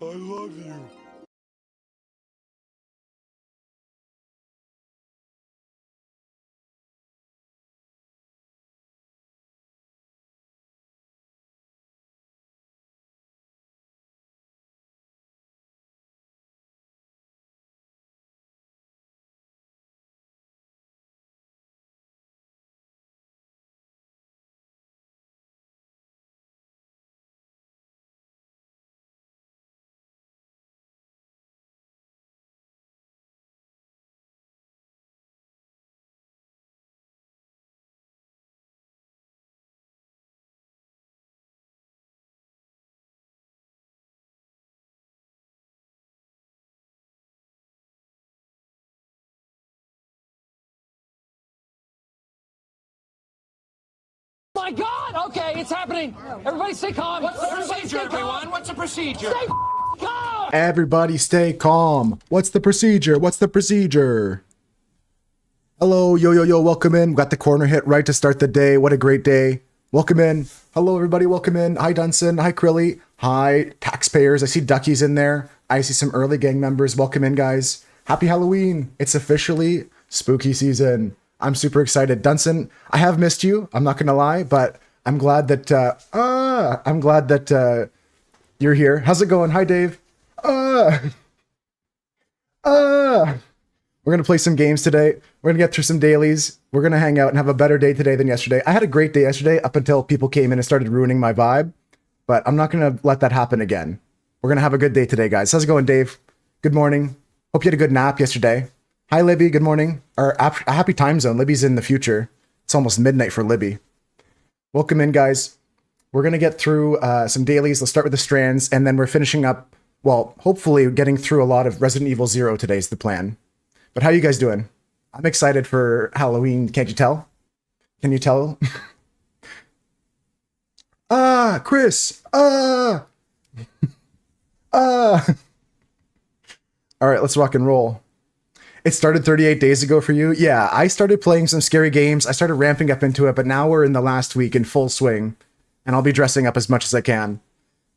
I love you. My God! Okay, it's happening. Everybody stay calm. What's the procedure, everyone? What's the procedure? Stay calm. Everybody stay calm. What's the procedure? What's the procedure? Hello, yo, welcome in. Got the corner hit right to start the day. What a great day. Welcome in. Hello, everybody, welcome in. Hi, Dunson. Hi, Krilly. Hi, taxpayers. I see Ducky's in there. I see some early gang members. Welcome in, guys. Happy Halloween. It's officially spooky season. I'm super excited. Dunson, I have missed you. I'm not going to lie, but I'm glad that, you're here. How's it going? Hi, Dave. We're going to play some games today. We're going to get through some dailies. We're going to hang out and have a better day today than yesterday. I had a great day yesterday up until people came in and started ruining my vibe, but I'm not going to let that happen again. We're going to have a good day today, guys. How's it going, Dave? Good morning. Hope you had a good nap yesterday. Hi, Libby. Good morning. Or a happy time zone. Libby's in the future. It's almost midnight for Libby. Welcome in, guys. We're going to get through some dailies. Let's start with the strands, and then we're finishing up, well, hopefully getting through a lot of Resident Evil 0 today is the plan. But how you guys doing? I'm excited for Halloween. Can't you tell? Can you tell? Chris. All right, let's rock and roll. It started 38 days ago for you. Yeah, I started playing some scary games. I started ramping up into it, but now we're in the last week in full swing, and I'll be dressing up as much as I can.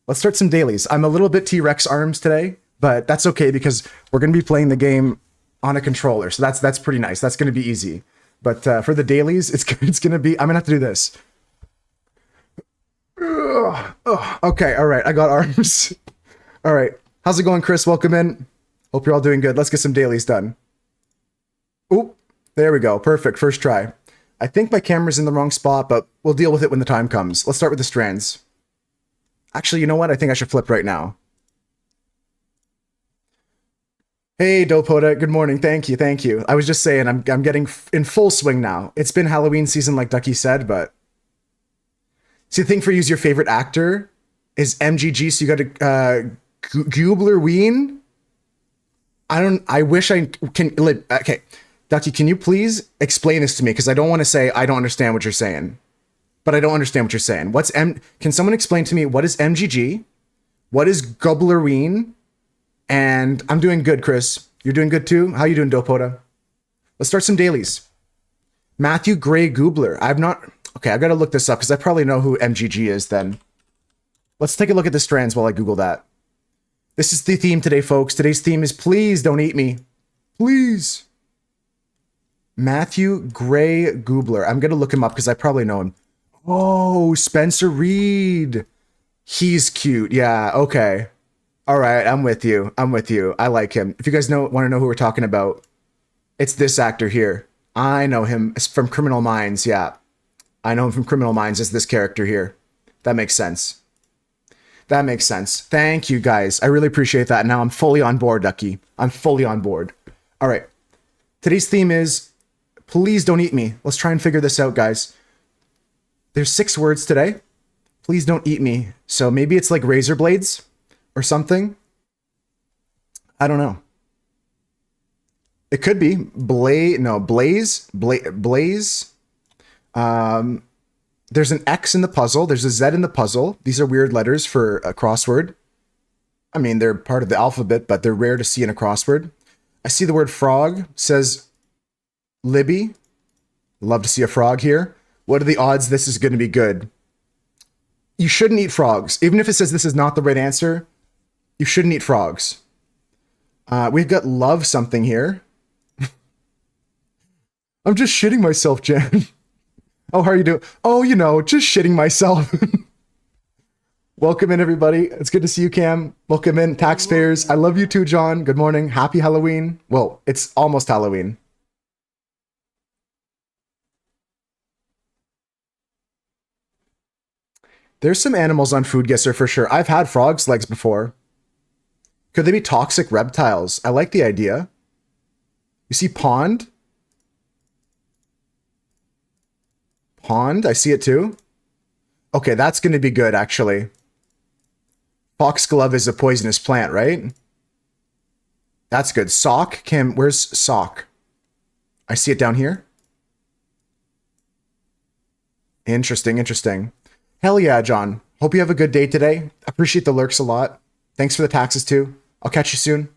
Let's start some dailies. I'm a little bit T-Rex arms today, but that's okay because we're going to be playing the game on a controller, so that's pretty nice. That's going to be easy. But for the dailies, it's going to be, I'm going to have to do this. Okay, all right, I got arms. All right, how's it going, Chris? Welcome in. Hope you're all doing good. Let's get some dailies done. Oop, there we go. Perfect, first try. I think my camera's in the wrong spot, but we'll deal with it when the time comes. Let's start with the strands. Actually, you know what? I think I should flip right now. Hey, Dopoda, good morning. Thank you. I was just saying, I'm getting in full swing now. It's been Halloween season, like Ducky said, but... See, the thing for you is your favorite actor is MGG, so you got to... Gubler Ween? I wish I can... Okay, Ducky, can you please explain this to me? Because I don't want to say I don't understand what you're saying. But I don't understand what you're saying. Can someone explain to me what is MGG? What is Gublerween? And I'm doing good, Chris. You're doing good too? How you doing, Dopoda? Let's start some dailies. Matthew Gray Gubler. Okay, I've got to look this up because I probably know who MGG is then. Let's take a look at the strands while I Google that. This is the theme today, folks. Today's theme is please don't eat me. Please. Matthew Gray Gubler. I'm going to look him up because I probably know him. Oh, Spencer Reed. He's cute. Yeah, okay. All right, I'm with you. I like him. If you guys want to know who we're talking about, it's this actor here. I know him from Criminal Minds, yeah. I know him from Criminal Minds as this character here. That makes sense. Thank you, guys. I really appreciate that. Now I'm fully on board, Ducky. I'm fully on board. All right. Today's theme is please don't eat me. Let's try and figure this out, guys. There's 6 words today. Please don't eat me. So maybe it's like razor blades or something. I don't know. It could be blaze. There's an X in the puzzle. There's a Z in the puzzle. These are weird letters for a crossword. I mean, they're part of the alphabet, but they're rare to see in a crossword. I see the word frog. Says Libby. Love to see a frog here. What are the odds this is going to be good? You shouldn't eat frogs. Even if it says this is not the right answer, You shouldn't eat frogs. We've got love something here. I'm just shitting myself, Jen. Oh, how are you doing? Oh, you know, just shitting myself. Welcome in, everybody. It's good to see you, Cam. Welcome in, taxpayers. I love you too, John. Good morning. Happy Halloween. Well, it's almost Halloween. There's some animals on Food Guesser for sure. I've had frogs' legs before. Could they be toxic reptiles? I like the idea. You see pond? Pond, I see it too. Okay, that's going to be good, actually. Foxglove is a poisonous plant, right? That's good. Sock, Kim, where's sock? I see it down here. Interesting, interesting. Hell yeah, John. Hope you have a good day today. Appreciate the lurks a lot. Thanks for the taxes too. I'll catch you soon.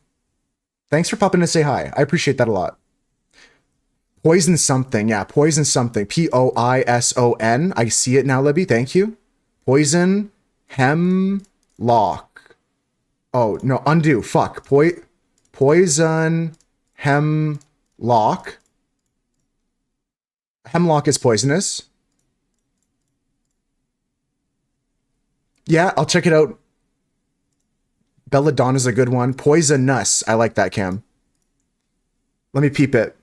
Thanks for popping to say hi. I appreciate that a lot. Poison something. Yeah, poison something. Poison. I see it now, Libby. Thank you. Poison hemlock. Oh, no, undo. Fuck. Poison hemlock. Hemlock is poisonous. Yeah, I'll check it out. Belladonna's a good one. Poisonous. I like that, Cam. Let me peep it.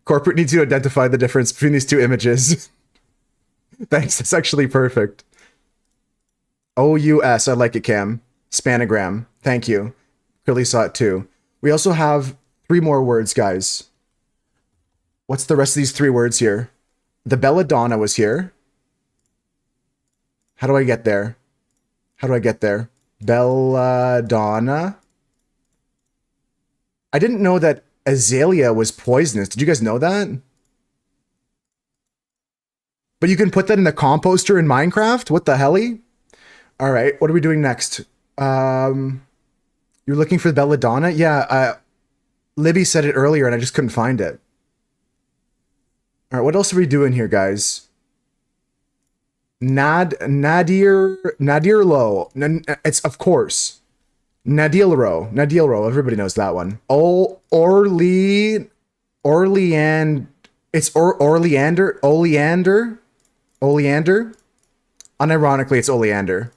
Corporate needs to identify the difference between these two images. Thanks, that's actually perfect. OUS, I like it, Cam. Spanogram, thank you. Curly saw it too. We also have 3 more words, guys. What's the rest of these 3 words here? The belladonna was here. How do I get there? How do I get there? Belladonna. I didn't know that azalea was poisonous. Did you guys know that? But you can put that in the composter in Minecraft? What the helly? All right, what are we doing next? You're looking for the belladonna? Yeah, Libby said it earlier and I just couldn't find it. All right, what else are we doing here, guys? Nadir Low. It's, of course, Nadilro. Everybody knows that one. Oleander. It's Oleander. Unironically, it's oleander.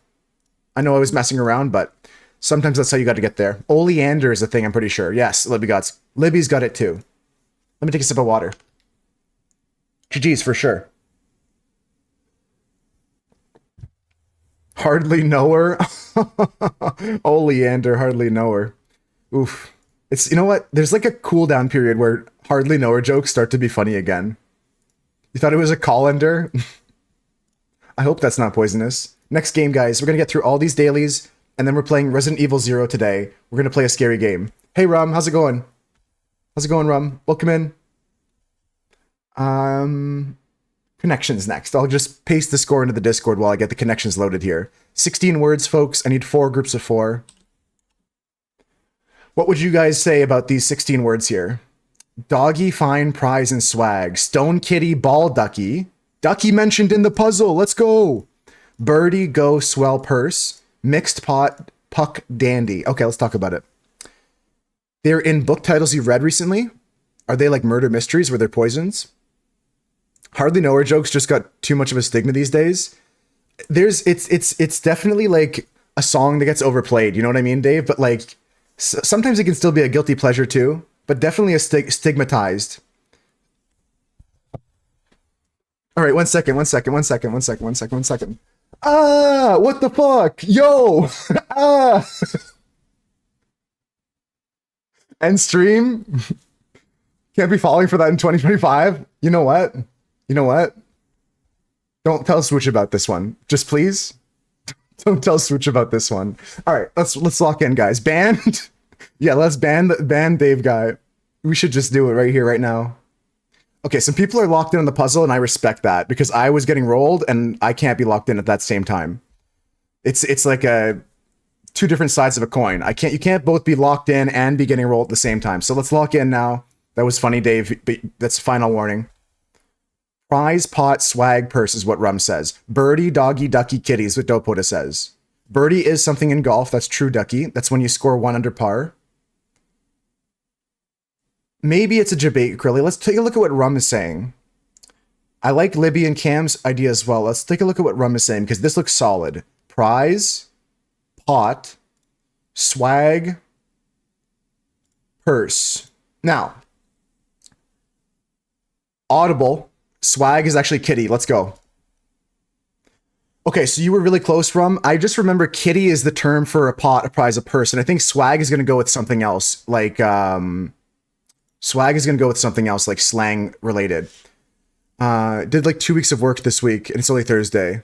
I know I was messing around, but sometimes that's how you got to get there. Oleander is a thing, I'm pretty sure. Yes, Libby's got it too. Let me take a sip of water. GG's for sure. Hardly know her. Oleander, hardly know her. Oof. It's, you know what? There's like a cooldown period where hardly know her jokes start to be funny again. You thought it was a colander? I hope that's not poisonous. Next game, guys. We're going to get through all these dailies, and then we're playing Resident Evil 0 today. We're going to play a scary game. Hey, Rum. How's it going? How's it going, Rum? Welcome in. Connections next. I'll just paste the score into the Discord while I get the connections loaded here. 16 words, folks. I need 4 groups of 4. What would you guys say about these 16 words here? Doggy, fine, prize, and swag. Stone kitty, ball ducky. Ducky mentioned in the puzzle. Let's go. Birdie, go, swell purse. Mixed pot, puck, dandy. Okay, let's talk about it. They're in book titles you've read recently. Are they like murder mysteries where they're poisons? Hardly know her jokes just got too much of a stigma these days. It's definitely like a song that gets overplayed. You know what I mean, Dave? But like sometimes it can still be a guilty pleasure too. But definitely a stigmatized. All right, one second. Ah, what the fuck? Yo! Ah! End stream? Can't be falling for that in 2025? You know what? Don't tell Switch about this one. Just please. Don't tell Switch about this one. All right, let's lock in, guys. Banned? Yeah, let's ban Dave guy. We should just do it right here, right now. Okay, some people are locked in on the puzzle, and I respect that because I was getting rolled, and I can't be locked in at that same time. It's like two different sides of a coin. You can't both be locked in and be getting rolled at the same time. So let's lock in now. That was funny, Dave, but that's final warning. Prize, pot, swag, purse is what Rum says. Birdie, doggy, ducky, kitty is what Dopota says. Birdie is something in golf. That's true, Ducky. That's when you score 1 under par. Maybe it's a debate, Krilly. Let's take a look at what Rum is saying. I like Libby and Cam's idea as well. Let's take a look at what Rum is saying, because this looks solid. Prize, pot, swag, purse. Now, audible, swag is actually kitty. Let's go. Okay, so you were really close, Rum. I just remember kitty is the term for a pot, a prize, a purse, and I think swag is going to go with something else, like swag is going to go with something else, like slang related. Did like 2 weeks of work this week, and it's only Thursday.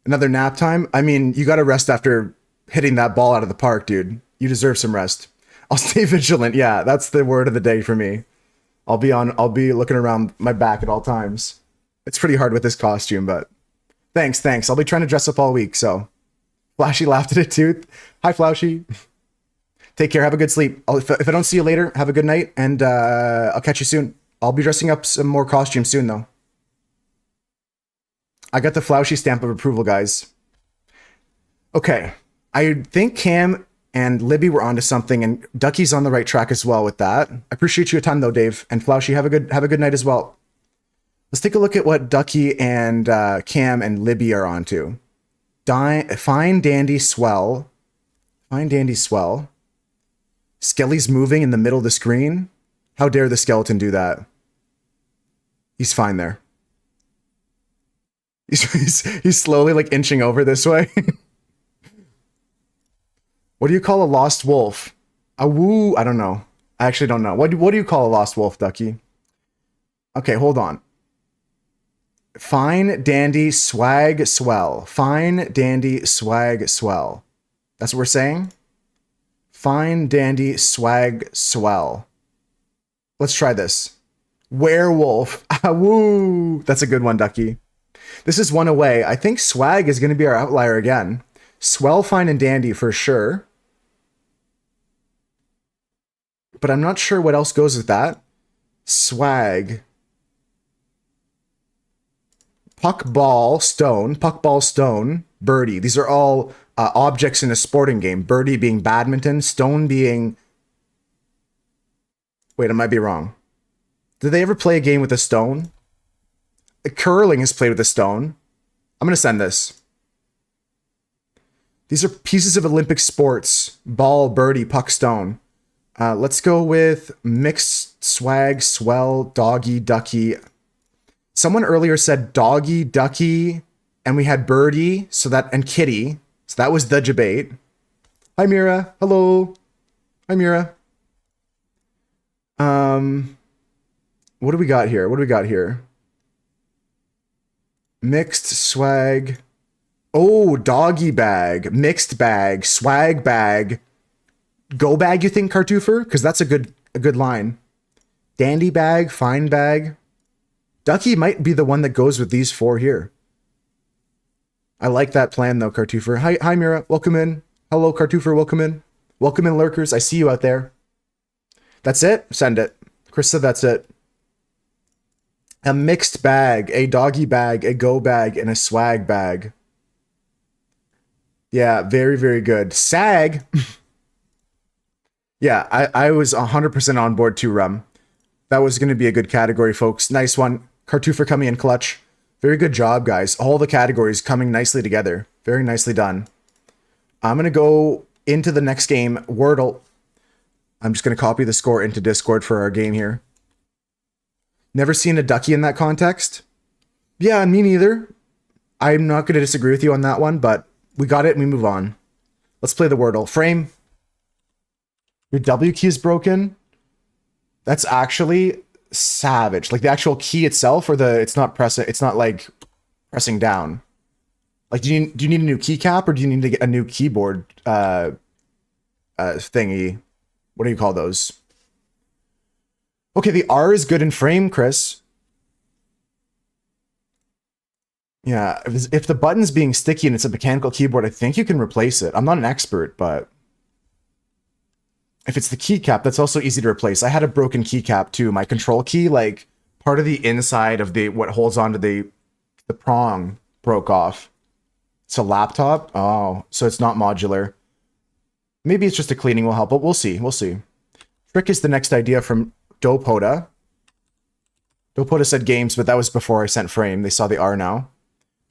Another nap time? I mean, you got to rest after hitting that ball out of the park, dude. You deserve some rest. I'll stay vigilant. Yeah, that's the word of the day for me. I'll be looking around my back at all times. It's pretty hard with this costume, but thanks. I'll be trying to dress up all week, so. Flashy laughed at it too. Hi, Flashy. Take care. Have a good sleep. If I don't see you later, have a good night, and I'll catch you soon. I'll be dressing up some more costumes soon, though. I got the Flashy stamp of approval, guys. Okay. I think Cam and Libby were onto something, and Ducky's on the right track as well with that. I appreciate you a ton, though, Dave. And Flashy, have a good night as well. Let's take a look at what Ducky and Cam and Libby are onto. Fine, dandy, swell. Fine, dandy, swell. Skelly's moving in the middle of the screen. How dare the skeleton do that? He's fine there. He's slowly like inching over this way. What do you call a lost wolf? A woo? I don't know. I actually don't know. What do you call a lost wolf, Ducky? Okay, hold on. Fine, dandy, swag, swell. Fine, dandy, swag, swell. That's what we're saying? Fine, dandy, swag, swell. Let's try this. Werewolf. Ah, woo. That's a good one, Ducky. This is one away. I think swag is going to be our outlier again. Swell, fine, and dandy for sure. But I'm not sure what else goes with that. Swag. Puck, ball, stone. Puck, ball, stone. Birdie. These are all objects in a sporting game. Birdie being badminton. Stone being... Wait, I might be wrong. Did they ever play a game with a stone? Curling is played with a stone. I'm going to send this. These are pieces of Olympic sports. Ball, birdie, puck, stone. Let's go with mixed, swag, swell, doggy, ducky. Someone earlier said doggy, ducky, and we had birdie, and kitty. So that was the debate. Hi, Mira. Hello. Hi, Mira. What do we got here? Mixed, swag. Oh, doggy bag, mixed bag, swag bag. Go bag, you think, Cartoofer? Because that's a good line. Dandy bag, fine bag. Ducky might be the one that goes with these four here. I like that plan, though, Cartoofer. Hi, Mira. Welcome in. Hello, Cartoofer. Welcome in. Welcome in, lurkers. I see you out there. That's it? Send it. Chris said that's it. A mixed bag, a doggy bag, a go bag, and a swag bag. Yeah, very, very good. Sag. Yeah, I was 100% on board too, Rum. That was going to be a good category, folks. Nice one. Cartoofer coming in clutch. Very good job, guys. All the categories coming nicely together. Very nicely done. I'm going to go into the next game, Wordle. I'm just going to copy the score into Discord for our game here. Never seen a ducky in that context? Yeah, me neither. I'm not going to disagree with you on that one, but we got it and we move on. Let's play the Wordle. Frame. Your W key is broken. That's actually savage. Like the actual key itself, or it's not like pressing down. Like do you need a new keycap, or do you need to get a new keyboard thingy? What do you call those? Okay, the R is good in frame, Chris. Yeah, if the button's being sticky and it's a mechanical keyboard, I think you can replace it. I'm not an expert, but if it's the keycap, that's also easy to replace. I had a broken keycap too. My control key, like Part of the inside of the what holds onto the prong broke off. It's a laptop? Oh, so it's not modular. Maybe it's just a cleaning will help, but we'll see. We'll see. Trick is the next idea from Dopoda. Dopoda said games, but that was before I sent frame. They saw the R now.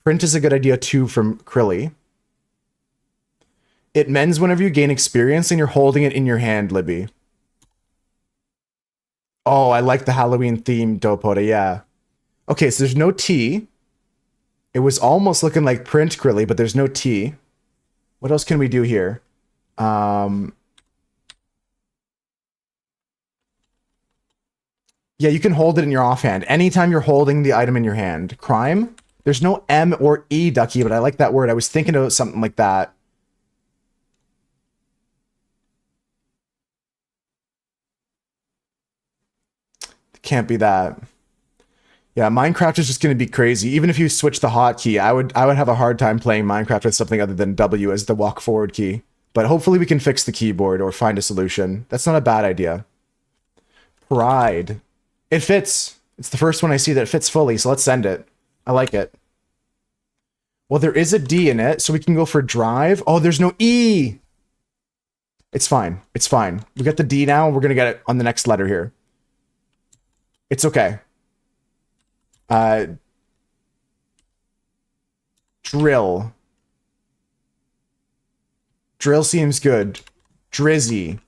Print is a good idea too from Krilly. It mends whenever you gain experience and you're holding it in your hand, Libby. Oh, I like the Halloween theme, Dopoda, yeah. Okay, so there's no T. It was almost looking like print, Krilly, but there's no T. What else can we do here? Yeah, you can hold it in your offhand. Anytime you're holding the item in your hand. Crime? There's no M or E, Ducky, but I like that word. I was thinking of something like that. Can't be that. Yeah, Minecraft is just going to be crazy. Even if you switch the hotkey, I would have a hard time playing Minecraft with something other than W as the walk forward key. But hopefully we can fix the keyboard or find a solution. That's not a bad idea. Pride. It fits. It's the first one I see that fits fully, so let's send it. I like it. Well, there is a D in it, so we can go for drive. Oh, there's no E! It's fine. It's fine. We got the D now, and we're going to get it on the next letter here. It's okay. Drill. Drill seems good. Drizzy.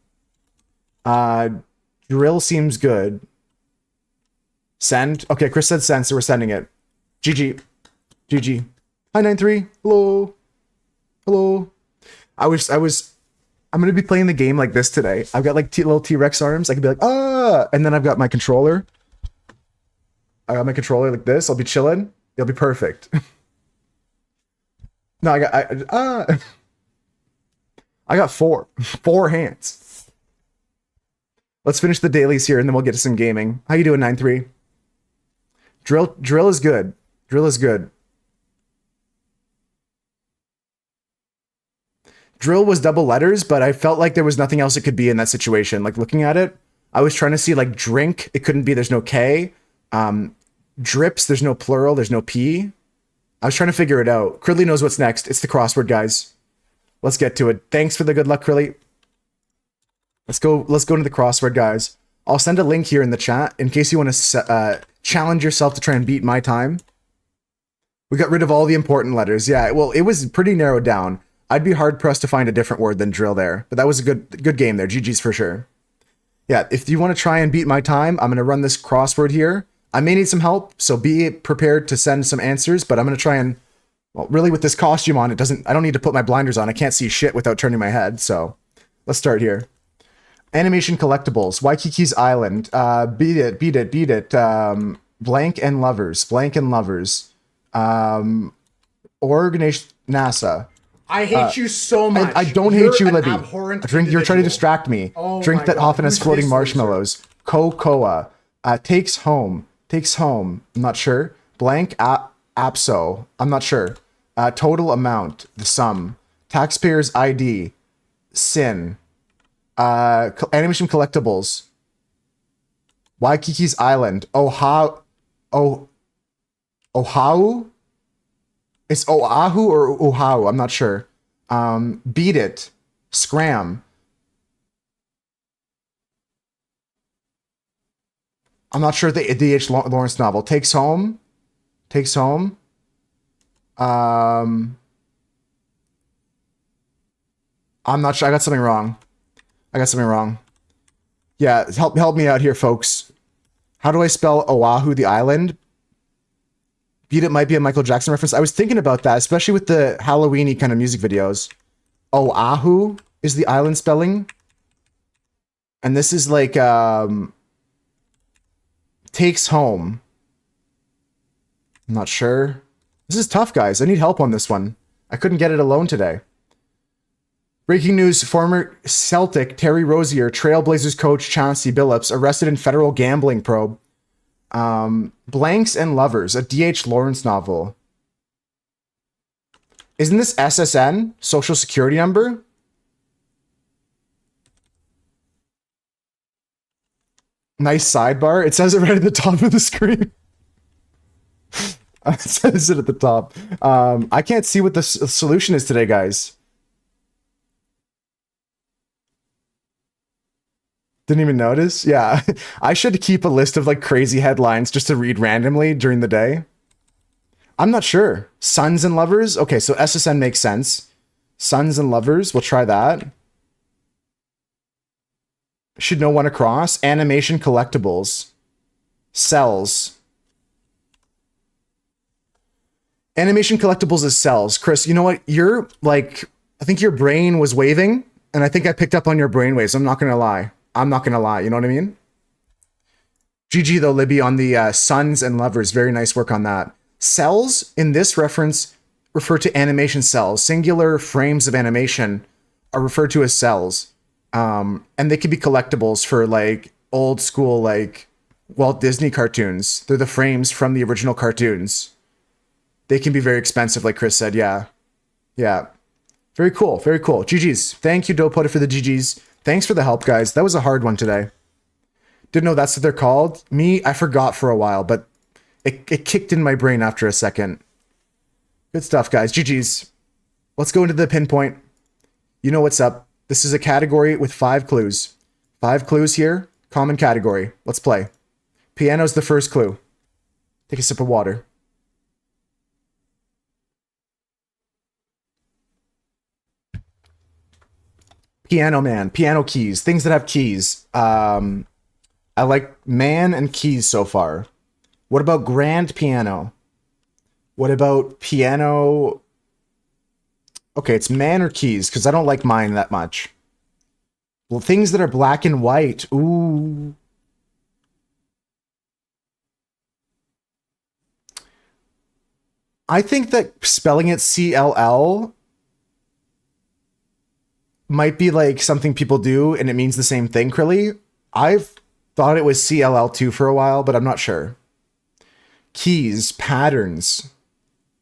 Drill seems good. Send. Okay, Chris said send, so we're sending it. GG. GG. Hi, 93. Hello. Hello. I'm going to be playing the game like this today. I've got like little T-Rex arms. I can be like, ah! And then I've got my controller. I got my controller like this. I'll be chilling. It'll be perfect. No, I got four hands. Let's finish the dailies here and then we'll get to some gaming. How you doing, 9-3? Drill is good. Drill is good. Drill was double letters, but I felt like there was nothing else it could be in that situation. Like looking at it, I was trying to see like drink. It couldn't be. There's no K. Drips. There's no plural. There's no P. I was trying to figure it out. Krilly knows what's next. It's the crossword, guys. Let's get to it. Thanks for the good luck, Krilly. Let's go into the crossword, guys. I'll send a link here in the chat in case you want to challenge yourself to try and beat my time. We got rid of all the important letters. Yeah, well, it was pretty narrowed down. I'd be hard pressed to find a different word than drill there, but that was a good game there. GG's for sure. Yeah, if you want to try and beat my time, I'm going to run this crossword here. I may need some help, so be prepared to send some answers, but I'm going to try and, well, really with this costume on, I don't need to put my blinders on. I can't see shit without turning my head, so let's start here. Animation collectibles, Waikiki's Island, beat it, blank and lovers, Organization, NASA. I hate you so much. I don't hate you, Libby. Drink. You're trying to distract me. Oh Drink that often has floating marshmallows. Cocoa. Takes home. I'm not sure. Blank. Apso. I'm not sure. Total amount. The sum. Taxpayer's ID. Sin. Animation collectibles. Waikiki's Island. Oahu. It's Oahu or Oahu. I'm not sure. Beat it. Scram. I'm not sure the D.H. Lawrence novel. Takes home. I'm not sure. I got something wrong. Yeah, help me out here, folks. How do I spell Oahu, the island? Beat It might be a Michael Jackson reference. I was thinking about that, especially with the Halloween-y kind of music videos. Oahu is the island spelling. And this is like, takes home. I'm not sure. This is tough, guys. I need help on this one. I couldn't get it alone today. Breaking news, former Celtic Terry Rozier, Trailblazers coach Chauncey Billups, arrested in federal gambling probe. Blanks and Lovers, a D.H. Lawrence novel. Isn't this SSN? Social Security number? Nice sidebar. It says it right at the top of the screen. It says it at the top. I can't see what the solution is today, guys. Didn't even notice? Yeah. I should keep a list of like crazy headlines just to read randomly during the day. I'm not sure. Sons and lovers? Okay, so SSN makes sense. Sons and lovers, we'll try that. Should know one across. Animation collectibles. Cells. Animation collectibles is cells. Chris, you know what? You're like, I think your brain was waving, and I think I picked up on your brain waves. I'm not gonna lie. I'm not gonna lie. You know what I mean? GG though, Libby, on the sons and lovers. Very nice work on that. Cells in this reference refer to animation cells. Singular frames of animation are referred to as cells. And they can be collectibles for like old school, like Walt Disney cartoons. They're the frames from the original cartoons. They can be very expensive, like Chris said. Yeah. Yeah. Very cool. Very cool. GG's. Thank you, Dopeota, for the GG's. Thanks for the help, guys. That was a hard one today. Didn't know that's what they're called. Me, I forgot for a while, but it kicked in my brain after a second. Good stuff, guys. GG's. Let's go into the pinpoint. You know what's up. This is a category with 5 clues. 5 clues here. Common category. Let's play. Piano's the first clue. Take a sip of water. Piano man. Piano keys. Things that have keys. I like man and keys so far. What about grand piano? What about piano? Okay, it's man or keys, because I don't like mine that much. Well, things that are black and white. Ooh. I think that spelling it CLL might be like something people do, and it means the same thing, Krilly. I've thought it was CLL2 for a while, but I'm not sure. Keys, patterns.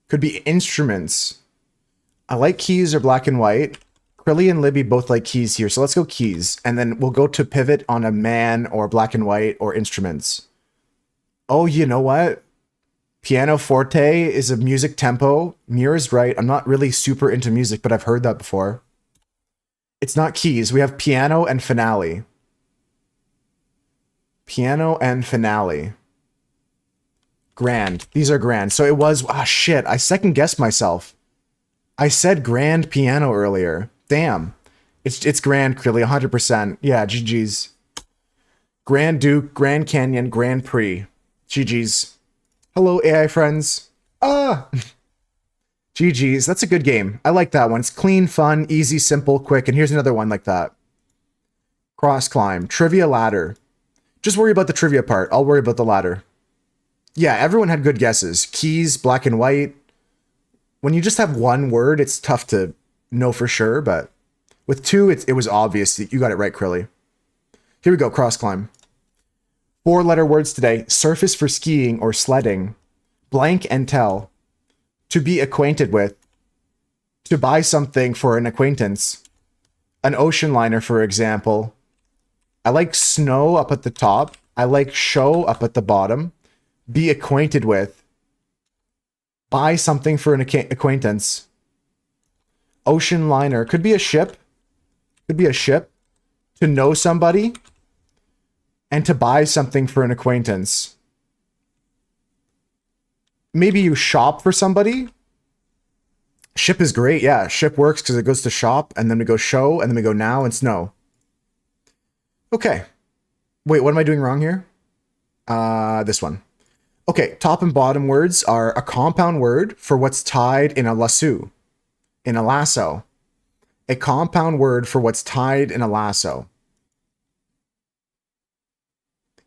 Could be instruments. I like keys or black and white. Krilly and Libby both like keys here, so let's go keys. And then we'll go to pivot on a man or black and white or instruments. Oh, you know what? Pianoforte is a music tempo. Mira's right. I'm not really super into music, but I've heard that before. It's not keys. We have piano and finale. Piano and finale. Grand. These are grand. So it was... Ah, shit. I second guessed myself. I said grand piano earlier. Damn. It's grand, clearly. 100%. Yeah, GG's. Grand Duke, Grand Canyon, Grand Prix. GG's. Hello, AI friends. Ah! GG's. That's a good game. I like that one. It's clean, fun, easy, simple, quick. And here's another one like that. Cross climb. Trivia ladder. Just worry about the trivia part. I'll worry about the ladder. Yeah, everyone had good guesses. Keys, black and white. When you just have one word, it's tough to know for sure, but with 2, it was obvious that you got it right, Krilly. Here we go, cross climb. 4-letter words today. Surface for skiing or sledding. Blank and tell. To be acquainted with. To buy something for an acquaintance. An ocean liner, for example. I like snow up at the top. I like show up at the bottom. Be acquainted with. Buy something for an acquaintance. Ocean liner. Could be a ship. Could be a ship. To know somebody. And to buy something for an acquaintance. Maybe you shop for somebody. Ship is great. Yeah, ship works because it goes to shop. And then we go show. And then we go now and snow. Okay. Wait, what am I doing wrong here? This one. Okay, top and bottom words are a compound word for what's tied in a lasso. In a lasso. A compound word for what's tied in a lasso.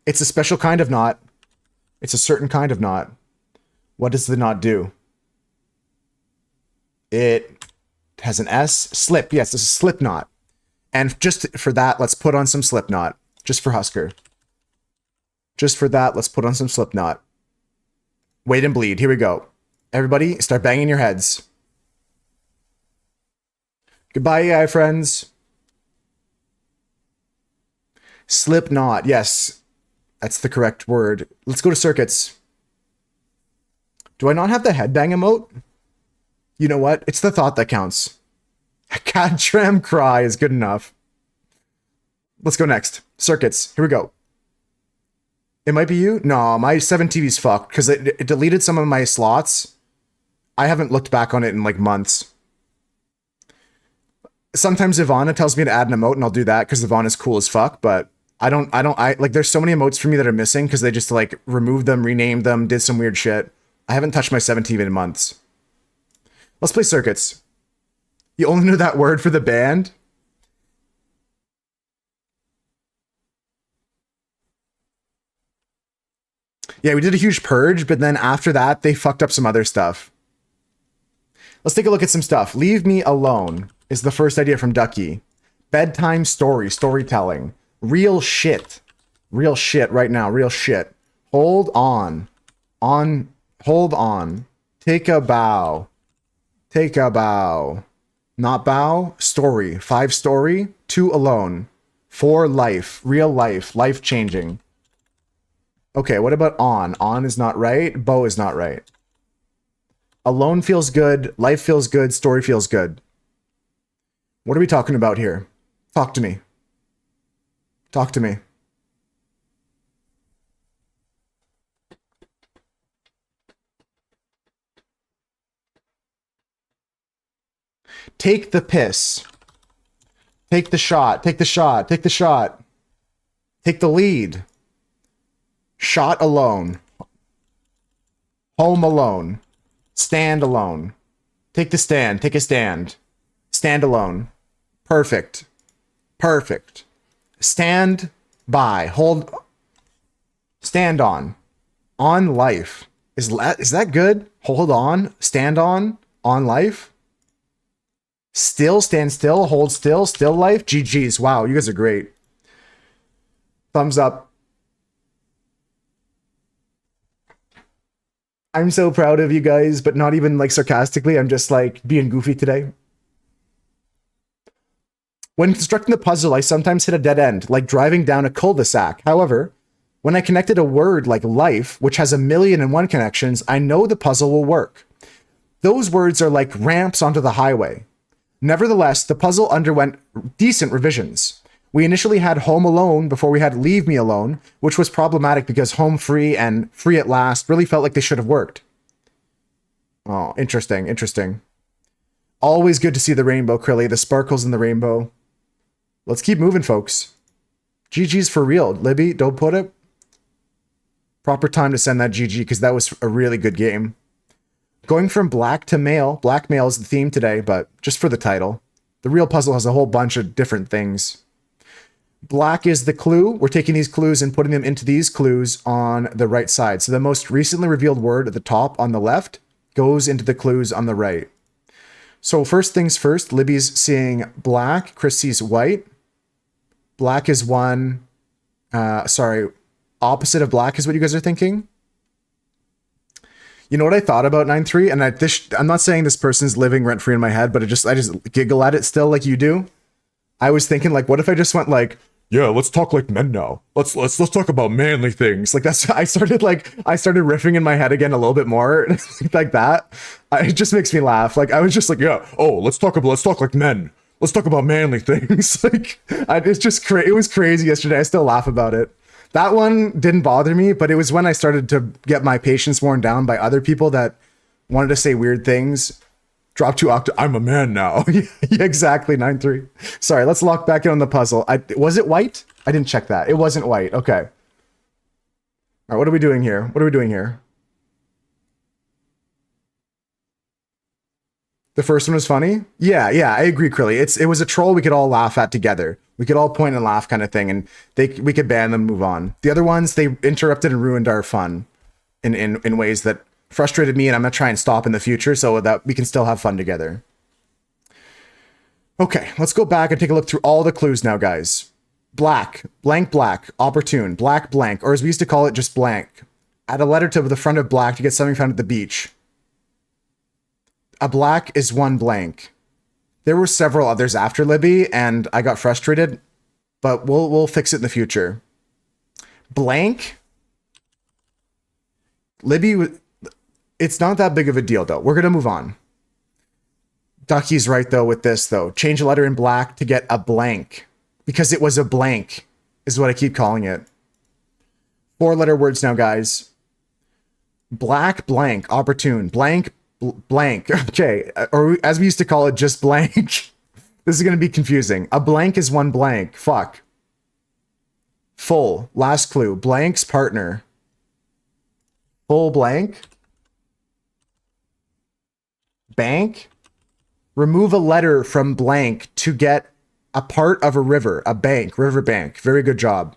It's a special kind of knot. It's a certain kind of knot. What does the knot do? It has an S. Slip. Yes, this is slip knot. And just for that, let's put on some slip knot. Just for Husker. Just for that, let's put on some slip knot. Wait and bleed. Here we go. Everybody, start banging your heads. Goodbye, AI friends. Slip knot. Yes. That's the correct word. Let's go to circuits. Do I not have the headbang emote? You know what? It's the thought that counts. Catram cry is good enough. Let's go next. Circuits. Here we go. It might be you? No, my 7TV's fucked because it deleted some of my slots. I haven't looked back on it in like months. Sometimes Ivana tells me to add an emote and I'll do that because Ivana's cool as fuck, but I like there's so many emotes for me that are missing because they just like removed them, renamed them, did some weird shit. I haven't touched my 7TV in months. Let's play circuits. You only knew that word for the band? Yeah, we did a huge purge, but then after that, they fucked up some other stuff. Let's take a look at some stuff. Leave Me Alone is the first idea from Ducky. Bedtime story, storytelling. Real shit. Real shit right now, real shit. Hold on. Hold on. Take a bow. Take a bow. Not bow. Story. 5 story. 2 alone. 4 life. Real life. Life changing. Okay, what about on? On is not right. Bow is not right. Alone feels good. Life feels good. Story feels good. What are we talking about here? Talk to me. Talk to me. Take the piss. Take the shot. Take the shot. Take the shot. Take the lead. Shot alone. Home alone. Stand alone. Take the stand. Take a stand. Stand alone. Perfect. Perfect. Stand by. Hold. Stand on. On life. Is that good? Hold on. Stand on. On life. Still. Stand still. Hold still. Still life. GG's. Wow, you guys are great. Thumbs up. I'm so proud of you guys, but not even like sarcastically. I'm just like being goofy today. When constructing the puzzle, I sometimes hit a dead end, like driving down a cul-de-sac. However, when I connected a word like life, which has 1,000,001 connections, I know the puzzle will work. Those words are like ramps onto the highway. Nevertheless, the puzzle underwent decent revisions. We initially had Home Alone before we had Leave Me Alone, which was problematic because Home Free and Free at Last really felt like they should have worked. Oh, interesting, interesting. Always good to see the rainbow, Krilly, the sparkles in the rainbow. Let's keep moving, folks. GG's for real. Libby, don't put it. Proper time to send that GG because that was a really good game. Going from black to male. Black male is the theme today, but just for the title. The real puzzle has a whole bunch of different things. Black is the clue. We're taking these clues and putting them into these clues on the right side. So the most recently revealed word at the top on the left goes into the clues on the right. So first things first, Libby's seeing black. Chris sees white. Black is one. Opposite of black is what you guys are thinking. You know what I thought about 9-3? And I'm not saying this person's living rent-free in my head, but I just giggle at it still like you do. I was thinking, like, what if I just went like, yeah, let's talk like men now. Let's talk about manly things. Like that's I started riffing in my head again a little bit more like that. It just makes me laugh. Like I was just like, yeah, oh, let's talk like men. Let's talk about manly things. Like it was crazy yesterday. I still laugh about it. That one didn't bother me, but it was when I started to get my patience worn down by other people that wanted to say weird things. Drop 2 octaves. I'm a man now. Yeah, exactly. 9-3. Sorry, let's lock back in on the puzzle. Was it white? I didn't check that. It wasn't white. Okay. All right, what are we doing here? What are we doing here? The first one was funny? Yeah, I agree, Krilly. It was a troll we could all laugh at together. We could all point and laugh kind of thing, and we could ban them and move on. The other ones, they interrupted and ruined our fun in ways that frustrated me, and I'm going to try and stop in the future so that we can still have fun together. Okay, let's go back and take a look through all the clues now, guys. Black, blank, black, opportune, black, blank, or as we used to call it, just blank. Add a letter to the front of black to get something found at the beach. A black is one blank. There were several others after Libby, and I got frustrated, but we'll fix it in the future. Blank. Libby, it's not that big of a deal, though. We're going to move on. Ducky's right, though, with this, though. Change a letter in black to get a blank. Because it was a blank, is what I keep calling it. 4-letter words now, guys. Black, blank, opportune. Blank, blank. Okay, or as we used to call it, just blank. This is going to be confusing. A blank is one blank. Fuck. Full. Last clue. Blank's partner. Full blank. Bank. Remove a letter from blank to get a part of a river. A bank. River bank. Very good job.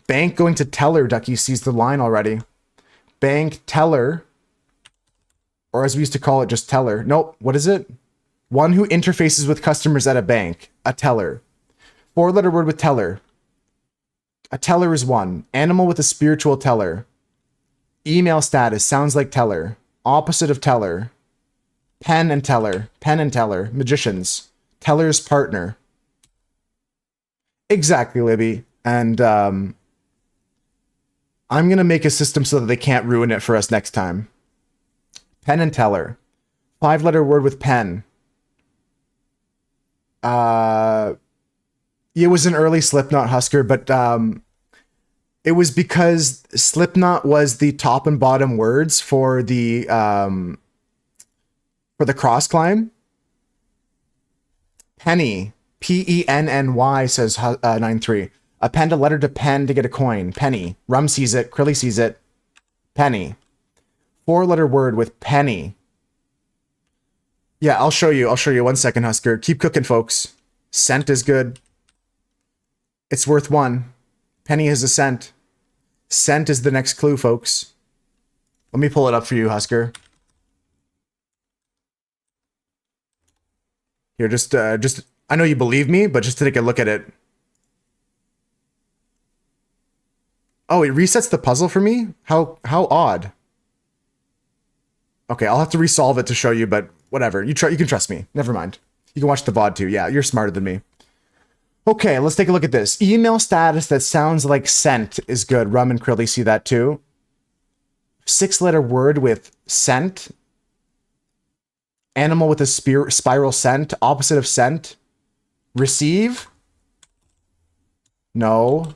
Bank going to teller. Ducky sees the line already. Bank teller. Or as we used to call it, just teller. Nope. What is it? One who interfaces with customers at a bank. A teller. 4-letter word with teller. A teller is one. Animal with a spiritual teller. Email status. Sounds like teller. Opposite of teller. Pen and teller. Pen and teller. Magicians. Teller's partner. Exactly, Libby. And I'm going to make a system so that they can't ruin it for us next time. Pen and teller. 5-letter word with pen. It was an early Slipknot, Husker, but it was because Slipknot was the top and bottom words for the cross climb. Penny. Penny says 93. Append a letter to pen to get a coin. Penny. Rum sees it. Krilly sees it. Penny. 4-letter word with penny. Yeah, I'll show you. 1 second, Husker. Keep cooking, folks. Cent is good. It's worth 1. Penny is a cent. Cent is the next clue, folks. Let me pull it up for you, Husker. Here, just I know you believe me, but just to take a look at it. Oh, it resets the puzzle for me? How odd. Okay, I'll have to resolve it to show you, but whatever. You can trust me. Never mind. You can watch the VOD too. Yeah, you're smarter than me. Okay, let's take a look at this. Email status that sounds like sent is good. Rum and Krilly see that too. 6-letter word with sent. Animal with a spiral scent. Opposite of scent. Receive. No.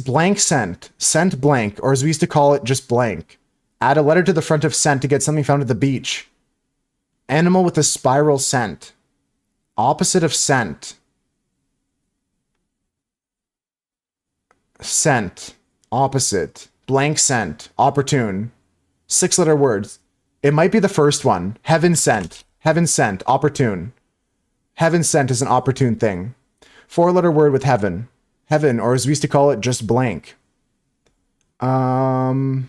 Blank scent. Scent blank. Or as we used to call it, just blank. Add a letter to the front of scent to get something found at the beach. Animal with a spiral scent. Opposite of scent. Scent. Opposite. Blank scent. Opportune. 6-letter words. It might be the first one. Heaven sent. Heaven sent. Opportune. Heaven sent is an opportune thing. 4-letter word with heaven. Heaven, or as we used to call it, just blank. Hell.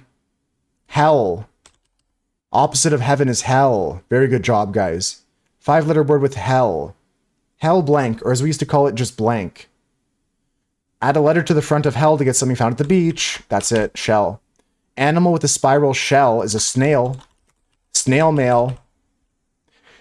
Opposite of heaven is hell. Very good job, guys. 5-letter word with hell. Hell blank, or as we used to call it, just blank. Add a letter to the front of hell to get something found at the beach. That's it. Shell. Animal with a spiral shell is a snail. Snail mail.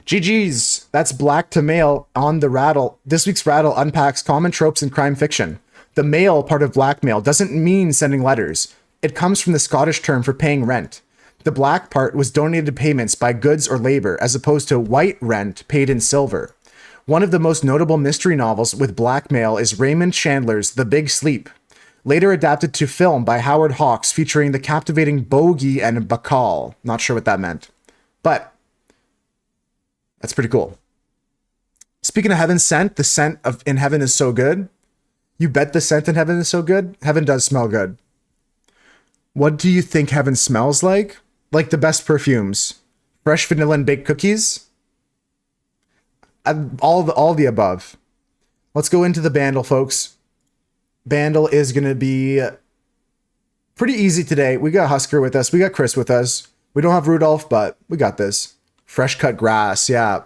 GG's. That's black to mail on the rattle. This week's rattle unpacks common tropes in crime fiction. The mail part of blackmail doesn't mean sending letters. It comes from the Scottish term for paying rent. The black part was donated payments by goods or labor, as opposed to white rent paid in silver. One of the most notable mystery novels with blackmail is Raymond Chandler's The Big Sleep, later adapted to film by Howard Hawks, featuring the captivating Bogey and Bacall. Not sure what that meant, but that's pretty cool. Speaking of heaven scent, the scent in heaven is so good. You bet the scent in heaven is so good. Heaven does smell good. What do you think heaven smells like? Like the best perfumes. Fresh vanilla and baked cookies. All the above. Let's go into the Bandle, folks. Bandle is going to be pretty easy today. We got Husker with us. We got Chris with us. We don't have Rudolph, but we got this. Fresh cut grass. Yeah.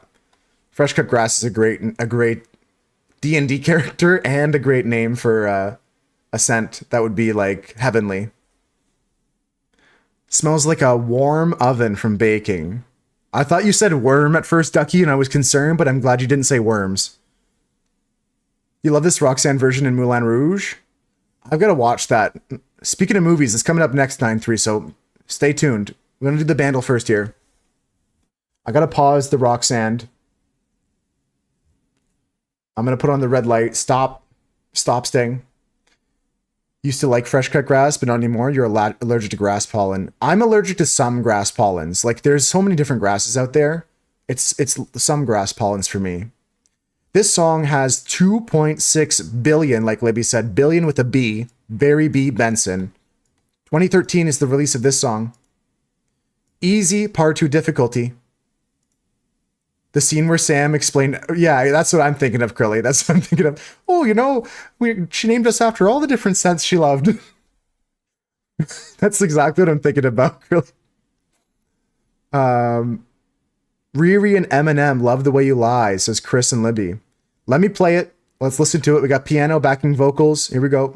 Fresh cut grass is a great D&D character and a great name for a scent that would be like heavenly. Smells like a warm oven from baking. I thought you said worm at first, Ducky, and I was concerned, but I'm glad you didn't say worms. You love this Roxanne version in Moulin Rouge? I've got to watch that. Speaking of movies, it's coming up next 9-3, so stay tuned. We're going to do the Bandle first here. I got to pause the Roxanne. I'm going to put on the red light. Stop. Stop, Sting. Used to like fresh cut grass, but not anymore. You're allergic to grass pollen. I'm allergic to some grass pollens. Like, there's so many different grasses out there. It's some grass pollens for me. This song has 2.6 billion, like Libby said, billion with a B. Barry B. Benson. 2013 is the release of this song. Easy, part 2 difficulty. The scene where Sam explained, yeah, that's what I'm thinking of, Curly. That's what I'm thinking of. Oh, you know, she named us after all the different scents she loved. That's exactly what I'm thinking about, Curly. Riri and Eminem, Love the Way You Lie, says Chris and Libby. Let me play it. Let's listen to it. We got piano, backing vocals. Here we go.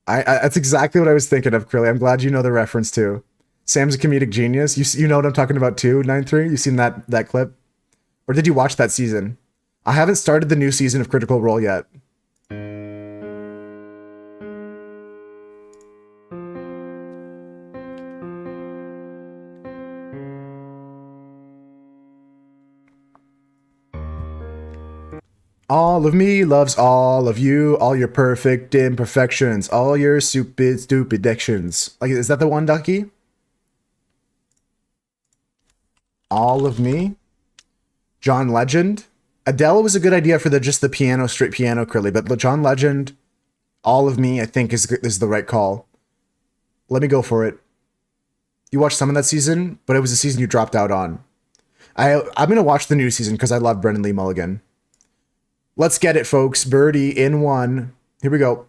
That's exactly what I was thinking of, Curly. I'm glad you know the reference too. Sam's a comedic genius. You know what I'm talking about too, 9-3? You seen that clip? Or did you watch that season? I haven't started the new season of Critical Role yet. All of me loves all of you, all your perfect imperfections, all your stupid dictions. Like, is that the one, Ducky? All of me. John Legend. Adele was a good idea for just the piano, straight piano, Curly, but John Legend, All of Me, I think is the right call. Let me go for it. You watched some of that season, but it was a season you dropped out on. I'm going to watch the new season because I love Brendan Lee Mulligan. Let's get it, folks. Birdie in 1. Here we go.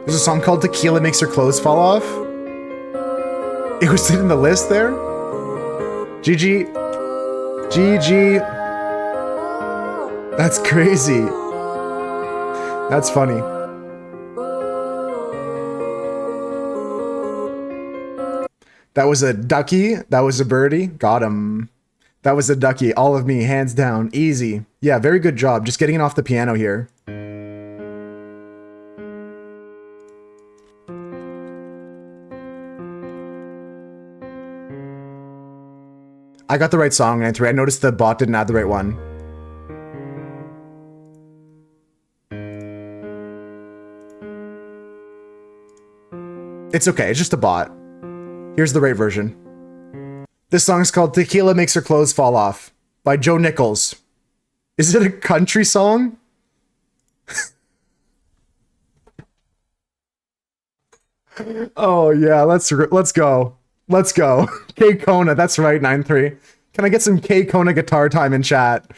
There's a song called Tequila Makes Her Clothes Fall Off. It was in the list there. GG. GG. That's crazy. That's funny. That was a ducky. That was a birdie. Got him. That was a ducky. All of me, hands down. Easy. Yeah, very good job. Just getting it off the piano here. I got the right song, 9-3. I noticed the bot didn't add the right one. It's okay. It's just a bot. Here's the right version. This song is called Tequila Makes Her Clothes Fall Off by Joe Nichols. Is it a country song? Oh yeah, let's go. Let's go. K Kona, that's right, 9-3. Can I get some K Kona guitar time in chat?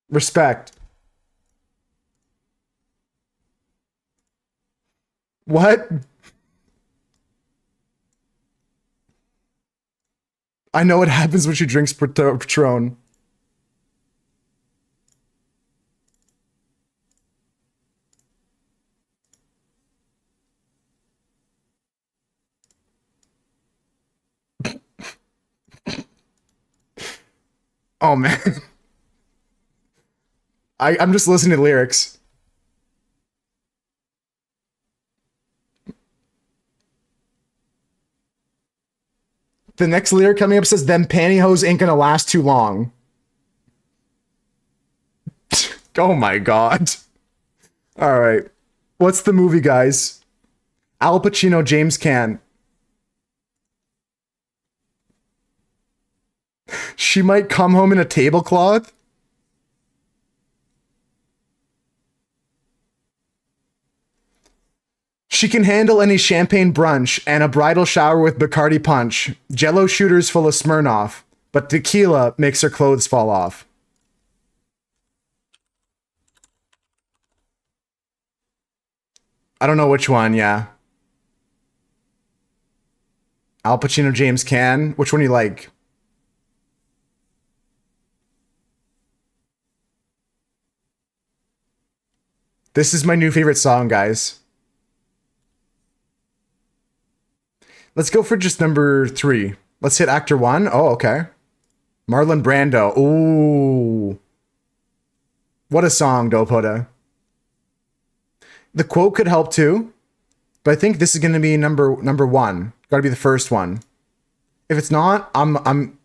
Respect. What? I know what happens when she drinks Patron. Oh man. I'm just listening to lyrics. The next lyric coming up says, "Them pantyhose ain't gonna last too long." Oh my god. All right. What's the movie, guys? Al Pacino, James Caan. She might come home in a tablecloth? She can handle any champagne brunch and a bridal shower with Bacardi punch. Jello shooters full of Smirnoff, but tequila makes her clothes fall off. I don't know which one, yeah. Al Pacino, James Caan. Which one do you like? This is my new favorite song, guys. Let's go for just number 3. Let's hit actor 1. Oh, okay. Marlon Brando. Ooh. What a song, Dopoda. The quote could help too, but I think this is going to be number 1. Got to be the first one. If it's not, I'm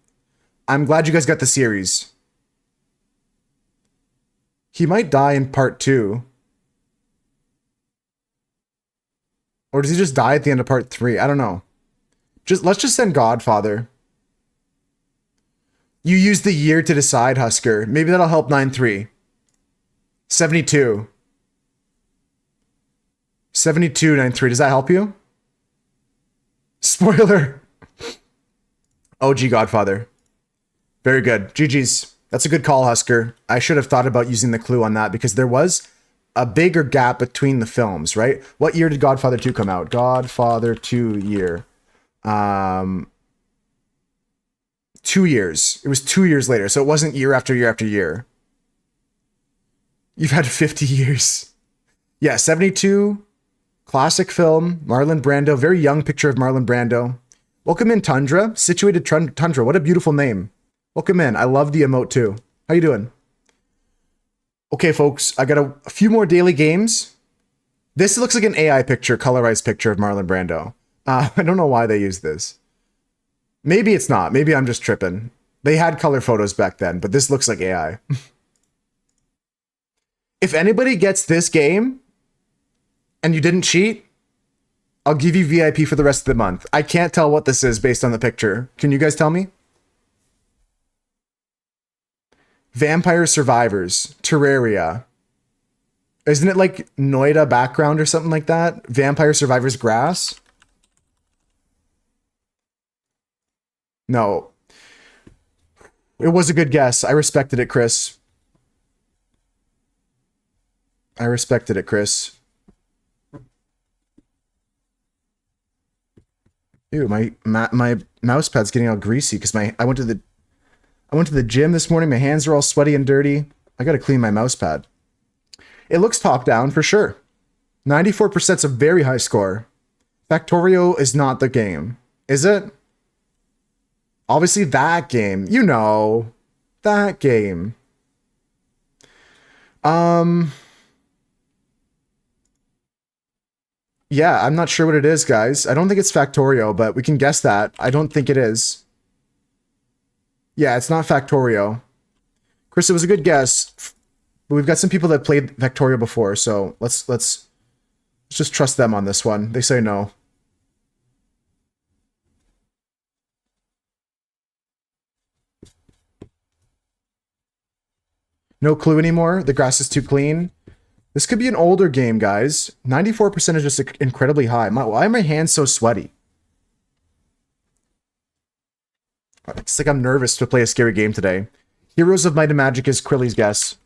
glad you guys got the series. He might die in part 2. Or does he just die at the end of part 3? I don't know. Let's just send Godfather. You use the year to decide, Husker. Maybe that'll help 9-3. 72. 72, 9-3. Does that help you? Spoiler. OG Godfather. Very good. GG's. That's a good call, Husker. I should have thought about using the clue on that because there was a bigger gap between the films, right? What year did Godfather 2 come out? Godfather 2 year. 2 years. It was 2 years later, so it wasn't year after year after year. You've had 50 years. Yeah, 72. Classic film. Marlon Brando. Very young picture of Marlon Brando. Welcome in, Tundra. Situated Tundra. What a beautiful name. Welcome in. I love the emote too. How you doing? Okay, folks. I got a few more daily games. This looks like an AI picture, colorized picture of Marlon Brando. I don't know why they use this. Maybe it's not. Maybe I'm just tripping. They had color photos back then, but this looks like AI. If anybody gets this game and you didn't cheat, I'll give you VIP for the rest of the month. I can't tell what this is based on the picture. Can you guys tell me? Vampire Survivors. Terraria. Isn't it like Noida background or something like that? Vampire Survivors grass? No. It was a good guess. I respected it, Chris. I respected it, Chris. Ew, my mouse pad's getting all greasy because I went to the gym this morning. My hands are all sweaty and dirty. I got to clean my mouse pad. It looks top down for sure. 94% is a very high score. Factorio is not the game, is it? Obviously that game. You know, that game. Yeah, I'm not sure what it is, guys. I don't think it's Factorio, but we can guess that. I don't think it is. Yeah, it's not Factorio. Chris, it was a good guess. But we've got some people that played Factorio before, so let's just trust them on this one. They say no. No clue anymore. The grass is too clean. This could be an older game, guys. 94% is just incredibly high. Why are my hands so sweaty? It's like I'm nervous to play a scary game today. Heroes of Might and Magic is Krilly's guess.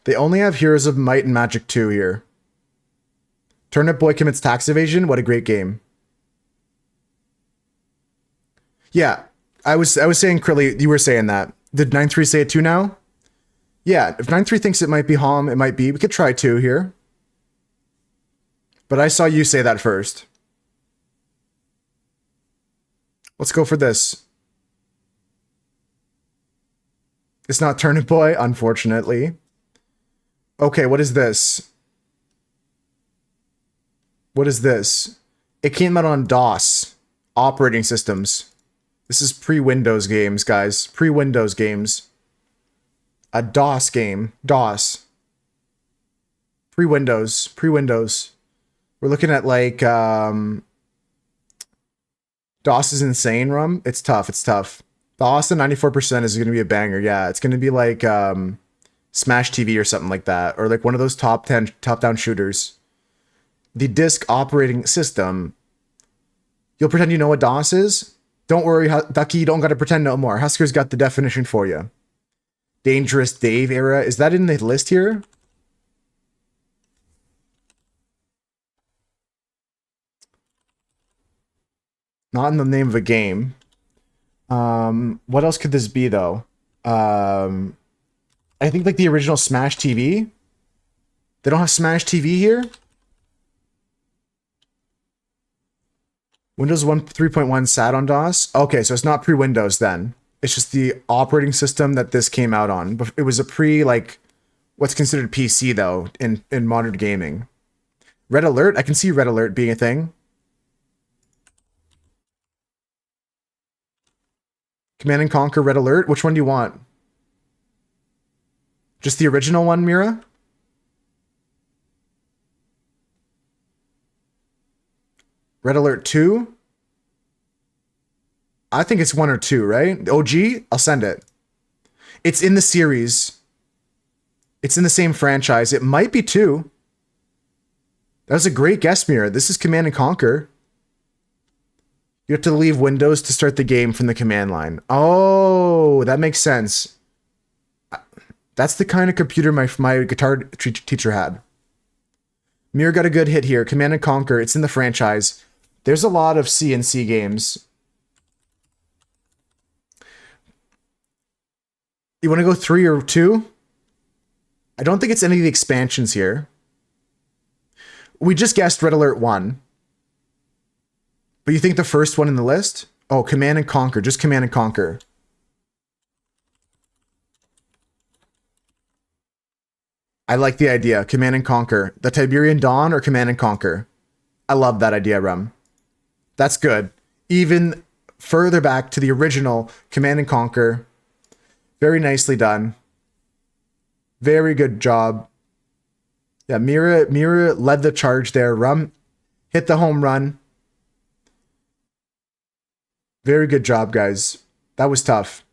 They only have Heroes of Might and Magic 2 here. Turnip Boy Commits Tax Evasion. What a great game. Yeah, I was saying, Krilly, you were saying that. Did 9-3 say it too now? Yeah, if 9-3 thinks it might be Hom, it might be. We could try 2 here. But I saw you say that first. Let's go for this. It's not Turnip Boy, unfortunately. Okay, what is this? What is this? It came out on DOS. Operating systems. This is pre-Windows games, guys. Pre-Windows games. A DOS game. DOS. Pre-Windows. Pre-Windows. We're looking at like... DOS is insane, Rum. It's tough. It's tough. DOS at 94% is going to be a banger. Yeah, it's going to be like Smash TV or something like that. Or like one of those top-down shooters. The disk operating system. You'll pretend you know what DOS is? Don't worry, Ducky, you don't gotta pretend no more. Husker's got the definition for you. Dangerous Dave era. Is that in the list here? Not in the name of a game. What else could this be, though? I think like the original Smash TV. They don't have Smash TV here? Windows 3.1 sat on DOS? Okay, so it's not pre-Windows then. It's just the operating system that this came out on. But it was a like, what's considered PC though, in modern gaming. Red Alert? I can see Red Alert being a thing. Command and Conquer Red Alert? Which one do you want? Just the original one, Mira? Red Alert 2? I think it's 1 or 2, right? OG? I'll send it. It's in the series. It's in the same franchise. It might be 2. That was a great guess, Mira. This is Command and Conquer. You have to leave Windows to start the game from the command line. Oh, that makes sense. That's the kind of computer my guitar teacher had. Mira got a good hit here. Command and Conquer. It's in the franchise. There's a lot of CNC games. You want to go 3 or 2? I don't think it's any of the expansions here. We just guessed Red Alert 1. But you think the first one in the list? Oh, Command and Conquer. Just Command and Conquer. I like the idea. Command and Conquer. The Tiberian Dawn or Command and Conquer? I love that idea, Rum. That's good. Even further back to the original Command and Conquer. Very nicely done. Very good job. Yeah, Mira led the charge there. Rum hit the home run. Very good job, guys. That was tough.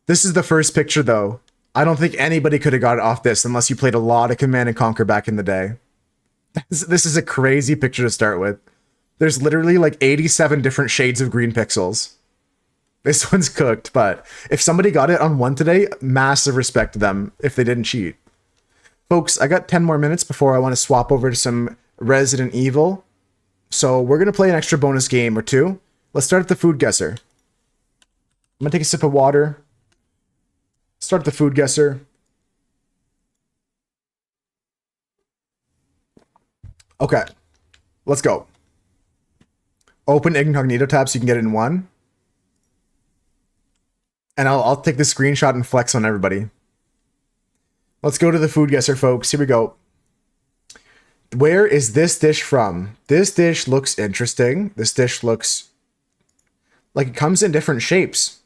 This is the first picture, though. I don't think anybody could have got it off this unless you played a lot of Command and Conquer back in the day. This is a crazy picture to start with. There's literally like 87 different shades of green pixels. This one's cooked, but if somebody got it on one today, massive respect to them if they didn't cheat. Folks, I got 10 more minutes before I want to swap over to some Resident Evil. So we're going to play an extra bonus game or two. Let's start at the food guesser. I'm going to take a sip of water. Start the food guesser. Okay, let's go. Open incognito tab so you can get it in one. And I'll take the screenshot and flex on everybody. Let's go to the food guesser, folks. Here we go. Where is this dish from? This dish looks interesting. This dish looks like it comes in different shapes.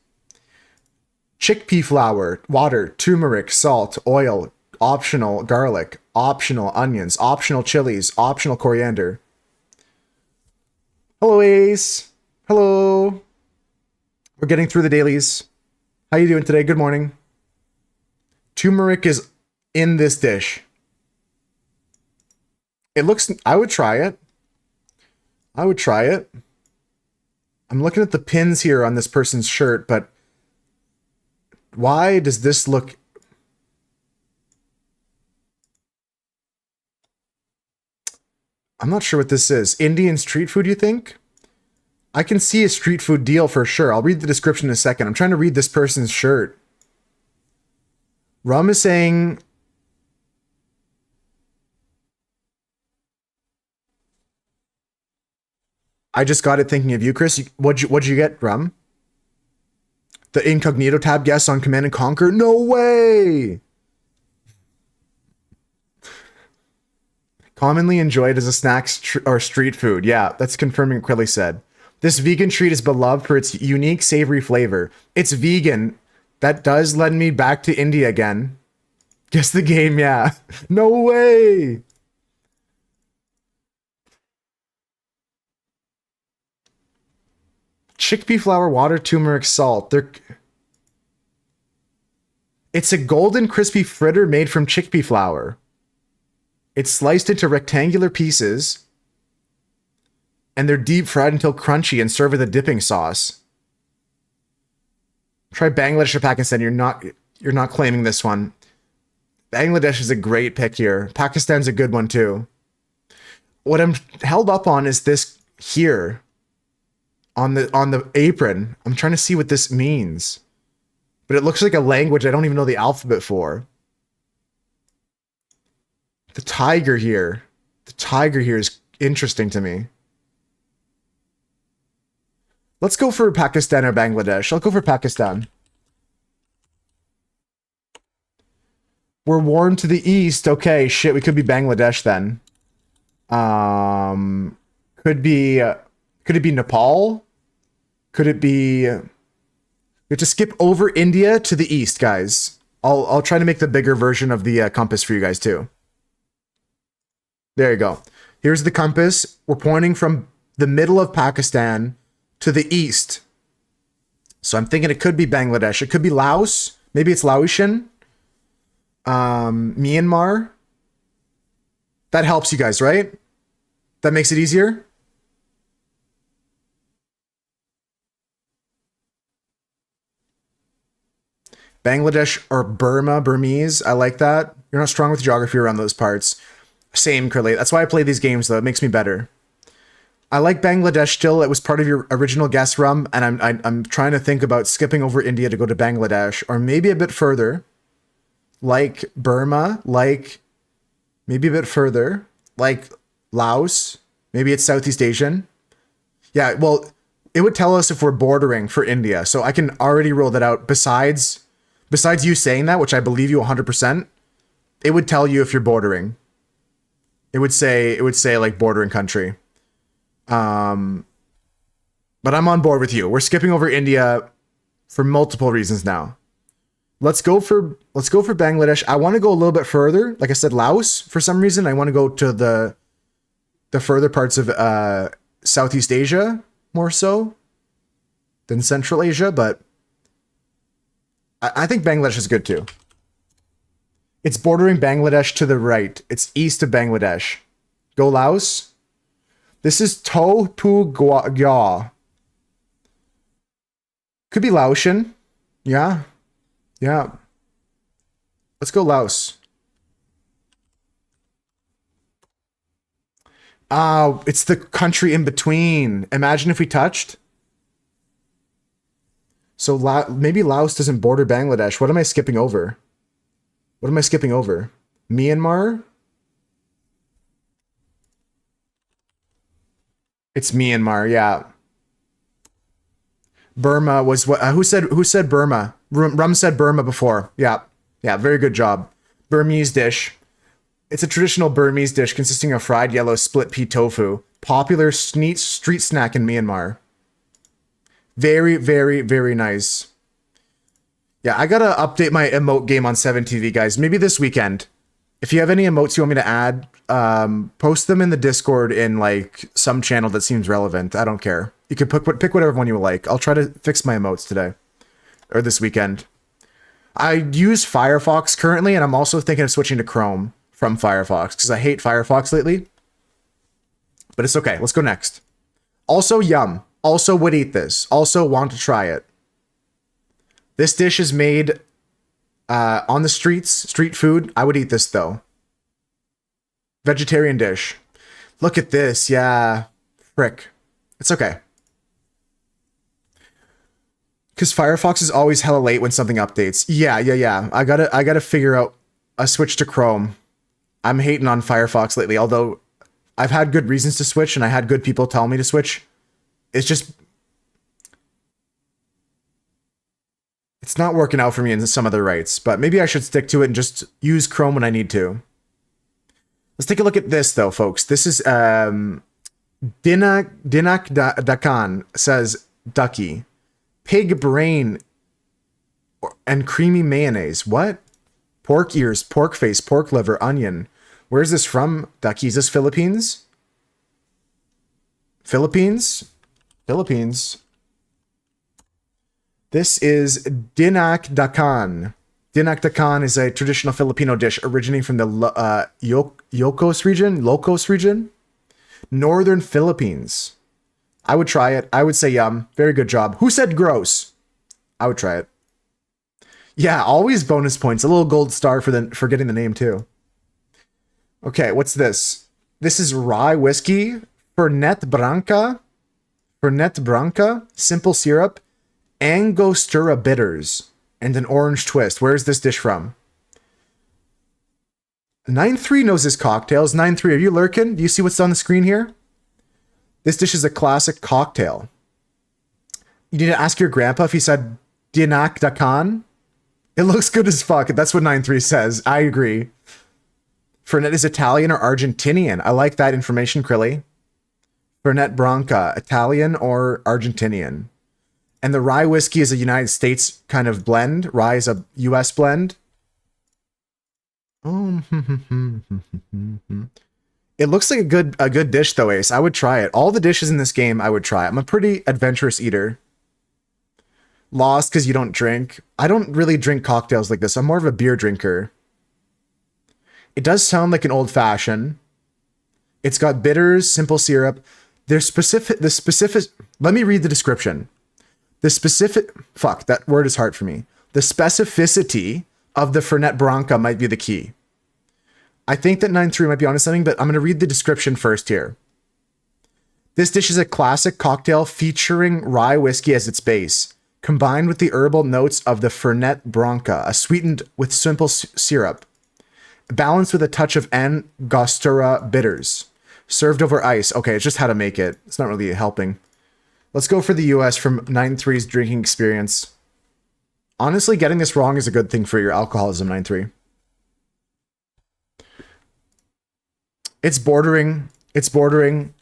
Chickpea flour, water, turmeric, salt, oil, optional garlic, optional onions, optional chilies, optional coriander. Hello, Ace. Hello. We're getting through the dailies. How you doing today? Good morning. Turmeric is in this dish. It looks... I would try it. I would try it. I'm looking at the pins here on this person's shirt, but why does this look... I'm not sure what this is. Indian street food, you think? I can see a street food deal for sure. I'll read the description in a second. I'm trying to read this person's shirt. Rum is saying... I just got it thinking of you, Chris. What'd you get, Rum? The incognito tab guess on Command and Conquer? No way! Commonly enjoyed as a snack or street food. Yeah, that's confirming what Quilly said. This vegan treat is beloved for its unique savory flavor. It's vegan. That does lead me back to India again. Guess the game, yeah. No way! Chickpea flour, water, turmeric, salt. It's a golden crispy fritter made from chickpea flour. It's sliced into rectangular pieces, and they're deep fried until crunchy and served with a dipping sauce. Try Bangladesh or Pakistan. You're not claiming this one. Bangladesh is a great pick here. Pakistan's a good one too. What I'm held up on is this here. On the apron. I'm trying to see what this means. But it looks like a language I don't even know the alphabet for. The tiger here. The tiger here is interesting to me. Let's go for Pakistan or Bangladesh. I'll go for Pakistan. We're warm to the east. Okay, shit, we could be Bangladesh then. Could it be Nepal? Could it be... We have to skip over India to the east, guys. I'll try to make the bigger version of the compass for you guys too. There you go. Here's the compass. We're pointing from the middle of Pakistan to the east. So I'm thinking it could be Bangladesh. It could be Laos. Maybe it's Laotian. Myanmar. That helps you guys, right? That makes it easier. Bangladesh or Burma, Burmese. I like that. You're not strong with geography around those parts. Same, Curly. That's why I play these games, though. It makes me better. I like Bangladesh still. It was part of your original guess, Rum, and I'm trying to think about skipping over India to go to Bangladesh, or maybe a bit further, like Burma, like maybe a bit further, like Laos. Maybe it's Southeast Asian. Yeah, well, it would tell us if we're bordering for India, so I can already rule that out. Besides you saying that, which I believe you 100%, it would tell you if you're bordering. It would say like bordering country. But I'm on board with you. We're skipping over India for multiple reasons now. Let's go for Bangladesh. I want to go a little bit further. Like I said, Laos, for some reason, I want to go to the further parts of Southeast Asia more so than Central Asia, but I think Bangladesh is good too. It's bordering Bangladesh to the right. It's east of Bangladesh. Go Laos. This is To Pu Gya. Could be Laotian. Yeah. Yeah. Let's go Laos. It's the country in between. Imagine if we touched. So maybe Laos doesn't border Bangladesh. What am I skipping over? What am I skipping over? Myanmar? It's Myanmar, yeah. Burma was what? Who said Burma? Rum said Burma before. Yeah, yeah. Very good job. Burmese dish. It's a traditional Burmese dish consisting of fried yellow split pea tofu. Popular street snack in Myanmar. Very, very, very nice. Yeah, I gotta update my emote game on 7TV, guys. Maybe this weekend. If you have any emotes you want me to add, post them in the Discord in like some channel that seems relevant. I don't care. You can pick whatever one you like. I'll try to fix my emotes today or this weekend. I use Firefox currently, and I'm also thinking of switching to Chrome from Firefox because I hate Firefox lately. But it's okay. Let's go next. Also, yum. Also would eat this. Also want to try it. This dish is made on the streets, street food. I would eat this though. Vegetarian dish. Look at this. Yeah. Frick. It's okay. Because Firefox is always hella late when something updates. Yeah. I gotta figure out a switch to Chrome. I'm hating on Firefox lately, although I've had good reasons to switch and I had good people tell me to switch. It's just... It's not working out for me in some other rights, but maybe I should stick to it and just use Chrome when I need to. Let's take a look at this, though, folks. This is Dinak Dakan says Ducky. Pig brain and creamy mayonnaise. What? Pork ears, pork face, pork liver, onion. Where's this from, Ducky? Is this Philippines? Philippines? Philippines. This is Dinak Dakan. Dinak Dakan is a traditional Filipino dish originating from the Ilocos region, northern Philippines. I would try it. I would say yum. Very good job. Who said gross? I would try it. Yeah, always bonus points. A little gold star for getting the name too. Okay, what's this? This is rye whiskey, Fernet Branca, simple syrup, Angostura bitters, and an orange twist. Where's this dish from? 9-3 knows his cocktails. 9-3, are you lurking? Do you see what's on the screen here? This dish is a classic cocktail. You need to ask your grandpa if he said Dinak Dakan. It looks good as fuck. That's what 9-3 says. I agree. Fernet is Italian or Argentinian. I like that information, Krilly. Fernet Branca, Italian or Argentinian. And the rye whiskey is a United States kind of blend. Rye is a US blend. Oh, it looks like a good dish though, Ace. I would try it. All the dishes in this game, I would try. I'm a pretty adventurous eater. Lost because you don't drink. I don't really drink cocktails like this. I'm more of a beer drinker. It does sound like an old fashioned. It's got bitters, simple syrup. The specific. Let me read the description. Fuck, that word is hard for me. The specificity of the Fernet Branca might be the key. I think that 9-3 might be onto something, but I'm going to read the description first here. This dish is a classic cocktail featuring rye whiskey as its base, combined with the herbal notes of the Fernet Branca, sweetened with simple syrup, balanced with a touch of Angostura bitters, served over ice. Okay, it's just how to make it. It's not really helping. Let's go for the US from 9-3's drinking experience. Honestly, getting this wrong is a good thing for your alcoholism, 9-3. It's bordering. It's bordering.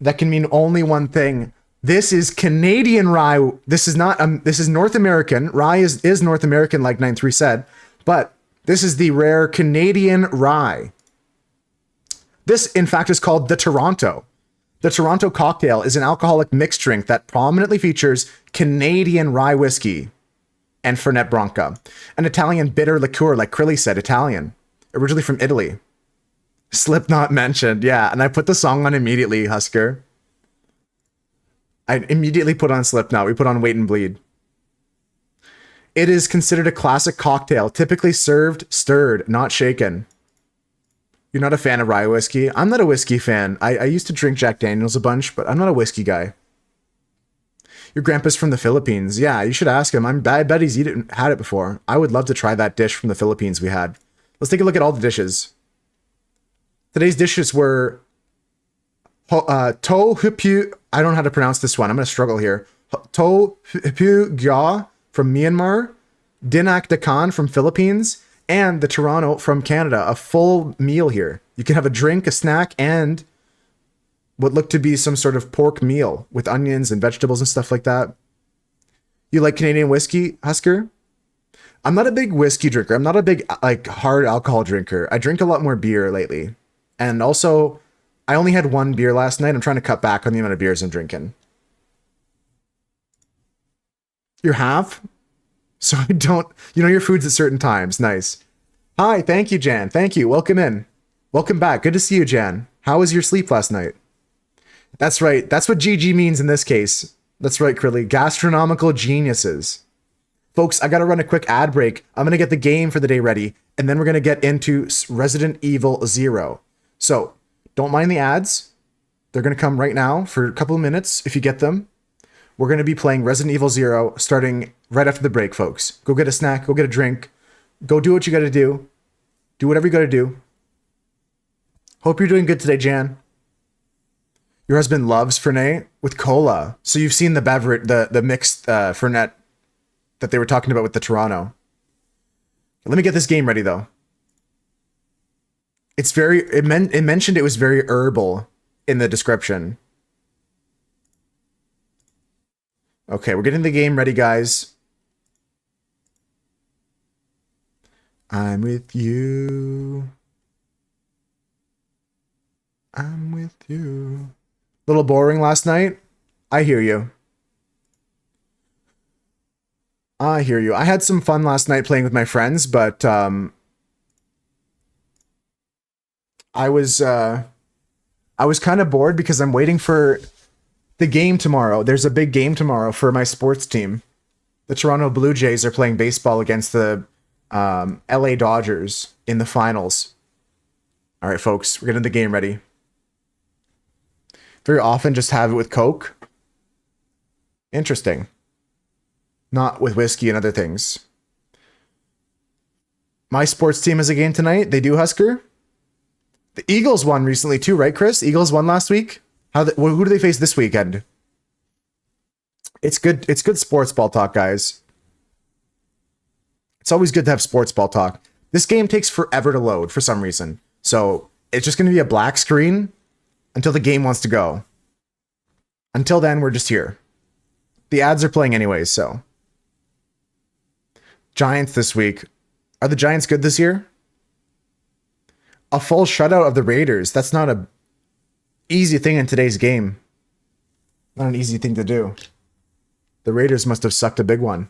That can mean only one thing. This is Canadian rye. This is not, this is North American. Rye is North American, like 9-3 said, but this is the rare Canadian rye. This, in fact, is called the Toronto. The Toronto cocktail is an alcoholic mixed drink that prominently features Canadian rye whiskey and Fernet Branca, an Italian bitter liqueur, like Krilly said, Italian, originally from Italy. Slipknot mentioned, yeah, and I put the song on immediately, Husker. I immediately put on Slipknot. We put on Wait and Bleed. It is considered a classic cocktail, typically served stirred, not shaken. You're not a fan of rye whiskey? I'm not a whiskey fan. I used to drink Jack Daniels a bunch, but I'm not a whiskey guy. Your grandpa's from the Philippines. Yeah, you should ask him. I bet he's had it before. I would love to try that dish from the Philippines we had. Let's take a look at all the dishes. Today's dishes were to hupu. I don't know how to pronounce this one. I'm going to struggle here. To hupu gya from Myanmar, Dinak Dakan from Philippines, and the Toronto from Canada. A full meal here. You can have a drink, a snack, and what looked to be some sort of pork meal with onions and vegetables and stuff like that. You like Canadian whiskey, Husker? I'm not a big whiskey drinker. I'm not a big like hard alcohol drinker. I drink a lot more beer lately. And also, I only had one beer last night. I'm trying to cut back on the amount of beers I'm drinking. You're half? So I don't, your food's at certain times. Nice. Hi, thank you, Jan. Thank you. Welcome in. Welcome back. Good to see you, Jan. How was your sleep last night? That's right. That's what GG means in this case. That's right, Krilly. Gastronomical geniuses. Folks, I got to run a quick ad break. I'm going to get the game for the day ready, and then we're going to get into Resident Evil 0. So, don't mind the ads. They're going to come right now for a couple of minutes if you get them. We're going to be playing Resident Evil 0 starting right after the break, folks. Go get a snack, go get a drink, go do what you got to do. Do whatever you got to do. Hope you're doing good today, Jan. Your husband loves Fernet with cola. So you've seen the beverage, the mixed Fernet that they were talking about with the Toronto. Let me get this game ready though. It's it mentioned it was very herbal in the description. Okay, we're getting the game ready, guys. I'm with you. I'm with you. Little boring last night? I hear you. I hear you. I had some fun last night playing with my friends, but I was kind of bored because I'm waiting for the game tomorrow. There's a big game tomorrow for my sports team. The Toronto Blue Jays are playing baseball against the LA Dodgers in the finals. All right, folks, we're getting the game ready. Very often just have it with Coke. Interesting. Not with whiskey and other things. My sports team has a game tonight. They do, Husker. The Eagles won recently too, right, Chris? Eagles won last week. Who do they face this weekend? It's good. It's good sports ball talk, guys. It's always good to have sports ball talk. This game takes forever to load for some reason. So it's just going to be a black screen until the game wants to go. Until then, we're just here. The ads are playing anyways, so. Giants this week. Are the Giants good this year? A full shutout of the Raiders. That's not a easy thing in today's game. Not an easy thing to do. The Raiders must have sucked a big one.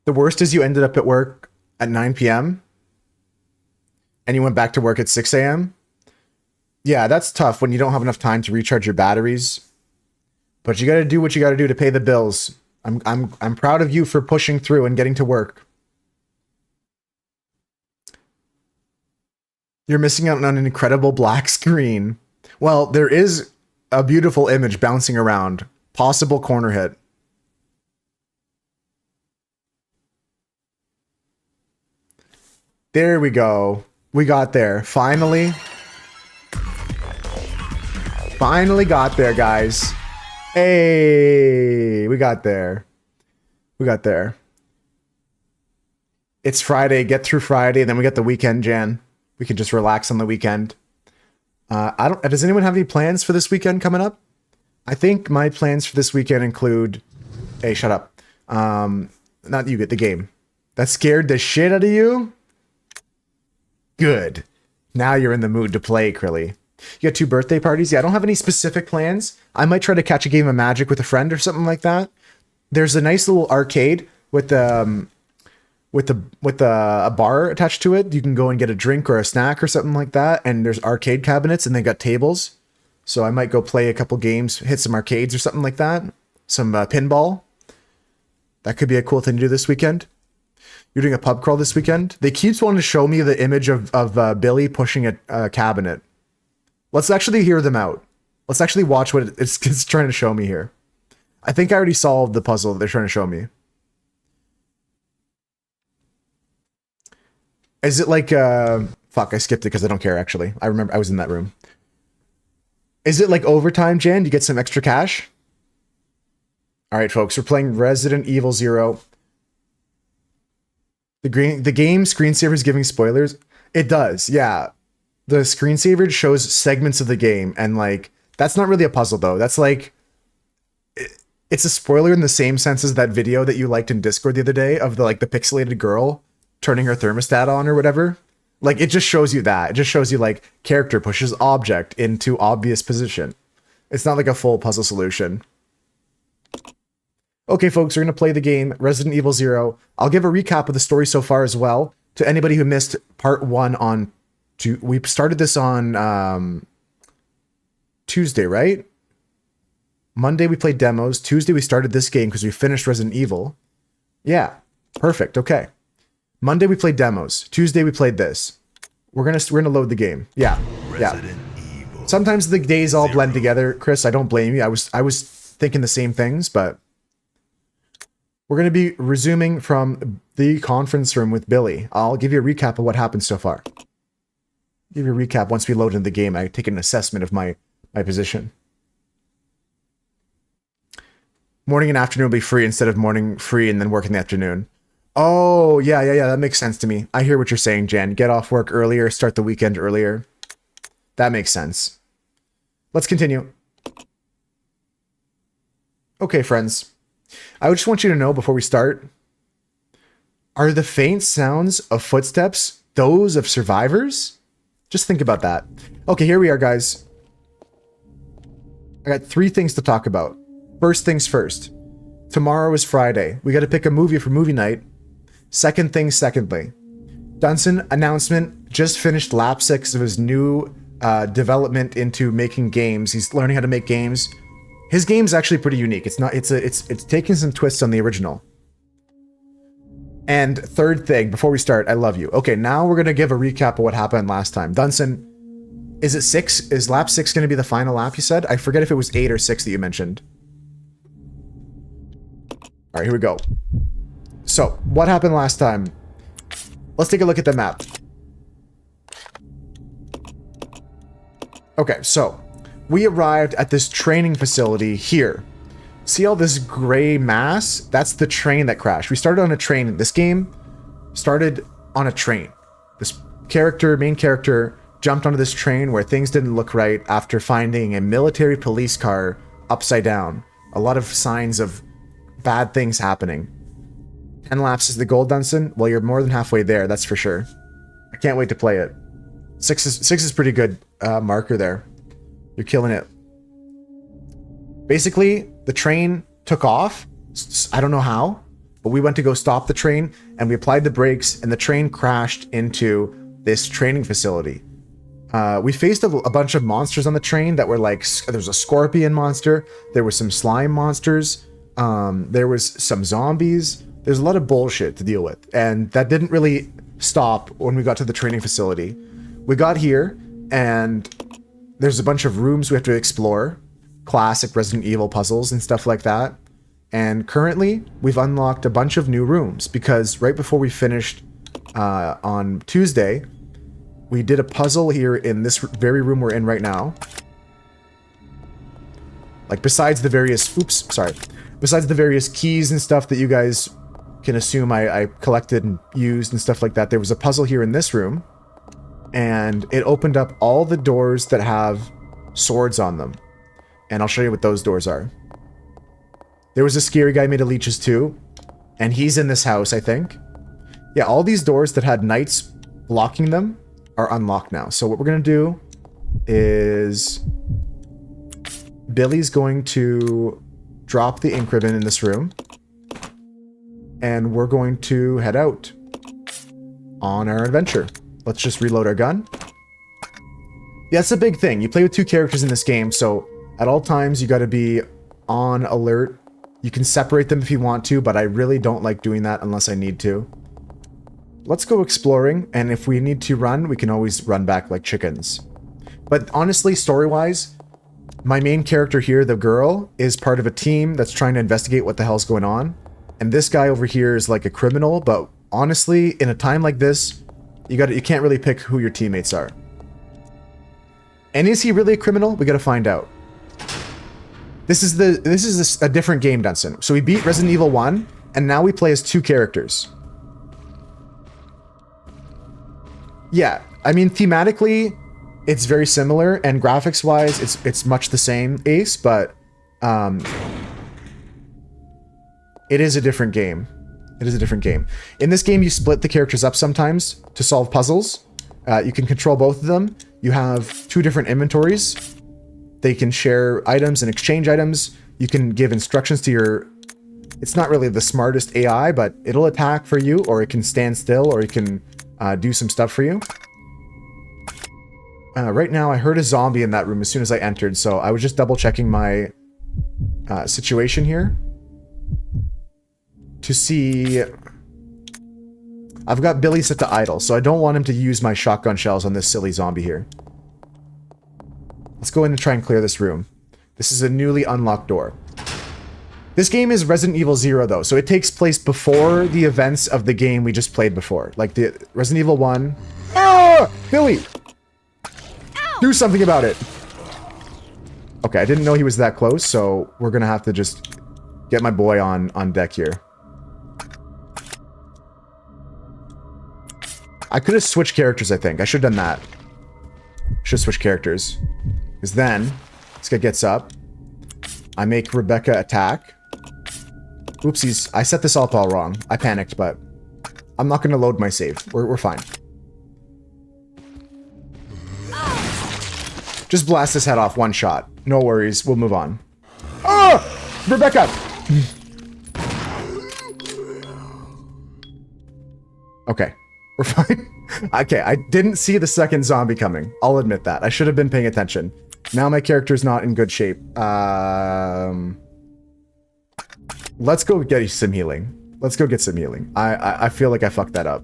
The worst is you ended up at work at 9 p.m. and you went back to work at 6 a.m. Yeah, that's tough when you don't have enough time to recharge your batteries. But you got to do what you got to do to pay the bills. I'm proud of you for pushing through and getting to work. You're missing out on an incredible black screen. Well, there is a beautiful image bouncing around. Possible corner hit. There we go. We got there. Finally. Finally got there, guys. Hey, we got there. We got there. It's Friday. Get through Friday, then we get the weekend, Jan. We can just relax on the weekend. Does anyone have any plans for this weekend coming up? I think my plans for this weekend include... Hey, shut up. Not you, get the game. That scared the shit out of you? Good. Now you're in the mood to play, Krilly. You got 2 birthday parties? Yeah, I don't have any specific plans. I might try to catch a game of Magic with a friend or something like that. There's a nice little arcade with a bar attached to it. You can go and get a drink or a snack or something like that. And there's arcade cabinets and they got tables. So I might go play a couple games, hit some arcades or something like that. Some pinball. That could be a cool thing to do this weekend. You're doing a pub crawl this weekend? They keep wanting to show me the image of Billy pushing a cabinet. Let's actually hear them out. Let's actually watch what it's trying to show me here. I think I already solved the puzzle that they're trying to show me. Is it like... fuck, I skipped it because I don't care, actually. I remember I was in that room. Is it like overtime, Jan? You get some extra cash? Alright, folks. We're playing Resident Evil 0. The game screensaver is giving spoilers. It does, yeah. The screensaver shows segments of the game, and like that's not really a puzzle though. That's like it's a spoiler in the same sense as that video that you liked in Discord the other day of the pixelated girl turning her thermostat on or whatever. Like it just shows you that. It just shows you like character pushes object into obvious position. It's not like a full puzzle solution. Okay, folks, we're going to play the game Resident Evil 0. I'll give a recap of the story so far as well. To anybody who missed part 1 on... we started this on Tuesday, right? Monday we played demos. Tuesday we started this game because we finished Resident Evil. Yeah, perfect, okay. Monday we played demos. Tuesday we played this. We're gonna load the game. Yeah, Resident Evil. Sometimes the days all blend together, Chris. I don't blame you. I was thinking the same things, but... We're going to be resuming from the conference room with Billy. I'll give you a recap of what happened so far. Give you a recap once we load into the game. I take an assessment of my position. Morning and afternoon will be free instead of morning free and then work in the afternoon. Oh, yeah. That makes sense to me. I hear what you're saying, Jan. Get off work earlier, start the weekend earlier. That makes sense. Let's continue. Okay, friends. I just want you to know before we start, are the faint sounds of footsteps those of survivors? Just think about that. Okay, here we are, guys. I got 3 things to talk about. First things first. Tomorrow is Friday. We got to pick a movie for movie night. Second thing, secondly. Dunson announcement, just finished lap 6 of his new development into making games. He's learning how to make games. His game's actually pretty unique. It's taking some twists on the original. And third thing, before we start, I love you. Okay, now we're gonna give a recap of what happened last time. Dunson, is it 6? Is lap 6 gonna be the final lap you said? I forget if it was 8 or 6 that you mentioned. All right, here we go. So, what happened last time? Let's take a look at the map. Okay, so we arrived at this training facility here. See all this gray mass? That's the train that crashed. We started on a train. This game started on a train. This main character, jumped onto this train where things didn't look right after finding a military police car upside down. A lot of signs of bad things happening. 10 laps is the gold dungeon. Well, you're more than halfway there, that's for sure. I can't wait to play it. 6 is pretty good marker there. You're killing it. Basically, the train took off. I don't know how, but we went to go stop the train and we applied the brakes and the train crashed into this training facility. We faced a bunch of monsters on the train that were like, there was a scorpion monster, there were some slime monsters, there was some zombies. There's a lot of bullshit to deal with, and that didn't really stop when we got to the training facility. We got here, and there's a bunch of rooms we have to explore, classic Resident Evil puzzles and stuff like that. And currently, we've unlocked a bunch of new rooms, because right before we finished on Tuesday, we did a puzzle here in this very room we're in right now. Like, besides the various keys and stuff that you guys can assume I collected and used and stuff like that, there was a puzzle here in this room, and it opened up all the doors that have swords on them. And I'll show you what those doors are. There was a scary guy made of leeches too, and he's in this house, I think. Yeah, all these doors that had knights blocking them are unlocked now. So what we're gonna do is Billy's going to drop the ink ribbon in this room, and we're going to head out on our adventure. Let's just reload our gun. Yeah, that's a big thing. You play with 2 characters in this game, so at all times you gotta be on alert. You can separate them if you want to, but I really don't like doing that unless I need to. Let's go exploring, and if we need to run, we can always run back like chickens. But honestly, story-wise, my main character here, the girl, is part of a team that's trying to investigate what the hell's going on. And this guy over here is like a criminal, but honestly, in a time like this, you can't really pick who your teammates are. And is he really a criminal? We gotta find out. This is a different game, Dunson. So we beat Resident Evil 1, and now we play as 2 characters. Yeah, I mean, thematically, it's very similar, and graphics-wise, it's much the same, Ace, but it is a different game. It is a different game. In this game, you split the characters up sometimes to solve puzzles. You can control both of them. You have 2 different inventories. They can share items and exchange items. You can give instructions to your... It's not really the smartest AI, but it'll attack for you, or it can stand still, or it can do some stuff for you. Right now, I heard a zombie in that room as soon as I entered, so I was just double-checking my situation here to see... I've got Billy set to idle, so I don't want him to use my shotgun shells on this silly zombie here. Let's go in and try and clear this room. This is a newly unlocked door. This game is Resident Evil 0, though, so it takes place before the events of the game we just played before. Like the Resident Evil 1. Ah! Billy! Ow! Do something about it! Okay, I didn't know he was that close, so we're gonna have to just get my boy on deck here. I could have switched characters, I think. I should have done that. Should have switched characters. Because then, this guy gets up. I make Rebecca attack. Oopsies, I set this up all wrong. I panicked, but I'm not going to load my save. We're fine. Just blast his head off one shot. No worries, we'll move on. Oh! Rebecca! Okay, we're fine. Okay, I didn't see the second zombie coming. I'll admit that. I should have been paying attention. Now my character's not in good shape. Let's go get some healing. Let's go get some healing. I feel like I fucked that up.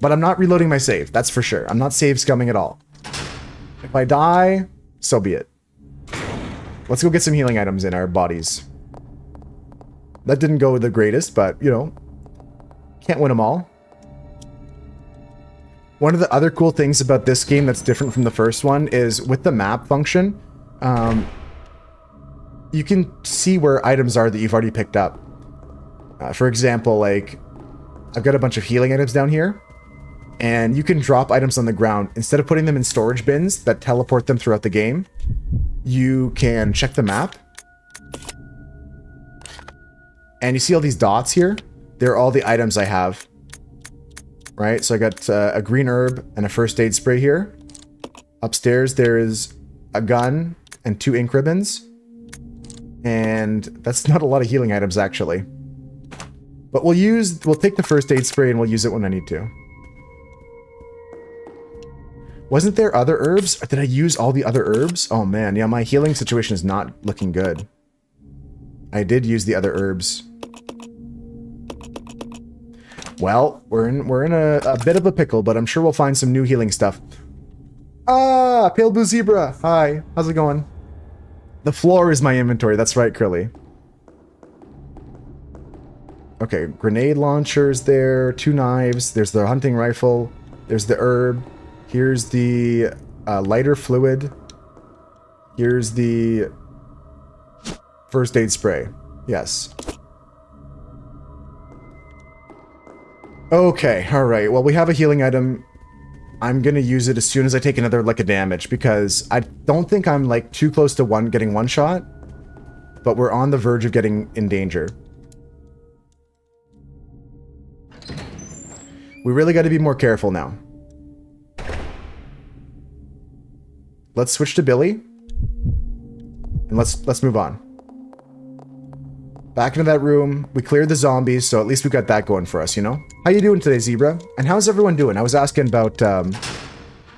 But I'm not reloading my save, that's for sure. I'm not save scumming at all. If I die, so be it. Let's go get some healing items in our bodies. That didn't go the greatest, but, you know, can't win them all. One of the other cool things about this game that's different from the first one is with the map function, you can see where items are that you've already picked up. For example, like, I've got a bunch of healing items down here, and you can drop items on the ground. Instead of putting them in storage bins that teleport them throughout the game, you can check the map. And you see all these dots here? They're all the items I have. Right, so I got a green herb and a first aid spray here. Upstairs there is a gun and 2 ink ribbons. And that's not a lot of healing items actually. But we'll take the first aid spray and we'll use it when I need to. Wasn't there other herbs? Or did I use all the other herbs? Oh man, yeah, my healing situation is not looking good. I did use the other herbs. Well, we're in a bit of a pickle, but I'm sure we'll find some new healing stuff. Ah, Pale Blue Zebra. Hi, how's it going? The floor is my inventory. That's right, Krilly. Okay, grenade launchers there, 2 knives. There's the hunting rifle. There's the herb. Here's the lighter fluid. Here's the first aid spray. Yes. Okay, alright. Well, we have a healing item. I'm gonna use it as soon as I take another lick of damage, because I don't think I'm, like, too close to getting one shot, but we're on the verge of getting in danger. We really gotta be more careful now. Let's switch to Billy. And let's move on. Back into that room. We cleared the zombies, so at least we got that going for us, you know? How you doing today, Zebra? And how's everyone doing? I was asking about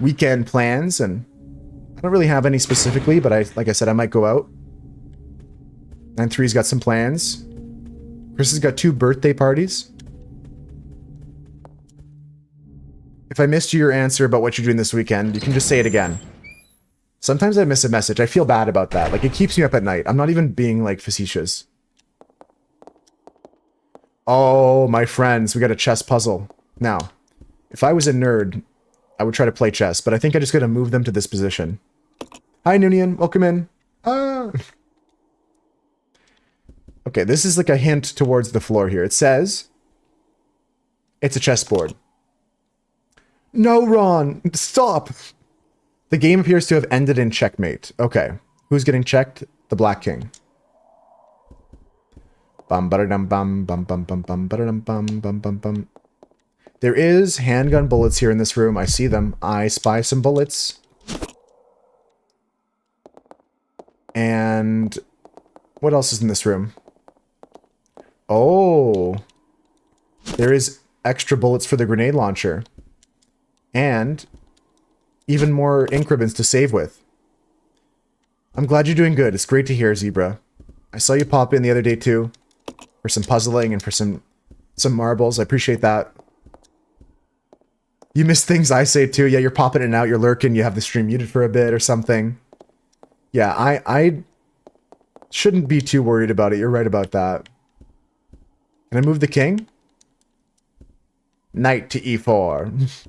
weekend plans, and I don't really have any specifically, but like I said, I might go out. 9-3's got some plans. Chris has got 2 birthday parties. If I missed your answer about what you're doing this weekend, you can just say it again. Sometimes I miss a message. I feel bad about that. Like, it keeps me up at night. I'm not even being, like, facetious. Oh, my friends, we got a chess puzzle. Now, if I was a nerd, I would try to play chess, but I think I just gotta move them to this position. Hi, Noonian. Welcome in. Okay, this is like a hint towards the floor here. It says, it's a chessboard. No, Ron, stop. The game appears to have ended in checkmate. Okay, who's getting checked? The Black King. Bum ba-da-dum bum bum bum bum bum ba-da-dum bum bum bum bum. There is handgun bullets here in this room. I see them. I spy some bullets. And what else is in this room? Oh, there is extra bullets for the grenade launcher. And even more ink ribbons to save with. I'm glad you're doing good. It's great to hear, Zebra. I saw you pop in the other day too. For some puzzling and for some marbles. I appreciate that. You miss things I say too. Yeah, you're popping in and out. You're lurking. You have the stream muted for a bit or something. Yeah, I shouldn't be too worried about it. You're right about that. Can I move the king? Knight to e4.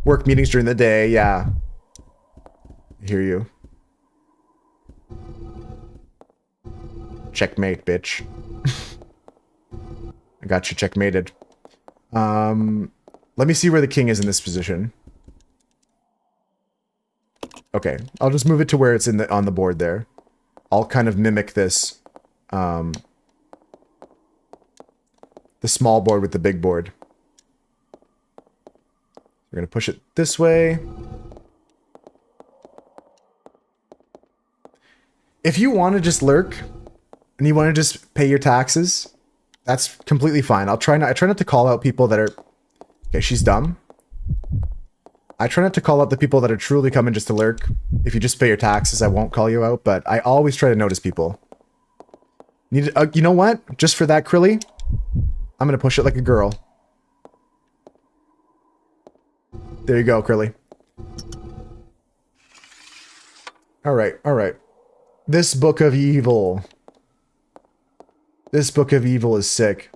Work meetings during the day. Yeah. I hear you. Checkmate, bitch. I got you checkmated. Let me see where the king is in this position. Okay, I'll just move it to where it's on the board there. I'll kind of mimic this. The small board with the big board. We're gonna push it this way. If you want to just lurk, and you want to just pay your taxes, that's completely fine. I try not to call out people that are... Okay, she's dumb. I try not to call out the people that are truly coming just to lurk. If you just pay your taxes, I won't call you out, but I always try to notice people. You know what? Just for that, Krilly, I'm going to push it like a girl. There you go, Krilly. Alright, alright. This book of evil... This Book of Evil is sick.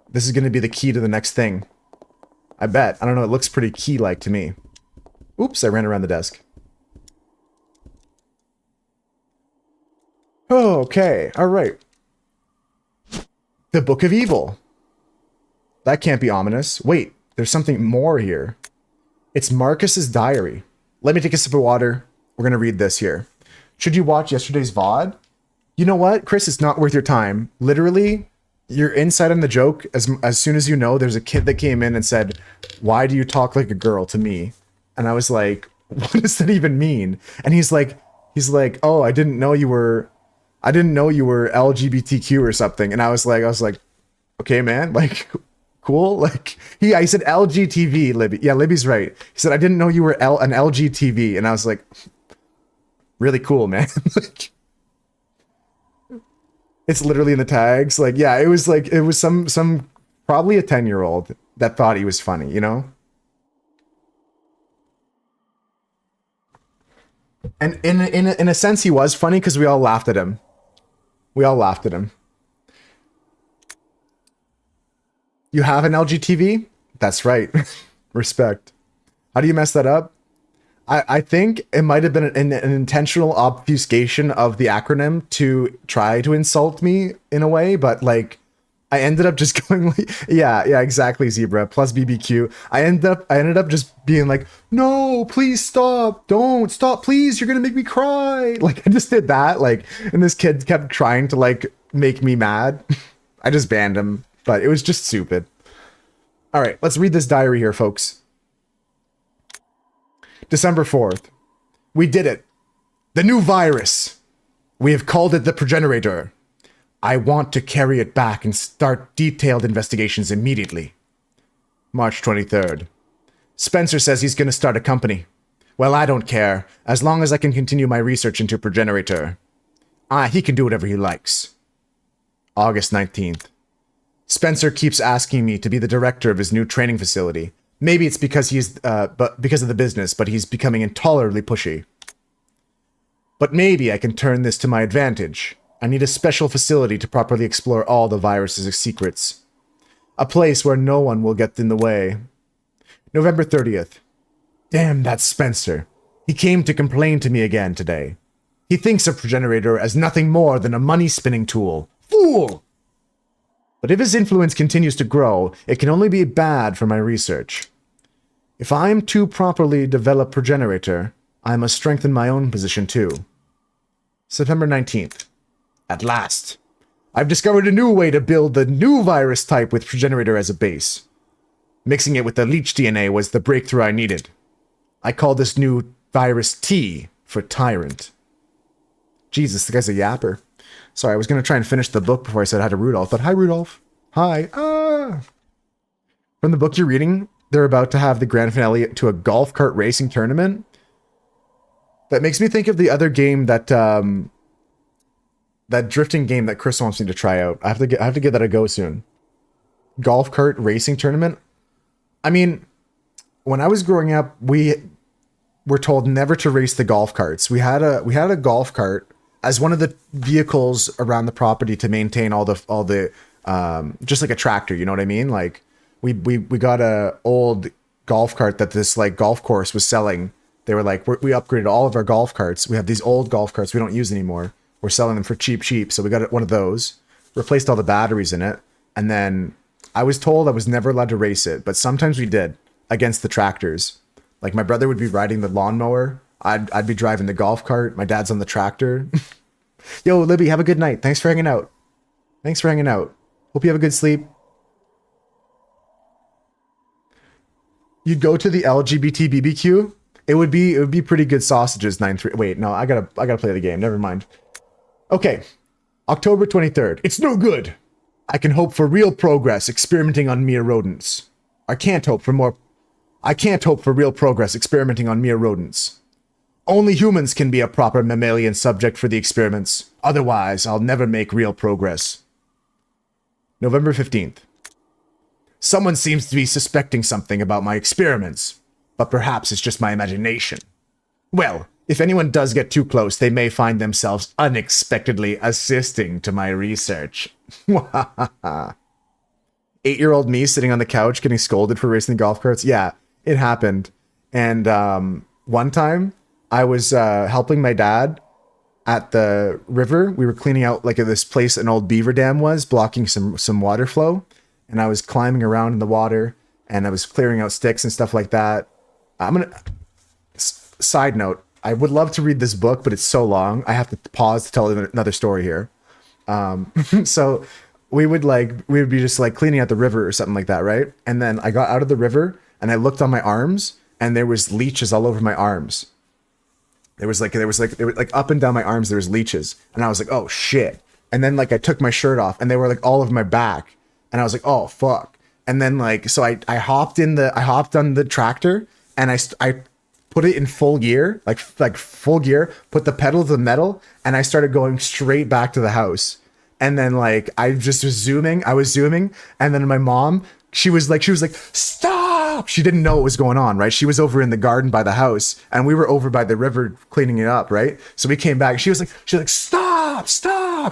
This is going to be the key to the next thing. I bet. I don't know, it looks pretty key-like to me. Oops, I ran around the desk. Okay, alright. The Book of Evil. That can't be ominous. Wait, there's something more here. It's Marcus's diary. Let me take a sip of water. We're going to read this here. Should you watch yesterday's VOD? You know what, Chris? It's not worth your time. Literally, you're inside on the joke as soon as you know there's a kid that came in and said, "Why do you talk like a girl to me?" And I was like, what does that even mean? And he's like, oh, I didn't know you were LGBTQ or something. And I was like, okay, man, like, cool. Like, I said LGTV, Libby. Yeah, Libby's right. He said, I didn't know you were an LGTV. And I was like, really cool, man. Like, it's literally in the tags. Like, yeah, it was some probably a 10-year-old that thought he was funny, you know? And in a sense, he was funny because we all laughed at him. We all laughed at him. You have an LGTV? That's right. Respect. How do you mess that up? I think it might have been an intentional obfuscation of the acronym to try to insult me in a way, but like I ended up just going like, yeah, exactly, Zebra plus BBQ. I ended up just being like, no, please stop, don't stop, please, you're gonna make me cry. Like I just did that, like, and this kid kept trying to like make me mad. I just banned him, but it was just stupid. All right, let's read this diary here, folks. December 4th. We did it. The new virus. We have called it the Progenitor. I want to carry it back and start detailed investigations immediately. March 23rd. Spencer says he's going to start a company. Well, I don't care, as long as I can continue my research into Progenitor. He can do whatever he likes. August 19th. Spencer keeps asking me to be the director of his new training facility. Maybe it's because because of the business, but he's becoming intolerably pushy. But maybe I can turn this to my advantage. I need a special facility to properly explore all the virus's secrets. A place where no one will get in the way. November 30th. Damn that Spencer. He came to complain to me again today. He thinks of Progenitor as nothing more than a money-spinning tool. Fool! But if his influence continues to grow, it can only be bad for my research. If I am to properly develop Progenitor, I must strengthen my own position too. September 19th. At last. I've discovered a new way to build the new virus type with Progenitor as a base. Mixing it with the leech DNA was the breakthrough I needed. I call this new virus T for Tyrant. Jesus, the guy's a yapper. Sorry, I was going to try and finish the book before I said hi to Rudolph, but hi, Rudolph. Hi. From the book you're reading, they're about to have the grand finale to a golf cart racing tournament. That makes me think of the other game that that drifting game that Chris wants me to try out. I have to give that a go soon. Golf cart racing tournament. I mean, when I was growing up, we were told never to race the golf carts. We had a golf cart as one of the vehicles around the property to maintain all the just like a tractor, you know what I mean? Like we got a old golf cart that this like golf course was selling. They were like, we upgraded all of our golf carts. We have these old golf carts we don't use anymore. We're selling them for cheap. So we got one of those, replaced all the batteries in it. And then I was told I was never allowed to race it, but sometimes we did against the tractors. Like my brother would be riding the lawnmower. I'd be driving the golf cart. My dad's on the tractor. Yo, Libby, have a good night. Thanks for hanging out. Hope you have a good sleep. You'd go to the LGBT BBQ. It would be pretty good sausages. 9-3. Wait, no, I gotta play the game. Never mind. Okay, October 23rd. It's no good. I can hope for real progress experimenting on mere rodents. I can't hope for real progress experimenting on mere rodents. Only humans can be a proper mammalian subject for the experiments. Otherwise, I'll never make real progress. November 15th. Someone seems to be suspecting something about my experiments, but perhaps it's just my imagination. Well, If anyone does get too close, they may find themselves unexpectedly assisting to my research. 8-year-old me sitting on the couch getting scolded for racing the golf carts. Yeah, it happened. And one time I was helping my dad at the river. We were cleaning out like this place an old beaver dam was, blocking some water flow. And I was climbing around in the water and I was clearing out sticks and stuff like that. Side note, I would love to read this book, but it's so long. I have to pause to tell another story here. So we would be just like cleaning out the river or something like that, right? And then I got out of the river and I looked on my arms and there was leeches all over my arms. There was like up and down my arms, there was leeches. And I was like, oh shit. And then like I took my shirt off and they were like all over my back. And I was like, oh fuck. And then like, so I hopped on the tractor and I put it in full gear, like full gear, put the pedal to the metal, and I started going straight back to the house. And then like I was zooming, and then my mom, she was like, stop! She didn't know what was going on, right? She was over in the garden by the house, and we were over by the river cleaning it up, right? So we came back, and she was like, stop!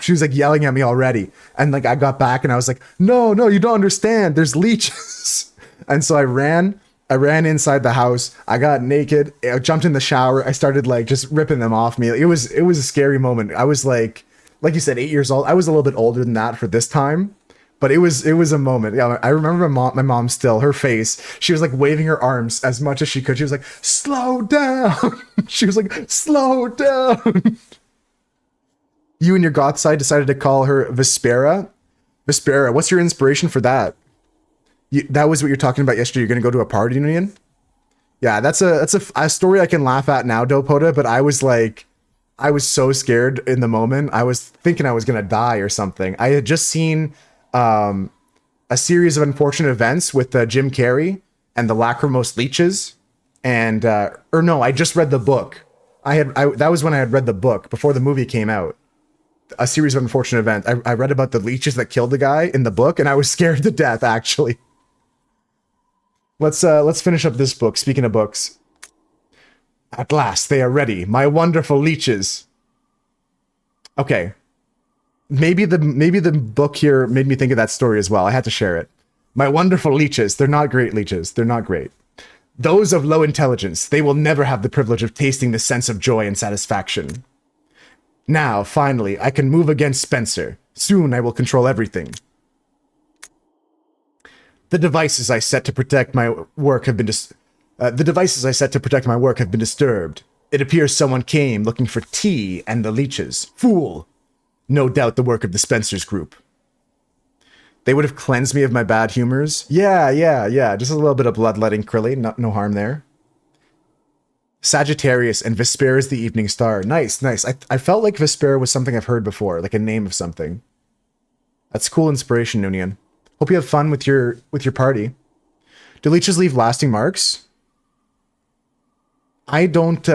She was like yelling at me already. And like I got back and I was like, no, you don't understand. There's leeches. And so I ran inside the house. I got naked. I jumped in the shower. I started like just ripping them off me. It was a scary moment. I was like you said, 8 years old. I was a little bit older than that for this time, but it was a moment. Yeah, I remember my mom still, her face. She was like waving her arms as much as she could. She was like, slow down. She was like, slow down. You and your goth side decided to call her Vespera. Vespera, what's your inspiration for that? That was what you're talking about yesterday. You're going to go to a party reunion? Yeah, that's a story I can laugh at now, Dopota, but I was so scared in the moment. I was thinking I was going to die or something. I had just seen a series of unfortunate events with Jim Carrey and the lachrymose leeches. And, I just read the book. That was when I had read the book before the movie came out. A series of unfortunate events. I read about the leeches that killed the guy in the book, and I was scared to death, actually. Let's finish up this book. Speaking of books. At last, they are ready. My wonderful leeches. Okay. Maybe the book here made me think of that story as well. I had to share it. My wonderful leeches. They're not great leeches. They're not great. Those of low intelligence, they will never have the privilege of tasting the sense of joy and satisfaction. Now, finally, I can move against Spencer. Soon I will control everything. The devices I set to protect my work have been disturbed. It appears someone came looking for tea and the leeches. Fool! No doubt the work of the Spencers group. They would have cleansed me of my bad humors. Yeah. Just a little bit of bloodletting, Krilly. No harm there. Sagittarius and Vespera is the evening star. Nice. I felt like Vespera was something I've heard before, like a name of something. That's cool inspiration, Noonian. Hope you have fun with your party. Do leeches leave lasting marks? I don't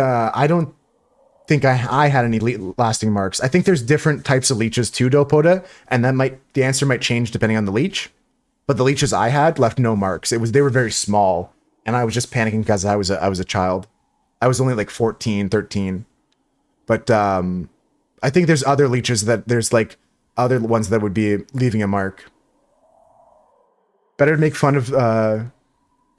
think I had any lasting marks. I think there's different types of leeches too, Dopota, and the answer might change depending on the leech. But the leeches I had left no marks. They were very small, and I was just panicking because I was a child. I was only like 14, 13. But I think there's other leeches there's like other ones that would be leaving a mark. Better to make fun of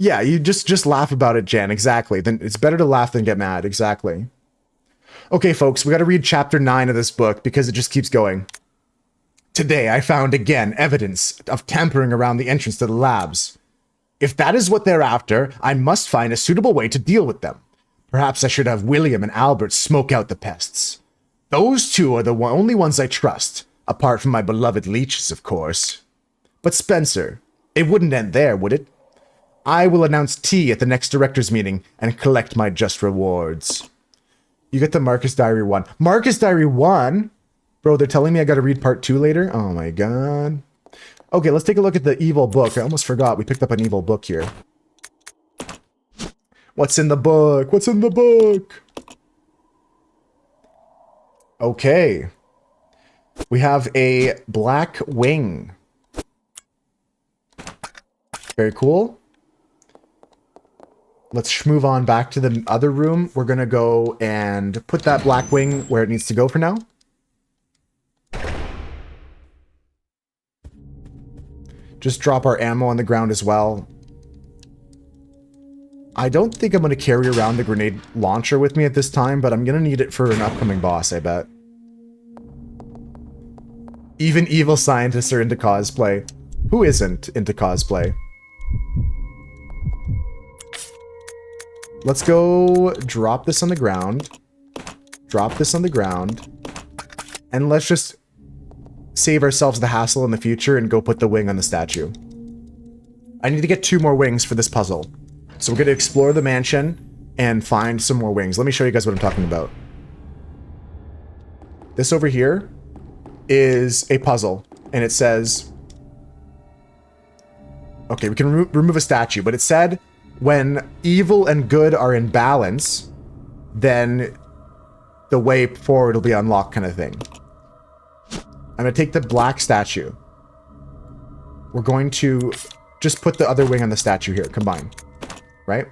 yeah, you just laugh about it, Jan. Exactly. Then it's better to laugh than get mad. Exactly. Okay, folks, we got to read chapter 9 of this book because it just keeps going. Today I found again evidence of tampering around the entrance to the labs. If that is what they're after, I must find a suitable way to deal with them. Perhaps I should have William and Albert smoke out the pests. Those two are the only ones I trust, apart from my beloved leeches, of course. But Spencer, it wouldn't end there, would it? I will announce tea at the next director's meeting and collect my just rewards. You get the Marcus Diary 1. Marcus Diary 1? Bro, they're telling me I gotta read part 2 later? Oh my god. Okay, let's take a look at the evil book. I almost forgot we picked up an evil book here. What's in the book? What's in the book? Okay. We have a black wing. Very cool. Let's move on back to the other room. We're going to go and put that black wing where it needs to go for now. Just drop our ammo on the ground as well. I don't think I'm going to carry around the grenade launcher with me at this time, but I'm going to need it for an upcoming boss, I bet. Even evil scientists are into cosplay. Who isn't into cosplay? Let's go drop this on the ground. Drop this on the ground. And let's just save ourselves the hassle in the future and go put the wing on the statue. I need to get 2 more wings for this puzzle. So we're going to explore the mansion and find some more wings. Let me show you guys what I'm talking about. This over here is a puzzle. And it says... Okay, we can remove a statue. But it said... when evil and good are in balance, then the way forward will be unlocked, kind of thing. I'm going to take the black statue. We're going to just put the other wing on the statue here, combine. Right?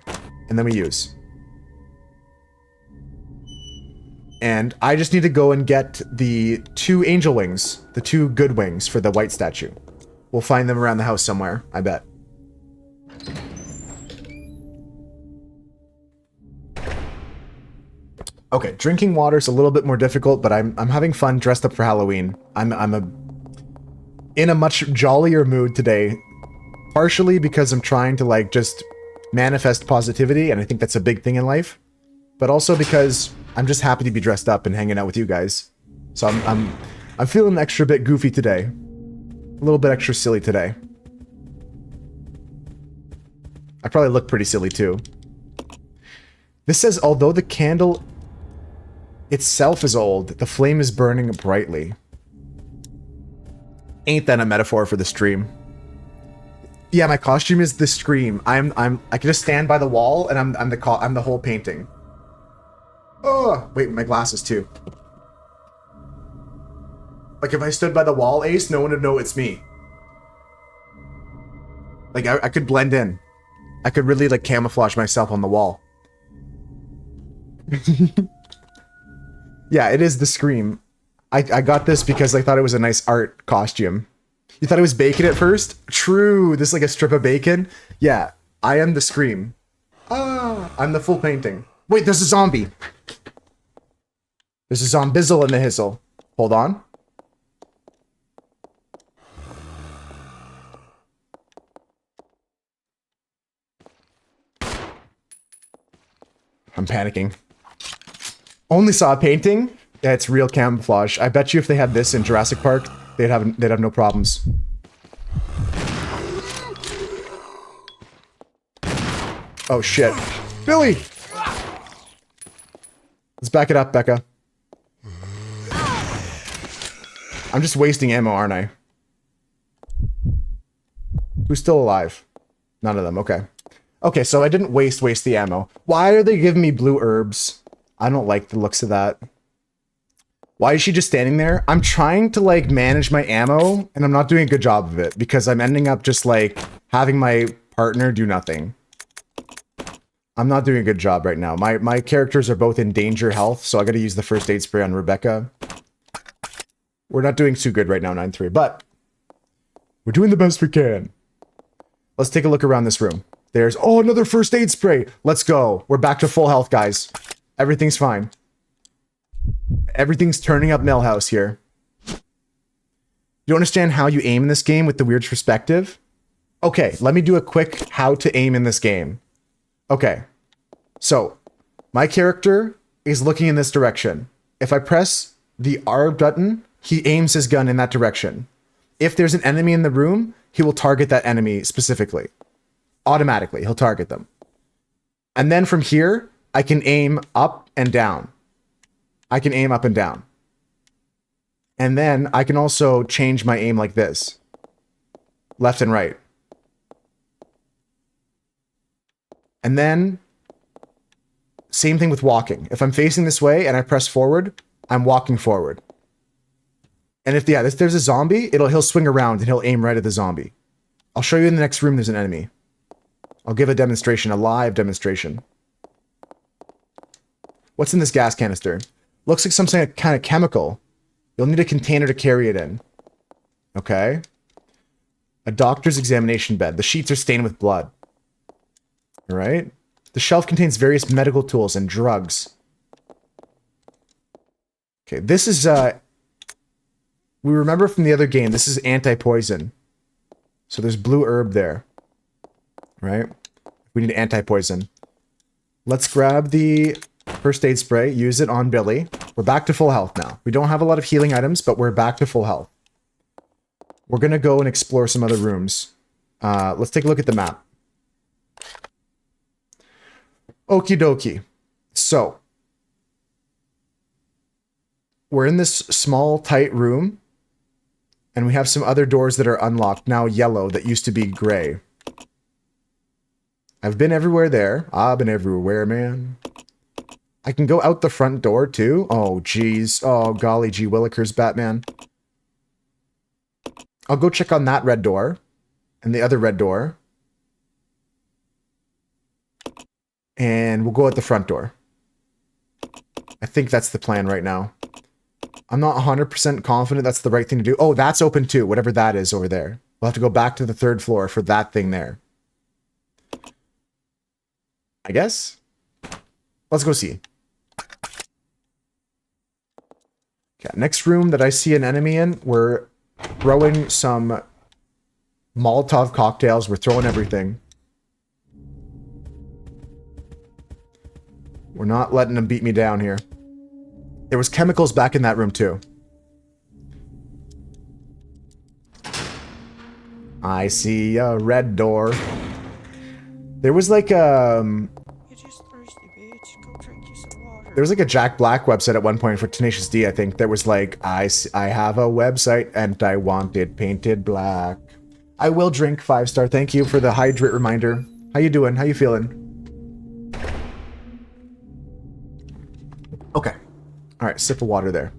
And then we use. And I just need to go and get the 2 angel wings, the 2 good wings for the white statue. We'll find them around the house somewhere, I bet. Okay, drinking water is a little bit more difficult, but I'm having fun dressed up for Halloween. I'm in a much jollier mood today, partially because I'm trying to like just manifest positivity, and I think that's a big thing in life, but also because I'm just happy to be dressed up and hanging out with you guys. So I'm feeling an extra bit goofy today, a little bit extra silly today. I probably look pretty silly too. This says, although the candle itself is old, the flame is burning brightly. Ain't that a metaphor for the stream? Yeah, my costume is the Scream. I can just stand by the wall and I'm the whole painting. Oh, wait, my glasses too. Like if I stood by the wall, Ace, no one would know it's me. Like I could blend in. I could really like camouflage myself on the wall. Yeah, it is the Scream. I got this because I thought it was a nice art costume. You thought it was bacon at first? True, this is like a strip of bacon. Yeah, I am the Scream. Ah, I'm the full painting. Wait, there's a zombie. There's a zombizzle in the hizzle. Hold on. I'm panicking. Only saw a painting? Yeah, it's real camouflage. I bet you if they had this in Jurassic Park, they'd have no problems. Oh shit. Billy! Let's back it up, Becca. I'm just wasting ammo, aren't I? Who's still alive? None of them, okay. Okay, so I didn't waste the ammo. Why are they giving me blue herbs? I don't like the looks of that. Why is she just standing there? I'm trying to like manage my ammo and I'm not doing a good job of it because I'm ending up just like having my partner do nothing. I'm not doing a good job right now. My characters are both in danger health, so I gotta use the first aid spray on Rebecca. We're not doing too good right now, 9-3, but we're doing the best we can. Let's take a look around this room. There's, oh, another first aid spray. Let's go. We're back to full health, guys. Everything's fine. Everything's turning up Millhouse here. You understand how you aim in this game with the weird perspective? Okay, let me do a quick how to aim in this game. Okay, so my character is looking in this direction. If I press the R button, he aims his gun in that direction. If there's an enemy in the room, he will target that enemy specifically. Automatically, he'll target them. And then from here, I can aim up and down. I can aim up and down. And then I can also change my aim like this. Left and right. And then, same thing with walking. If I'm facing this way and I press forward, I'm walking forward. And if there's a zombie, he'll swing around and he'll aim right at the zombie. I'll show you in the next room there's an enemy. I'll give a demonstration, a live demonstration. What's in this gas canister? Looks like some kind of chemical. You'll need a container to carry it in. Okay. A doctor's examination bed. The sheets are stained with blood. All right. The shelf contains various medical tools and drugs. Okay, this is, we remember from the other game, this is anti-poison. So there's blue herb there. Right? We need anti-poison. Let's grab the first aid spray, use it on Billy. We're back to full health now. We don't have a lot of healing items, but we're back to full health. We're gonna go and explore some other rooms. Let's take a look at the map. Okie dokie. So, we're in this small, tight room, and we have some other doors that are unlocked, now yellow, that used to be gray. I've been everywhere there. I've been everywhere, man. I can go out the front door, too. Oh, jeez. Oh, golly gee willikers, Batman. I'll go check on that red door, and the other red door. And we'll go out the front door. I think that's the plan right now. I'm not 100% confident that's the right thing to do. Oh, that's open too, whatever that is over there. We'll have to go back to the 3rd floor for that thing there. I guess? Let's go see. Okay, next room that I see an enemy in, we're throwing some Molotov cocktails. We're throwing everything. We're not letting them beat me down here. There was chemicals back in that room too. I see a red door. There was like You're just thirsty, bitch. Go drink you some water. There was like a Jack Black website at one point for Tenacious D, I think, that was like, I have a website and I want it painted black. I will drink 5-star. Thank you for the hydrate reminder. How you doing? How you feeling? Okay. All right, sip of water there.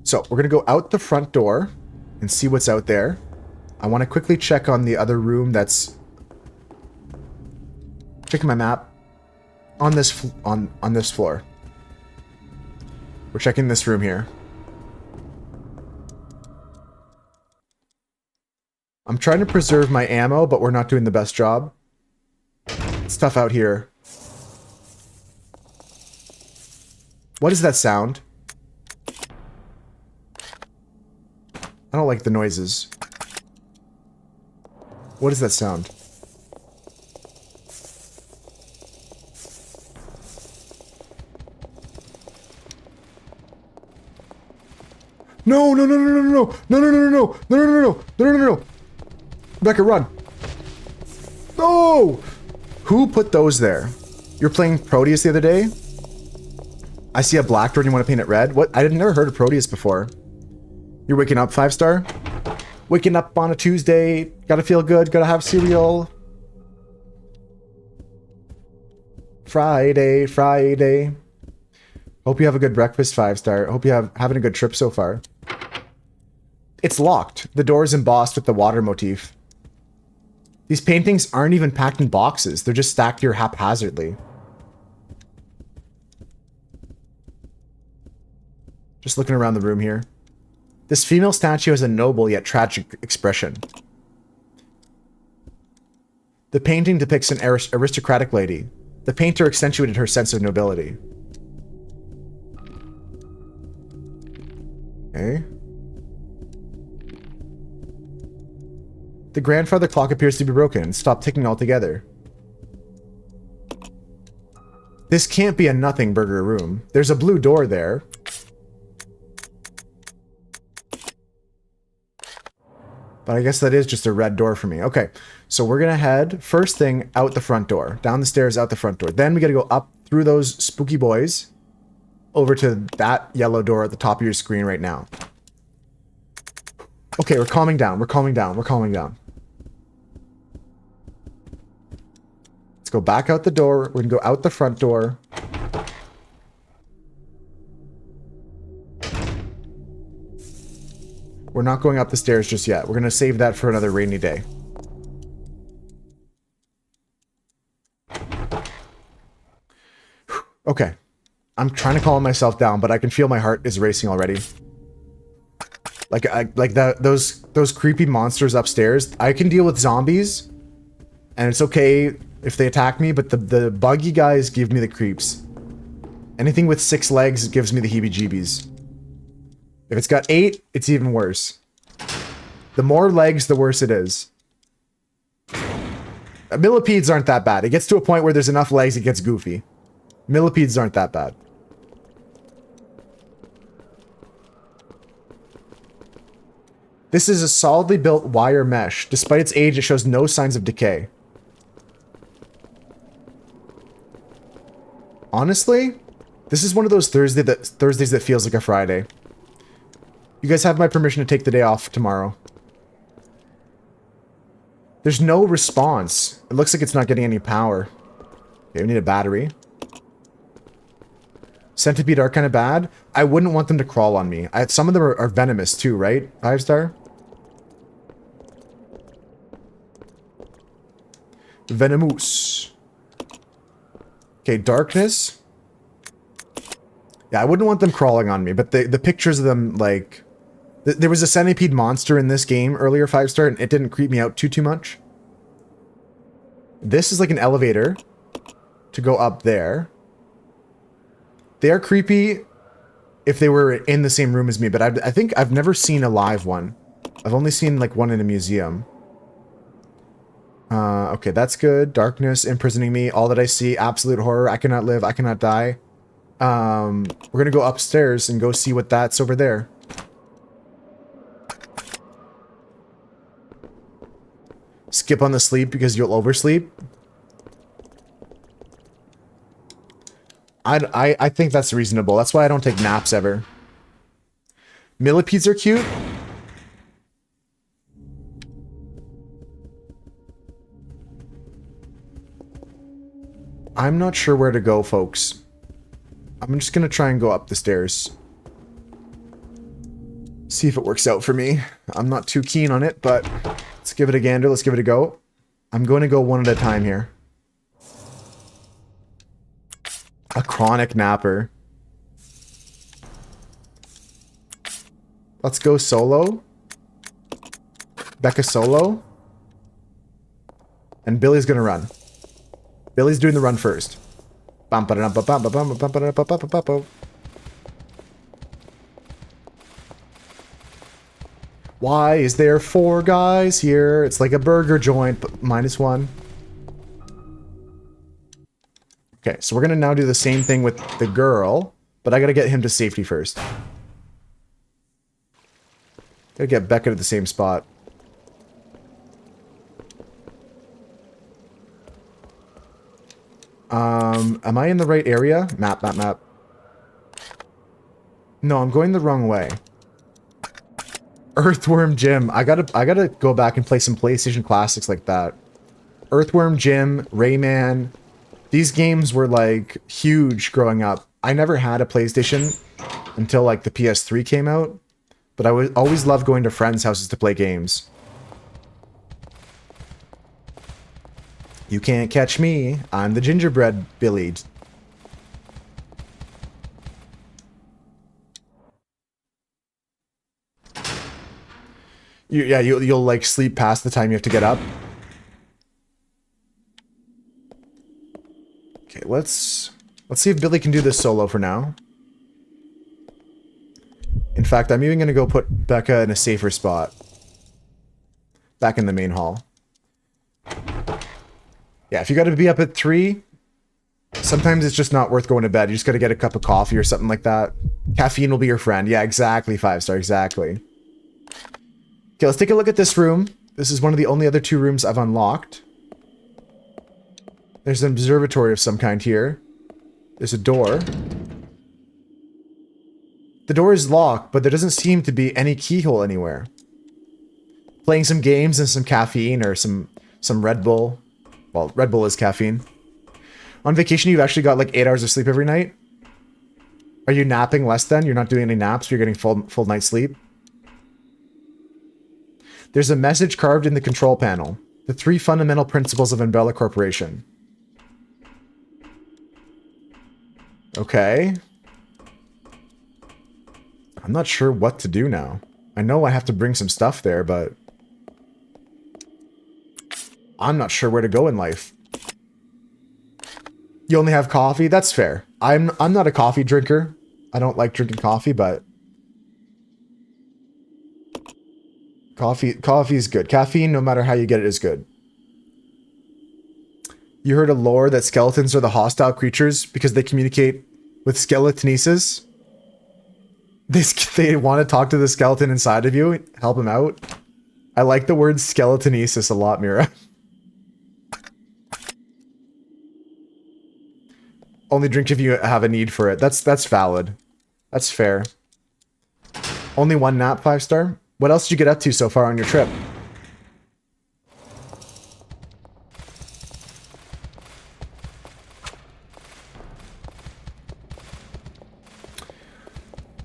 So we're going to go out the front door and see what's out there. I want to quickly check on the other room that's... Checking my map. On this on this floor. We're checking this room here. I'm trying to preserve my ammo, but we're not doing the best job. It's tough out here. What is that sound? I don't like the noises. What is that sound? No, no, no, no, no, no, no, no, no, no, no, no, no, no, no, no, no, no. Rebecca, run. No! Who put those there? You're playing Proteus the other day? I see a black door and you want to paint it red? What? I had never heard of Proteus before. You're waking up 5-star? Waking up on a Tuesday. Gotta feel good. Gotta have cereal. Friday, Friday. Hope you have a good breakfast, 5-star. Hope you're having a good trip so far. It's locked. The door is embossed with the water motif. These paintings aren't even packed in boxes. They're just stacked here haphazardly. Just looking around the room here. This female statue has a noble yet tragic expression. The painting depicts an aristocratic lady. The painter accentuated her sense of nobility. Okay. The grandfather clock appears to be broken. Stop ticking altogether. This can't be a nothing burger room. There's a blue door there. But I guess that is just a red door for me. Okay, so we're gonna head, first thing, out the front door. Down the stairs, out the front door. Then we gotta go up through those spooky boys over to that yellow door at the top of your screen right now. Okay, we're calming down. We're calming down. We're calming down. Let's go back out the door. We're gonna go out the front door. We're not going up the stairs just yet. We're gonna save that for another rainy day. Okay. I'm trying to calm myself down, but I can feel my heart is racing already. Those creepy monsters upstairs. I can deal with zombies, and it's okay if they attack me, but the buggy guys give me the creeps. Anything with 6 legs gives me the heebie-jeebies. If it's got 8, it's even worse. The more legs, the worse it is. Millipedes aren't that bad. It gets to a point where there's enough legs, it gets goofy. Millipedes aren't that bad. This is a solidly built wire mesh. Despite its age, it shows no signs of decay. Honestly, this is one of those Thursdays that feels like a Friday. You guys have my permission to take the day off tomorrow. There's no response. It looks like it's not getting any power. Okay, we need a battery. Centipede are kind of bad. I wouldn't want them to crawl on me. Some of them are venomous too, right? 5-star? Venomous. Okay, darkness. Yeah, I wouldn't want them crawling on me, but the pictures of them, like... There was a centipede monster in this game earlier, 5-star, and it didn't creep me out too much. This is like an elevator to go up there. They are creepy if they were in the same room as me, but I think I've never seen a live one. I've only seen like one in a museum. Okay, that's good. Darkness, imprisoning me. All that I see, absolute horror. I cannot live. I cannot die. We're gonna go upstairs and go see what that's over there. Skip on the sleep because you'll oversleep. I think that's reasonable. That's why I don't take naps ever. Millipedes are cute. I'm not sure where to go, folks. I'm just gonna try and go up the stairs. See if it works out for me. I'm not too keen on it, but let's give it a gander. Let's give it a go. I'm going to go one at a time here. A chronic napper. Let's go solo. Becca solo. And Billy's gonna run. Billy's doing the run first. Why is there 4 guys here? It's like a burger joint, but -1. Okay, so we're gonna now do the same thing with the girl, but I gotta get him to safety first. Gotta get Becca to the same spot. Am I in the right area? Map. No, I'm going the wrong way. Earthworm Jim. I gotta go back and play some PlayStation classics like that. Earthworm Jim, Rayman. These games were like huge growing up. I never had a PlayStation until like the PS3 came out, but I always loved going to friends' houses to play games. You can't catch me. I'm the gingerbread Billy. You'll like sleep past the time you have to get up. Okay, let's see if Billy can do this solo for now. In fact, I'm even gonna go put Becca in a safer spot. Back in the main hall. Yeah, if you gotta be up at 3, sometimes it's just not worth going to bed. You just gotta get a cup of coffee or something like that. Caffeine will be your friend. Yeah, exactly, 5-star, exactly. Okay, let's take a look at this room. This is one of the only other 2 rooms I've unlocked. There's an observatory of some kind here. There's a door. The door is locked, but there doesn't seem to be any keyhole anywhere. Playing some games and some caffeine or some Red Bull. Well, Red Bull is caffeine. On vacation, you've actually got like 8 hours of sleep every night? Are you napping less than? You're not doing any naps, you're getting full night's sleep? There's a message carved in the control panel. The 3 fundamental principles of Umbrella Corporation. Okay. I'm not sure what to do now. I know I have to bring some stuff there, but I'm not sure where to go in life. You only have coffee? That's fair. I'm not a coffee drinker. I don't like drinking coffee, but coffee is good. Caffeine, no matter how you get it, is good. You heard a lore that skeletons are the hostile creatures because they communicate with skeletonese? They want to talk to the skeleton inside of you, help him out. I like the word skeletonese a lot, Mira. Only drink if you have a need for it. That's valid. That's fair. Only one nap, 5-star? What else did you get up to so far on your trip?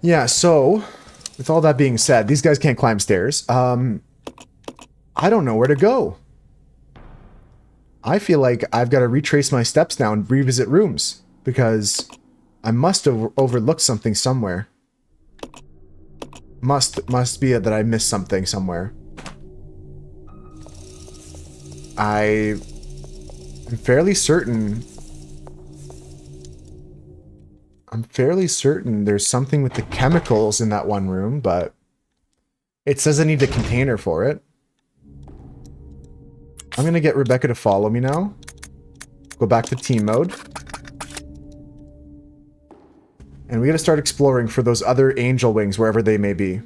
Yeah, so, with all that being said, these guys can't climb stairs. I don't know where to go. I feel like I've got to retrace my steps now and revisit rooms, because I must have overlooked something somewhere. Must be that I missed something somewhere. I'm fairly certain there's something with the chemicals in that one room, but it says I need a container for it. I'm gonna get Rebecca to follow me now. Go back to team mode. And we gotta start exploring for those other angel wings, wherever they may be.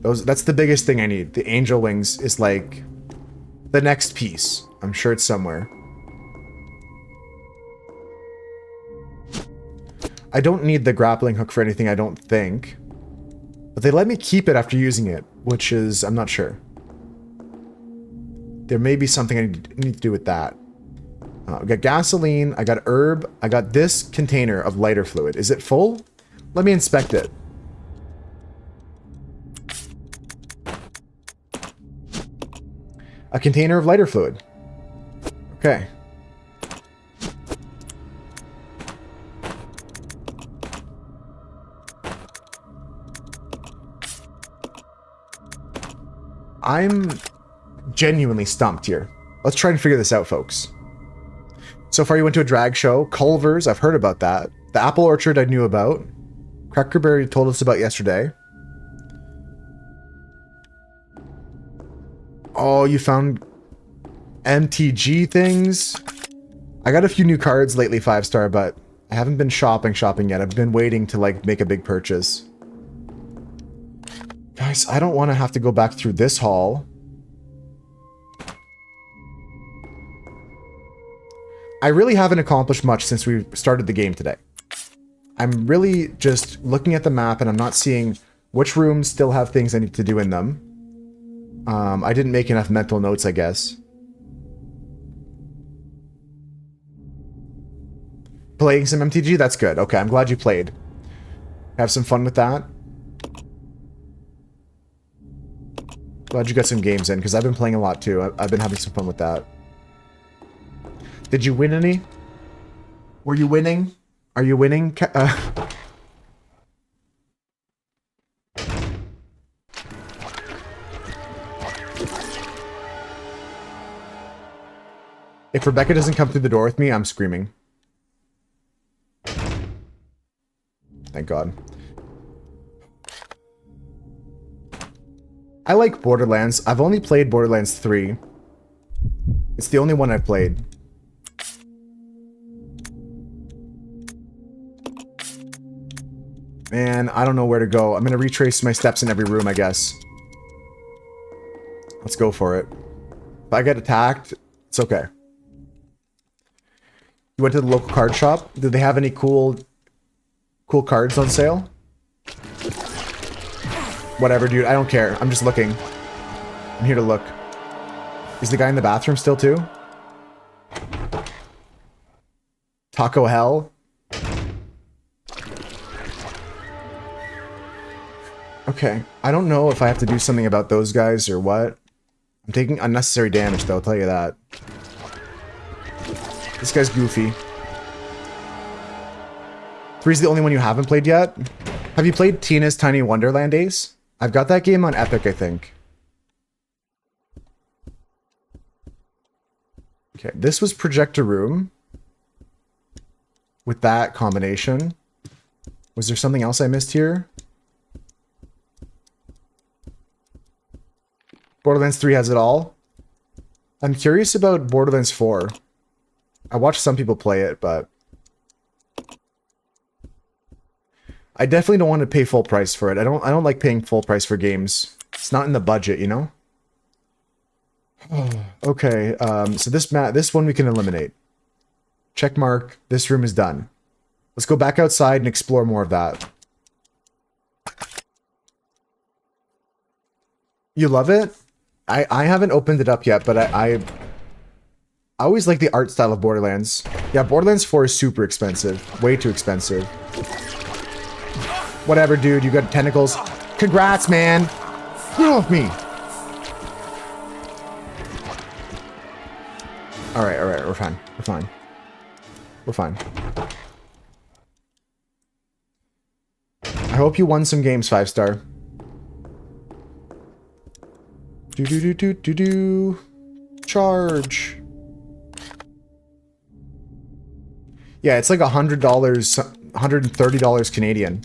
That's the biggest thing I need. The angel wings is like the next piece. I'm sure it's somewhere. I don't need the grappling hook for anything, I don't think. But they let me keep it after using it, which is, I'm not sure. There may be something I need to do with that. I got gasoline, I got herb, I got this container of lighter fluid. Is it full? Let me inspect it. A container of lighter fluid. Okay. I'm genuinely stumped here. Let's try and figure this out, folks. So far you went to a drag show. Culver's, I've heard about that. The Apple Orchard I knew about. Crackerberry told us about yesterday. Oh, you found MTG things? I got a few new cards lately, 5-star, but I haven't been shopping yet. I've been waiting to, like, make a big purchase. Guys, I don't want to have to go back through this hall. I really haven't accomplished much since we started the game today. I'm really just looking at the map and I'm not seeing which rooms still have things I need to do in them. I didn't make enough mental notes, I guess. Playing some MTG? That's good. Okay, I'm glad you played. Have some fun with that. Glad you got some games in, because I've been playing a lot too. I've been having some fun with that. Did you win any? Were you winning? Are you winning? If Rebecca doesn't come through the door with me, I'm screaming. Thank God. I like Borderlands. I've only played Borderlands 3. It's the only one I've played. Man, I don't know where to go. I'm gonna retrace my steps in every room, I guess. Let's go for it. If I get attacked, it's okay. You went to the local card shop? Did they have any cool cards on sale? Whatever, dude. I don't care. I'm just looking. I'm here to look. Is the guy in the bathroom still too? Taco Hell? Okay. I don't know if I have to do something about those guys or what. I'm taking unnecessary damage though, I'll tell you that. This guy's goofy. Three's the only one you haven't played yet. Have you played Tina's Tiny Wonderland Ace? I've got that game on Epic, I think. Okay, this was Projector Room. With that combination. Was there something else I missed here? Borderlands 3 has it all. I'm curious about Borderlands 4. I watched some people play it, but I definitely don't want to pay full price for it. I don't like paying full price for games. It's not in the budget, you know? Okay, so this one we can eliminate. Check mark. This room is done. Let's go back outside and explore more of that. You love it? I haven't opened it up yet, but I always like the art style of Borderlands. Yeah, Borderlands 4 is super expensive. Way too expensive. Whatever, dude. You got tentacles. Congrats, man. Get off me. Alright, we're fine. We're fine. We're fine. I hope you won some games, 5-star. Do. Charge. Yeah, it's like $100, $130 Canadian.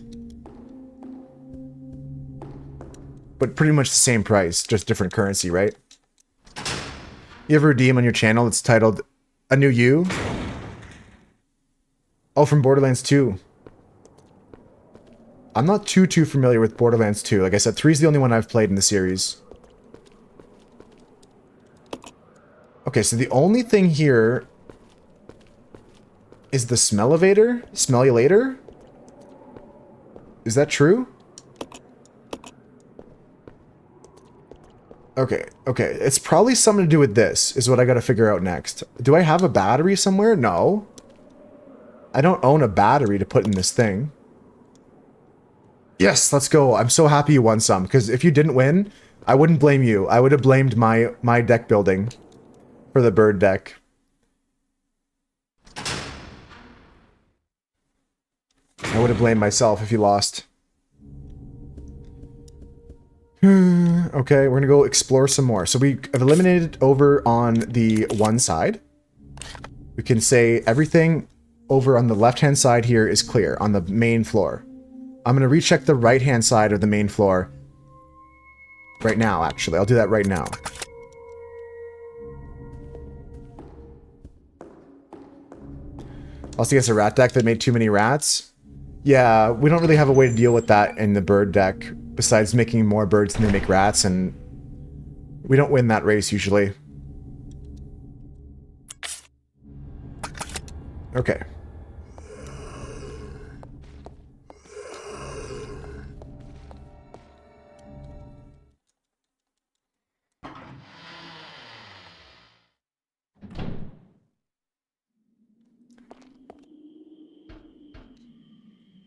But pretty much the same price, just different currency, right? You have a redeem on your channel that's titled A New You? Oh, from Borderlands 2. I'm not too familiar with Borderlands 2. Like I said, 3's the only one I've played in the series. Okay, so the only thing here is the smell-elevator? Smell-you-later? Is that true? Okay. It's probably something to do with this, is what I gotta figure out next. Do I have a battery somewhere? No. I don't own a battery to put in this thing. Yes, let's go. I'm so happy you won some, because if you didn't win, I wouldn't blame you. I would have blamed my deck building for the bird deck. I would have blamed myself if you lost. Okay, we're gonna go explore some more. So we have eliminated over on the one side. We can say everything over on the left-hand side here is clear on the main floor. I'm gonna recheck the right-hand side of the main floor right now, actually. I'll do that right now. Also against a rat deck that made too many rats. Yeah, we don't really have a way to deal with that in the bird deck, besides making more birds than they make rats, and we don't win that race usually. Okay.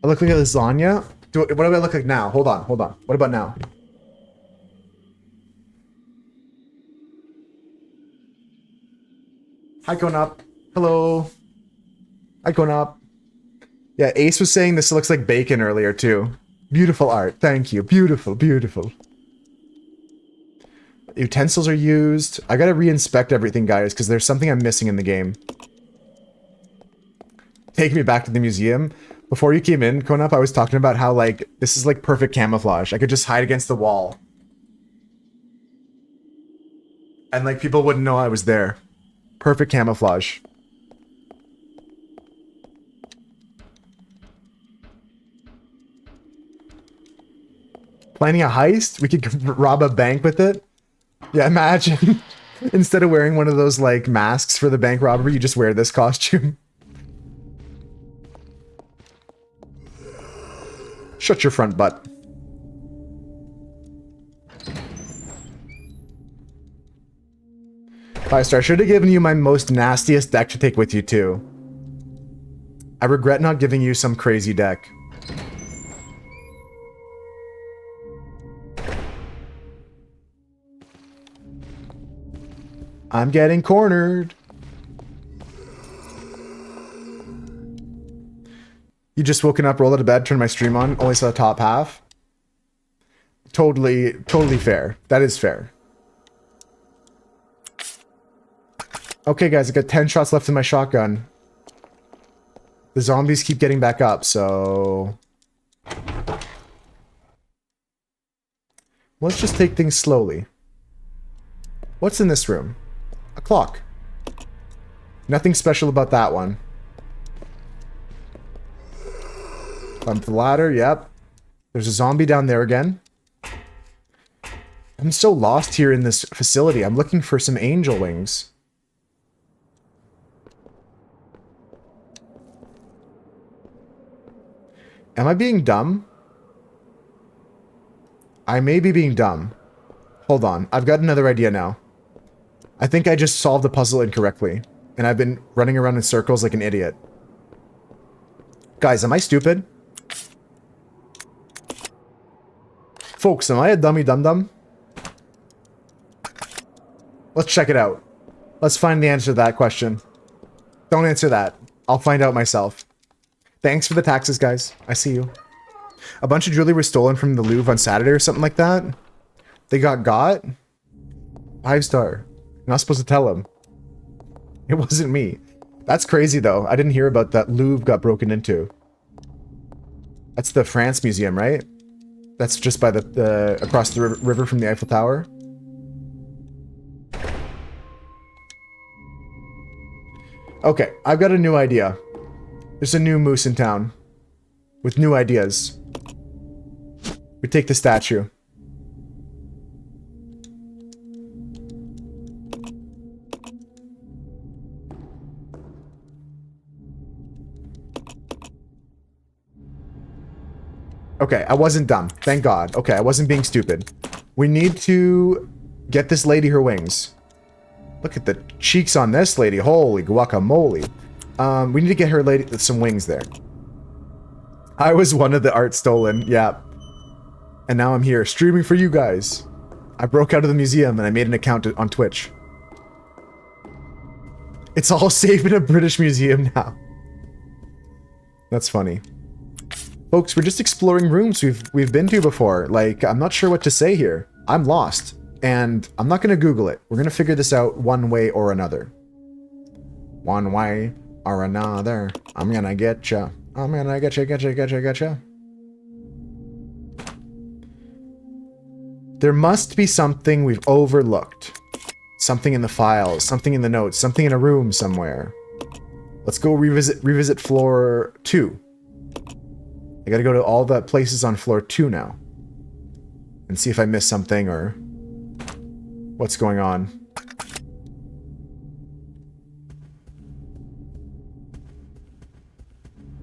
I look like a lasagna? What do I look like now? Hold on. What about now? Hi, going up. Hello. Hi, going up. Yeah, Ace was saying this looks like bacon earlier, too. Beautiful art. Thank you. Beautiful. Utensils are used. I gotta re-inspect everything, guys, because there's something I'm missing in the game. Take me back to the museum. Before you came in, Konop, I was talking about how, like, this is, like, perfect camouflage. I could just hide against the wall. And, like, people wouldn't know I was there. Perfect camouflage. Planning a heist? We could rob a bank with it? Yeah, imagine. Instead of wearing one of those, like, masks for the bank robbery, you just wear this costume. Shut your front butt. Five-star, I should have given you my most nastiest deck to take with you, too. I regret not giving you some crazy deck. I'm getting cornered. You just woken up, rolled out of bed, turned my stream on, only saw the top half. Totally fair. That is fair. Okay, guys, I got 10 shots left in my shotgun. The zombies keep getting back up, so... let's just take things slowly. What's in this room? A clock. Nothing special about that one. Climb the ladder, yep. There's a zombie down there again. I'm so lost here in this facility. I'm looking for some angel wings. Am I being dumb? I may be being dumb. Hold on. I've got another idea now. I think I just solved the puzzle incorrectly. And I've been running around in circles like an idiot. Guys, am I stupid? Folks, am I a dummy dum-dum? Let's check it out. Let's find the answer to that question. Don't answer that. I'll find out myself. Thanks for the taxes, guys. I see you. A bunch of jewelry was stolen from the Louvre on Saturday or something like that. They got? 5-star. You're not supposed to tell him. It wasn't me. That's crazy, though. I didn't hear about that Louvre got broken into. That's the France Museum, right? That's just by the across the river from the Eiffel Tower. Okay, I've got a new idea. There's a new moose in town. With new ideas. We take the statue. Okay, I wasn't dumb. Thank God. Okay, I wasn't being stupid. We need to get this lady her wings. Look at the cheeks on this lady. Holy guacamole. We need to get her lady some wings there. I was one of the art stolen. Yeah. And now I'm here streaming for you guys. I broke out of the museum and I made an account on Twitch. It's all safe in a British museum now. That's funny. Folks, we're just exploring rooms we've been to before. Like, I'm not sure what to say here. I'm lost. And I'm not going to Google it. We're going to figure this out one way or another. One way or another. I'm going to get ya. I'm going to get ya. There must be something we've overlooked. Something in the files. Something in the notes. Something in a room somewhere. Let's go revisit floor 2. I gotta go to all the places on floor 2 now. And see if I missed something or what's going on.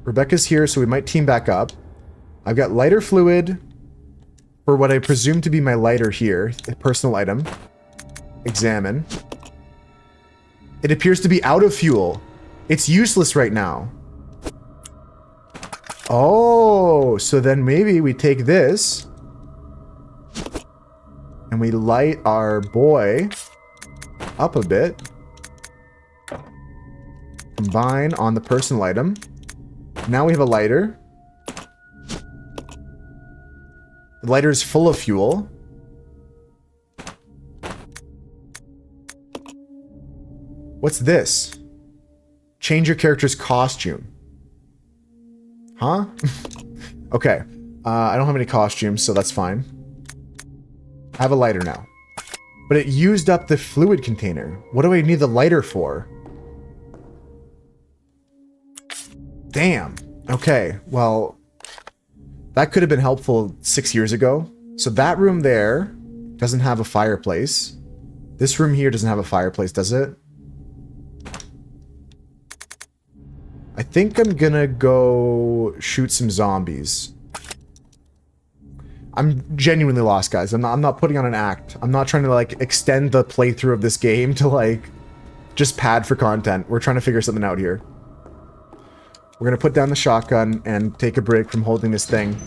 Rebecca's here, so we might team back up. I've got lighter fluid for what I presume to be my lighter here. A personal item. Examine. It appears to be out of fuel. It's useless right now. Oh, so then maybe we take this and we light our boy up a bit. Combine on the personal item. Now we have a lighter. The lighter is full of fuel. What's this? Change your character's costume. Huh? Okay. I don't have any costumes, so that's fine. I have a lighter now. But it used up the fluid container. What do I need the lighter for? Damn. Okay, well, that could have been helpful 6 years ago. So that room there doesn't have a fireplace. This room here doesn't have a fireplace, does it? I think I'm gonna go shoot some zombies. I'm genuinely lost, guys. I'm not putting on an act. I'm not trying to, like, extend the playthrough of this game to, like, just pad for content. We're trying to figure something out here. We're gonna put down the shotgun and take a break from holding this thing.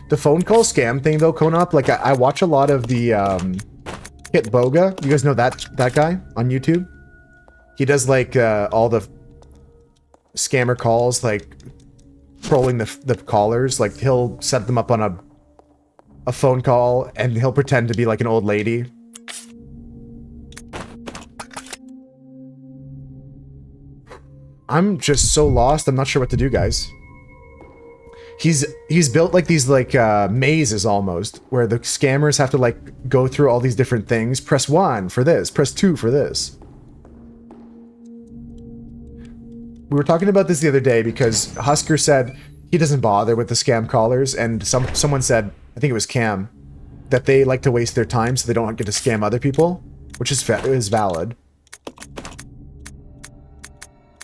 The phone call scam thing, though, Konop, like, I watch a lot of the Kit Boga. You guys know that guy on YouTube? He does like all the scammer calls, like trolling the callers. Like he'll set them up on a phone call and he'll pretend to be like an old lady. I'm just so lost. I'm not sure what to do, guys. He's built like these like mazes almost, where the scammers have to like go through all these different things. Press 1 for this, press 2 for this. We were talking about this the other day because Husker said he doesn't bother with the scam callers, and someone said, I think it was Cam, that they like to waste their time so they don't get to scam other people, which is valid.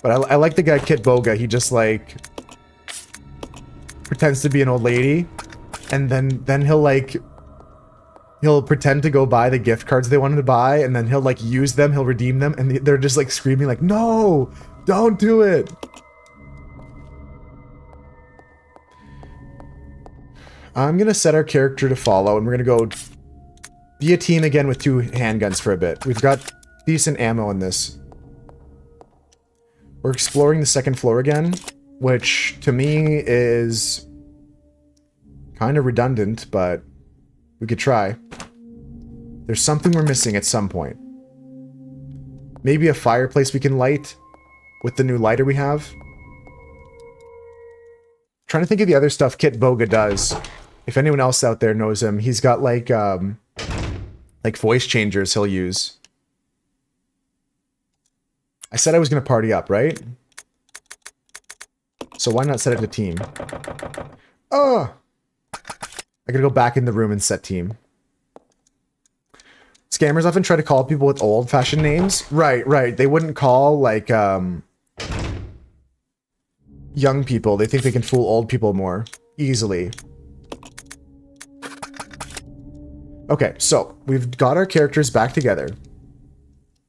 But I like the guy Kit Boga. He just like pretends to be an old lady, and then he'll pretend to go buy the gift cards they wanted to buy, and then he'll like use them, he'll redeem them, and they're just like screaming like, no, don't do it. I'm gonna set our character to follow, and we're gonna go be a team again with 2 handguns for a bit. We've got decent ammo in this. We're exploring the 2nd floor again, which to me is kind of redundant, but we could try. There's something we're missing at some point. Maybe a fireplace we can light with the new lighter we have. Trying to think of the other stuff Kit Boga does. If anyone else out there knows him, he's got like voice changers he'll use. I said I was going to party up, right? So why not set it to team? Oh! I gotta go back in the room and set team. Scammers often try to call people with old-fashioned names. Right. They wouldn't call, like, young people. They think they can fool old people more easily. Okay, so we've got our characters back together.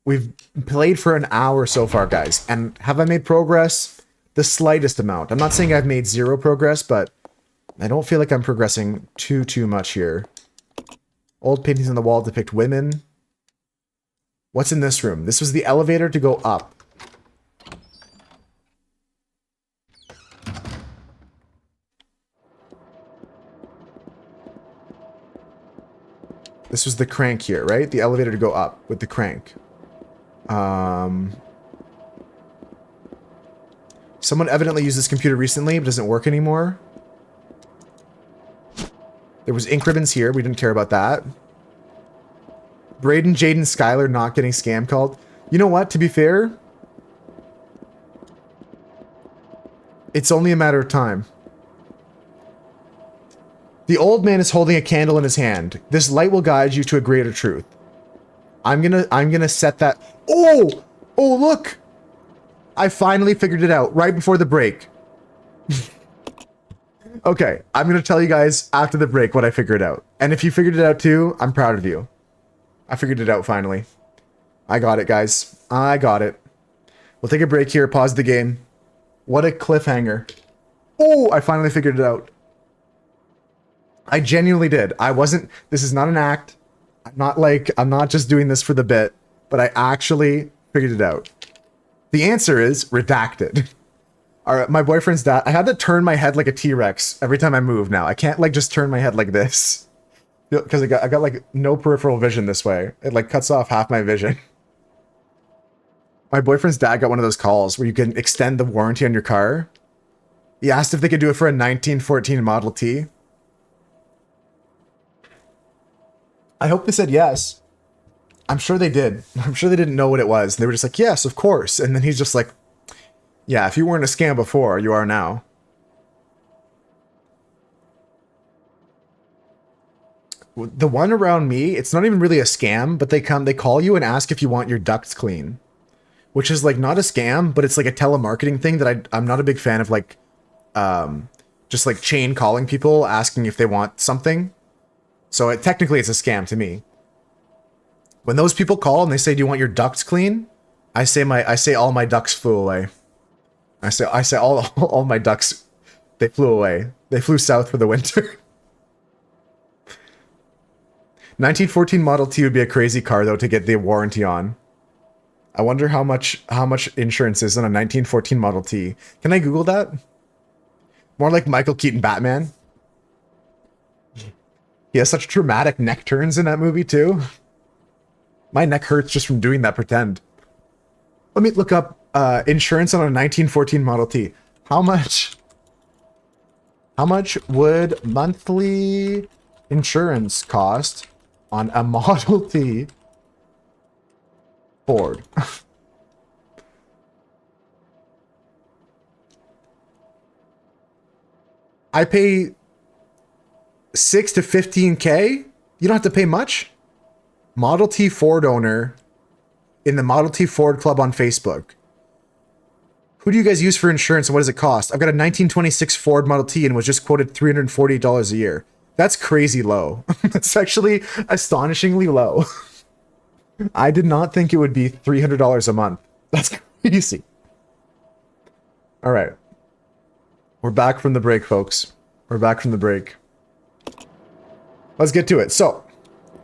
We've played for an hour so far, guys. And have I made progress? The slightest amount. I'm not saying I've made 0 progress, but I don't feel like I'm progressing too much here. Old paintings on the wall depict women. What's in this room? This was the elevator to go up. This was the crank here, right? The elevator to go up with the crank. Someone evidently used this computer recently, but doesn't work anymore. There was ink ribbons here. We didn't care about that. Braden, Jaden, Skylar not getting scam called. You know what? To be fair, it's only a matter of time. The old man is holding a candle in his hand. This light will guide you to a greater truth. I'm gonna set that. Oh, look! I finally figured it out right before the break. Okay, I'm gonna tell you guys after the break what I figured out. And if you figured it out too, I'm proud of you. I figured it out finally. I got it, guys. I got it. We'll take a break here, pause the game. What a cliffhanger. Oh, I finally figured it out. I genuinely did. This is not an act. I'm not just doing this for the bit, but I actually figured it out. The answer is redacted. All right, my boyfriend's dad. I had to turn my head like a T-Rex every time I move now. I can't like just turn my head like this because I got like no peripheral vision this way. It like cuts off half my vision. My boyfriend's dad got one of those calls where you can extend the warranty on your car. He asked if they could do it for a 1914 Model T. I hope they said yes. I'm sure they did. I'm sure they didn't know what it was. They were just like, yes, of course. And then he's just like, yeah, if you weren't a scam before, you are now. The one around me, it's not even really a scam, but they call you and ask if you want your ducts clean. Which is like not a scam, but it's like a telemarketing thing that I'm not a big fan of, like, just like chain calling people asking if they want something. So technically it's a scam to me. When those people call and they say, do you want your ducts clean? I say all my ducks flew away. I say all my ducks, they flew away. They flew south for the winter. 1914 Model T would be a crazy car though to get the warranty on. I wonder how much insurance is on a 1914 Model T. Can I Google that? More like Michael Keaton Batman. He has such dramatic neck turns in that movie too. My neck hurts just from doing that pretend. Let me look up insurance on a 1914 Model T. How much would monthly insurance cost on a Model T Ford? I pay 6 to 15K. You don't have to pay much. Model T Ford owner in the Model T Ford Club on Facebook. Who do you guys use for insurance and what does it cost? I've got a 1926 Ford Model T and was just quoted $340 a year. That's crazy low. That's actually astonishingly low. I did not think it would be $300 a month. That's crazy. All right. We're back from the break, folks. We're back from the break. Let's get to it. So,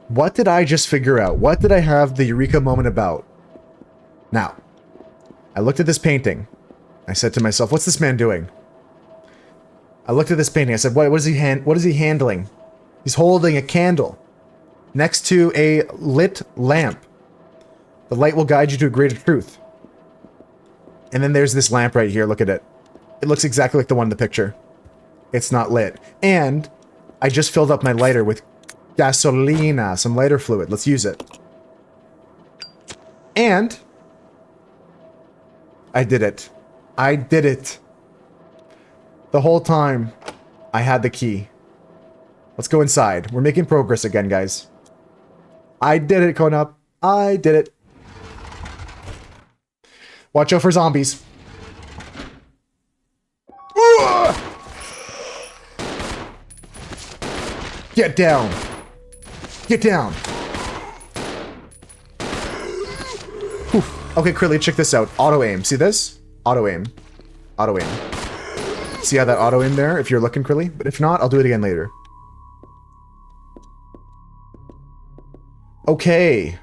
what did I just figure out? What did I have the eureka moment about? Now, I looked at this painting. I said to myself, what's this man doing? I looked at this painting. I said, what is he handling? He's holding a candle next to a lit lamp. The light will guide you to a greater truth. And then there's this lamp right here. Look at it. It looks exactly like the one in the picture. It's not lit. And I just filled up my lighter with gasolina, some lighter fluid. Let's use it. And I did it. I did it. The whole time I had the key. Let's go inside. We're making progress again, guys. I did it, Konop. I did it. Watch out for zombies. Get down. Get down. Whew. Okay, Krilly, check this out. Auto aim. See this? Auto aim. Auto aim. See how that auto aim there? If you're looking, Krilly? But if not, I'll do it again later. Okay.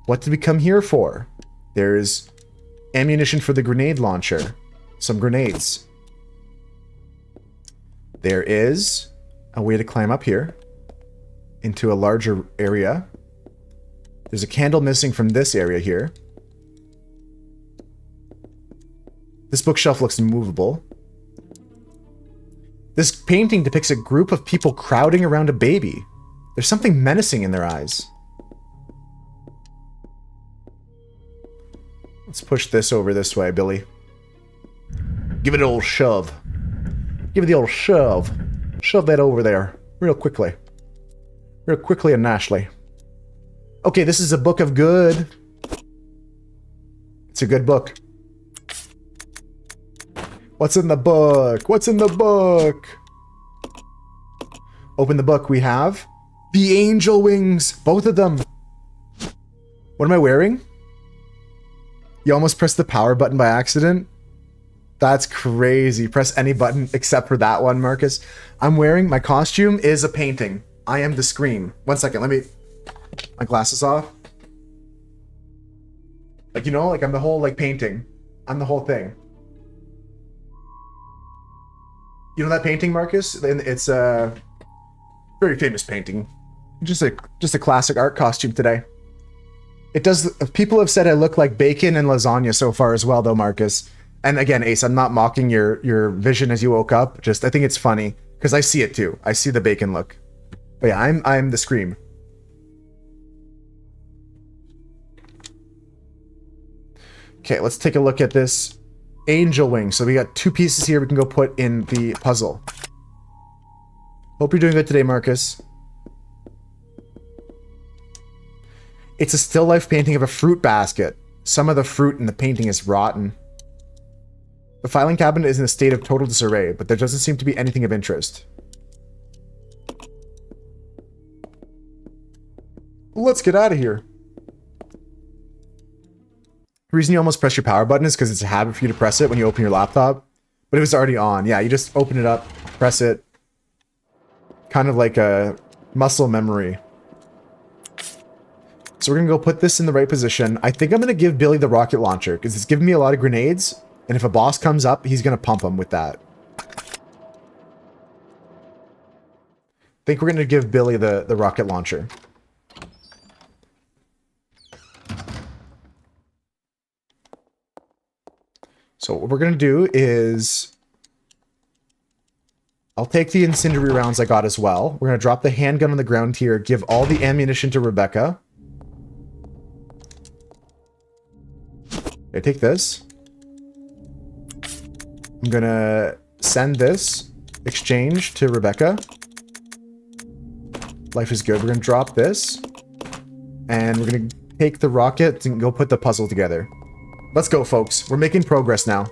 What did we come here for? There's ammunition for the grenade launcher. Some grenades. There is a way to climb up here into a larger area. There's a candle missing from this area here. This bookshelf looks immovable. This painting depicts a group of people crowding around a baby. There's something menacing in their eyes. Let's push this over this way, Billy. Give it an old shove. Give it the old shove. Shove that over there. Real quickly. Real quickly and nashly. Okay, this is a book of good. It's a good book. What's in the book? What's in the book? Open the book. We have the angel wings. Both of them. What am I wearing? You almost pressed the power button by accident? That's crazy. Press any button except for that one, Marcus. I'm wearing, my costume is a painting. I am the Scream. 1 second, let me, my glasses off. Like, you know, like I'm the whole, like, painting. I'm the whole thing. You know that painting, Marcus? It's a very famous painting. Just a classic art costume today. It does, people have said I look like bacon and lasagna so far as well, though, Marcus. And again, Ace, I'm not mocking your vision as you woke up. Just, I think it's funny, because I see it too. I see the bacon look. But yeah, I'm the Scream. Okay, let's take a look at this angel wing. So we got 2 pieces here we can go put in the puzzle. Hope you're doing good today, Marcus. It's a still life painting of a fruit basket. Some of the fruit in the painting is rotten. The filing cabinet is in a state of total disarray, but there doesn't seem to be anything of interest. Let's get out of here. The reason you almost press your power button is because it's a habit for you to press it when you open your laptop. But it was already on. Yeah, you just open it up, press it. Kind of like a muscle memory. So we're gonna go put this in the right position. I think I'm gonna give Billy the rocket launcher because it's giving me a lot of grenades. And if a boss comes up, he's gonna pump him with that. I think we're gonna give Billy the rocket launcher. So what we're gonna do is I'll take the incendiary rounds I got as well. We're gonna drop the handgun on the ground here, give all the ammunition to Rebecca. Okay, take this. I'm gonna send this exchange to Rebecca. Life is good. We're gonna drop this. And we're gonna take the rocket and go put the puzzle together. Let's go, folks. We're making progress now.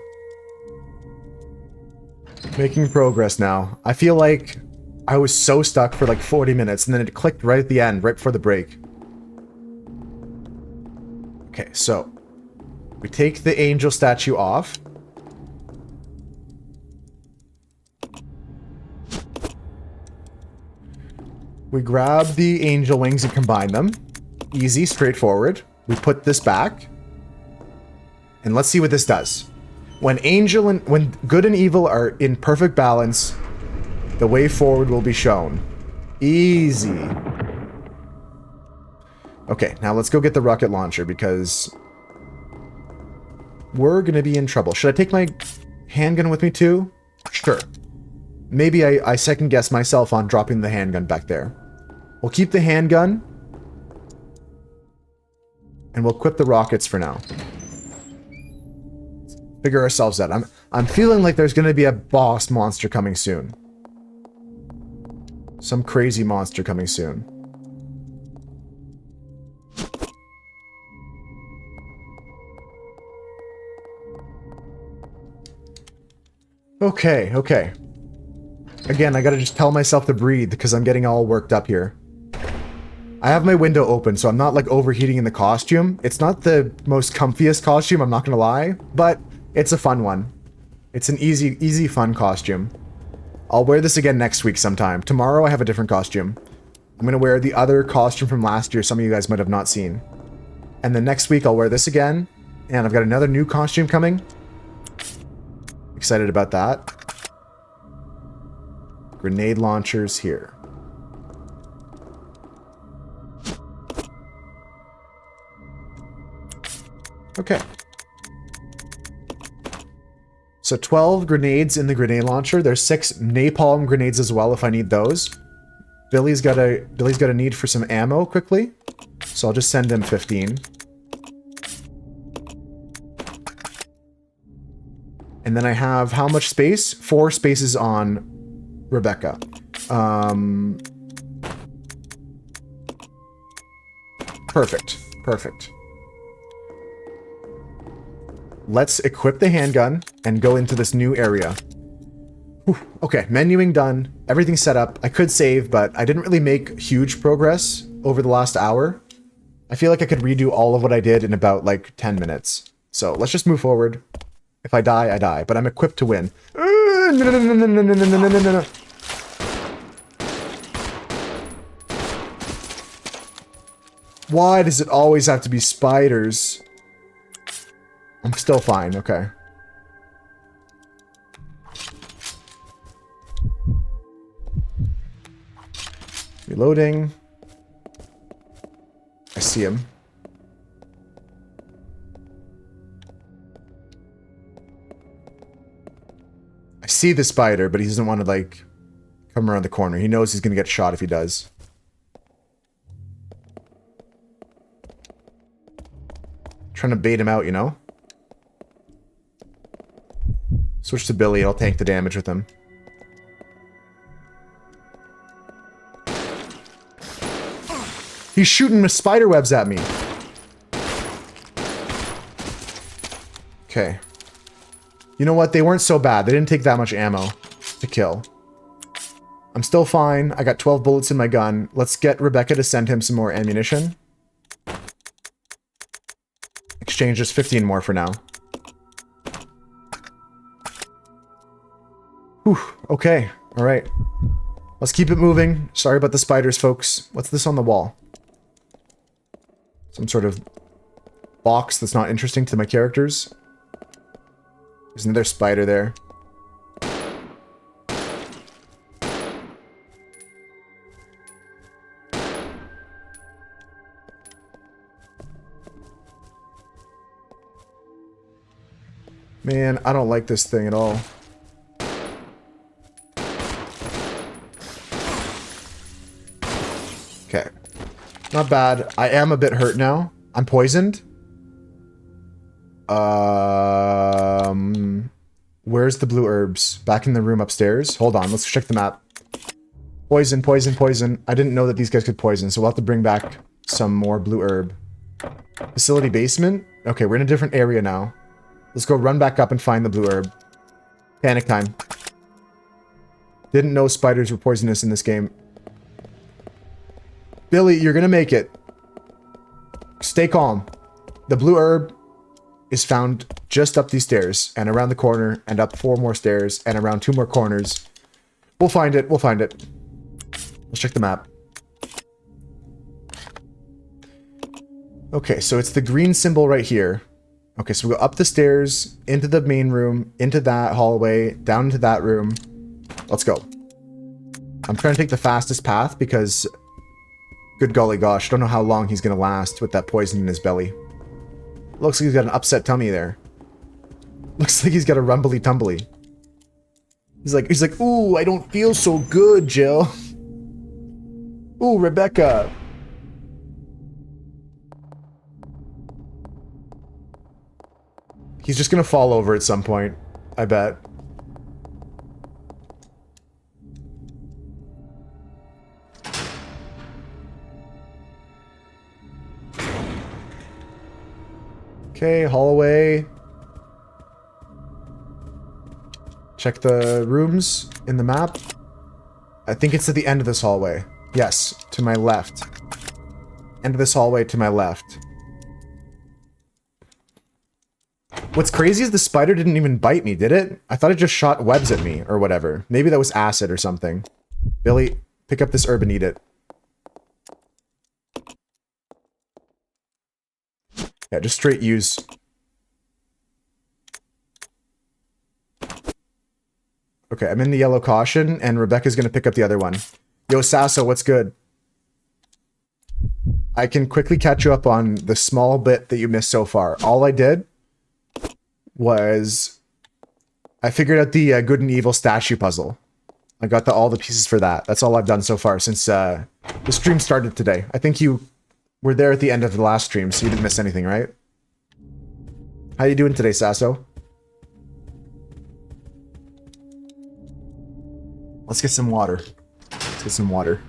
Making progress now. I feel like I was so stuck for like 40 minutes and then it clicked right at the end, right before the break. Okay, so we take the angel statue off. We grab the angel wings and combine them. Easy, straightforward. We put this back. And let's see what this does. When good and evil are in perfect balance, the way forward will be shown. Easy. Okay, now let's go get the rocket launcher because we're gonna be in trouble. Should I take my handgun with me too? Sure. Maybe I second guess myself on dropping the handgun back there. We'll keep the handgun. And we'll equip the rockets for now. Figure ourselves out. I'm feeling like there's gonna be a boss monster coming soon. Some crazy monster coming soon. Okay, okay. Again, I gotta just tell myself to breathe because I'm getting all worked up here. I have my window open, so I'm not like overheating in the costume. It's not the most comfiest costume, I'm not gonna lie, but it's a fun one. It's an easy fun costume. I'll wear this again next week sometime. Tomorrow I have a different costume. I'm gonna wear the other costume from last year some of you guys might have not seen. And then next week I'll wear this again. And I've got another new costume coming. Excited about that. Grenade launchers here. Okay. So 12 grenades in the grenade launcher. There's 6 napalm grenades as well if I need those. Billy's got a need for some ammo quickly. So I'll just send him 15. And then I have how much space? 4 spaces on Rebecca. Perfect. Perfect. Let's equip the handgun and go into this new area. Whew. Okay, menuing done. Everything's set up. I could save, but I didn't really make huge progress over the last hour. I feel like I could redo all of what I did in about like 10 minutes. So let's just move forward. If I die, I die, but I'm equipped to win. No. Why does it always have to be spiders? I'm still fine, okay. Reloading. I see him. I see the spider, but he doesn't want to, like, come around the corner. He knows he's going to get shot if he does. Trying to bait him out, you know? Switch to Billy, I'll tank the damage with him. He's shooting the spider webs at me. Okay. You know what? They weren't so bad. They didn't take that much ammo to kill. I'm still fine. I got 12 bullets in my gun. Let's get Rebecca to send him some more ammunition. Exchange just 15 more for now. Whew. Okay. All right. Let's keep it moving. Sorry about the spiders, folks. What's this on the wall? Some sort of box that's not interesting to my characters. There's another spider there. Man, I don't like this thing at all. Okay. Not bad. I am a bit hurt now. I'm poisoned. Where's the blue herbs? Back in the room upstairs? Hold on, let's check the map. Poison, poison, poison. I didn't know that these guys could poison, so we'll have to bring back some more blue herb. Facility basement? Okay, we're in a different area now. Let's go run back up and find the blue herb. Panic time. Didn't know spiders were poisonous in this game. Billy, you're gonna make it. Stay calm. The blue herb is found just up these stairs and around the corner and up 4 more stairs and around 2 more corners. We'll find it. We'll find it. Let's check the map. Okay, so it's the green symbol right here. Okay, so we go up the stairs, into the main room, into that hallway, down into that room. Let's go. I'm trying to take the fastest path because... Good golly gosh, I don't know how long he's gonna last with that poison in his belly. Looks like he's got an upset tummy there. Looks like he's got a rumbly tumbly. He's like, ooh, I don't feel so good, Jill. Ooh, Rebecca. He's just gonna fall over at some point, I bet. Okay, hallway. Check the rooms in the map. I think it's at the end of this hallway. Yes, to my left. End of this hallway to my left. What's crazy is the spider didn't even bite me, did it? I thought it just shot webs at me, or whatever. Maybe that was acid or something. Billy, pick up this herb and eat it. Yeah, just straight use. Okay, I'm in the yellow caution, and Rebecca's gonna pick up the other one. Yo, Sasso, what's good? I can quickly catch you up on the small bit that you missed so far. All I did was... I figured out the good and evil statue puzzle. I got all the pieces for that. That's all I've done so far since the stream started today. I think you... We're there at the end of the last stream, so you didn't miss anything, right? How you doing today, Sasso? Let's get some water. Let's get some water.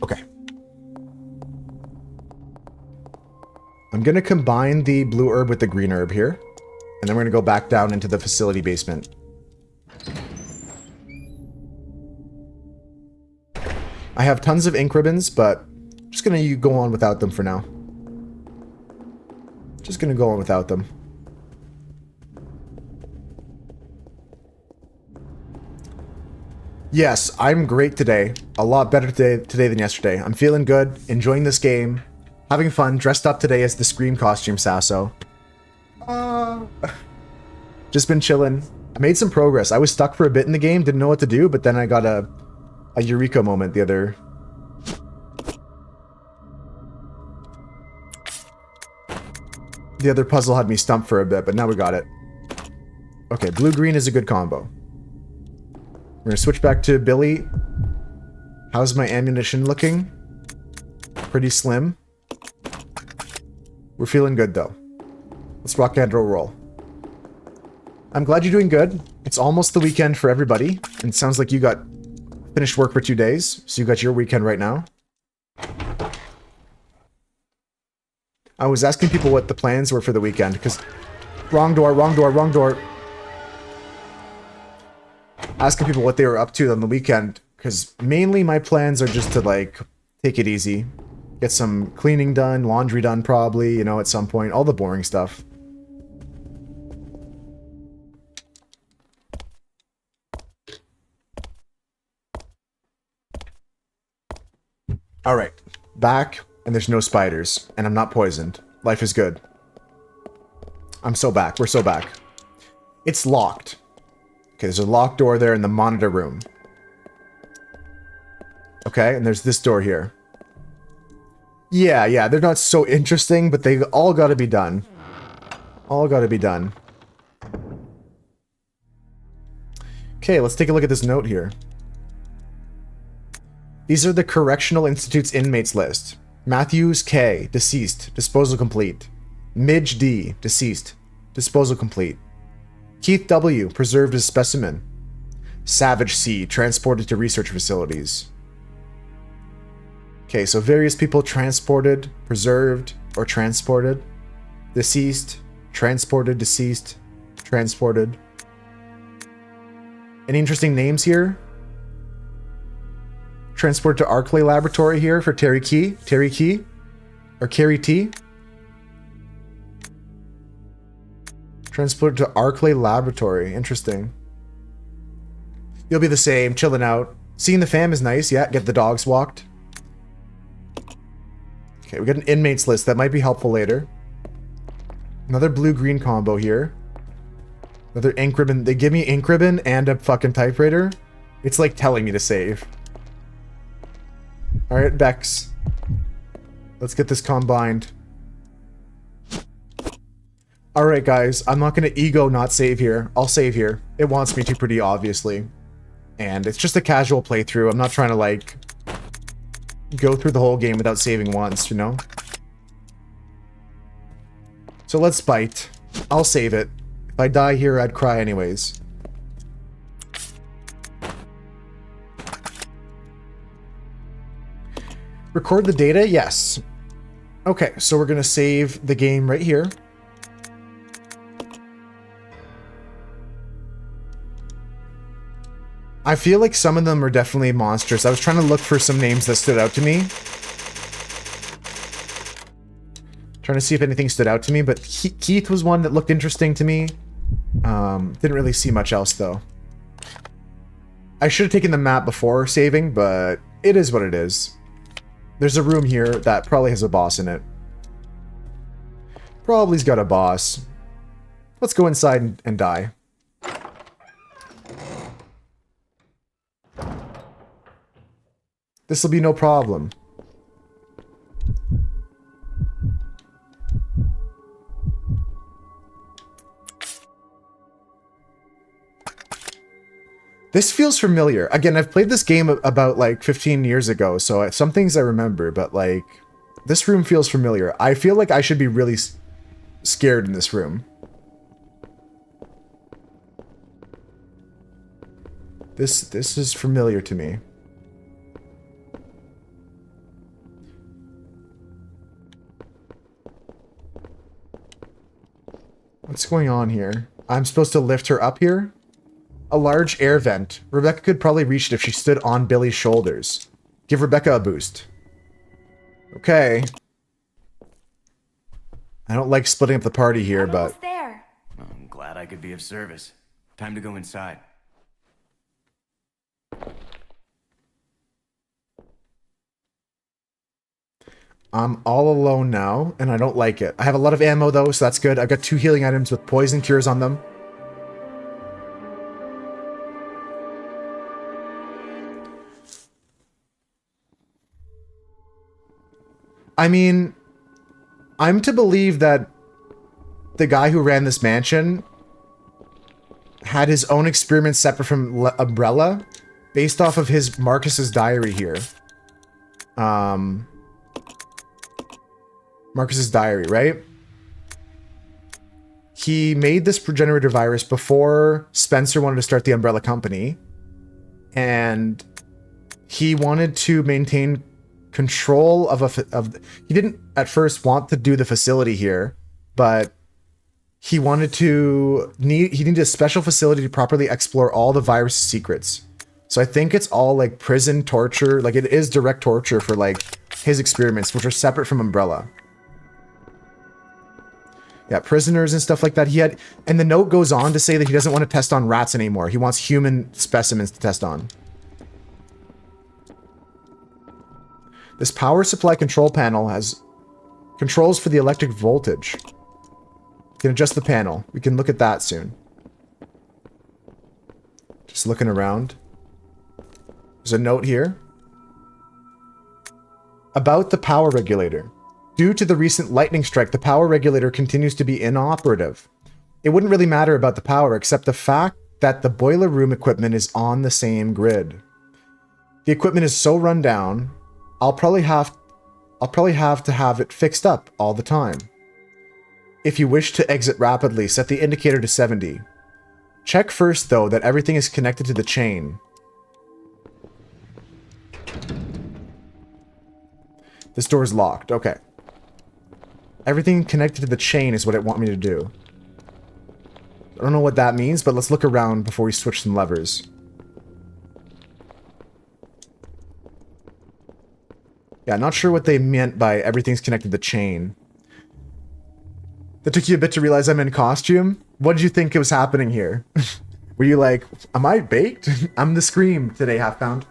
Okay. I'm gonna combine the blue herb with the green herb here. And then we're gonna go back down into the facility basement. I have tons of ink ribbons, but I'm just gonna go on without them for now. Just gonna go on without them. Yes, I'm great today. A lot better today than yesterday. I'm feeling good, enjoying this game, having fun, dressed up today as the Scream costume, Sasso. Just been chilling. I made some progress. I was stuck for a bit in the game, didn't know what to do, but then I got a Eureka moment the other... The other puzzle had me stumped for a bit, but now we got it. Okay, blue-green is a good combo. We're gonna switch back to Billy. How's my ammunition looking? Pretty slim. We're feeling good, though. Let's rock and roll. I'm glad you're doing good. It's almost the weekend for everybody, and it sounds like you got finished work for 2 days, so you got your weekend right now. I was asking people what the plans were for the weekend, because... Wrong door, wrong door, wrong door. Asking people what they were up to on the weekend, because mainly my plans are just to, like, take it easy. Get some cleaning done, laundry done probably, you know, at some point. All the boring stuff. Alright. Back, and there's no spiders. And I'm not poisoned. Life is good. I'm so back. We're so back. It's locked. Okay, there's a locked door there in the monitor room. Okay, and there's this door here. Yeah, they're not so interesting, but they all gotta be done. All gotta be done. Okay, let's take a look at this note here. These are the Correctional Institute's inmates list. Matthews K, deceased, disposal complete. Midge D, deceased, disposal complete. Keith W, preserved as specimen. Savage C, transported to research facilities. Okay, so various people transported, preserved, or transported. Deceased, transported, deceased, transported. Any interesting names here? Transported to Arclay Laboratory here for Terry Key. Terry Key? Or Carrie T? Transported to Arclay Laboratory. Interesting. You'll be the same, chilling out. Seeing the fam is nice, yeah. Get the dogs walked. Okay, we got an inmates list. That might be helpful later. Another blue-green combo here. Another ink ribbon. They give me ink ribbon and a fucking typewriter. It's like telling me to save. Alright, Bex. Let's get this combined. Alright, guys. I'm not going to ego not save here. I'll save here. It wants me to pretty obviously. And it's just a casual playthrough. I'm not trying to, like, go through the whole game without saving once, you know? So let's bite. I'll save it. If I die here, I'd cry anyways. Record the data? Yes. Okay, so we're going to save the game right here. I feel like some of them are definitely monsters. I was trying to look for some names that stood out to me. Trying to see if anything stood out to me, but Keith was one that looked interesting to me. Didn't really see much else, though. I should have taken the map before saving, but it is what it is. There's a room here that probably has a boss in it. Probably's got a boss. Let's go inside and die. This'll be no problem. This feels familiar. Again, I've played this game about like 15 years ago, so some things I remember, but like this room feels familiar. I feel like I should be really scared in this room. This is familiar to me. What's going on here? I'm supposed to lift her up here? A large air vent. Rebecca could probably reach it if she stood on Billy's shoulders. Give Rebecca a boost. Okay. I don't like splitting up the party here, but... Almost there. I'm glad I could be of service. Time to go inside. I'm all alone now, and I don't like it. I have a lot of ammo, though, so that's good. I've got 2 healing items with poison cures on them. I mean, I'm to believe that the guy who ran this mansion had his own experiments separate from Umbrella, based off of his Marcus's diary here. Marcus's diary, right? He made this progenitor virus before Spencer wanted to start the Umbrella Company, and he wanted to maintain control of he didn't at first want to do the facility here, but he wanted to he needed a special facility to properly explore all the virus secrets. So I think it's all like prison torture, like it is direct torture for like his experiments, which are separate from Umbrella. Yeah, prisoners and stuff like that. He had, and the note goes on to say that he doesn't want to test on rats anymore. He wants human specimens to test on. This power supply control panel has controls for the electric voltage. You can adjust the panel. We can look at that soon. Just looking around. There's a note here. About the power regulator. Due to the recent lightning strike, the power regulator continues to be inoperative. It wouldn't really matter about the power, except the fact that the boiler room equipment is on the same grid. The equipment is so run down, I'll probably have to have it fixed up all the time. If you wish to exit rapidly, set the indicator to 70. Check first, though, that everything is connected to the chain. This door is locked. Okay. Everything connected to the chain is what it wants me to do. I don't know what that means, but let's look around before we switch some levers. Yeah, not sure what they meant by everything's connected to the chain. That took you a bit to realize I'm in costume? What did you think was happening here? Were you like, am I baked? I'm the Scream today, Half Pound.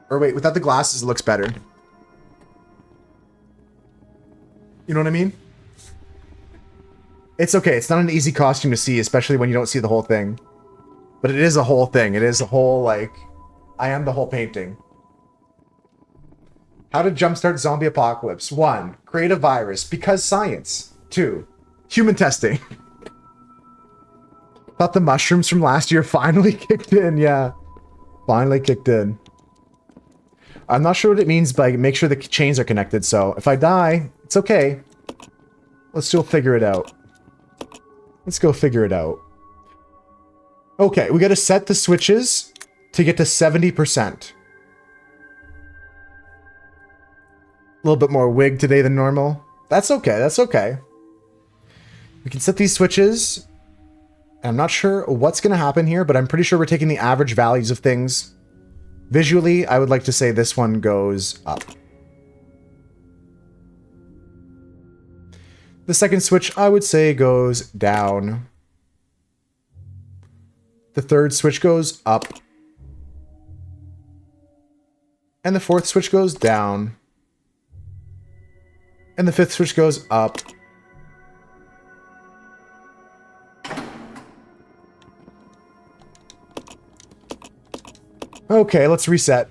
Or wait, without the glasses it looks better. You know what I mean? It's okay, it's not an easy costume to see, especially when you don't see the whole thing. But it is a whole thing. It is a whole, like... I am the whole painting. How to jumpstart zombie apocalypse. 1. Create a virus. Because science. 2. Human testing. Thought the mushrooms from last year finally kicked in. Yeah. Finally kicked in. I'm not sure what it means by make sure the chains are connected, so if I die, it's okay. Let's still figure it out. Let's go figure it out. Okay, we gotta set the switches to get to 70%. A little bit more wig today than normal. That's okay, that's okay. We can set these switches. I'm not sure what's gonna happen here, but I'm pretty sure we're taking the average values of things. Visually, I would like to say this one goes up. The second switch, I would say, goes down. The third switch goes up. And the fourth switch goes down. And the fifth switch goes up. Okay, let's reset.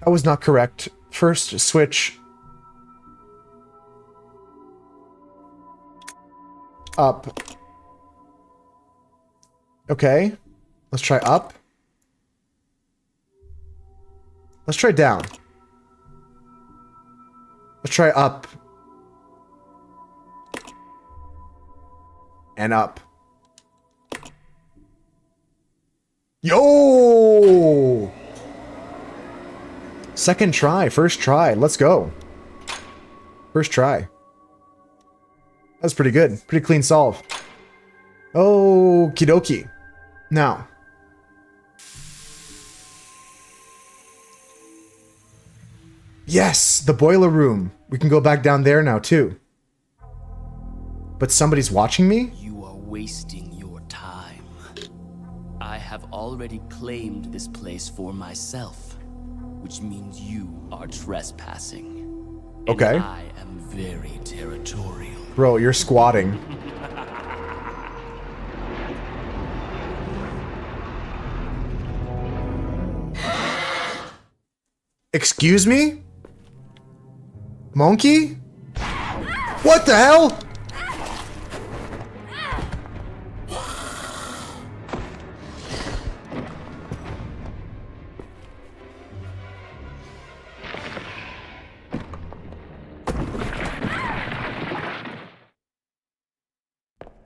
That was not correct. First switch. Up. Okay. Let's try up. Let's try down. Let's try up. And up. Yo! Second try, first try. Let's go. First try. That's pretty good. Pretty clean solve. Okie dokie. Now. Yes, the boiler room. We can go back down there now too. But somebody's watching me? You are wasting your time. I have already claimed this place for myself, which means you are trespassing. Okay. And I am very territorial. Bro, you're squatting. Excuse me? Monkey? What the hell?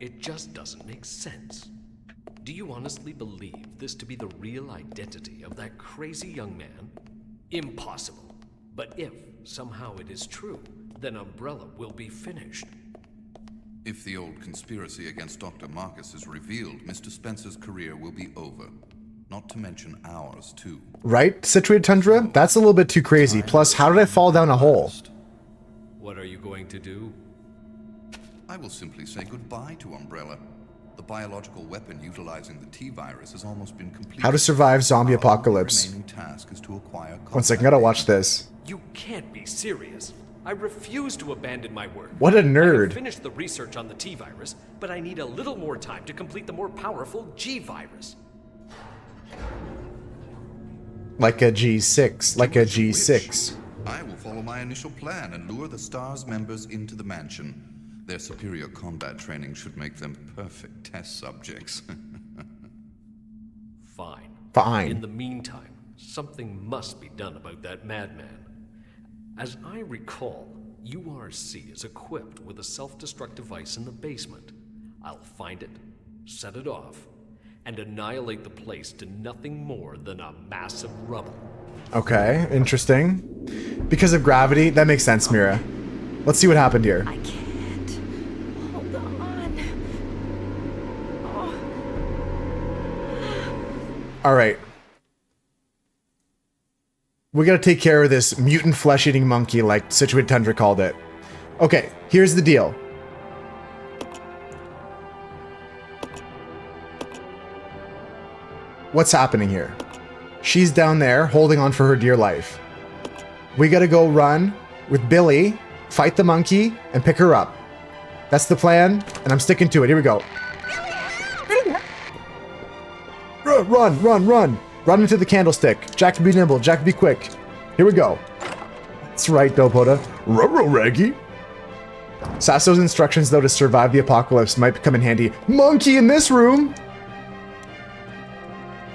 It just doesn't make sense. Do you honestly believe this to be the real identity of that crazy young man? Impossible. But if somehow it is true, then Umbrella will be finished. If the old conspiracy against Dr. Marcus is revealed, Mr. Spencer's career will be over. Not to mention ours, too. Right, Situated Tundra? That's a little bit too crazy. Plus, how did I fall down a hole? What are you going to do? I will simply say goodbye to Umbrella. The biological weapon utilizing the T-virus has almost been completed. How to survive zombie Our apocalypse. remaining task is to acquire 1 second, gotta watch this. You can't be serious. I refuse to abandon my work. What a I nerd. have finished the research on the T-virus, but I need a little more time to complete the more powerful G-virus. Like a G6. Like a G6. I will follow my initial plan and lure the STARS members into the mansion. Their superior combat training should make them perfect test subjects. Fine. Fine. In the meantime, something must be done about that madman. As I recall, URC is equipped with a self-destruct device in the basement. I'll find it, set it off, and annihilate the place to nothing more than a mass of rubble. Okay, interesting. Because of gravity? That makes sense, Mira. Let's see what happened here. I can't. Hold on. Oh. Alright. We gotta take care of this mutant flesh-eating monkey, like Situate Tundra called it. Okay, here's the deal. What's happening here? She's down there, holding on for her dear life. We gotta go run with Billy, fight the monkey, and pick her up. That's the plan, and I'm sticking to it. Here we go. Run, run, run! Run into the candlestick. Jack, be nimble. Jack, be quick. Here we go. That's right, Dopoda. Ruh-roh, Raggy. Sasso's instructions, though, to survive the apocalypse might come in handy. Monkey in this room!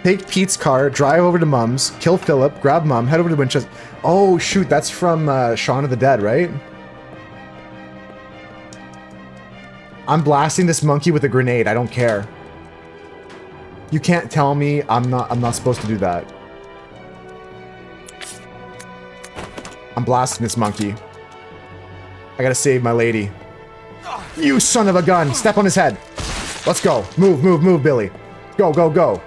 Take Pete's car, drive over to Mum's, kill Philip, grab Mum, head over to Winchester. Oh, shoot, that's from Shaun of the Dead, right? I'm blasting this monkey with a grenade. I don't care. You can't tell me I'm not supposed to do that. I'm blasting this monkey. I gotta save my lady. You son of a gun! Step on his head! Let's go. Move, move, move, Billy. Go, go, go.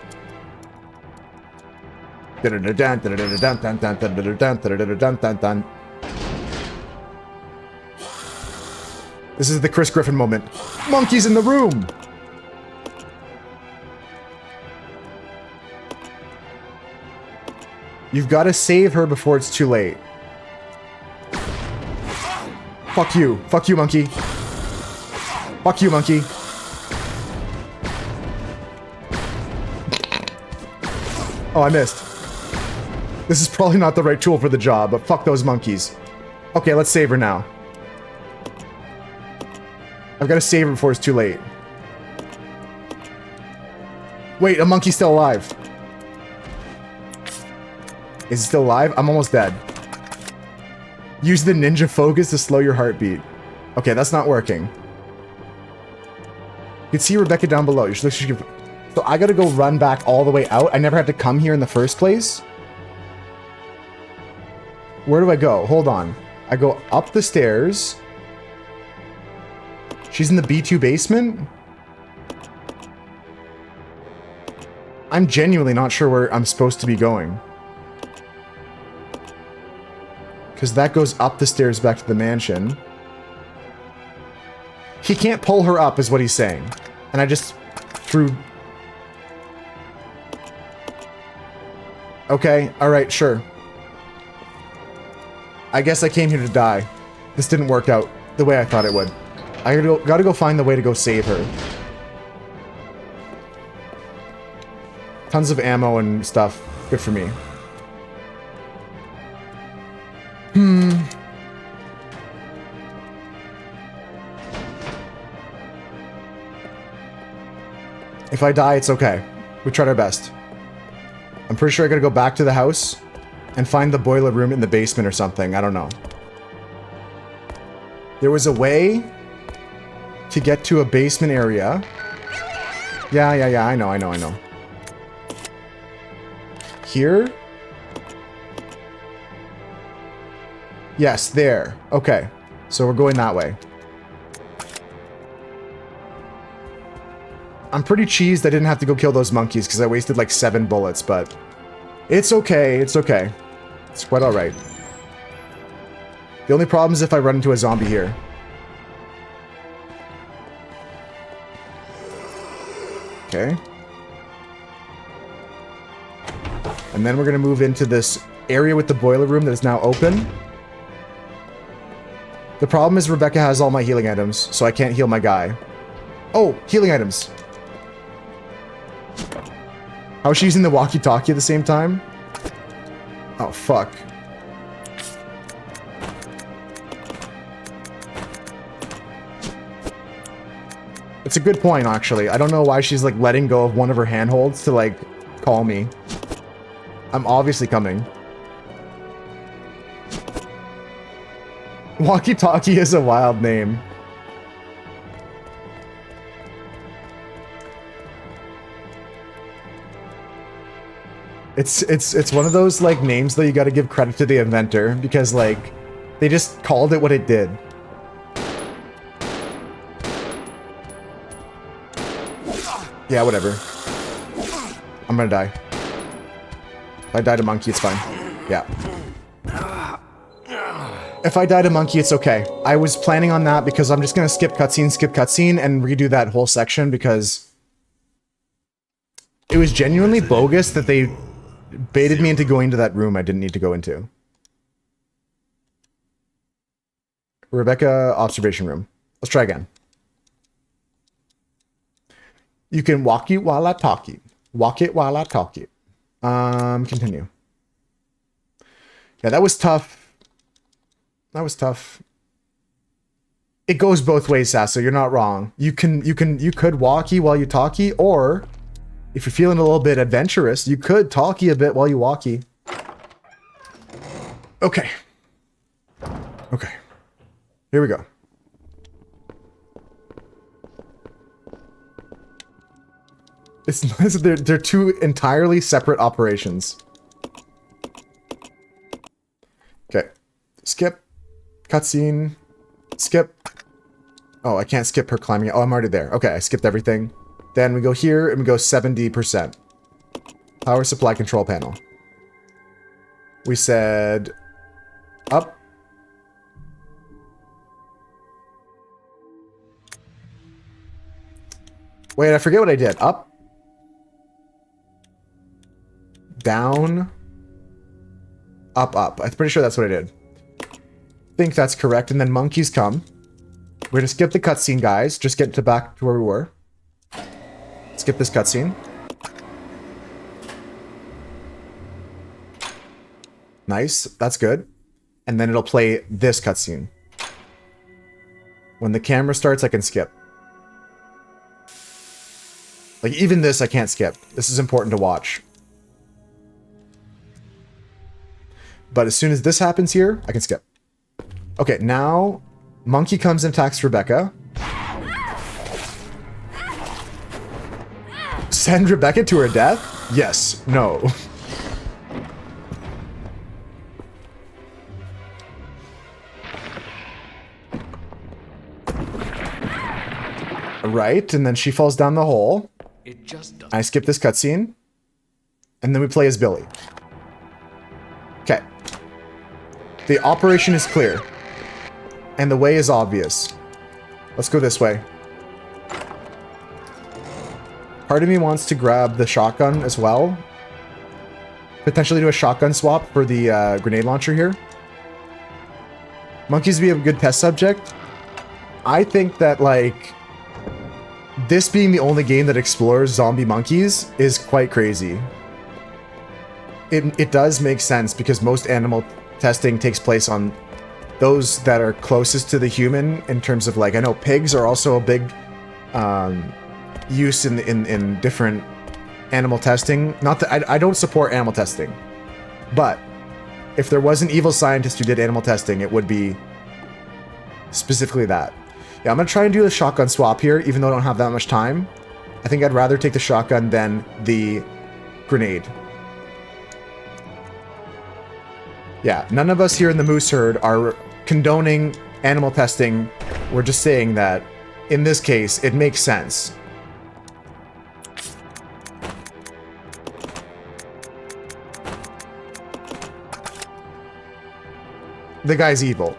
This is the Chris Griffin moment. Monkeys in the room! You've got to save her before it's too late. Fuck you. Fuck you, monkey. Fuck you, monkey. Oh, I missed. This is probably not the right tool for the job, but fuck those monkeys. Okay, let's save her now. I've got to save her before it's too late. Wait, a monkey's still alive. Is it still alive? I'm almost dead. Use the ninja focus to slow your heartbeat. Okay, that's not working. You can see Rebecca down below. So I gotta go run back all the way out. I never had to come here in the first place. Where do I go? Hold on. I go up the stairs. She's in the B2 basement? I'm genuinely not sure where I'm supposed to be going. Because that goes up the stairs back to the mansion. He can't pull her up, is what he's saying. And I just threw... Okay, alright, sure. I guess I came here to die. This didn't work out the way I thought it would. I gotta go find the way to go save her. Tons of ammo and stuff. Good for me. If I die, it's okay. We tried our best. I'm pretty sure I gotta go back to the house and find the boiler room in the basement or something. I don't know. There was a way to get to a basement area. Yeah, I know. Here? Yes, there. Okay. So we're going that way. I'm pretty cheesed I didn't have to go kill those monkeys because I wasted like 7 bullets, but it's okay, it's okay. It's quite alright. The only problem is if I run into a zombie here. Okay. And then we're going to move into this area with the boiler room that is now open. The problem is Rebecca has all my healing items, so I can't heal my guy. Oh, healing items. How is she using the walkie-talkie at the same time? Oh, fuck. It's a good point, actually. I don't know why she's, like, letting go of one of her handholds to, like, call me. I'm obviously coming. Walkie-talkie is a wild name. It's one of those, like, names that you gotta give credit to the inventor, because, like, they just called it what it did. Yeah, whatever. I'm gonna die. If I die to monkey, it's fine. Yeah. If I die to monkey, it's okay. I was planning on that because I'm just gonna skip cutscene, and redo that whole section because it was genuinely bogus that they baited me into going to that room I didn't need to go into. Rebecca, observation room. Let's try again. You can walk it while I talk it. Walk it while I talk it. Continue. Yeah, that was tough. That was tough. It goes both ways, Sasso. You're not wrong. You could walkie while you talkie, or if you're feeling a little bit adventurous, you could talkie a bit while you walkie. Okay. Okay. Here we go. They're two entirely separate operations. Okay. Skip. Cutscene. Skip. Oh, I can't skip her climbing. Oh, I'm already there. Okay, I skipped everything. Then we go here and we go 70%. Power supply control panel. We said up. Wait, I forget what I did. Up. Down. Up, up. I'm pretty sure that's what I did. I think that's correct. And then monkeys come. We're gonna skip the cutscene, guys. Just get back to where we were. Skip this cutscene. Nice. That's good. And then it'll play this cutscene. When the camera starts, I can skip. Like, even this, I can't skip. This is important to watch. But as soon as this happens here, I can skip. Okay, now monkey comes and attacks Rebecca. Send Rebecca to her death? Yes. No. Right, and then she falls down the hole. It just doesn't. I skip this cutscene. And then we play as Billy. Okay. The operation is clear. And the way is obvious. Let's go this way. Part of me wants to grab the shotgun as well. Potentially do a shotgun swap for the grenade launcher here. Monkeys be a good test subject. I think that, like, this being the only game that explores zombie monkeys is quite crazy. It does make sense because most animal testing takes place on those that are closest to the human in terms of, like, I know pigs are also a big use in different animal testing. Not that I don't support animal testing, but if there was an evil scientist who did animal testing, it would be specifically that. Yeah, I'm gonna try and do a shotgun swap here, even though I don't have that much time. I think I'd rather take the shotgun than the grenade. Yeah, none of us here in the Moose Herd are condoning animal testing. We're just saying that, in this case, it makes sense. The guy's evil.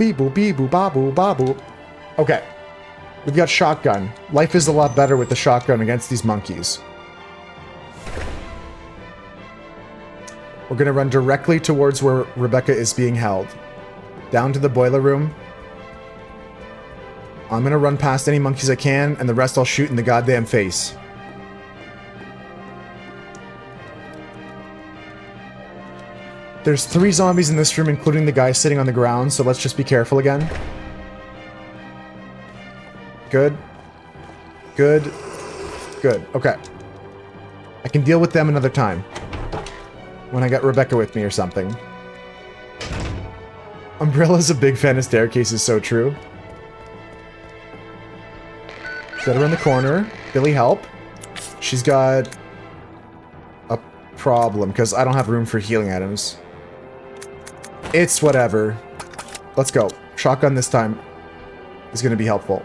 bee boop bee boop ba boop ba boop. Okay. We've got shotgun. Life is a lot better with the shotgun against these monkeys. We're gonna run directly towards where Rebecca is being held. Down to the boiler room. I'm gonna run past any monkeys I can, and the rest I'll shoot in the goddamn face. There's 3 zombies in this room, including the guy sitting on the ground, so let's just be careful again. Good. Good. Good. Okay. I can deal with them another time. When I got Rebecca with me or something. Umbrella's a big fan of staircases, so true. Get her in the corner. Billy, help. She's got a problem, because I don't have room for healing items. It's whatever. Let's go. Shotgun this time is going to be helpful.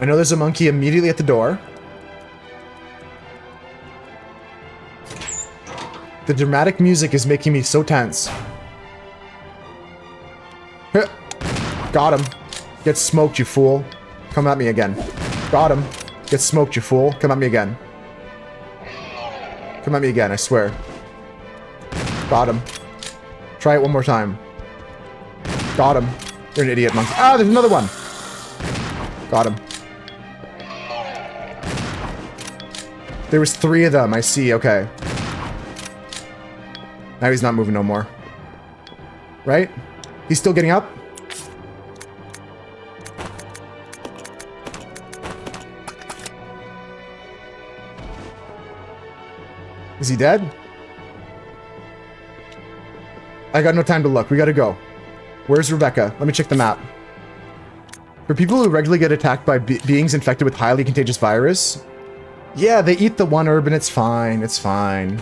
I know there's a monkey immediately at the door. The dramatic music is making me so tense. Got him. Get smoked, you fool. Come at me again. Got him. Get smoked, you fool. Come at me again. Come at me again, I swear. Got him. Try it one more time. Got him. You're an idiot, monkey. Ah, there's another one. Got him. There was 3 of them, I see, okay. Now he's not moving no more. Right? He's still getting up? Is he dead? I got no time to look. We gotta go. Where's Rebecca? Let me check the map. For people who regularly get attacked by beings infected with highly contagious virus, yeah, they eat the 1 herb and it's fine. It's fine.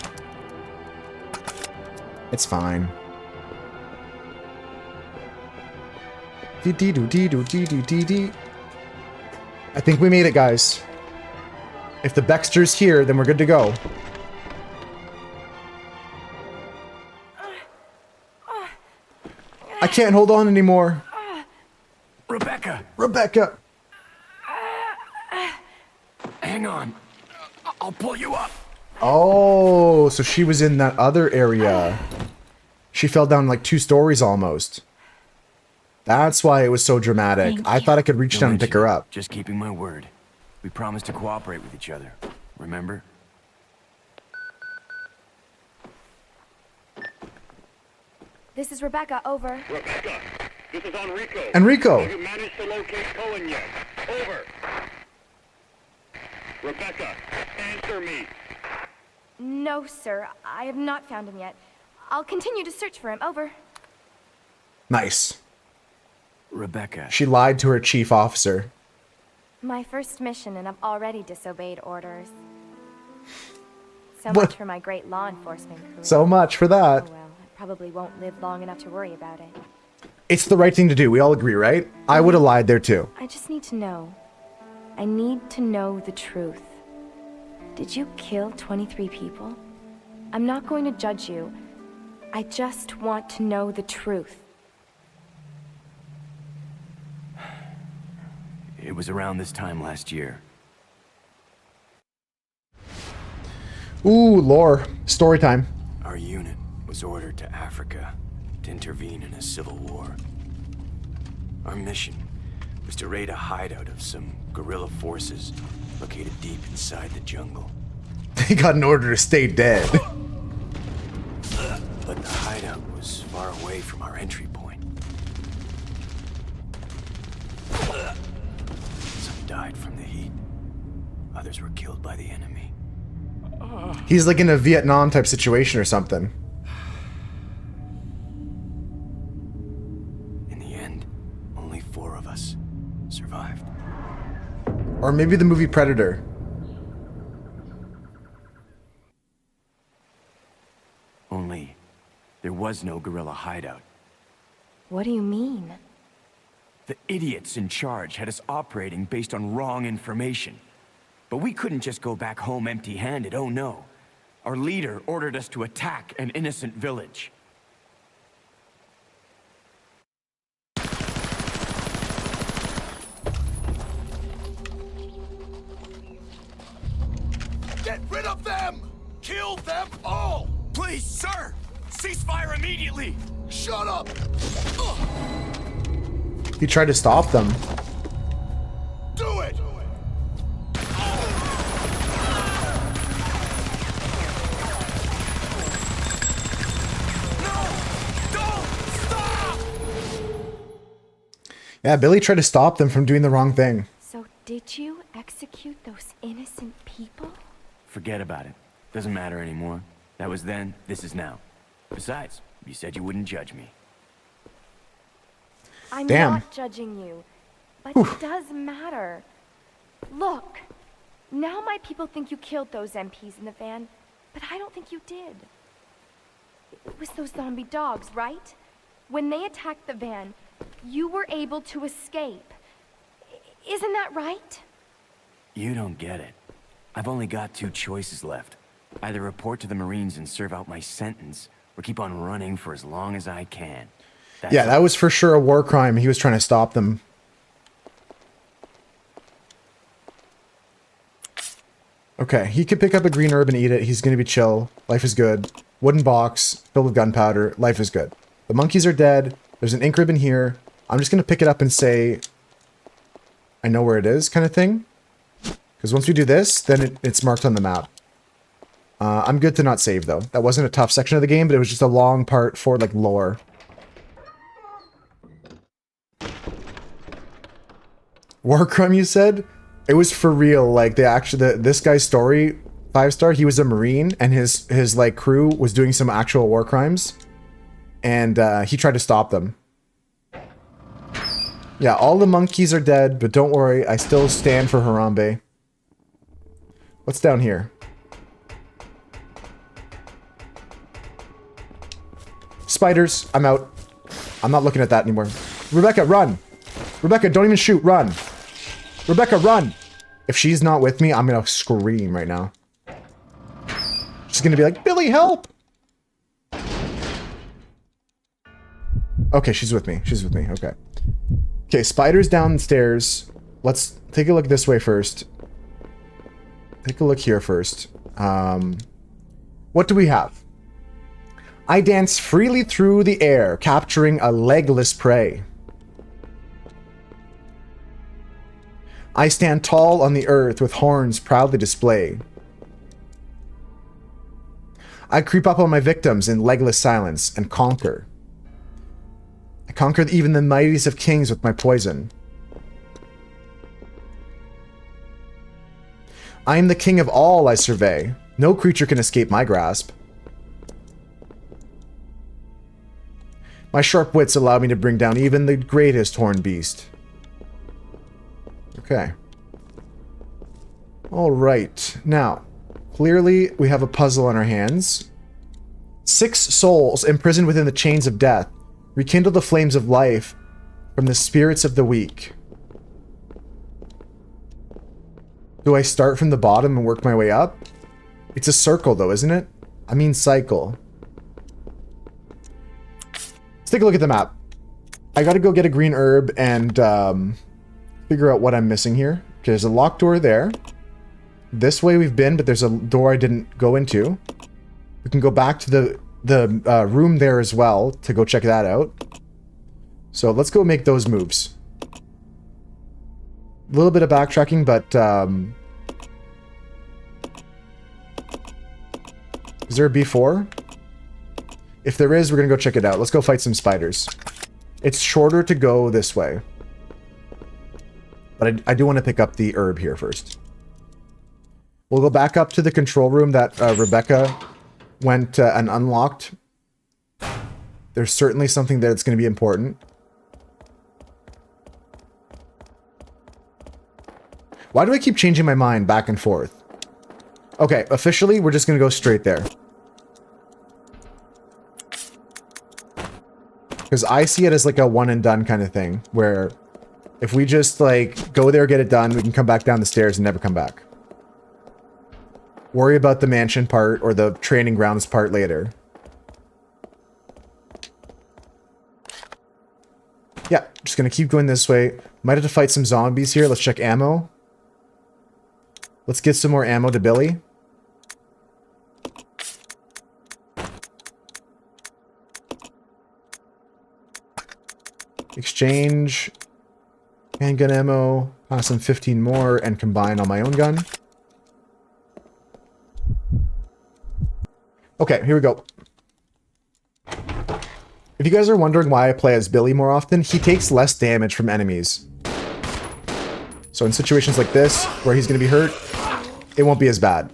It's fine. Dee-dee-doo-dee-doo-dee-doo-dee-dee. I think we made it, guys. If the Bexter's here, then we're good to go. I can't hold on anymore. Rebecca! Rebecca! Hang on. I'll pull you up. Oh, so she was in that other area. She fell down like 2 stories almost. That's why it was so dramatic. I thought I could reach down and pick her up. Just keeping my word. We promised to cooperate with each other. Remember? This is Rebecca, over. Rebecca, this is Enrico. Enrico! Have you managed to locate Cohen yet? Over. Rebecca, answer me. No, sir. I have not found him yet. I'll continue to search for him, over. Nice. Rebecca. She lied to her chief officer. My first mission, and I've already disobeyed orders. So What? much for my great law enforcement career. So much for that. Oh well, I probably won't live long enough to worry about it. It's the right thing to do. We all agree, right? I would have lied there too. I just need to know. I need to know the truth. Did you kill 23 people? I'm not going to judge you. I just want to know the truth. It was around this time last year. Ooh, lore. Story time. Our unit was ordered to Africa to intervene in a civil war. Our mission was to raid a hideout of some guerrilla forces located deep inside the jungle. They got an order to stay dead. But the hideout was far away from our entry point. Some died from the heat. Others were killed by the enemy. He's like in a Vietnam type situation or something. In the end, only 4 of us survived. Or maybe the movie Predator. Only, there was no guerrilla hideout. What do you mean? The idiots in charge had us operating based on wrong information. But we couldn't just go back home empty-handed, oh no. Our leader ordered us to attack an innocent village. Get rid of them! Kill them all! Please, sir! Ceasefire immediately! Shut up! He tried to stop them. Do it! Yeah, Billy tried to stop them from doing the wrong thing. So did you execute those innocent people? Forget about it. Doesn't matter anymore. That was then, this is now. Besides, you said you wouldn't judge me. I'm Damn. not judging you, but it does matter. Look, now my people think you killed those MPs in the van, but I don't think you did. It was those zombie dogs, right? When they attacked the van, you were able to escape. Isn't that right? You don't get it. I've only got two choices left. Either report to the Marines and serve out my sentence, or keep on running for as long as I can. Yeah, that was for sure a war crime. He was trying to stop them. Okay, he could pick up a green herb and eat it. He's going to be chill. Life is good. Wooden box filled with gunpowder. Life is good. The monkeys are dead. There's an ink ribbon here. I'm just going to pick it up and say, I know where it is, kind of thing. Because once we do this, then it's marked on the map. I'm good to not save, though. That wasn't a tough section of the game, but it was just a long part for, like, lore. War crime, you said? It was for real. Like, this guy's story, 5-star, he was a Marine, and his like, crew was doing some actual war crimes. And, he tried to stop them. Yeah, all the monkeys are dead, but don't worry, I still stand for Harambe. What's down here? Spiders, I'm out. I'm not looking at that anymore. Rebecca, run! Rebecca, don't even shoot, run! Rebecca, run! If she's not with me, I'm gonna scream right now. She's gonna be like, Billy, help! Okay, she's with me. She's with me, okay. Okay, spiders downstairs. Let's take a look this way first. Take a look here first. What do we have? I dance freely through the air, capturing a legless prey. I stand tall on the earth with horns proudly displayed. I creep up on my victims in legless silence and conquer. I conquer even the mightiest of kings with my poison. I am the king of all I survey. No creature can escape my grasp. My sharp wits allow me to bring down even the greatest horned beast. Okay. Alright. Now, clearly we have a puzzle on our hands. 6 souls imprisoned within the chains of death. Rekindle the flames of life from the spirits of the weak. Do I start from the bottom and work my way up? It's a circle though, isn't it? I mean cycle. Let's take a look at the map. I gotta go get a green herb and figure out what I'm missing here. Okay, there's a locked door there. This way we've been, but there's a door I didn't go into. We can go back to the room there as well to go check that out. So let's go make those moves. A little bit of backtracking, but is there a B4? If there is, we're gonna go check it out. Let's go fight some spiders. It's shorter to go this way. But I do want to pick up the herb here first. We'll go back up to the control room that Rebecca went and unlocked. There's certainly something there that's going to be important. Why do I keep changing my mind back and forth? Okay, officially, we're just going to go straight there. Because I see it as like a one and done kind of thing, where if we just like go there, get it done, we can come back down the stairs and never come back. Worry about the mansion part or the training grounds part later. Yeah, just gonna keep going this way. Might have to fight some zombies here. Let's check ammo. Let's get some more ammo to Billy. exchange handgun ammo, pass him 15 more, and combine on my own gun. Okay, here we go. If you guys are wondering why I play as Billy more often, he takes less damage from enemies. So in situations like this, where he's going to be hurt, it won't be as bad.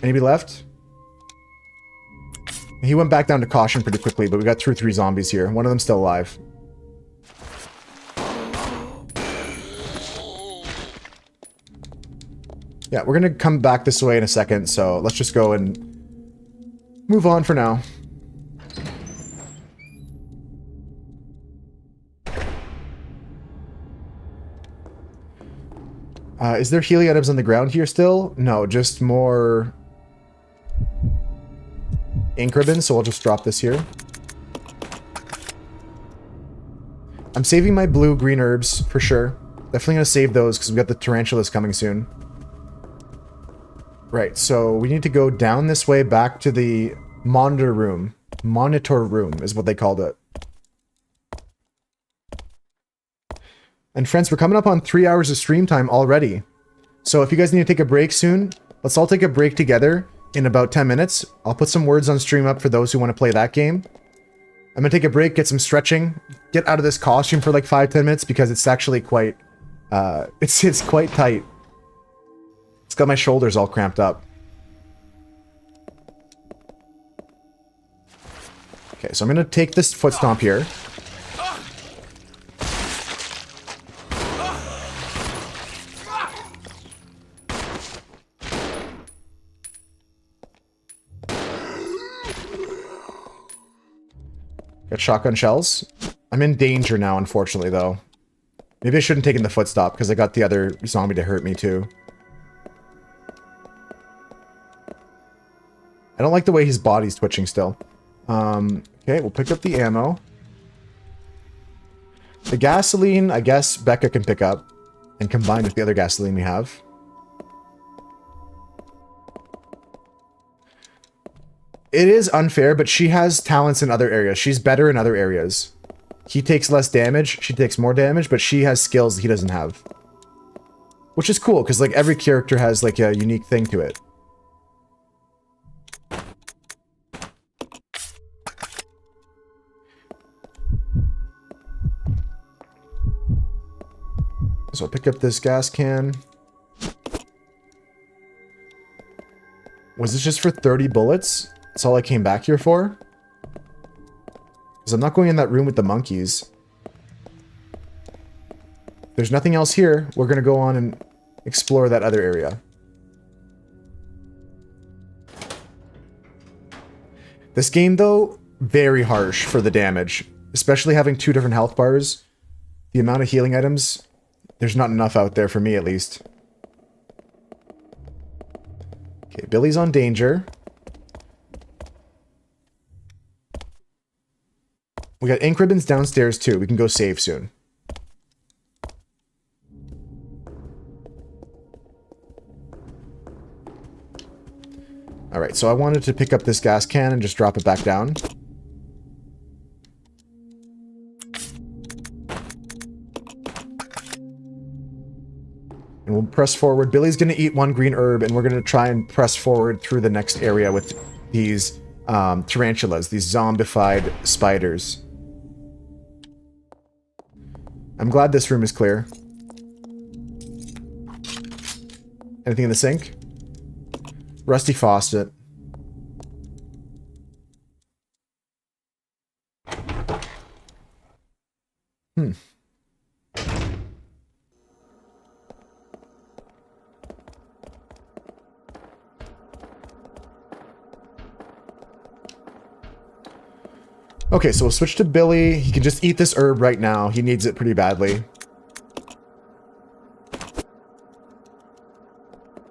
Anybody left? He went back down to caution pretty quickly, but we got through 3 zombies here. One of them still alive. Yeah, we're gonna come back this way in a second, so let's just go and move on for now. Is there healing items on the ground here still? No, just more ink ribbons, so I'll just drop this here. I'm saving my blue-green herbs for sure. Definitely gonna save those because we got the tarantulas coming soon. Right, so we need to go down this way back to the monitor room. Monitor room is what they called it. And friends, we're coming up on 3 hours of stream time already. So if you guys need to take a break soon, let's all take a break together in about 10 minutes. I'll put some words on stream up for those who want to play that game. I'm going to take a break, get some stretching, get out of this costume for like 5-10 minutes because it's actually quite, it's quite tight. It's got my shoulders all cramped up. Okay, so I'm going to take this foot stomp here. Got shotgun shells. I'm in danger now, unfortunately, though. Maybe I shouldn't have taken the foot stop, because I got the other zombie to hurt me, too. I don't like the way his body's twitching still. Okay, we'll pick up the ammo. The gasoline, I guess Becca can pick up, and combine with the other gasoline we have. It is unfair, but she has talents in other areas. She's better in other areas. He takes less damage, she takes more damage, but she has skills that he doesn't have. Which is cool, because like every character has like a unique thing to it. So I'll pick up this gas can. Was this just for 30 bullets? That's all I came back here for? Because I'm not going in that room with the monkeys. There's nothing else here. We're going to go on and explore that other area. This game, though, very harsh for the damage. Especially having 2 different health bars. The amount of healing items, there's not enough out there for me, at least. Okay, Billy's on danger. We got ink ribbons downstairs too. We can go save soon. Alright, so I wanted to pick up this gas can and just drop it back down. And we'll press forward. Billy's going to eat 1 green herb, and we're going to try and press forward through the next area with these tarantulas, these zombified spiders. I'm glad this room is clear. Anything in the sink? Rusty faucet. Okay, so we'll switch to Billy. He can just eat this herb right now. He needs it pretty badly.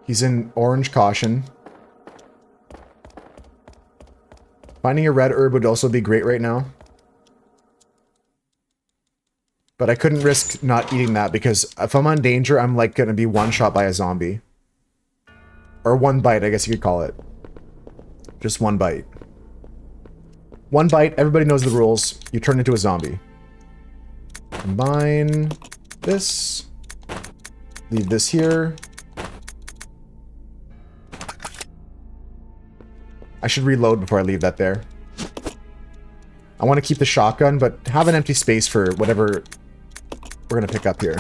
He's in orange caution. Finding a red herb would also be great right now. But I couldn't risk not eating that because if I'm on danger, I'm like going to be one shot by a zombie. Or one bite, I guess you could call it. Just one bite. One bite, everybody knows the rules. You turn into a zombie. Combine this. Leave this here. I should reload before I leave that there. I want to keep the shotgun, but have an empty space for whatever we're going to pick up here.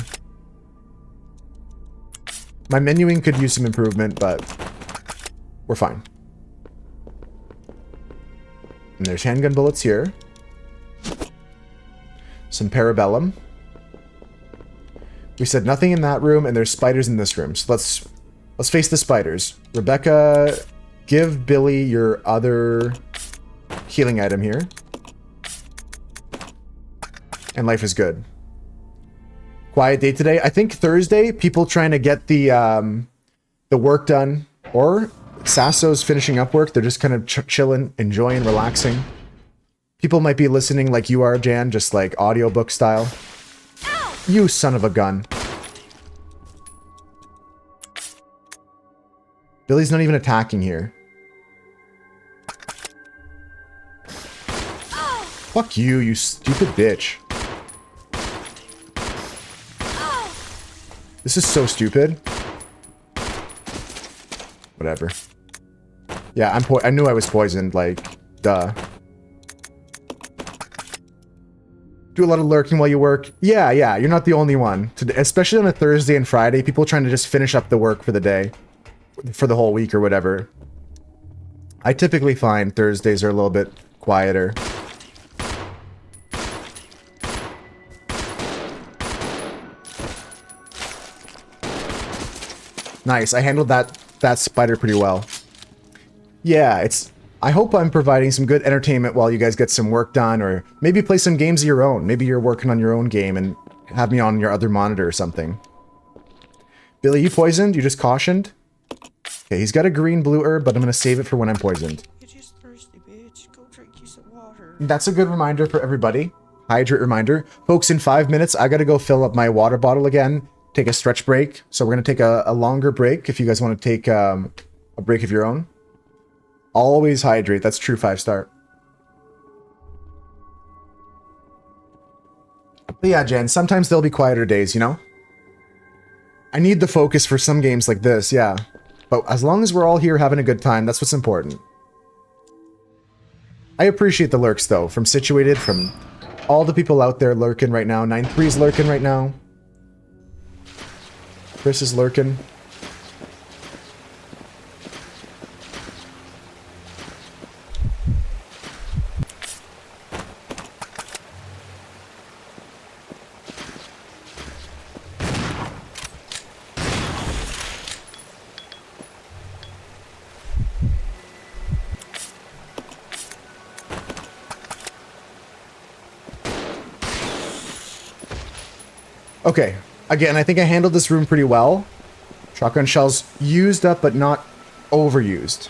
My menuing could use some improvement, but we're fine. And there's handgun bullets here. Some parabellum. We said nothing in that room, and there's spiders in this room. So let's face the spiders. Rebecca, give Billy your other healing item here. And life is good. Quiet day today. I think Thursday, people trying to get the work done, or Sasso's finishing up work. They're just kind of chilling, enjoying, relaxing. People might be listening like you are, Jan, just like audiobook style. Ow! You son of a gun. Billy's not even attacking here. Ow! Fuck you, you stupid bitch. Ow! This is so stupid. Whatever. Yeah, I knew I was poisoned, like, duh. Do a lot of lurking while you work. Yeah, you're not the only one. Especially on a Thursday and Friday, people trying to just finish up the work for the day. For the whole week or whatever. I typically find Thursdays are a little bit quieter. Nice, I handled that spider pretty well. Yeah, I hope I'm providing some good entertainment while you guys get some work done, or maybe play some games of your own. Maybe you're working on your own game and have me on your other monitor or something. Billy, you poisoned? You just cautioned? Okay, he's got a green-blue herb, but I'm going to save it for when I'm poisoned. You're just thirsty, bitch. Go drink you some water. That's a good reminder for everybody. Hydrate reminder. Folks, in 5 minutes, I got to go fill up my water bottle again. Take a stretch break. So we're going to take a longer break if you guys want to take a break of your own. Always hydrate. That's true 5-star. But yeah, Jen, sometimes there'll be quieter days, you know? I need the focus for some games like this, yeah. But as long as we're all here having a good time, that's what's important. I appreciate the lurks, though, from Situated, from all the people out there lurking right now. 9-3's lurking right now. Chris is lurking. Okay, again, I think I handled this room pretty well. Shotgun shells used up, but not overused.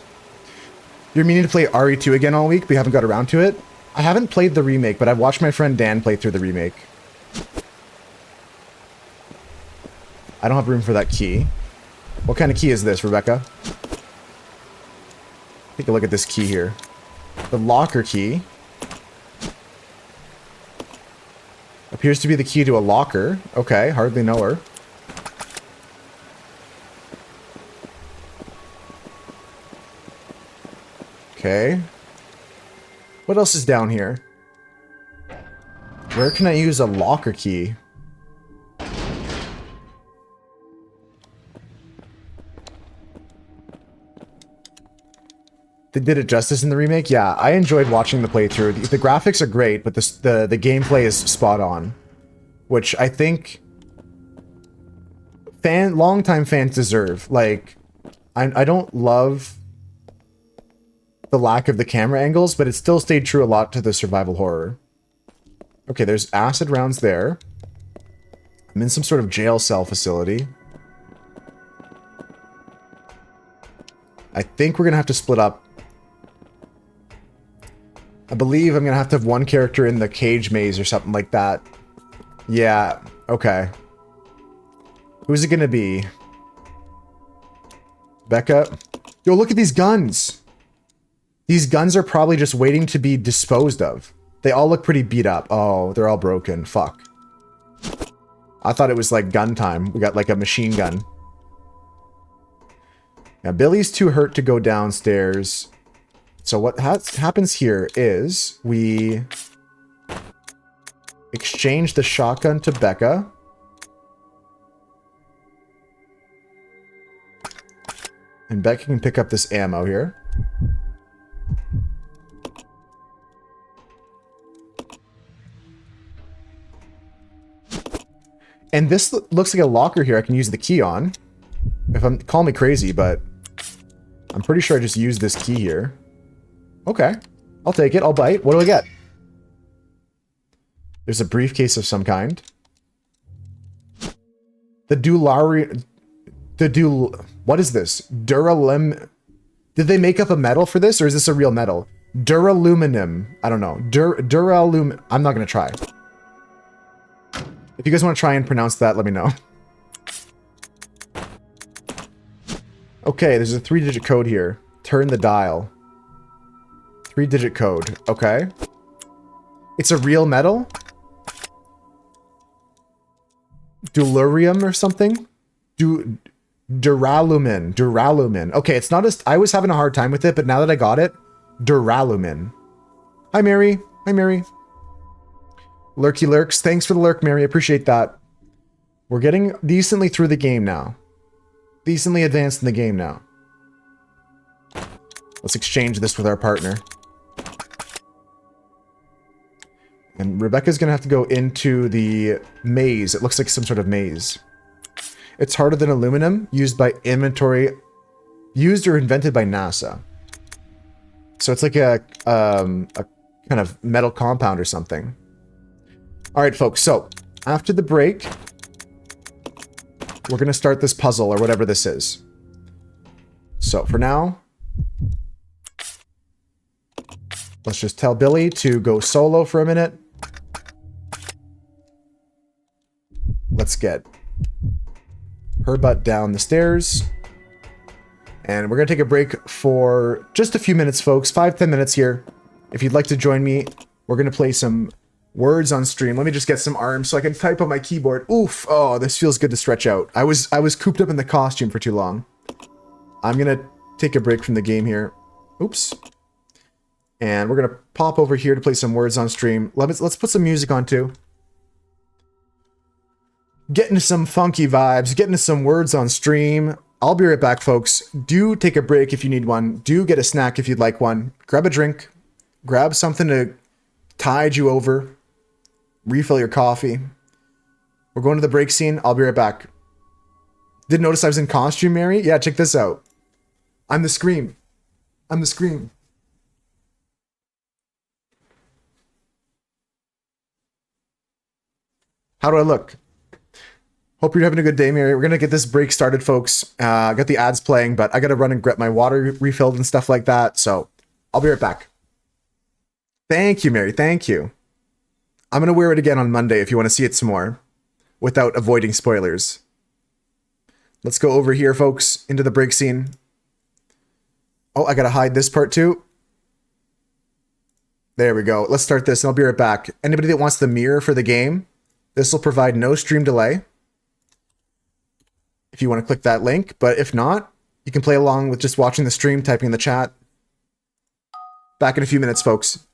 You're meaning to play RE2 again all week, but you haven't got around to it? I haven't played the remake, but I've watched my friend Dan play through the remake. I don't have room for that key. What kind of key is this, Rebecca? Take a look at this key here. The locker key. Appears to be the key to a locker. Okay, hardly know her. Okay. What else is down here? Where can I use a locker key? They did it justice in the remake? Yeah, I enjoyed watching the playthrough. The graphics are great, but the gameplay is spot on. Which I think longtime fans deserve. Like, I don't love the lack of the camera angles, but it still stayed true a lot to the survival horror. Okay, there's acid rounds there. I'm in some sort of jail cell facility. I think we're gonna have to split up. I believe I'm gonna have to have one character in the cage maze or something like that. Yeah, okay. Who's it gonna be? Becca. Yo, look at these guns. These guns are probably just waiting to be disposed of. They all look pretty beat up. Oh, they're all broken. Fuck. I thought it was like gun time. We got like a machine gun. Now, Billy's too hurt to go downstairs. So what happens here is we exchange the shotgun to Becca. And Becca can pick up this ammo here. And this looks like a locker here I can use the key on. Call me crazy, but I'm pretty sure I just used this key here. Okay. I'll take it. I'll bite. What do I get? There's a briefcase of some kind. What is this? Duralim. Did they make up a metal for this, or is this a real metal? Duraluminum. I don't know. Duralum. I'm not gonna try. If you guys want to try and pronounce that, let me know. Okay, there's a 3-digit code here. Turn the dial. 3-digit code. Okay. It's a real metal? Dulurium or something? Duralumin. Duralumin. Okay, it's not as... I was having a hard time with it, but now that I got it, Duralumin. Hi, Mary. Hi, Mary. Lurky lurks. Thanks for the lurk, Mary. Appreciate that. We're getting decently through the game now. Decently advanced in the game now. Let's exchange this with our partner. And Rebecca's going to have to go into the maze. It looks like some sort of maze. It's harder than aluminum, used or invented by NASA. So it's like a kind of metal compound or something. All right, folks. So after the break, we're going to start this puzzle or whatever this is. So for now, let's just tell Billy to go solo for a minute. Let's get her butt down the stairs. And we're going to take a break for just a few minutes, folks. 5-10 minutes here. If you'd like to join me, we're going to play some words on stream. Let me just get some arms so I can type on my keyboard. Oof. Oh, this feels good to stretch out. I was cooped up in the costume for too long. I'm going to take a break from the game here. Oops. And we're going to pop over here to play some words on stream. Let's put some music on too. Getting some funky vibes, getting some words on stream. I'll be right back, folks. Do take a break if you need one. Do get a snack if you'd like one. Grab a drink. Grab something to tide you over. Refill your coffee. We're going to the break scene. I'll be right back. Didn't notice I was in costume, Mary? Yeah, check this out. I'm the Scream. I'm the Scream. How do I look? Hope you're having a good day, Mary. We're going to get this break started, folks. Got the ads playing, but I got to run and get my water refilled and stuff like that. So I'll be right back. Thank you, Mary. Thank you. I'm going to wear it again on Monday if you want to see it some more without avoiding spoilers. Let's go over here, folks, into the break scene. Oh, I got to hide this part too. There we go. Let's start this and I'll be right back. Anybody that wants the mirror for the game, this will provide no stream delay. If you want to click that link, but if not, you can play along with just watching the stream, typing in the chat. Back in a few minutes, folks.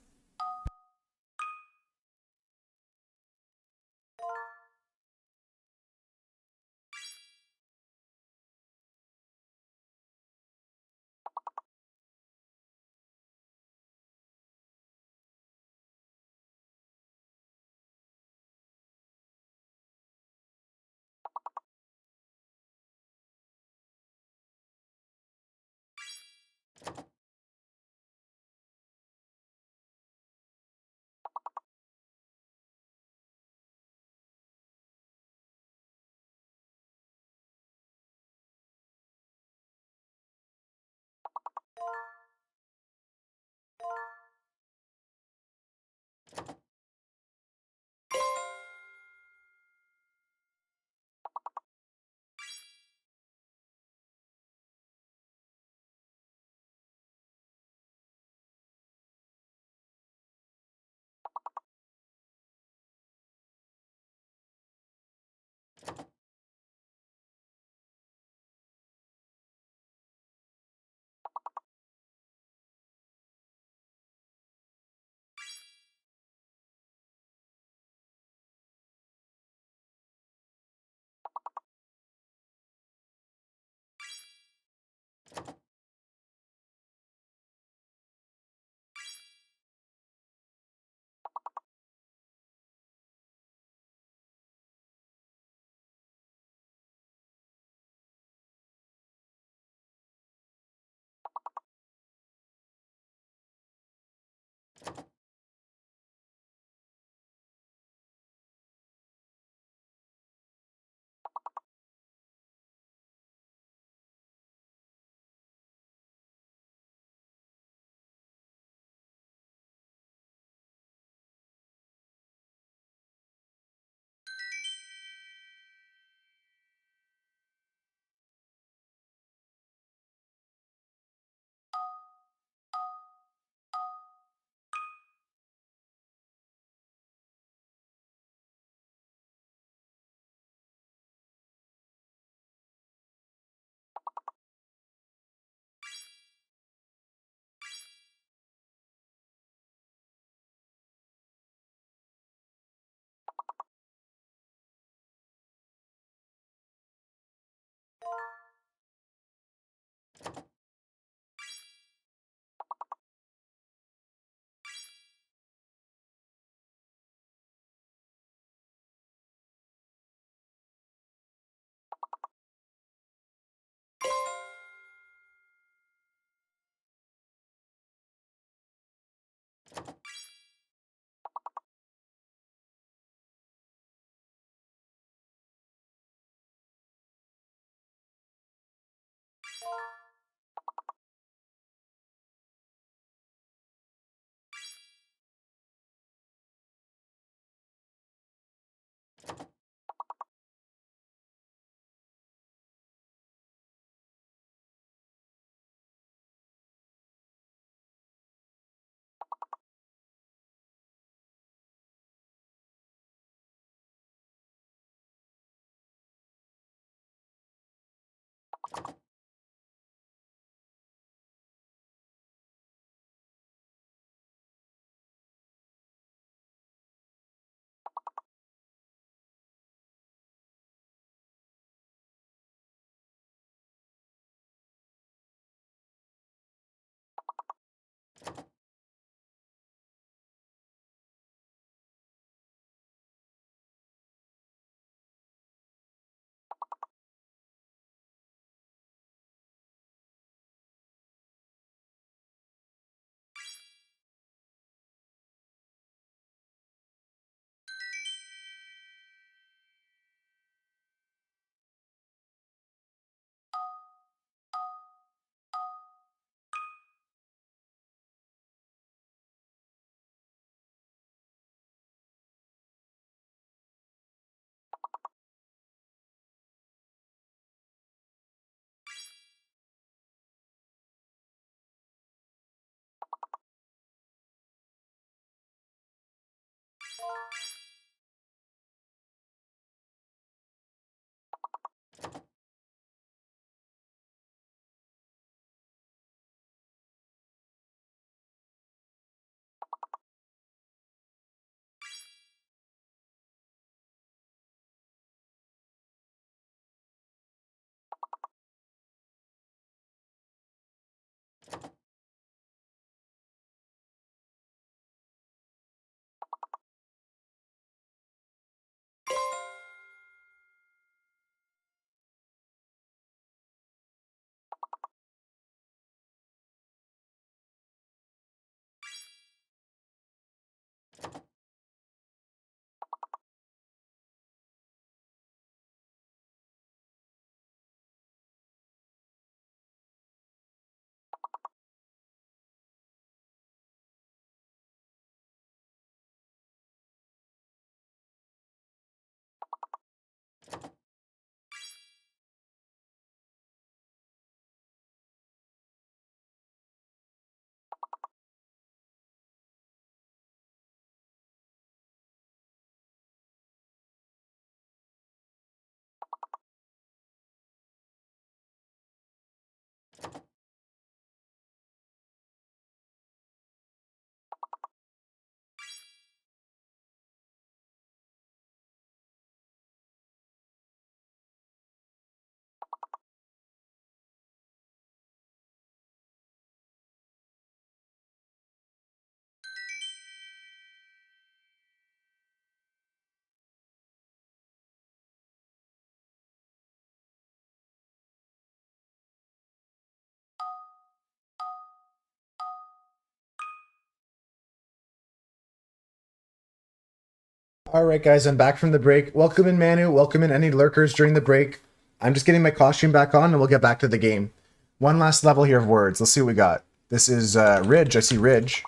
All right, guys, I'm back from the break. Welcome in, Manu. Welcome in any lurkers during the break. I'm just getting my costume back on, and we'll get back to the game. One last level here of words. Let's see what we got. This is Ridge. I see Ridge.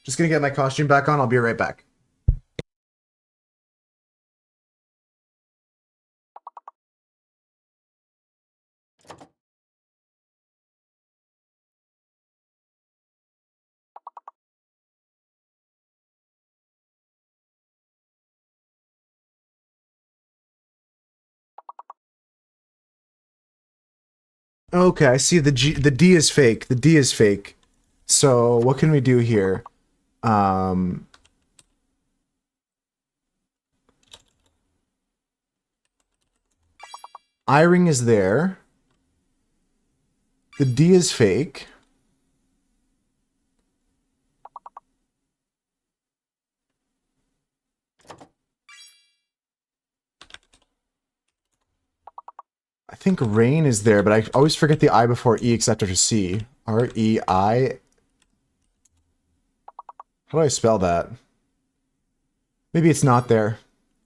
Just gonna get my costume back on. I'll be right back. Okay, I see the D is fake. The D is fake. So what can we do here? I-ring is there. The D is fake. I think rain is there, but I always forget the I before E except after C. R-E-I. How do I spell that? Maybe it's not there.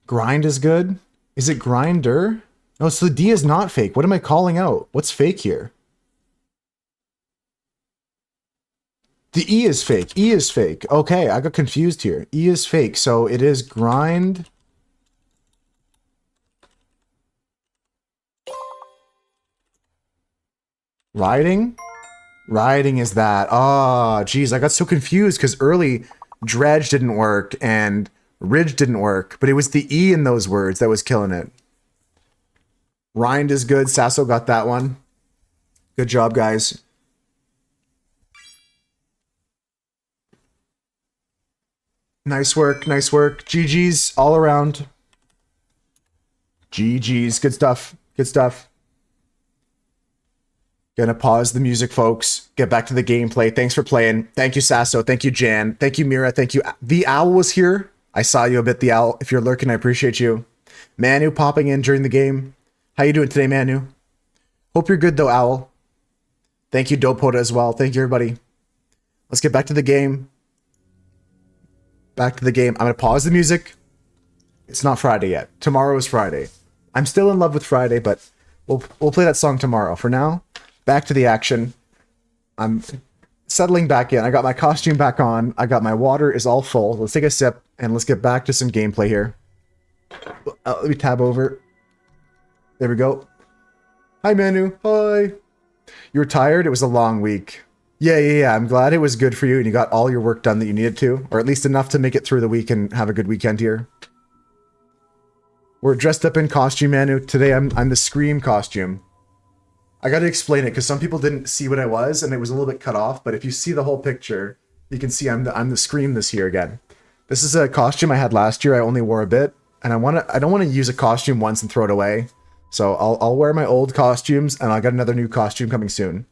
Grind is good. Is it grinder? No, so the D is not fake. What am I calling out? What's fake here? The E is fake. E is fake. Okay, I got confused here. E is fake, so it is grind. Riding? Riding is that. Oh, geez, I got so confused because early dredge didn't work and ridge didn't work, but it was the E in those words that was killing it. Rind is good. Sasso got that one. Good job, guys. Nice work, nice work. GG's all around. GG's. Good stuff. Good stuff. Gonna pause the music, folks. Get back to the gameplay. Thanks for playing. Thank you, Sasso. Thank you, Jan. Thank you, Mira. Thank you. The Owl was here. I saw you a bit, The Owl. If you're lurking, I appreciate you. Manu popping in during the game. How you doing today, Manu? Hope you're good, though, Owl. Thank you, Dopoda, as well. Thank you, everybody. Let's get back to the game. Back to the game. I'm gonna pause the music. It's not Friday yet. Tomorrow is Friday. I'm still in love with Friday, but we'll play that song tomorrow. For now, back to the action. I'm settling back in. I got my costume back on. I got my water is all full. Let's take a sip and let's get back to some gameplay here. Let me tab over. There we go. Hi, Manu. Hi. You were tired? It was a long week. Yeah. I'm glad it was good for you and you got all your work done that you needed to, or at least enough to make it through the week and have a good weekend here. We're dressed up in costume, Manu. Today I'm the Scream costume. I got to explain it because some people didn't see what I was and it was a little bit cut off, but if you see the whole picture, you can see I'm the Scream this year again. This is a costume I had last year. I only wore a bit and I don't want to use a costume once and throw it away. So I'll wear my old costumes and I'll get another new costume coming soon.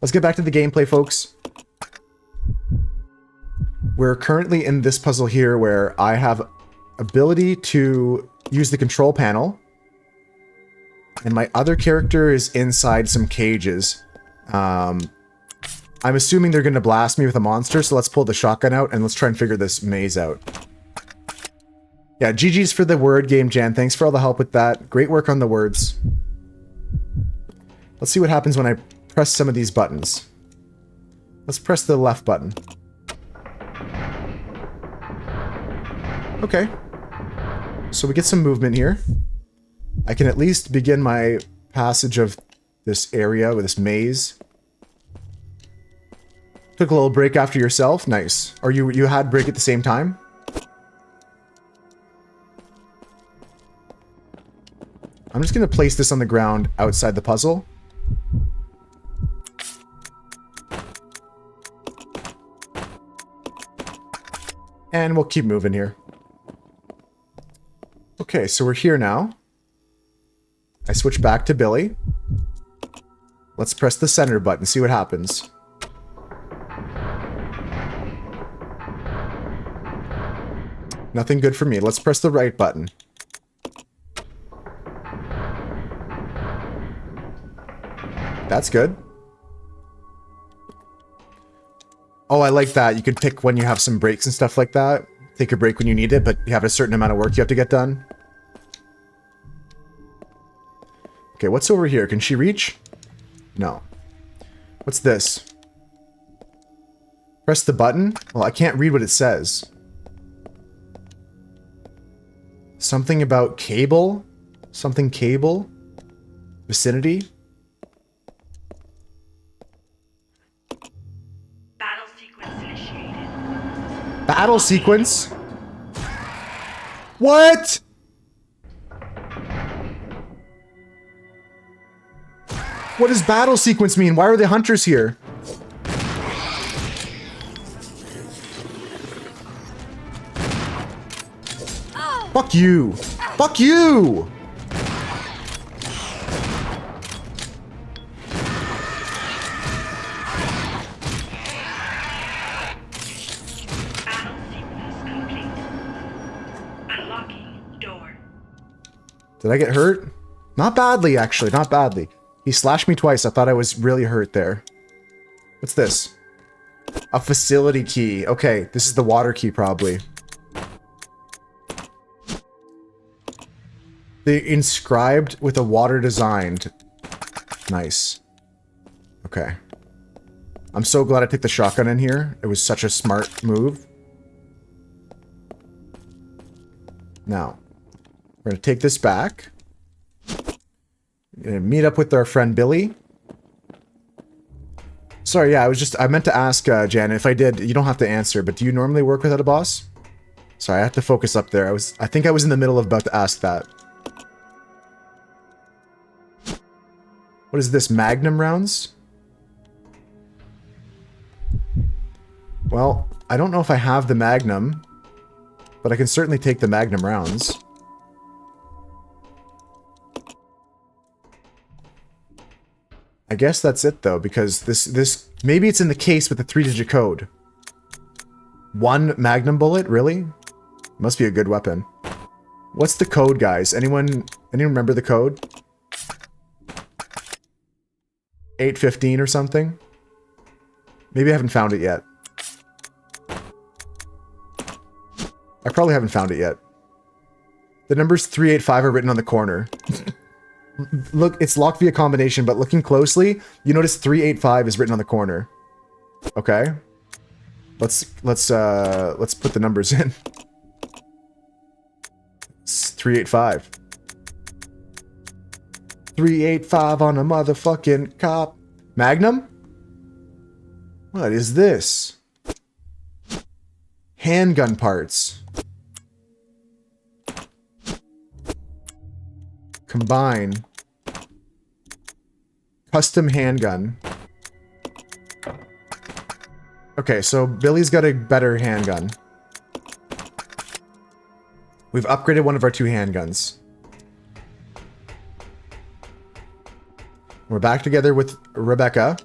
Let's get back to the gameplay, folks. We're currently in this puzzle here where I have ability to use the control panel. And my other character is inside some cages. I'm assuming they're going to blast me with a monster, so let's pull the shotgun out and let's try and figure this maze out. Yeah, GG's for the word game, Jan. Thanks for all the help with that. Great work on the words. Let's see what happens when I press some of these buttons. Let's press the left button. Okay. So we get some movement here. I can at least begin my passage of this area with this maze. Took a little break after yourself. Nice. Or you had break at the same time? I'm just going to place this on the ground outside the puzzle. And we'll keep moving here. Okay, so we're here now. I switch back to Billy. Let's press the center button, see what happens. Nothing good for me. Let's press the right button. That's good. Oh, I like that. You could pick when you have some breaks and stuff like that. take a break when you need it, but you have a certain amount of work you have to get done. Okay, what's over here? Can she reach? No. What's this? Press the button? Well, I can't read what it says. Something about cable? Something cable? Vicinity? Battle sequence initiated. Battle sequence? What? What does battle sequence mean? Why are the hunters here? Fuck you! Fuck you! Battle sequence complete. Unlocking door. Did I get hurt? Not badly, actually. Not badly. He slashed me twice. I thought I was really hurt there. What's this? A facility key. Okay, this is the water key, probably. The inscribed with a water designed. Nice. Okay. I'm so glad I took the shotgun in here. It was such a smart move. Now, we're going to take this back. We're going to meet up with our friend Billy. Sorry, yeah, I meant to ask, Jan, if I did, you don't have to answer, but do you normally work without a boss? Sorry, I have to focus up there. I think I was in the middle of about to ask that. What is this, Magnum rounds? Well, I don't know if I have the Magnum, but I can certainly take the Magnum rounds. I guess that's it though, because this maybe it's in the case with the 3-digit code. 1 Magnum bullet, really? Must be a good weapon. What's the code, guys? Anyone remember the code? 815 or something? Maybe I haven't found it yet. I probably haven't found it yet. The numbers 385 are written on the corner. Look, it's locked via combination, but looking closely, you notice 385 is written on the corner. Okay. Let's put the numbers in. It's 385. 385 on a motherfucking cop. Magnum? What is this? Handgun parts. Combine. Custom handgun. Okay, so Billy's got a better handgun. We've upgraded one of our 2 handguns. We're back together with Rebecca.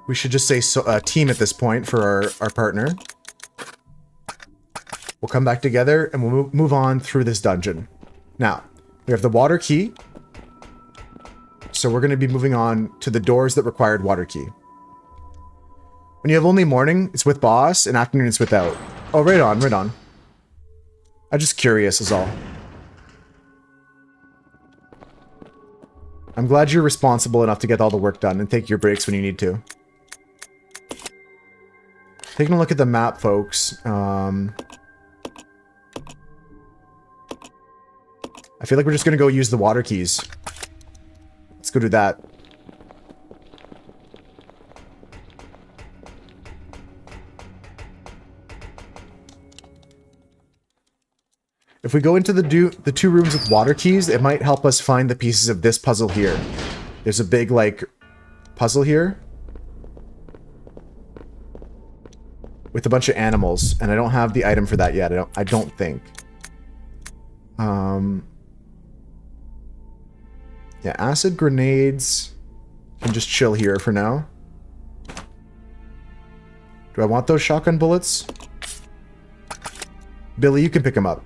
We should just say team at this point for our partner. We'll come back together and we'll move on through this dungeon. Now, we have the water key. So we're going to be moving on to the doors that required water key. When you have only morning, it's with boss, and afternoon it's without. Oh, right on, right on. I'm just curious is all. I'm glad you're responsible enough to get all the work done and take your breaks when you need to. Taking a look at the map, folks. I feel like we're just going to go use the water keys. Let's go do that. If we go into the 2 rooms with water keys, it might help us find the pieces of this puzzle here. There's a big, like, puzzle here. With a bunch of animals, and I don't have the item for that yet. I don't think. Yeah, acid grenades can just chill here for now. Do I want those shotgun bullets? Billy, you can pick them up.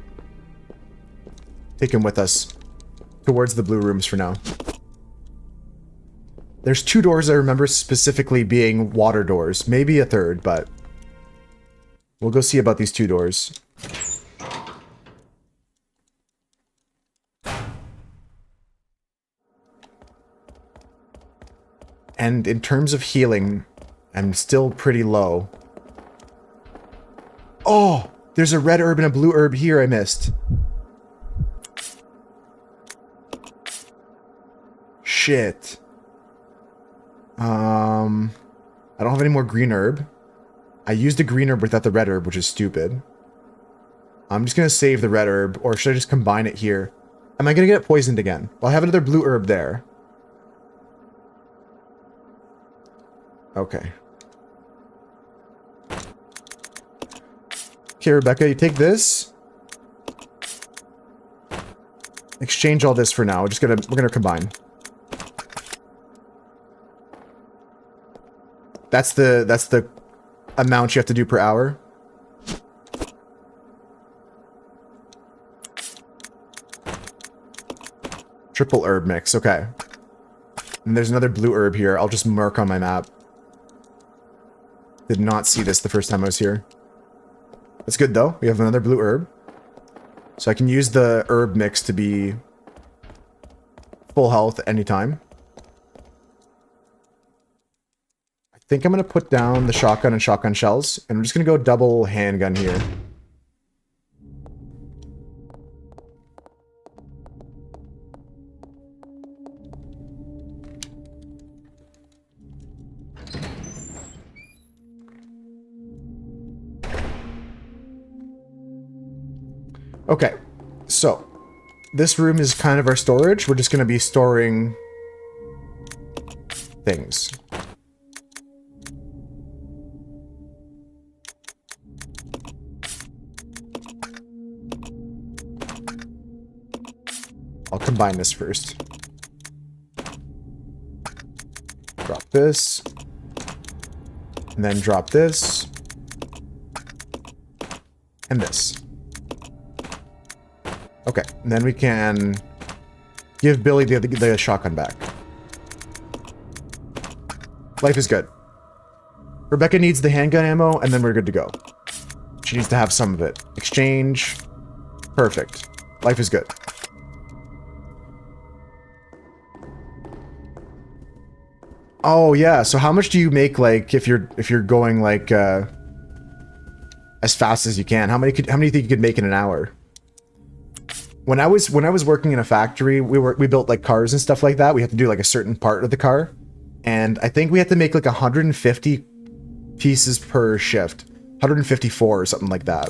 Take him with us towards the blue rooms for now. There's 2 doors I remember specifically being water doors. Maybe a 3rd, but We'll go see about these 2 doors. And in terms of healing, I'm still pretty low. Oh! There's a red herb and a blue herb here I missed. Shit. I don't have any more green herb. I used a green herb without the red herb, which is stupid. I'm just gonna save the red herb, or should I just combine it here? Am I gonna get poisoned again? Well, I have another blue herb there. Okay. Okay, Rebecca, you take this. Exchange all this for now. We're gonna combine. That's the amount you have to do per hour. Triple herb mix, okay. And there's another blue herb here. I'll just mark on my map. Did not see this the first time I was here. That's good though. We have another blue herb. So I can use the herb mix to be full health anytime. I think I'm going to put down the shotgun and shotgun shells. And I'm just going to go double handgun here. Okay, so this room is kind of our storage. We're just going to be storing things. I'll combine this first. Drop this. And then drop this. And this. Okay, and then we can give Billy the shotgun back. Life is good. Rebecca needs the handgun ammo, and then we're good to go. She needs to have some of it. Exchange. Perfect. Life is good. Oh yeah, so how much do you make, like, if you're going like as fast as you can? How many do you think you could make in an hour? When I was working in a factory, we built like cars and stuff like that. We had to do like a certain part of the car, and I think we had to make like 150 pieces per shift, 154 or something like that.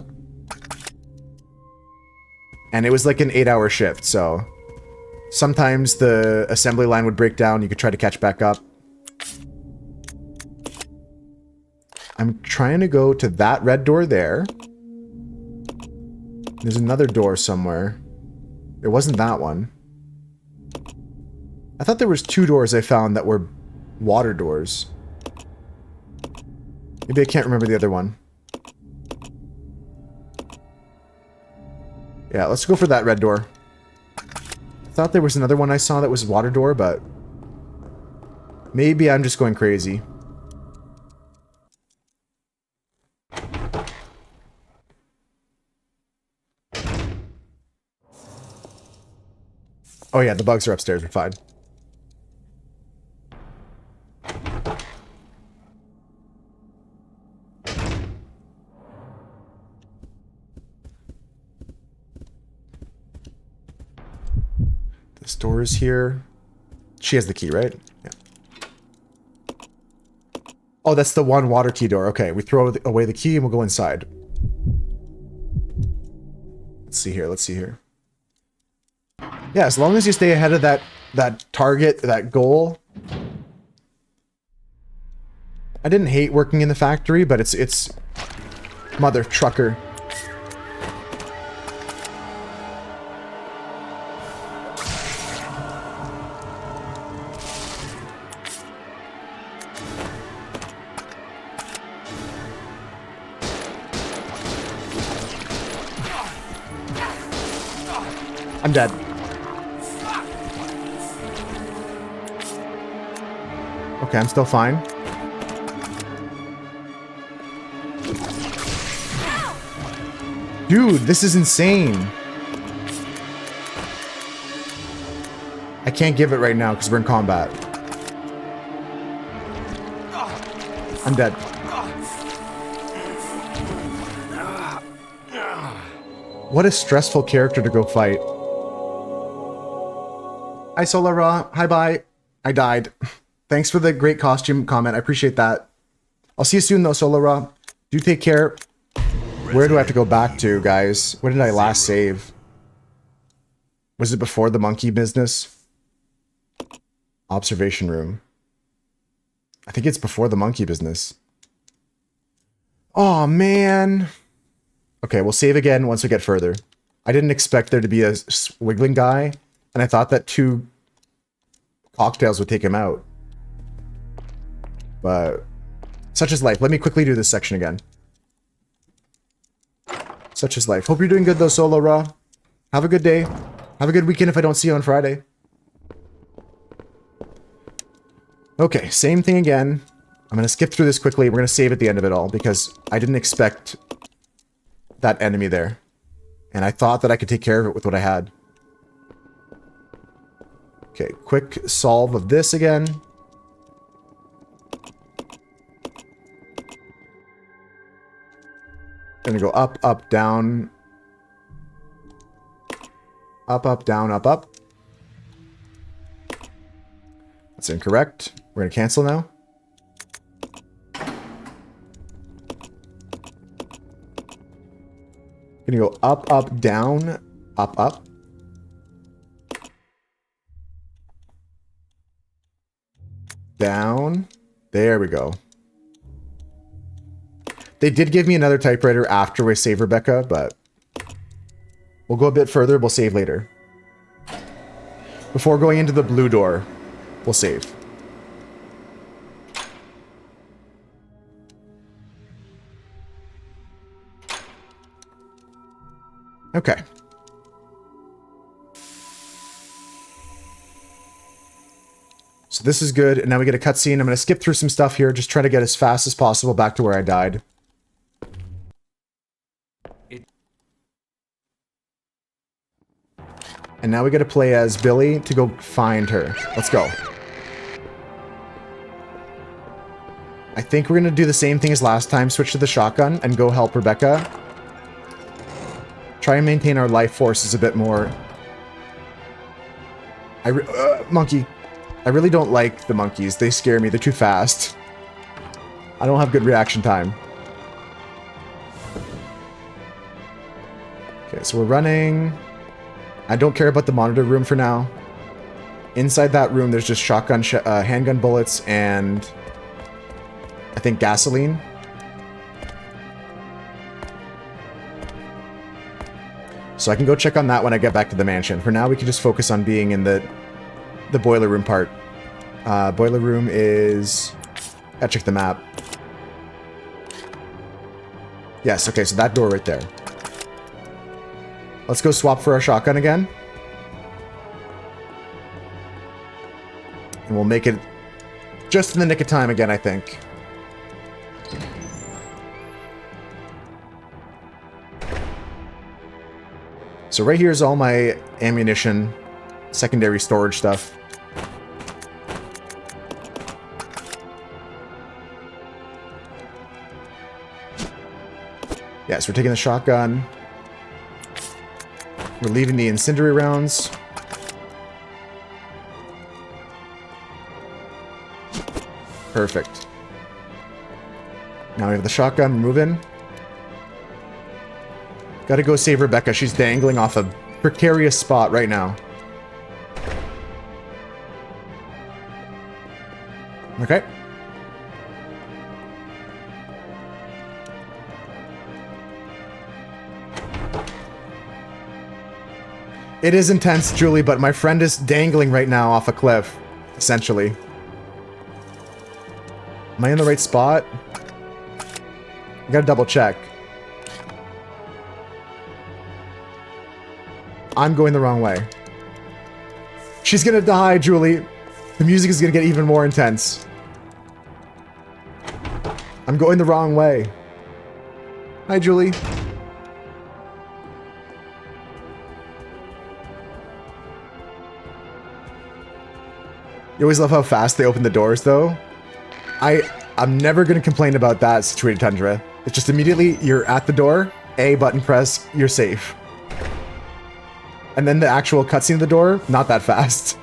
And it was like an 8-hour shift, so sometimes the assembly line would break down. You could try to catch back up. I'm trying to go to that red door there. There's another door somewhere. It wasn't that one. I thought there was 2 doors I found that were water doors. Maybe I can't remember the other one. Yeah, let's go for that red door. I thought there was another one I saw that was water door, but maybe I'm just going crazy. Oh yeah, the bugs are upstairs. We're fine. This door is here. She has the key, right? Yeah. Oh, that's the one water key door. Okay, we throw away the key and we'll go inside. Let's see here. Let's see here. Yeah, as long as you stay ahead of that target, that goal. I didn't hate working in the factory, but it's mother trucker. I'm dead. Okay, I'm still fine. Dude, this is insane. I can't give it right now because we're in combat. I'm dead. What a stressful character to go fight. Hi, Solara. Hi, bye. I died. Thanks for the great costume comment. I appreciate that. I'll see you soon, though, Solara. Do take care. Where do I have to go back to, guys? What did I last save? Was it before the monkey business? Observation room. I think it's before the monkey business. Oh, man. Okay, we'll save again once we get further. I didn't expect there to be a wiggling guy, and I thought that 2 cocktails would take him out. But such is life. Let me quickly do this section again. Such is life. Hope you're doing good though, Solo Raw. Have a good day. Have a good weekend if I don't see you on Friday. Okay, same thing again. I'm going to skip through this quickly. We're going to save at the end of it all because I didn't expect that enemy there. And I thought that I could take care of it with what I had. Okay, quick solve of this again. Gonna go up, up, down. Up, up, down, up, up. That's incorrect. We're gonna cancel now. Gonna go up, up, down, up, up. Down. There we go. They did give me another typewriter after we save Rebecca, but we'll go a bit further. We'll save later. Before going into the blue door, we'll save. Okay. So this is good, and now we get a cutscene. I'm going to skip through some stuff here, just try to get as fast as possible back to where I died. And now we got to play as Billy to go find her. Let's go. I think we're going to do the same thing as last time, switch to the shotgun and go help Rebecca. Try and maintain our life forces a bit more. Monkey. I really don't like the monkeys. They scare me. They're too fast. I don't have good reaction time. Okay, so we're running. I don't care about the monitor room for now. Inside that room, there's just shotgun, handgun bullets, and I think gasoline. So I can go check on that when I get back to the mansion. For now, we can just focus on being in the boiler room part. Boiler room is... Gotta check the map. Yes, okay, so that door right there. Let's go swap for our shotgun again. And we'll make it just in the nick of time again, I think. So right here is all my ammunition, secondary storage stuff. Yes, we're taking the shotgun. We're leaving the incendiary rounds. Perfect. Now we have the shotgun. Move in. Gotta go save Rebecca. She's dangling off a precarious spot right now. Okay. It is intense, Julie, but my friend is dangling right now off a cliff, essentially. Am I in the right spot? I gotta double check. I'm going the wrong way. She's gonna die, Julie. The music is gonna get even more intense. I'm going the wrong way. Hi, Julie. You always love how fast they open the doors, though. I'm never going to complain about that, Situated Tundra. It's just immediately you're at the door, A, button press, you're safe. And then the actual cutscene of the door, not that fast.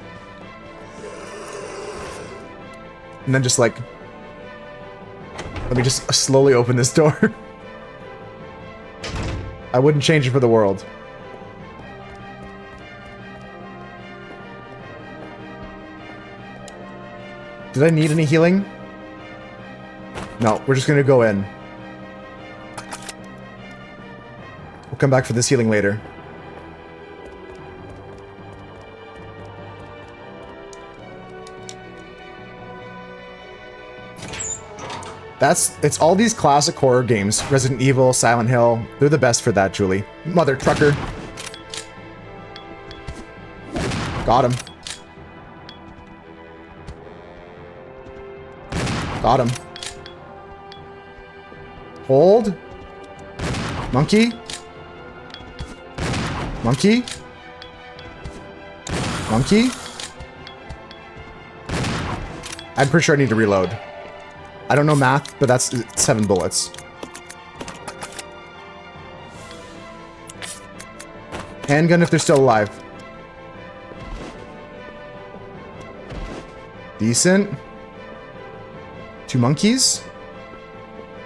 And then just like... Let me just slowly open this door. I wouldn't change it for the world. Did I need any healing? No, we're just gonna go in. We'll come back for this healing later. It's all these classic horror games. Resident Evil, Silent Hill. They're the best for that, Julie. Mother trucker. Got him. Got him. Hold. Monkey. Monkey. Monkey. I'm pretty sure I need to reload. I don't know math, but that's 7 bullets. Handgun if they're still alive. Decent. 2 monkeys?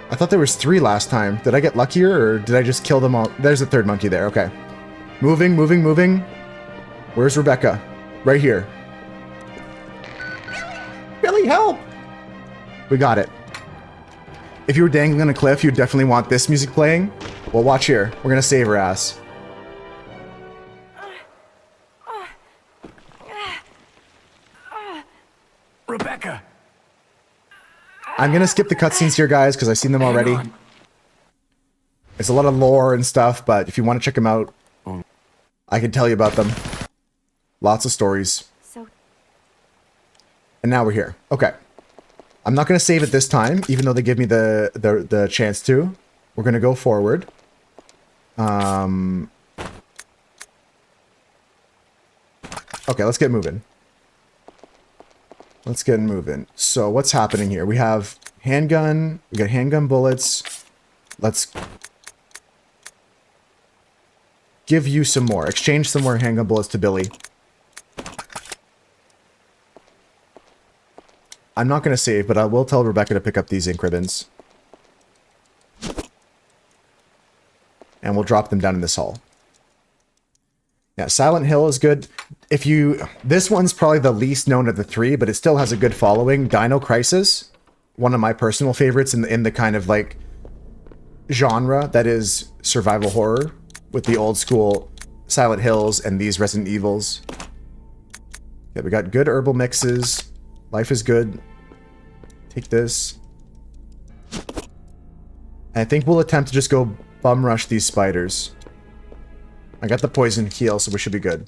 I thought there was 3 last time. Did I get luckier, or did I just kill them all? There's a 3rd monkey there, okay. Moving, moving, moving. Where's Rebecca? Right here. Billy, help! We got it. If you were dangling on a cliff, you'd definitely want this music playing. Well, watch here. We're gonna save her ass. Rebecca! I'm gonna skip the cutscenes here, guys, because I've seen them already. It's a lot of lore and stuff, but if you want to check them out, I can tell you about them. Lots of stories. And now we're here. Okay. I'm not going to save it this time, even though they give me the chance to. We're going to go forward. Okay, let's get moving. Let's get moving. So what's happening here? We have handgun. We got handgun bullets. Let's give you some more. Exchange some more handgun bullets to Billy. I'm not going to save, but I will tell Rebecca to pick up these ink ribbons. And we'll drop them down in this hall. Yeah, Silent Hill is good. This one's probably the least known of the 3, but it still has a good following. Dino Crisis, one of my personal favorites in the kind of like genre that is survival horror, with the old school Silent Hills and these Resident Evils. Yeah, we got good herbal mixes. Life is good. Take this. And I think we'll attempt to just go bum rush these spiders. I got the poison heal, so we should be good.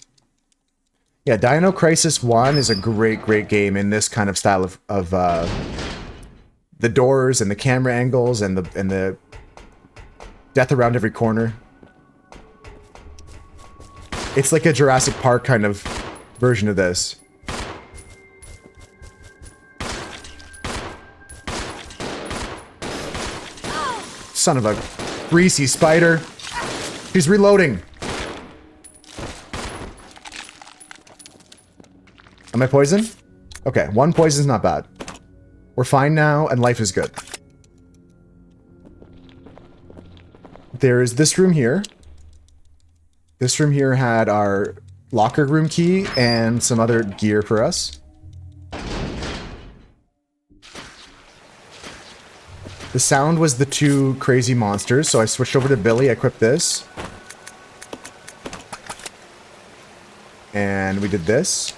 Yeah, Dino Crisis 1 is a great, great game in this kind of style of the doors and the camera angles and the death around every corner. It's like a Jurassic Park kind of version of this. Son of a greasy spider. He's reloading. Am I poisoned? Okay, 1 poison's not bad. We're fine now, and life is good. There is this room here. This room here had our locker room key and some other gear for us. The sound was the 2 crazy monsters, so I switched over to Billy, equipped this. And we did this.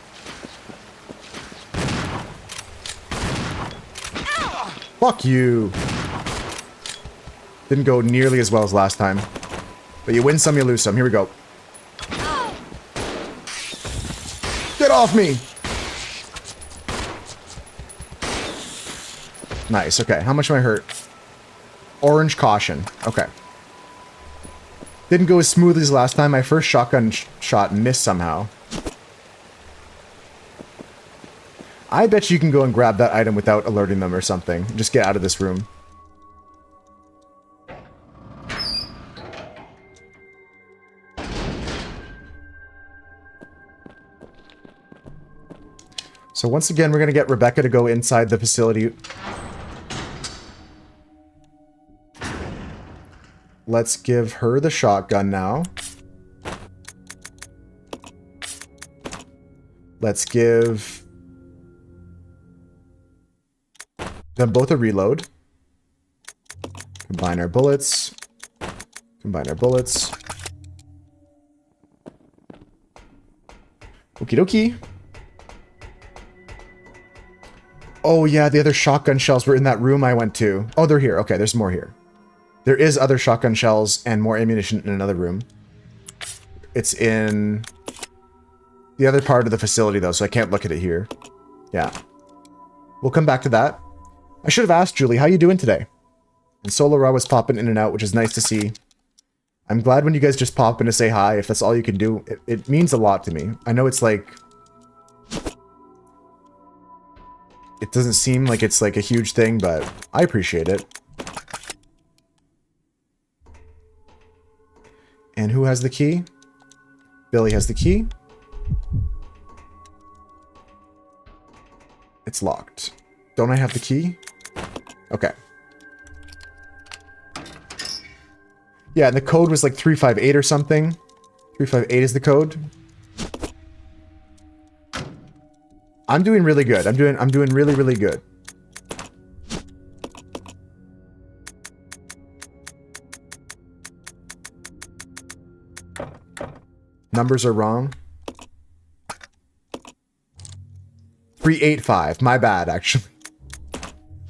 Fuck you! Didn't go nearly as well as last time. But you win some, you lose some. Here we go. Get off me! Nice, okay. How much am I hurt? Orange caution. Okay. Didn't go as smoothly as last time. My first shotgun shot missed somehow. I bet you can go and grab that item without alerting them or something. Just get out of this room. So once again, we're going to get Rebecca to go inside the facility. Let's give her the shotgun now. Let's give them both a reload. Combine our bullets. Combine our bullets. Okie dokie. Oh yeah, the other shotgun shells were in that room I went to. Oh, they're here. Okay, there's more here. There is other shotgun shells and more ammunition in another room. It's in the other part of the facility, though, so I can't look at it here. Yeah. We'll come back to that. I should have asked Julie, how you doing today? And Solo Raw was popping in and out, which is nice to see. I'm glad when you guys just pop in to say hi, if that's all you can do. It means a lot to me. I know it's like... It doesn't seem like it's like a huge thing, but I appreciate it. And who has the key? Billy has the key. It's locked. Don't I have the key? Okay. Yeah, and the code was like 358 or something. 358 is the code. I'm doing really good. I'm doing really, really good. Numbers are wrong. 385. My bad, actually.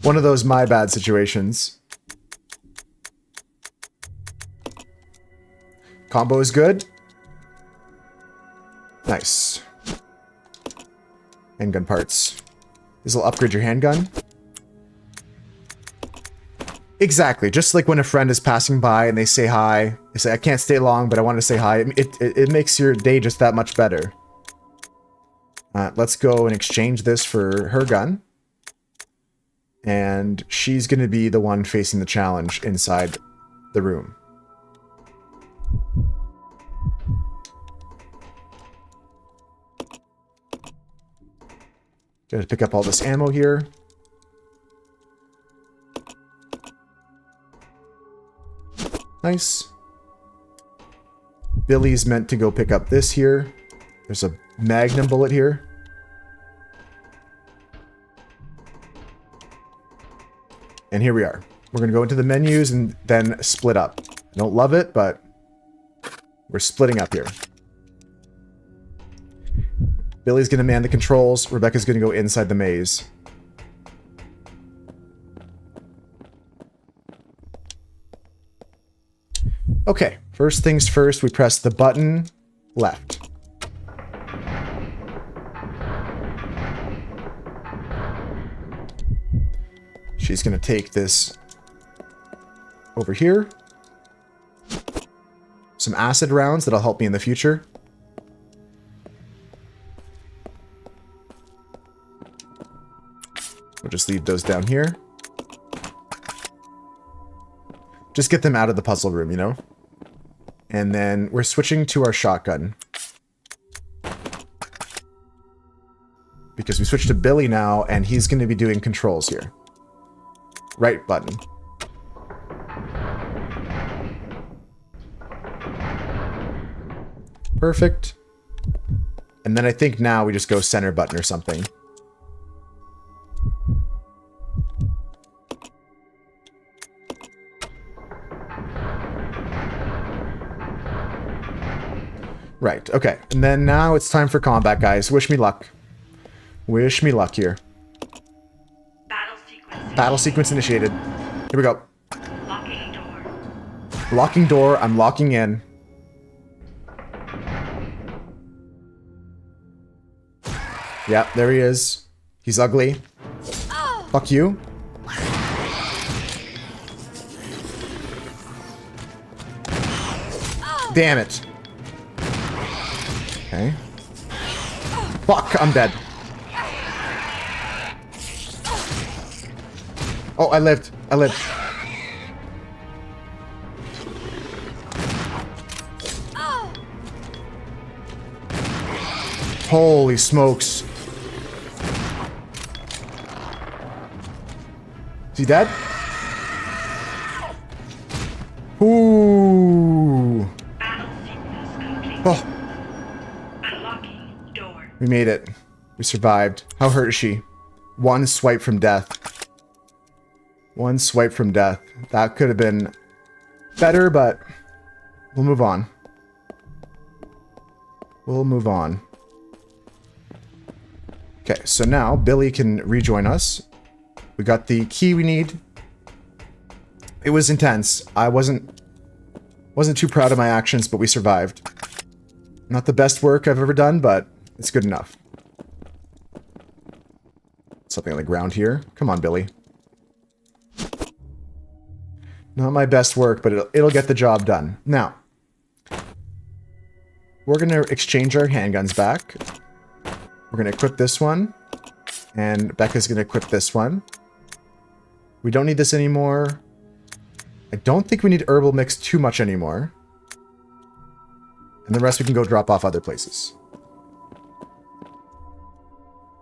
One of those my bad situations. Combo is good. Nice. Handgun parts. This will upgrade your handgun. Exactly. Just like when a friend is passing by and they say hi. They say, I can't stay long, but I want to say hi. It makes your day just that much better. Let's go and exchange this for her gun. And she's going to be the one facing the challenge inside the room. Gotta pick up all this ammo here. Nice. Billy's meant to go pick up this here. There's a magnum bullet here. And here we are. We're gonna go into the menus and then split up. I don't love it, but we're splitting up here. Billy's gonna man the controls. Rebecca's gonna go inside the maze. Okay, first things first, we press the button left. She's gonna take this over here. Some acid rounds that'll help me in the future. We'll just leave those down here. Just get them out of the puzzle room, you know? And then we're switching to our shotgun. Because we switched to Billy now, and he's going to be doing controls here. Right button. Perfect. And then I think now we just go center button or something. Right, okay. And then now it's time for combat, guys. Wish me luck. Wish me luck here. Battle sequence initiated. Here we go. Locking door. Locking door. I'm locking in. Yeah, there he is. He's ugly. Fuck you. Damn it. Okay. Fuck, I'm dead. Oh, I lived. I lived. Holy smokes. Is he dead? Ooh. Oh. We made it. We survived. How hurt is she? One swipe from death. One swipe from death. That could have been better, but we'll move on. We'll move on. Okay, so now Billy can rejoin us. We got the key we need. It was intense. I wasn't too proud of my actions, but we survived. Not the best work I've ever done, but it's good enough. Something on the ground here. Come on, Billy. Not my best work, but it'll get the job done. Now, we're going to exchange our handguns back. We're going to equip this one. And Becca's going to equip this one. We don't need this anymore. I don't think we need herbal mix too much anymore. And the rest we can go drop off other places.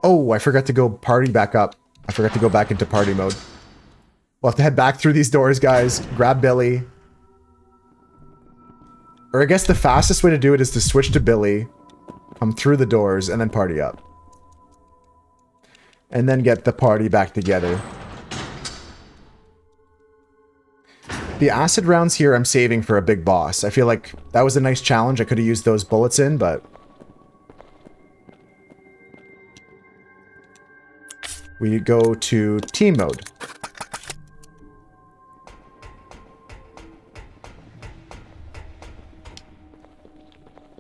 Oh, I forgot to go party back up. I forgot to go back into party mode. We'll have to head back through these doors, guys. Grab Billy. Or I guess the fastest way to do it is to switch to Billy. Come through the doors and then party up. And then get the party back together. The acid rounds here I'm saving for a big boss. I feel like that was a nice challenge. I could have used those bullets in, but... we go to team mode.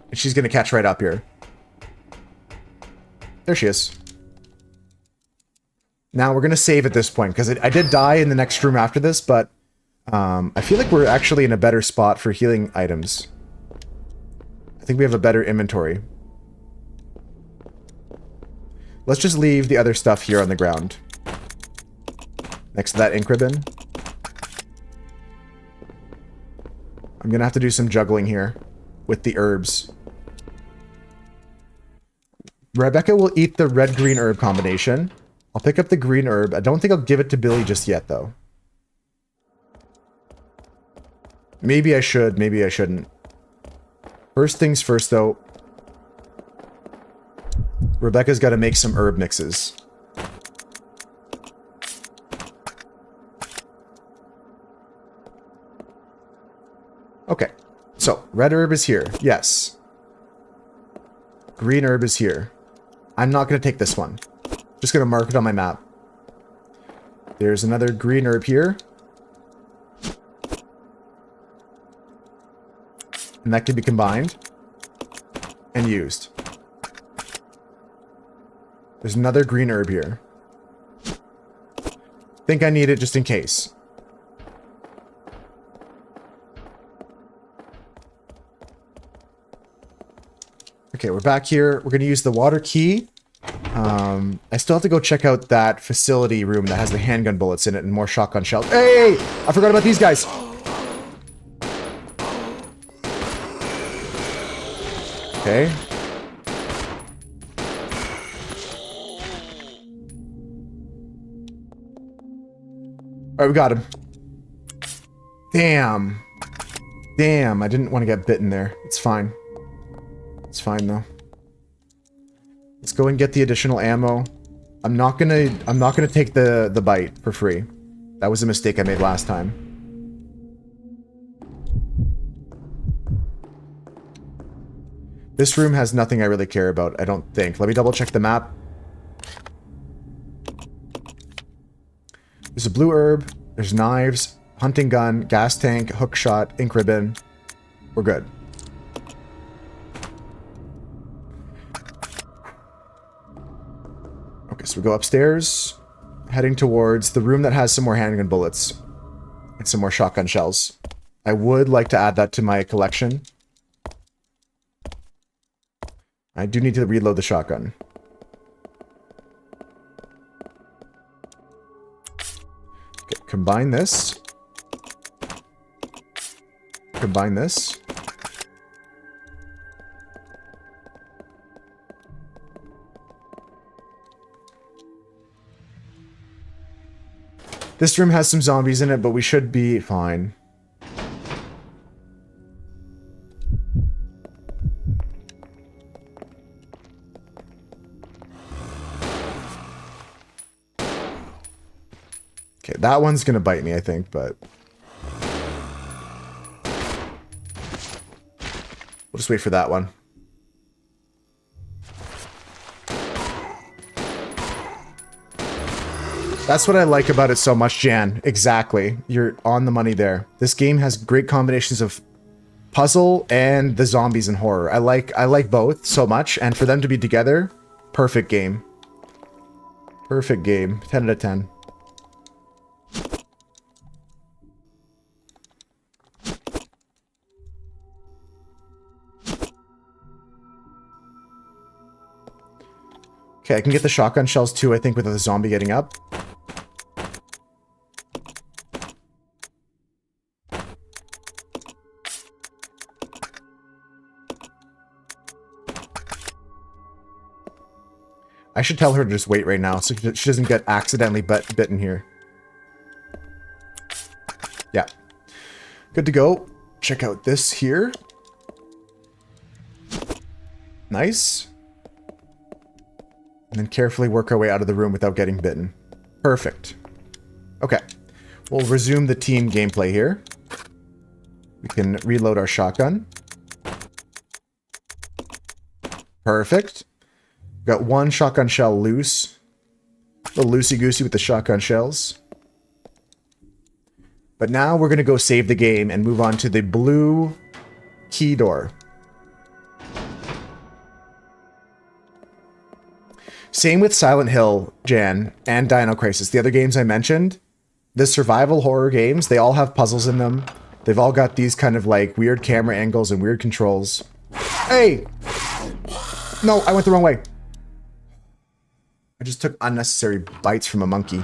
And she's going to catch right up here. There she is. Now we're going to save at this point, because I did die in the next room after this, but I feel like we're actually in a better spot for healing items. I think we have a better inventory. Let's just leave the other stuff here on the ground. Next to that ink ribbon. I'm going to have to do some juggling here with the herbs. Rebecca will eat the red-green herb combination. I'll pick up the green herb. I don't think I'll give it to Billy just yet, though. Maybe I should, maybe I shouldn't. First things first, though. Rebecca's got to make some herb mixes. Okay, so red herb is here. Yes. Green herb is here. I'm not going to take this one. Just going to mark it on my map. There's another green herb here. And that can be combined and used. There's another green herb here. Think I need it just in case. Okay, we're back here. We're going to use the water key. I still have to go check out that facility room that has the handgun bullets in it and more shotgun shells. Hey! I forgot about these guys. Okay. Alright, we got him. Damn. Damn, I didn't want to get bitten there. It's fine. It's fine though. Let's go and get the additional ammo. I'm not gonna take the bite for free. That was a mistake I made last time. This room has nothing I really care about, I don't think. Let me double check the map. There's a blue herb, there's knives, hunting gun, gas tank, hook shot, ink ribbon. We're good. Okay, so we go upstairs, heading towards the room that has some more handgun bullets and some more shotgun shells. I would like to add that to my collection. I do need to reload the shotgun. Combine this. Combine this. This room has some zombies in it, but we should be fine. Okay, that one's gonna bite me, I think, but... we'll just wait for that one. That's what I like about it so much, Jan. Exactly. You're on the money there. This game has great combinations of puzzle and the zombies and horror. I like both so much, and for them to be together, perfect game. Perfect game. 10 out of 10. Okay, I can get the shotgun shells too, I think, with the zombie getting up. I should tell her to just wait right now so she doesn't get accidentally bitten here. Yeah. Good to go. Check out this here. Nice. And then carefully work our way out of the room without getting bitten. Perfect. Okay. We'll resume the team gameplay here. We can reload our shotgun. Perfect. Got one shotgun shell loose. A little loosey-goosey with the shotgun shells. But now we're going to go save the game and move on to the blue key door. Same with Silent Hill, Jan, and Dino Crisis. The other games I mentioned, the survival horror games, they all have puzzles in them. They've all got these kind of like weird camera angles and weird controls. Hey! No, I went the wrong way. I just took unnecessary bites from a monkey.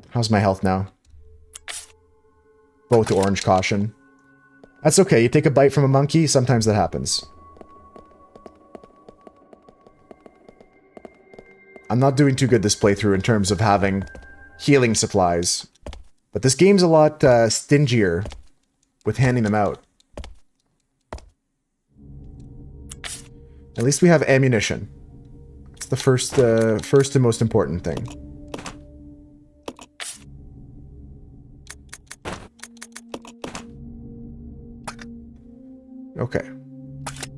How's my health now? Both orange caution. That's okay, you take a bite from a monkey, sometimes that happens. I'm not doing too good this playthrough in terms of having healing supplies. But this game's a lot stingier with handing them out. At least we have ammunition. It's the first and most important thing. Okay.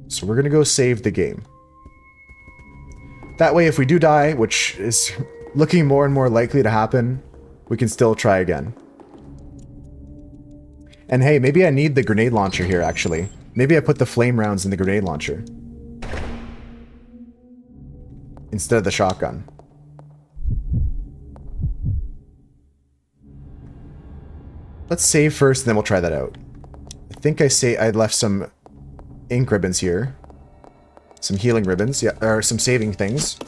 So we're gonna go save the game. That way, if we do die, which is looking more and more likely to happen, we can still try again. And hey, maybe I need the grenade launcher here, actually. Maybe I put the flame rounds in the grenade launcher instead of the shotgun. Let's save first, and then we'll try that out. I think I left some ink ribbons here. Some healing ribbons, yeah, or some saving things.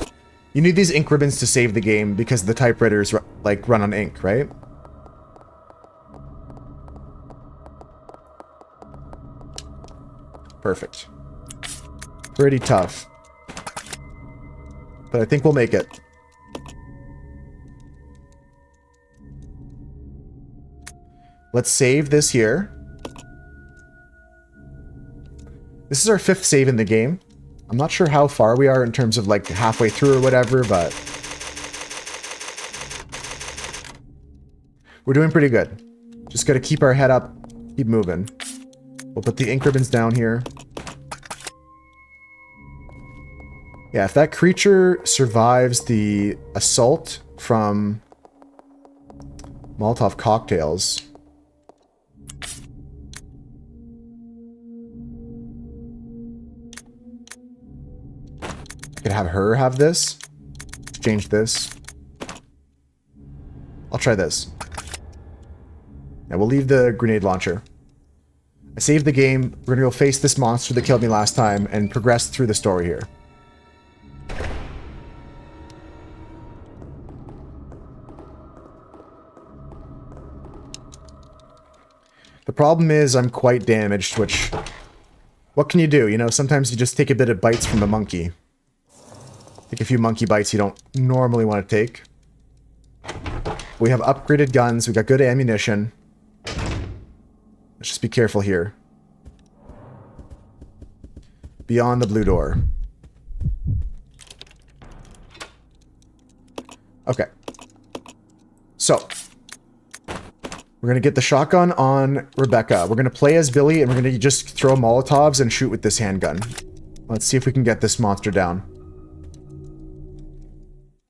You need these ink ribbons to save the game because the typewriters like run on ink, right? Perfect. Pretty tough. But I think we'll make it. Let's save this here. This is our 5th save in the game. I'm not sure how far we are in terms of like halfway through or whatever, but we're doing pretty good. Just gotta keep our head up, keep moving. We'll put the ink ribbons down here. Yeah, if that creature survives the assault from Molotov cocktails, I could have her have this. Change this. I'll try this. Now we'll leave the grenade launcher. I saved the game. We're gonna go face this monster that killed me last time and progress through the story here. The problem is I'm quite damaged, which... What can you do? You know, sometimes you just take a bit of bites from a monkey. Take a few monkey bites you don't normally want to take. We have upgraded guns. We got good ammunition. Let's just be careful here. Beyond the blue door. Okay. So. We're going to get the shotgun on Rebecca. We're going to play as Billy, and we're going to just throw Molotovs and shoot with this handgun. Let's see if we can get this monster down.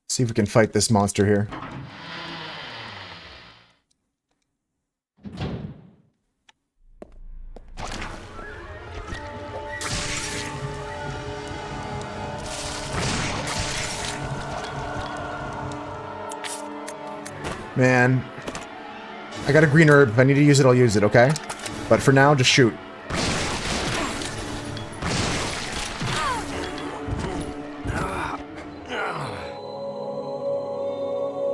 See if we can fight this monster here. Man. I got a green herb. If I need to use it, I'll use it, okay? But for now, just shoot.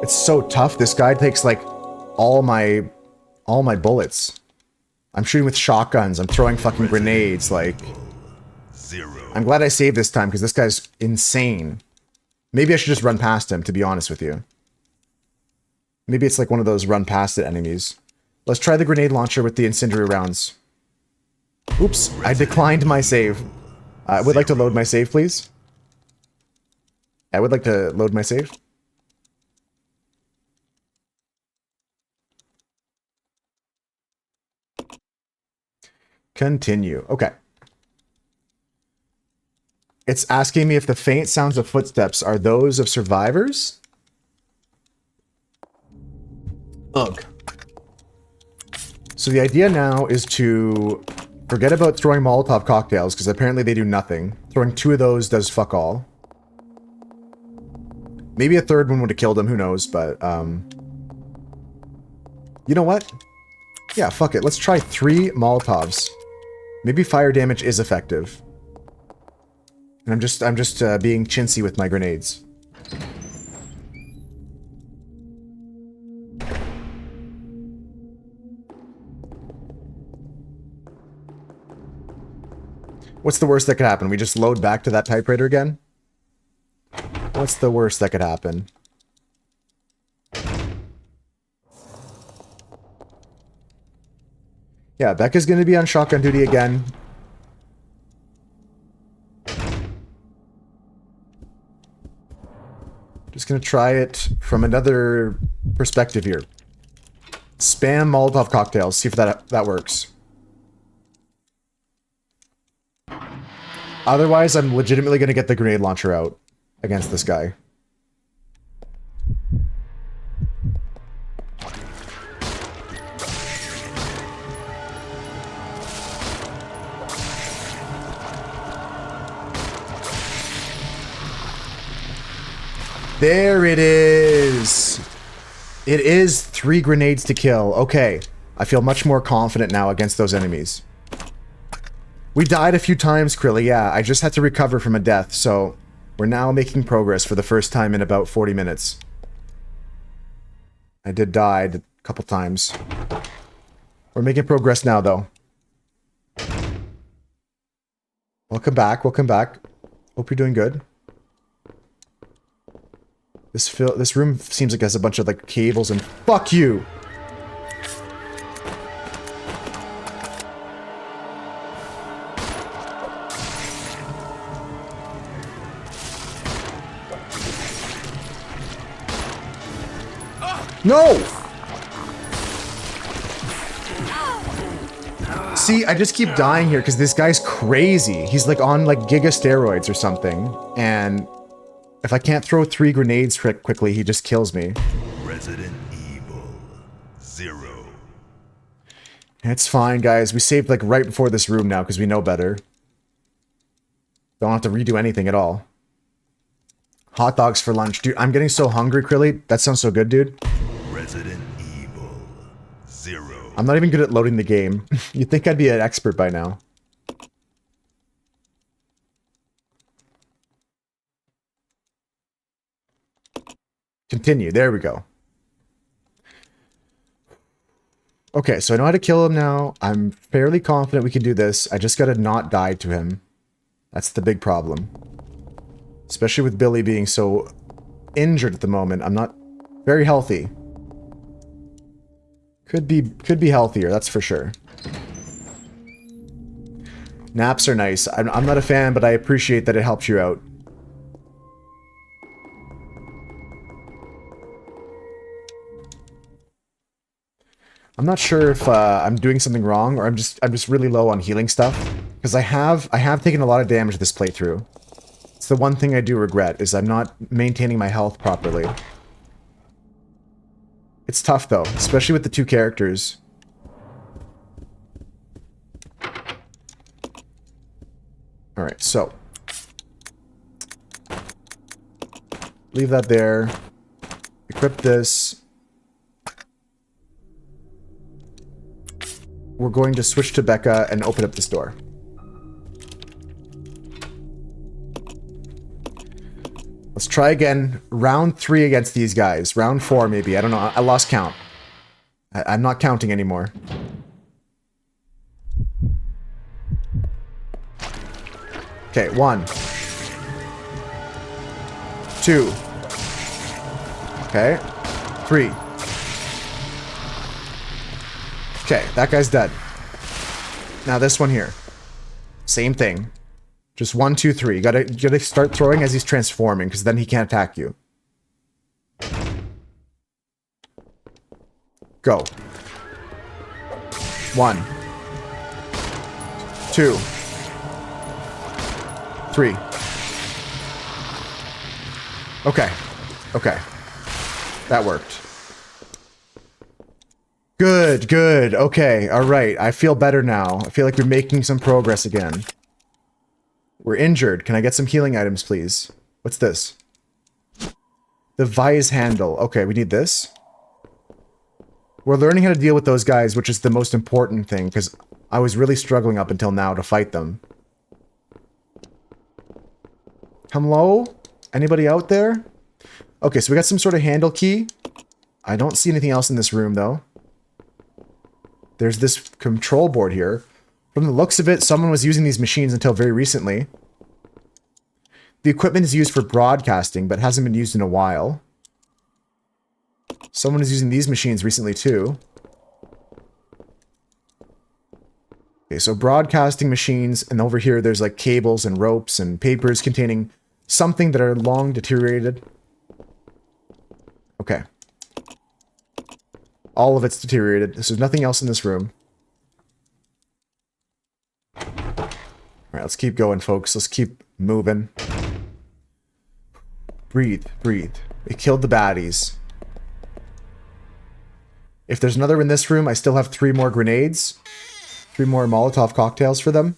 It's so tough. This guy takes, like, all my bullets. I'm shooting with shotguns. I'm throwing fucking grenades, like... I'm glad I saved this time, because this guy's insane. Maybe I should just run past him, to be honest with you. Maybe it's like one of those run past it enemies. Let's try the grenade launcher with the incendiary rounds. Oops, I declined my save. I would like to load my save, please. I would like to load my save. Continue. Okay. It's asking me if the faint sounds of footsteps are those of survivors. Ugh. So the idea now is to forget about throwing Molotov cocktails, because apparently they do nothing. Throwing 2 of those does fuck all. Maybe a third one would have killed him, who knows, but, you know what? Yeah, fuck it. Let's try 3 Molotovs. Maybe fire damage is effective. And I'm just being chintzy with my grenades. What's the worst that could happen? We just load back to that typewriter again? What's the worst that could happen? Yeah, Becca's gonna be on shotgun duty again. Just gonna try it from another perspective here. Spam Molotov cocktails, see if that works. Otherwise, I'm legitimately gonna get the grenade launcher out against this guy. There it is! It is 3 grenades to kill. Okay. I feel much more confident now against those enemies. We died a few times, Krilly, yeah. I just had to recover from a death, so... We're now making progress for the first time in about 40 minutes. I did die a couple times. We're making progress now, though. Welcome back, welcome back. Hope you're doing good. This room seems like it has a bunch of, like, cables and... Fuck you! No! See, I just keep dying here because this guy's crazy. He's like on like giga steroids or something. And if I can't throw 3 grenades quickly, he just kills me. Resident Evil 0. It's fine, guys. We saved like right before this room now because we know better. Don't have to redo anything at all. Hot dogs for lunch. Dude, I'm getting so hungry, Krilly. That sounds so good, dude. Resident Evil 0. I'm not even good at loading the game. You'd think I'd be an expert by now. Continue. There we go. Okay, so I know how to kill him now. I'm fairly confident we can do this. I just gotta not die to him. That's the big problem. Especially with Billy being so injured at the moment. I'm not very healthy. Could be healthier, that's for sure. Naps are nice. I'm not a fan, but I appreciate that it helps you out. I'm not sure if I'm doing something wrong or I'm just really low on healing stuff, because I have taken a lot of damage this playthrough. It's the one thing I do regret, is I'm not maintaining my health properly. It's tough though, especially with the two characters. Alright, so. Leave that there. Equip this. We're going to switch to Becca and open up this door. Let's try again. Round 3 against these guys. Round 4 maybe. I don't know. I lost count. I'm not counting anymore. Okay, 1. 2. Okay. 3. Okay, that guy's dead. Now this one here. Same thing. Just 1, 2, 3. You gotta start throwing as he's transforming, because then he can't attack you. Go. 1. 2. 3. Okay. Okay. That worked. Good, good. Okay, alright. I feel better now. I feel like we're making some progress again. We're injured. Can I get some healing items, please? What's this? The vise handle. Okay, we need this. We're learning how to deal with those guys, which is the most important thing, because I was really struggling up until now to fight them. Hello? Anybody out there? Okay, so we got some sort of handle key. I don't see anything else in this room, though. There's this control board here. From the looks of it, someone was using these machines until very recently. The equipment is used for broadcasting, but hasn't been used in a while. Someone is using these machines recently, too. Okay, so broadcasting machines, and over here there's like cables and ropes and papers containing something that are long deteriorated. Okay. All of it's deteriorated. There's nothing else in this room. Alright, let's keep going, folks. Let's keep moving. Breathe, breathe. We killed the baddies. If there's another in this room, I still have 3 more grenades. 3 more Molotov cocktails for them.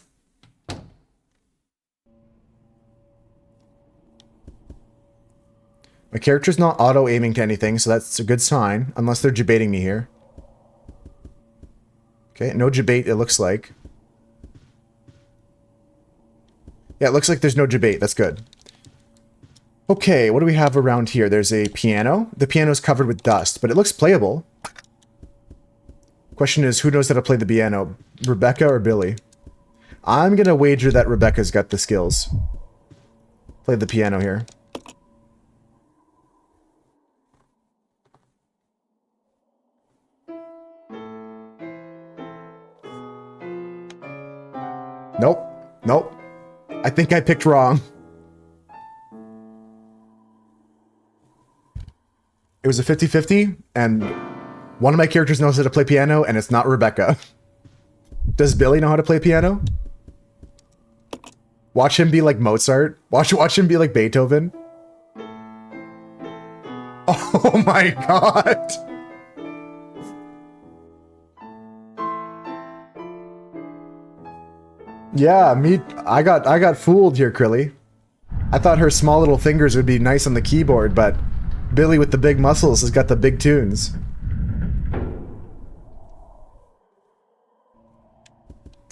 My character's not auto-aiming to anything, so that's a good sign. Unless they're debating me here. Okay, no debate, it looks like. Yeah, it looks like there's no debate. That's good. Okay, what do we have around here? There's a piano. The piano's covered with dust, but it looks playable. Question is, who knows how to play the piano? Rebecca or Billy? I'm gonna wager that Rebecca's got the skills. Play the piano here. Nope. Nope. I think I picked wrong. It was a 50-50, and one of my characters knows how to play piano, and it's not Rebecca. Does Billy know how to play piano? Watch him be like Mozart. Watch him be like Beethoven. Oh my god! Yeah, I got fooled here, Krilly. I thought her small little fingers would be nice on the keyboard, but Billy with the big muscles has got the big tunes.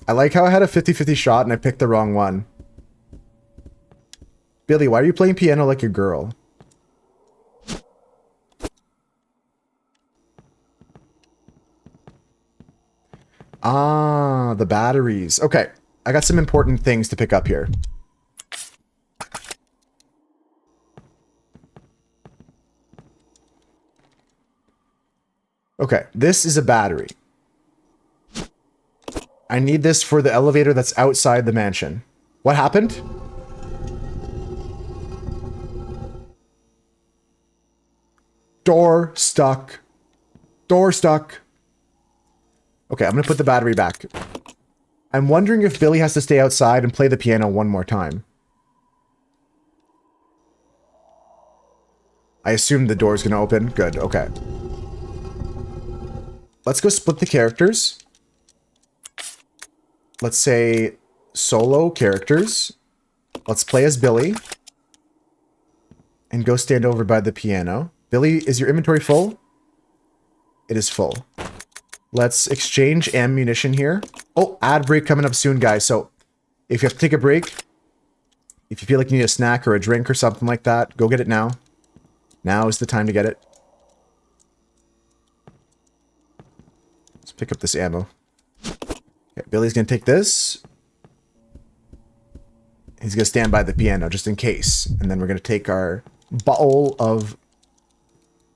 I like how I had a 50-50 shot and I picked the wrong one. Billy, why are you playing piano like a girl? Ah, the batteries. Okay, I got some important things to pick up here. Okay, this is a battery. I need this for the elevator that's outside the mansion. What happened? Door stuck. Door stuck. Okay, I'm gonna put the battery back. I'm wondering if Billy has to stay outside and play the piano one more time. I assume the door's gonna open. Good, okay. Let's go split the characters. Let's say solo characters. Let's play as Billy. And go stand over by the piano. Billy, is your inventory full? It is full. Let's exchange ammunition here. Oh, ad break coming up soon, guys. So if you have to take a break, if you feel like you need a snack or a drink or something like that, go get it now. Now is the time to get it. Let's pick up this ammo. Okay, Billy's going to take this. He's going to stand by the piano just in case. And then we're going to take our bottle of...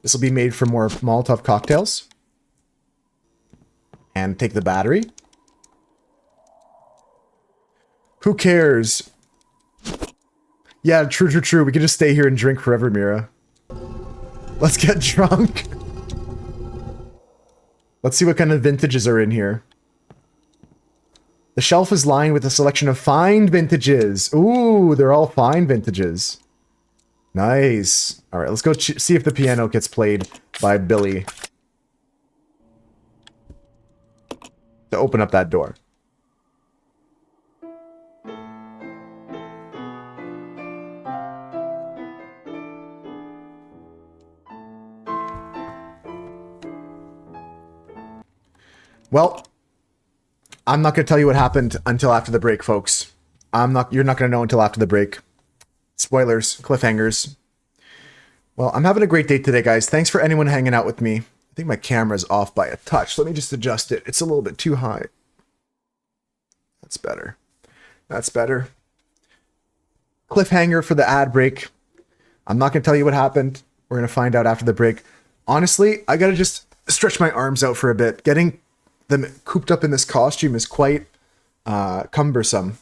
This will be made for more Molotov cocktails. And take the battery. Who cares? Yeah, true. We can just stay here and drink forever, Mira. Let's get drunk. Let's see what kind of vintages are in here. The shelf is lined with a selection of fine vintages. Ooh, they're all fine vintages. Nice. All right, let's go see if the piano gets played by Billy. To open up that door. Well, I'm not going to tell you what happened until after the break, folks. You're not going to know until after the break. Spoilers, cliffhangers. Well, I'm having a great day today, guys. Thanks for anyone hanging out with me. I think my camera's off by a touch. Let me just adjust it. It's a little bit too high. That's better. That's better. Cliffhanger for the ad break. I'm not going to tell you what happened. We're going to find out after the break. Honestly, I got to just stretch my arms out for a bit. Getting them cooped up in this costume is quite cumbersome.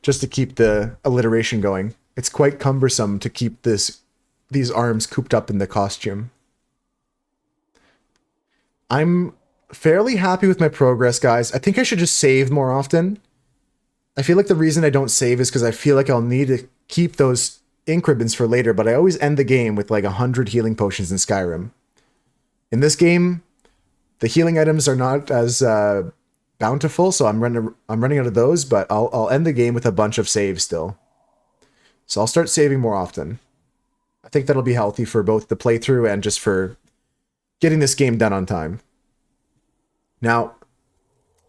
Just to keep the alliteration going. It's quite cumbersome to keep these arms cooped up in the costume. I'm fairly happy with my progress, guys. I think I should just save more often. I feel like the reason I don't save is because I feel like I'll need to keep those ink ribbons for later, but I always end the game with like 100 healing potions in Skyrim. In this game, the healing items are not as bountiful, so I'm running out of those, but I'll end the game with a bunch of saves still. So I'll start saving more often. I think that'll be healthy for both the playthrough and just for getting this game done on time. Now,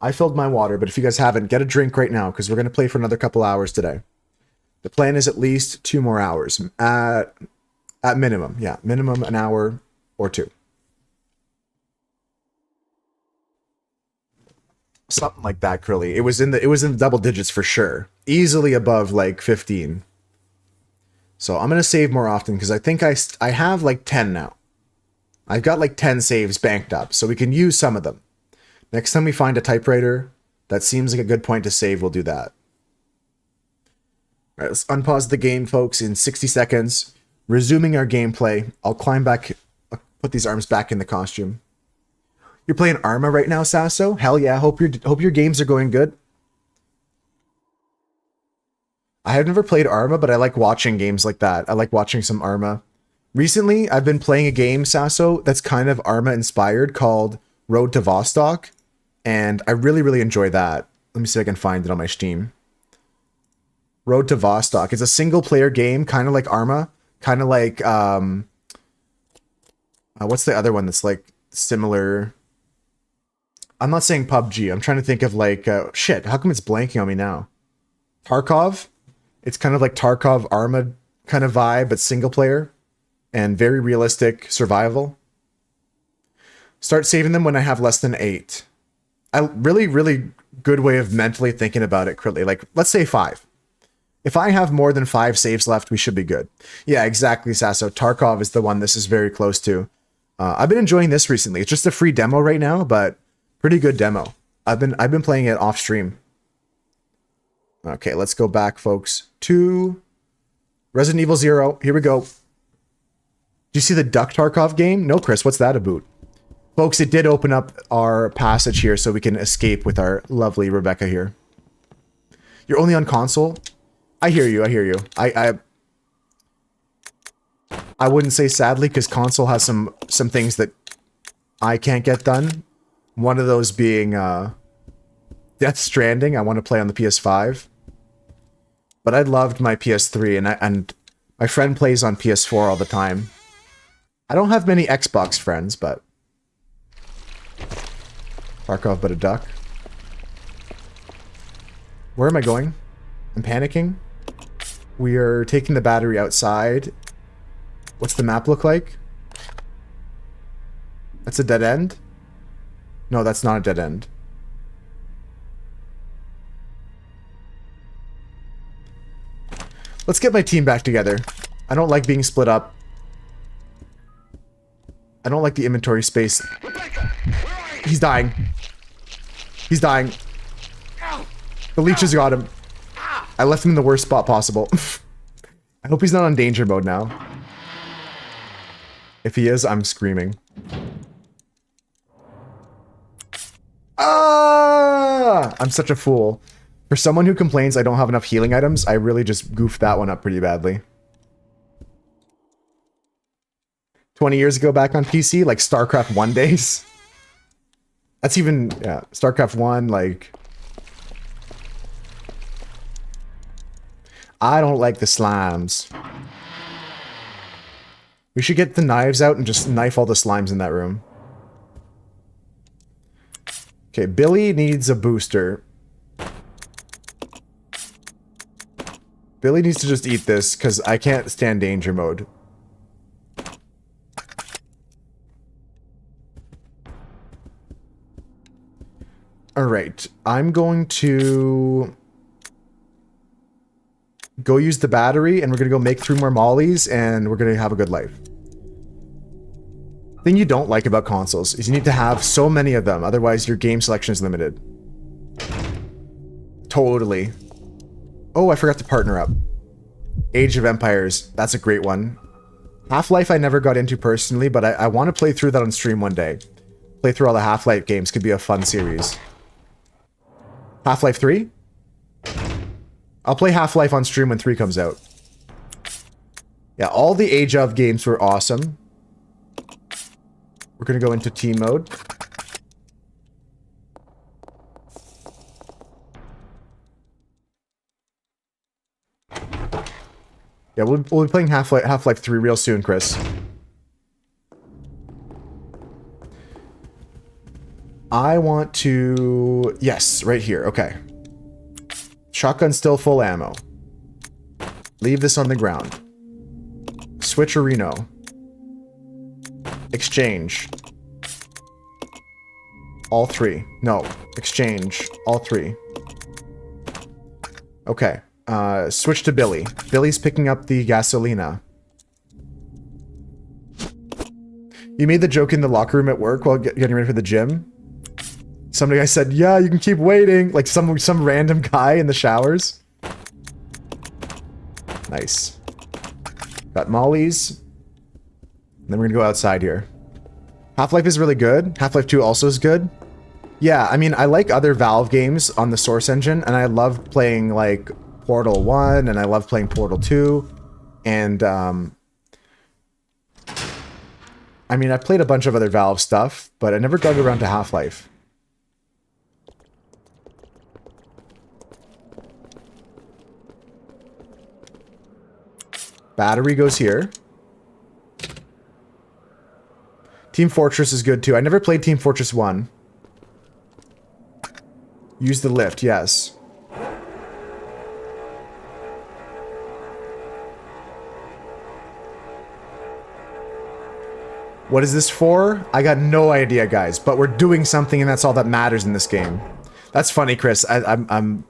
I filled my water, but if you guys haven't, get a drink right now, because we're going to play for another couple hours today. The plan is at least 2 more hours. At minimum, yeah. Minimum an hour or 2. Something like that, Curly. It was in the double digits for sure. Easily above like 15. So I'm going to save more often, because I think I have like 10 now. I've got like 10 saves banked up, so we can use some of them. Next time we find a typewriter that seems like a good point to save, we'll do that. All right, let's unpause the game, folks, in 60 seconds. Resuming our gameplay. I'll climb back, put these arms back in the costume. You're playing Arma right now, Sasso? Hell yeah, hope your games are going good. I have never played Arma, but I like watching games like that. I like watching some Arma. Recently, I've been playing a game, Sasso, that's kind of Arma-inspired called Road to Vostok, and I really, really enjoy that. Let me see if I can find it on my Steam. Road to Vostok. It's a single-player game, kind of like Arma. Kind of like, what's the other one that's like similar? I'm not saying PUBG. I'm trying to think of like, shit, how come it's blanking on me now? Tarkov? It's kind of like Tarkov Arma kind of vibe, but single player and very realistic survival. Start saving them when I have less than 8. a really, really good way of mentally thinking about it, Critly. Like, let's say 5. If I have more than 5 saves left, we should be good. Yeah, exactly, Sasso. Tarkov is the one this is very close to. I've been enjoying this recently. It's just a free demo right now, but pretty good demo. I've been playing it off stream. Okay, let's go back, folks, to Resident Evil 0. Here we go. Do you see the Duck Tarkov game? No, Chris, what's that about? Folks, it did open up our passage here so we can escape with our lovely Rebecca here. You're only on console? I hear you, I hear you. I wouldn't say sadly, because console has some things that I can't get done. One of those being Death Stranding. I want to play on the PS5. But I loved my PS3, and my friend plays on PS4 all the time. I don't have many Xbox friends, but... Tarkov but a duck. Where am I going? I'm panicking. We are taking the battery outside. What's the map look like? That's a dead end? No, that's not a dead end. Let's get my team back together. I don't like being split up. I don't like the inventory space. He's dying. He's dying. The leeches got him. I left him in the worst spot possible. I hope he's not on danger mode now. If he is, I'm screaming. Ah! I'm such a fool. For someone who complains I don't have enough healing items, I really just goofed that one up pretty badly. 20 years ago back on PC, like StarCraft 1 days. That's even, yeah, StarCraft 1, like... I don't like the slimes. We should get the knives out and just knife all the slimes in that room. Okay, Billy needs a booster. Billy needs to just eat this, because I can't stand danger mode. Alright, I'm going to... go use the battery, and we're going to go make 3 more mollies, and we're going to have a good life. Thing you don't like about consoles is you need to have so many of them, otherwise your game selection is limited. Totally. Oh, I forgot to partner up. Age of Empires, that's a great one. Half-Life I never got into personally, but I want to play through that on stream one day. Play through all the Half-Life games could be a fun series. Half-Life 3? I'll play Half-Life on stream when 3 comes out. Yeah, all the Age of games were awesome. We're gonna go into team mode. Yeah, we'll be playing Half-Life 3 real soon, Chris. I want to... Yes, right here. Okay. Shotgun still full ammo. Leave this on the ground. Switcherino. Exchange. All 3. No. Exchange. All 3. Okay. Switch to Billy. Billy's picking up the gasolina. You made the joke in the locker room at work while getting ready for the gym? Somebody I said, yeah, you can keep waiting. Like some random guy in the showers. Nice. Got mollies. Then we're gonna go outside here. Half-Life is really good. Half-Life 2 also is good. Yeah, I mean, I like other Valve games on the Source engine, and I love playing, like, Portal 1, and I love playing Portal 2. And, I mean, I played a bunch of other Valve stuff, but I never got around to Half-Life. Battery goes here. Team Fortress is good too. I never played Team Fortress 1. Use the lift, yes. What is this for? I got no idea, guys, but we're doing something and that's all that matters in this game. That's funny, Chris. I'm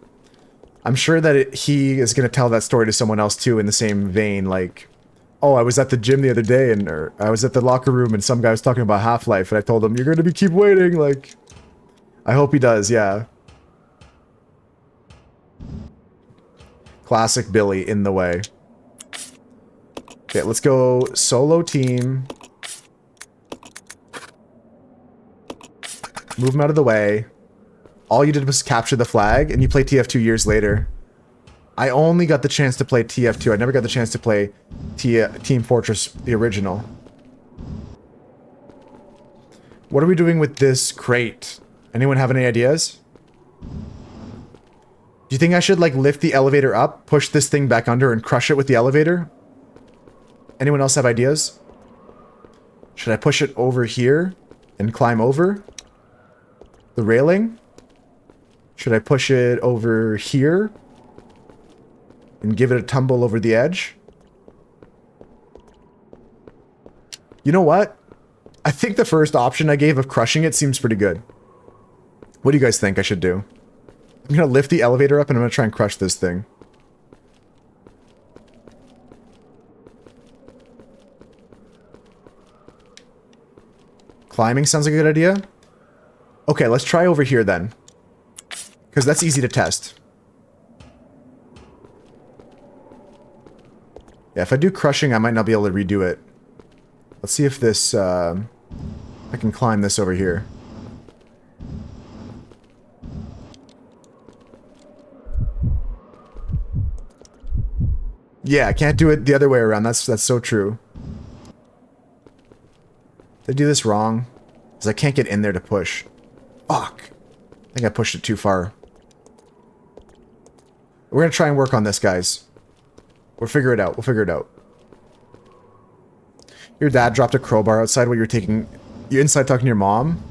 sure that he is going to tell that story to someone else too in the same vein, like, oh, I was at the gym the other day and or I was at the locker room and some guy was talking about Half-Life and I told him, you're going to keep waiting, like, I hope he does, yeah. Classic Billy in the way. Okay, let's go solo team. Move him out of the way. All you did was capture the flag, and you play TF2 years later. I only got the chance to play TF2. I never got the chance to play Team Fortress, the original. What are we doing with this crate? Anyone have any ideas? Do you think I should, like, lift the elevator up, push this thing back under, and crush it with the elevator? Anyone else have ideas? Should I push it over here and climb over the railing? Should I push it over here and give it a tumble over the edge? You know what? I think the first option I gave of crushing it seems pretty good. What do you guys think I should do? I'm gonna lift the elevator up and I'm gonna try and crush this thing. Climbing sounds like a good idea. Okay, let's try over here then. Because that's easy to test. Yeah, if I do crushing, I might not be able to redo it. Let's see if this, I can climb this over here. Yeah, I can't do it the other way around. That's so true. Did I do this wrong? Because I can't get in there to push. Fuck. I think I pushed it too far. We're gonna try and work on this, guys. We'll figure it out. We'll figure it out. Your dad dropped a crowbar outside while you're inside talking to your mom?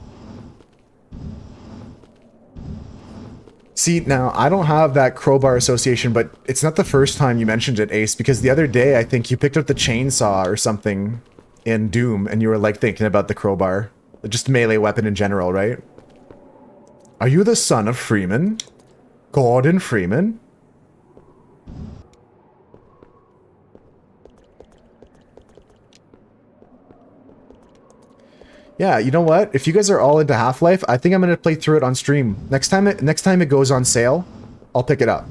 See, now, I don't have that crowbar association, but it's not the first time you mentioned it, Ace, because the other day, I think you picked up the chainsaw or something in Doom, and you were, like, thinking about the crowbar. Just a melee weapon in general, right? Are you the son of Freeman? Gordon Freeman? Yeah, you know what? If you guys are all into Half-Life, I think I'm gonna play through it on stream. Next time it goes on sale, I'll pick it up.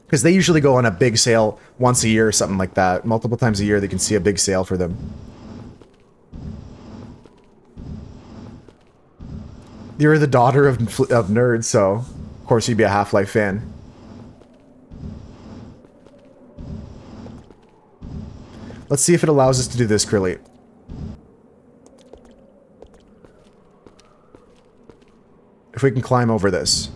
Because they usually go on a big sale once a year or something like that. Multiple times a year they can see a big sale for them. You're the daughter of nerds, so of course you'd be a Half-Life fan. Let's see if it allows us to do this, Krilly. If we can climb over this.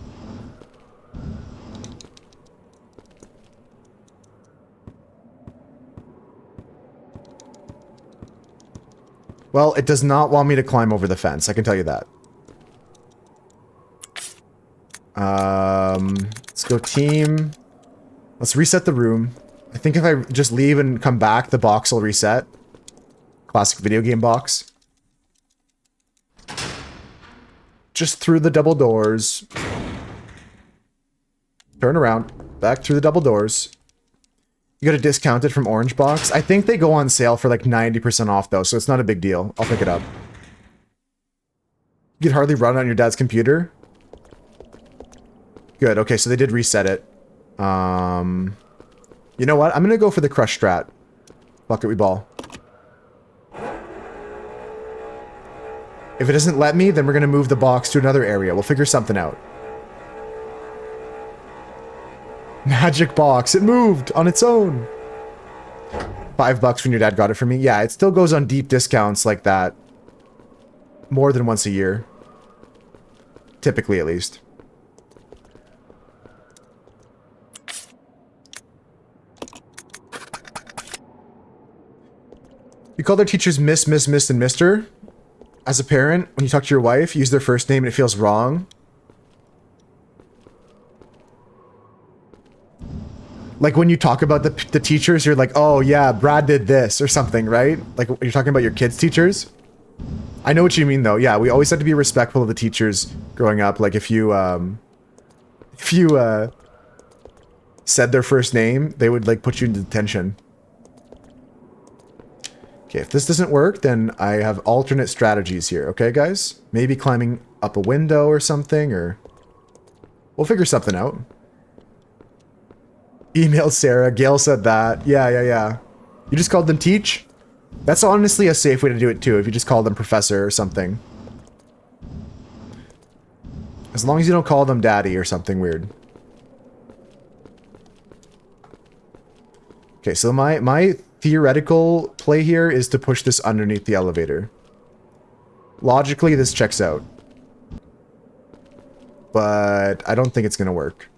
Well, it does not want me to climb over the fence, I can tell you that. Let's go team. Let's reset the room. I think if I just leave and come back, the box will reset. Classic video game box. Just through the double doors. Turn around. Back through the double doors. You got a discounted from Orange Box. I think they go on sale for like 90% off though, so it's not a big deal. I'll pick it up. You could hardly run on your dad's computer. Good, okay, so they did reset it. You know what? I'm gonna go for the crush strat. Fuck it, we ball. If it doesn't let me, then we're gonna move the box to another area. We'll figure something out. Magic box. It moved on its own. $5 when your dad got it for me. Yeah, it still goes on deep discounts like that. More than once a year. Typically, at least. You call their teachers Miss, and Mister? As a parent, when you talk to your wife, you use their first name and it feels wrong. Like when you talk about the teachers, you're like, oh yeah, Brad did this or something, right? Like you're talking about your kids' teachers. I know what you mean though. Yeah, we always had to be respectful of the teachers growing up. Like if you said their first name, they would like put you into detention. Okay, if this doesn't work, then I have alternate strategies here. Okay, guys? Maybe climbing up a window or something, or we'll figure something out. Email Sarah. Gail said that. Yeah. You just called them Teach? That's honestly a safe way to do it too, if you just call them Professor or something. As long as you don't call them Daddy or something weird. Okay, so my theoretical play here is to push this underneath the elevator. Logically, this checks out. But I don't think it's gonna work.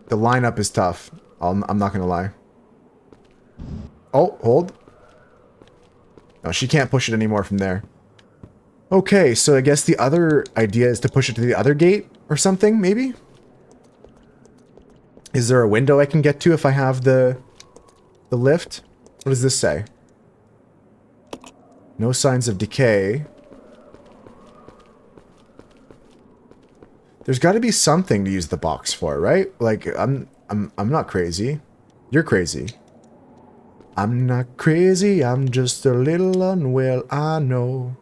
The lineup is tough. I'm not gonna lie. Oh, hold. No, she can't push it anymore from there. Okay, so I guess the other idea is to push it to the other gate or something, maybe? Is there a window I can get to if I have the lift? What does this say? No signs of decay. There's got to be something to use the box for, right? Like I'm not crazy. You're crazy. I'm not crazy. I'm just a little unwell. I know.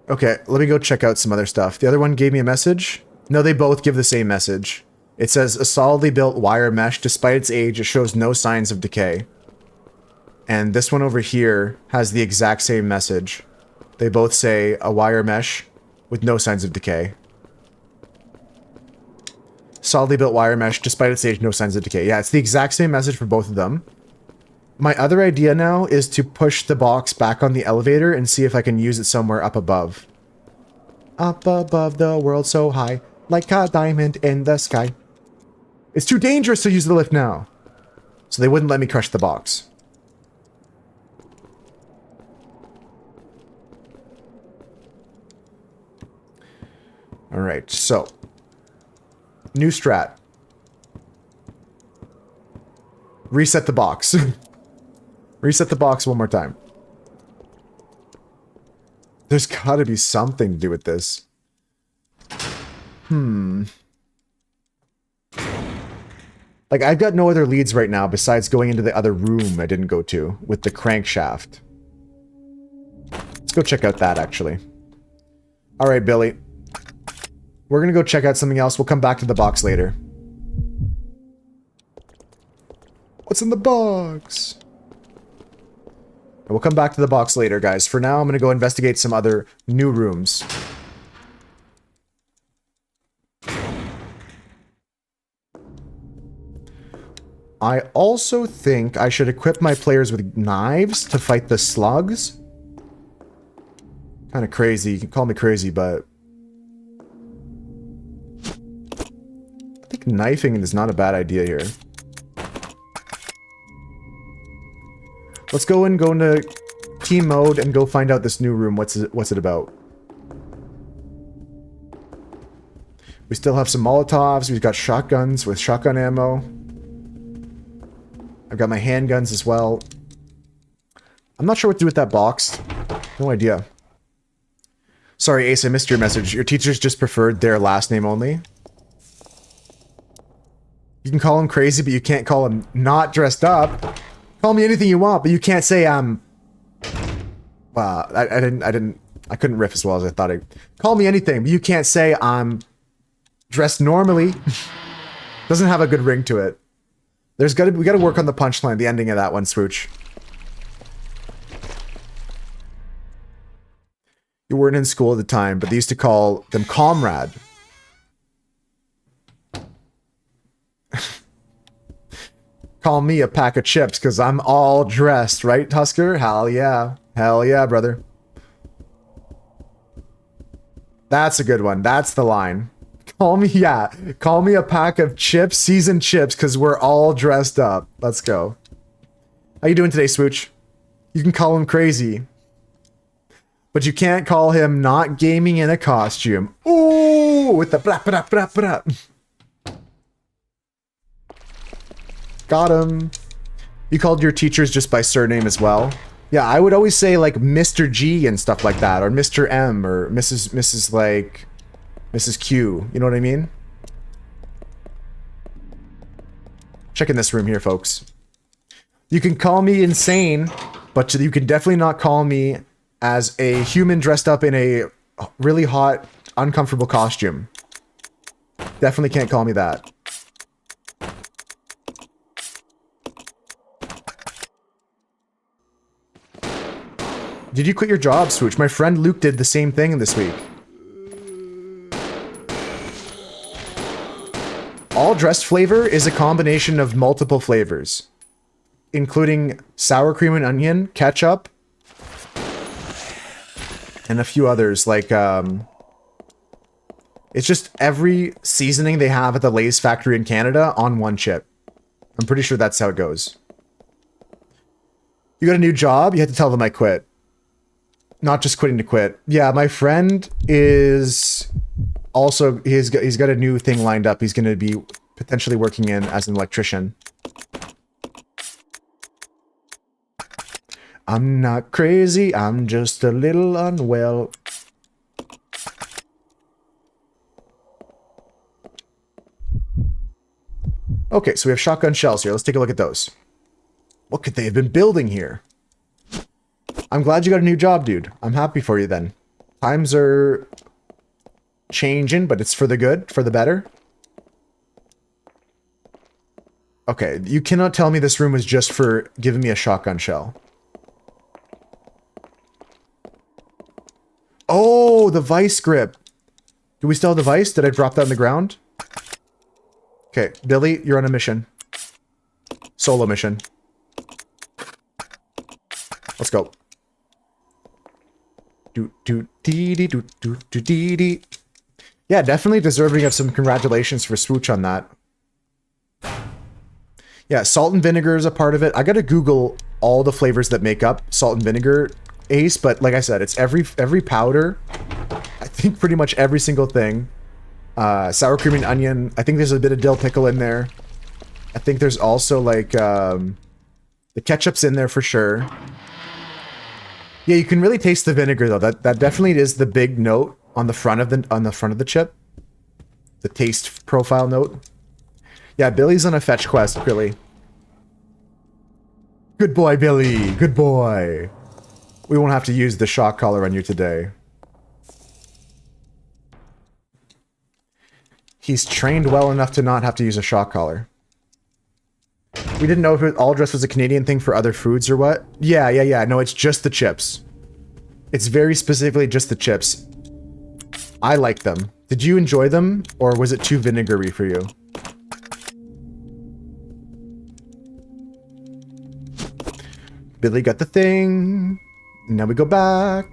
Okay, let me go check out some other stuff. The other one gave me a message. No, they both give the same message. It says, a solidly built wire mesh. Despite its age, it shows no signs of decay. And this one over here has the exact same message. They both say, a wire mesh with no signs of decay. Solidly built wire mesh. Despite its age, no signs of decay. Yeah, it's the exact same message for both of them. My other idea now is to push the box back on the elevator and see if I can use it somewhere up above. Up above the world so high, like a diamond in the sky. It's too dangerous to use the lift now. So they wouldn't let me crush the box. Alright, so. New strat. Reset the box. Reset the box one more time. There's gotta be something to do with this. Like, I've got no other leads right now besides going into the other room I didn't go to with the crankshaft. Let's go check out that, actually. Alright, Billy. We're gonna go check out something else. We'll come back to the box later. What's in the box? And we'll come back to the box later, guys. For now, I'm going to go investigate some other new rooms. I also think I should equip my players with knives to fight the slugs. Kind of crazy. You can call me crazy, but I think knifing is not a bad idea here. Let's go into team mode and go find out this new room. What's it about? We still have some Molotovs. We've got shotguns with shotgun ammo. I've got my handguns as well. I'm not sure what to do with that box. No idea. Sorry, Ace, I missed your message. Your teachers just preferred their last name only. You can call him crazy, but you can't call him not dressed up. Call me anything you want, but you can't say I'm... Well, I couldn't riff as well as I thought I... Call me anything, but you can't say I'm dressed normally. Doesn't have a good ring to it. We gotta work on the punchline, the ending of that one, Swooch. You weren't in school at the time, but they used to call them Comrade. Call me a pack of chips because I'm all dressed, right, Tusker? Hell yeah. Hell yeah, brother. That's a good one. That's the line. Call me, yeah. Call me a pack of chips, seasoned chips, because we're all dressed up. Let's go. How you doing today, Swooch? You can call him crazy. But you can't call him not gaming in a costume. Ooh, with the blah, blah, blah, blah. Got him. You called your teachers just by surname as well? Yeah, I would always say like Mr. G and stuff like that, or Mr. M, or Mrs. like Mrs. Q. You know what I mean? Check in this room here, folks. You can call me insane, but you can definitely not call me as a human dressed up in a really hot, uncomfortable costume. Definitely can't call me that. Did you quit your job, Swooch? My friend Luke did the same thing this week. All dressed flavor is a combination of multiple flavors, including sour cream and onion, ketchup, and a few others like it's just every seasoning they have at the Lay's factory in Canada on one chip. I'm pretty sure that's how it goes. You got a new job? You had to tell them I quit. Not just quitting to quit. Yeah, my friend is also, he's got a new thing lined up. He's going to be potentially working in as an electrician. I'm not crazy, I'm just a little unwell. Okay, so we have shotgun shells here. Let's take a look at those. What could they have been building here? I'm glad you got a new job, dude. I'm happy for you then. Times are changing, but it's for the good, for the better. Okay, you cannot tell me this room was just for giving me a shotgun shell. Oh, the vice grip. Do we still have the vice? Did I drop that on the ground? Okay, Billy, you're on a mission. Solo mission. Let's go. Yeah, definitely deserving of some congratulations for Swooch on that. Yeah, salt and vinegar is a part of it. I gotta Google all the flavors that make up salt and vinegar, Ace, but like I said, it's every powder. I think pretty much every single thing. Sour cream and onion. I think there's a bit of dill pickle in there. I think there's also like the ketchup's in there for sure. Yeah, you can really taste the vinegar though. That definitely is the big note on the front of the chip. The taste profile note. Yeah, Billy's on a fetch quest, really. Good boy, Billy. Good boy. We won't have to use the shock collar on you today. He's trained well enough to not have to use a shock collar. We didn't know if all dress was a Canadian thing for other foods or what. Yeah. No, it's just the chips. It's very specifically just the chips. I like them. Did you enjoy them, or was it too vinegary for you? Billy got the thing. Now we go back.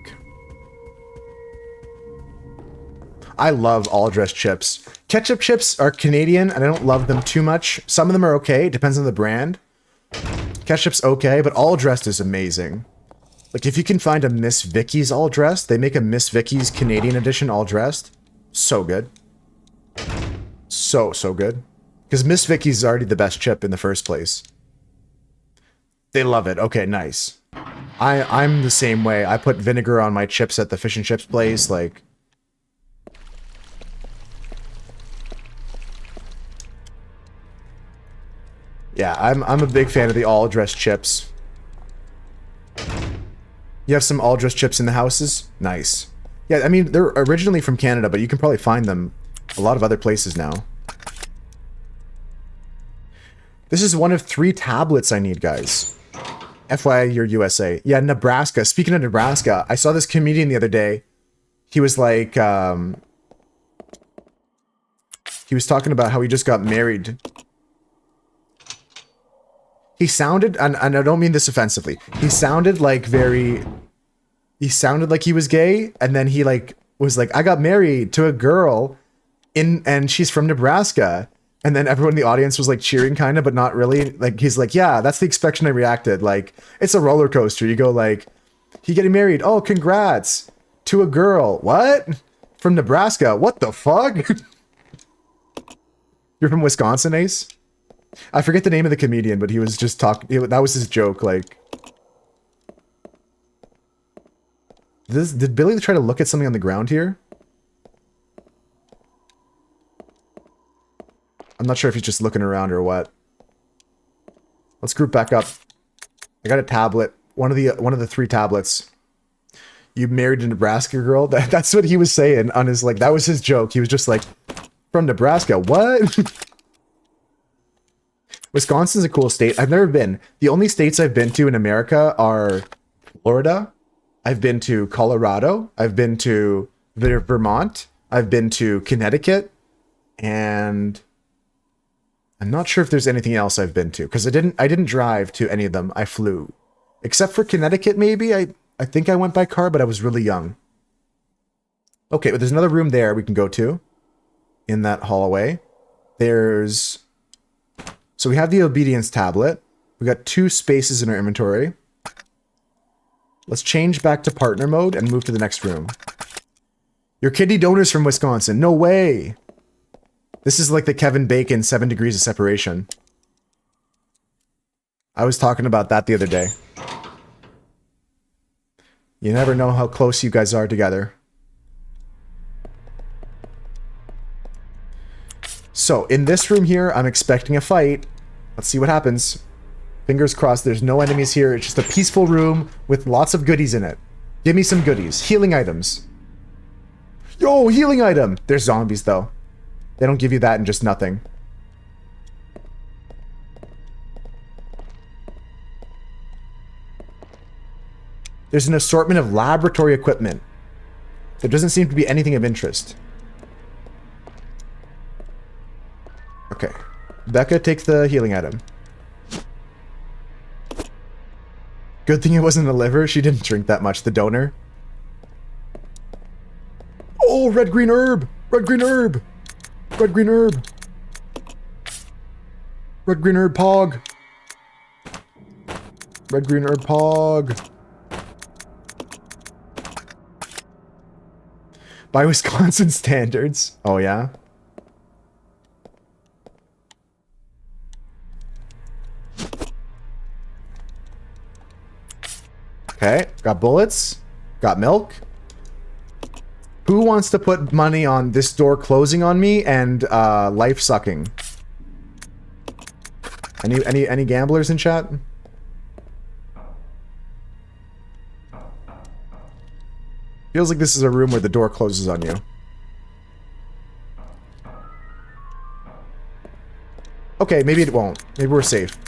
I love all dressed chips. Ketchup chips are Canadian, and I don't love them too much. Some of them are okay. It depends on the brand. Ketchup's okay, but all dressed is amazing. Like, if you can find a Miss Vicky's all dressed, they make a Miss Vicky's Canadian edition all dressed. So good. So good. Because Miss Vicky's is already the best chip in the first place. They love it. Okay, nice. I'm the same way. I put vinegar on my chips at the fish and chips place, like... Yeah, I'm a big fan of the all-dressed chips. You have some all-dressed chips in the houses? Nice. Yeah, I mean, they're originally from Canada, but you can probably find them a lot of other places now. This is one of 3 tablets I need, guys. FYI, you're USA. Yeah, Nebraska. Speaking of Nebraska, I saw this comedian the other day. He was like, he was talking about how he just got married. He sounded, and I don't mean this offensively, he sounded like he sounded like he was gay, and then he like was like, I got married to a girl and she's from Nebraska. And then everyone in the audience was like cheering kind of, but not really. Like, he's like, yeah, that's the expression I reacted. Like, it's a roller coaster. You go like, he getting married. Oh, congrats to a girl. What? From Nebraska. What the fuck? You're from Wisconsin, Ace? I forget the name of the comedian, but he was just talking. That was his joke. Like, did Billy try to look at something on the ground here? I'm not sure if he's just looking around or what. Let's group back up. I got a tablet. One of the 3 tablets. You married a Nebraska girl? That's what he was saying on his, like, that was his joke. He was just like, from Nebraska, what? Wisconsin's a cool state. I've never been. The only states I've been to in America are Florida. I've been to Colorado. I've been to Vermont. I've been to Connecticut. And I'm not sure if there's anything else I've been to, because I didn't drive to any of them. I flew. Except for Connecticut, maybe. I think I went by car, but I was really young. Okay, but there's another room there we can go to in that hallway. So we have the obedience tablet. We got 2 spaces in our inventory. Let's change back to partner mode and move to the next room. Your kidney donor's from Wisconsin. No way. This is like the Kevin Bacon 7 degrees of separation. I was talking about that the other day. You never know how close you guys are together. So, in this room here, I'm expecting a fight. Let's see what happens. Fingers crossed there's no enemies here. It's just a peaceful room with lots of goodies in it. Give me some goodies. Healing items. Yo, healing item! There's zombies, though. They don't give you that and just nothing. There's an assortment of laboratory equipment. There doesn't seem to be anything of interest. Okay. Becca, take the healing item. Good thing it wasn't a liver. She didn't drink that much, the donor. Oh, red green herb! Red green herb! Red green herb! Red green herb pog! Red green herb pog! By Wisconsin standards. Oh, yeah? Okay, got bullets. Got milk. Who wants to put money on this door closing on me and life sucking? Any gamblers in chat? Feels like this is a room where the door closes on you. Okay, maybe it won't. Maybe we're safe.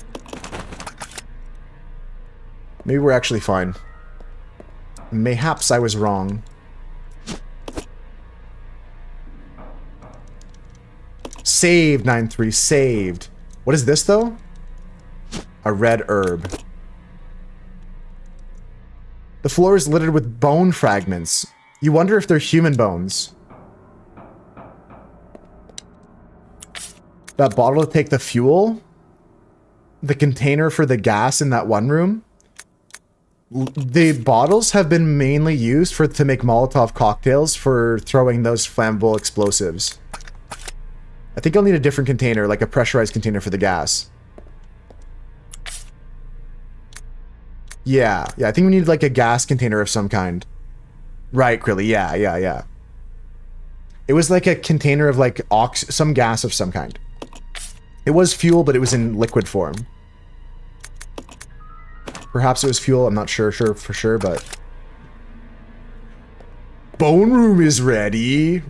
Maybe we're actually fine. Mayhaps I was wrong. Saved, 9-3. Saved. What is this, though? A red herb. The floor is littered with bone fragments. You wonder if they're human bones. That bottle to take the fuel? The container for the gas in that one room? The bottles have been mainly used to make Molotov cocktails for throwing those flammable explosives. I think I'll need a different container, like a pressurized container for the gas. Yeah, I think we need like a gas container of some kind. Right, Krilly, yeah. It was like a container of like some gas of some kind. It was fuel, but it was in liquid form. Perhaps it was fuel, I'm not sure for sure, but... Bone room is ready!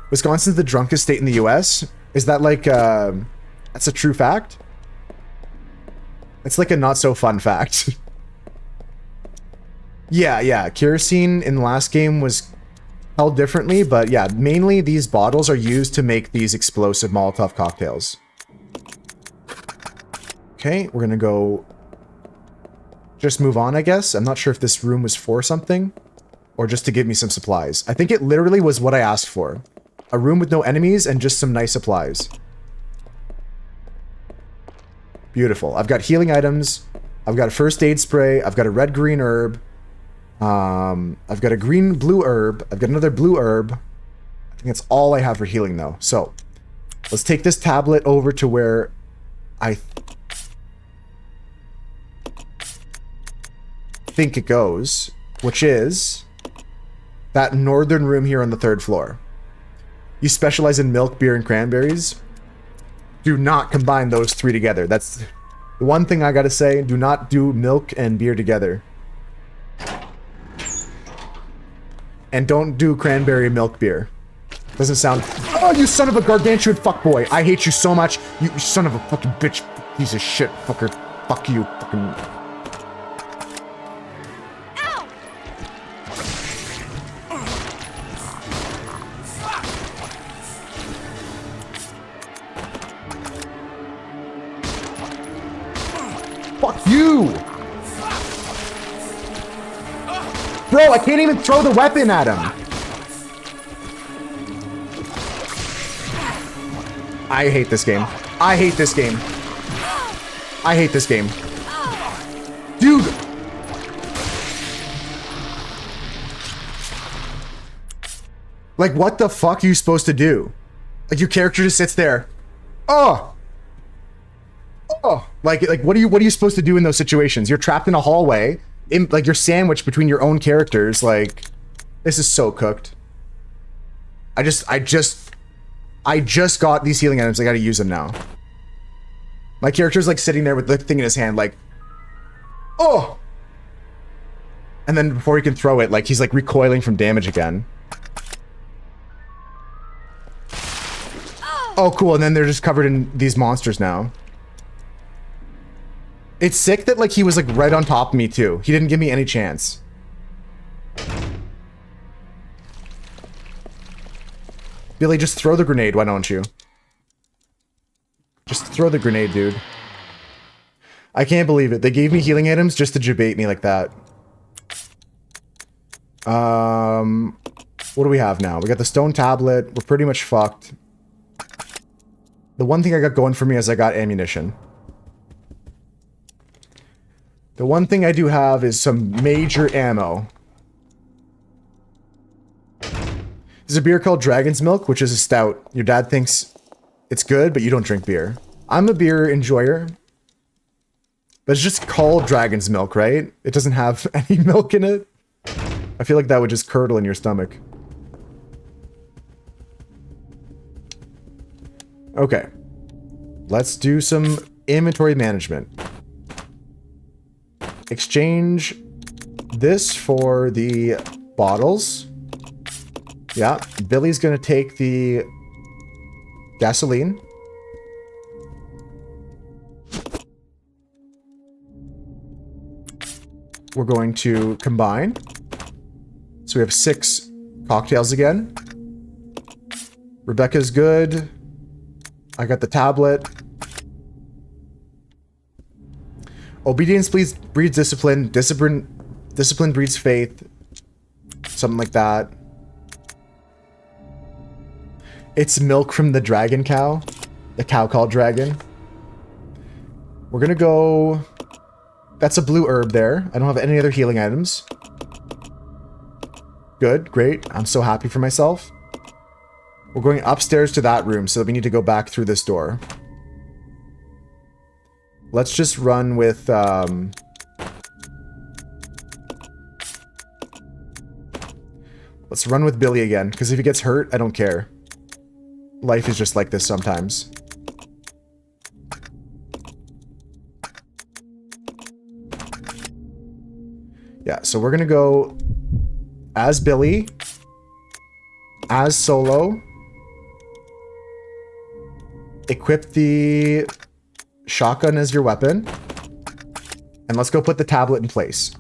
Wisconsin's the drunkest state in the US? Is that like, that's a true fact? It's like a not so fun fact. Yeah, kerosene in the last game was held differently, but yeah, mainly these bottles are used to make these explosive Molotov cocktails. Okay, we're gonna go... just move on, I guess. I'm not sure if this room was for something, or just to give me some supplies. I think it literally was what I asked for. A room with no enemies and just some nice supplies. Beautiful. I've got healing items. I've got a first aid spray. I've got a red-green herb. I've got a green-blue herb. I've got another blue herb. I think that's all I have for healing, though. So, let's take this tablet over to where I think it goes, which is that northern room here on the 3rd floor. You specialize in milk, beer, and cranberries. Do not combine those 3 together. That's the one thing I gotta say. Do not do milk and beer together. And don't do cranberry milk beer. Doesn't sound... Oh, you son of a gargantuan fuckboy. I hate you so much. You son of a fucking bitch. Piece of shit. Fucker. Fuck you. Fucking... Fuck you! Bro, I can't even throw the weapon at him! I hate this game. I hate this game. I hate this game. Dude! Like, what the fuck are you supposed to do? Like, your character just sits there. Oh! Oh! Like, what are you supposed to do in those situations? You're trapped in a hallway. Like, you're sandwiched between your own characters. Like, this is so cooked. I just got these healing items. I gotta use them now. My character's like sitting there with the thing in his hand, like, oh! And then before he can throw it, like, he's like recoiling from damage again. Oh, cool. And then they're just covered in these monsters now. It's sick that, like, he was like right on top of me too. He didn't give me any chance. Billy, just throw the grenade, why don't you? Just throw the grenade, dude. I can't believe it. They gave me healing items just to debate me like that. What do we have now? We got the stone tablet. We're pretty much fucked. The one thing I got going for me is I got ammunition. The one thing I do have is some major ammo. There's a beer called Dragon's Milk, which is a stout. Your dad thinks it's good, but you don't drink beer. I'm a beer enjoyer. But it's just called Dragon's Milk, right? It doesn't have any milk in it. I feel like that would just curdle in your stomach. Okay. Let's do some inventory management. Exchange this for the bottles. Yeah, Billy's gonna take the gasoline. We're going to combine. So we have 6 cocktails again. Rebecca's good. I got the tablet. Obedience breeds discipline. Discipline breeds faith. Something like that. It's milk from the dragon cow. The cow called dragon. We're gonna go... That's a blue herb there. I don't have any other healing items. Good, great. I'm so happy for myself. We're going upstairs to that room, so we need to go back through this door. Let's just run with... Let's run with Billy again, because if he gets hurt, I don't care. Life is just like this sometimes. Yeah, so we're gonna go as Billy, as Solo, equip the shotgun as your weapon, and let's go put the tablet in place.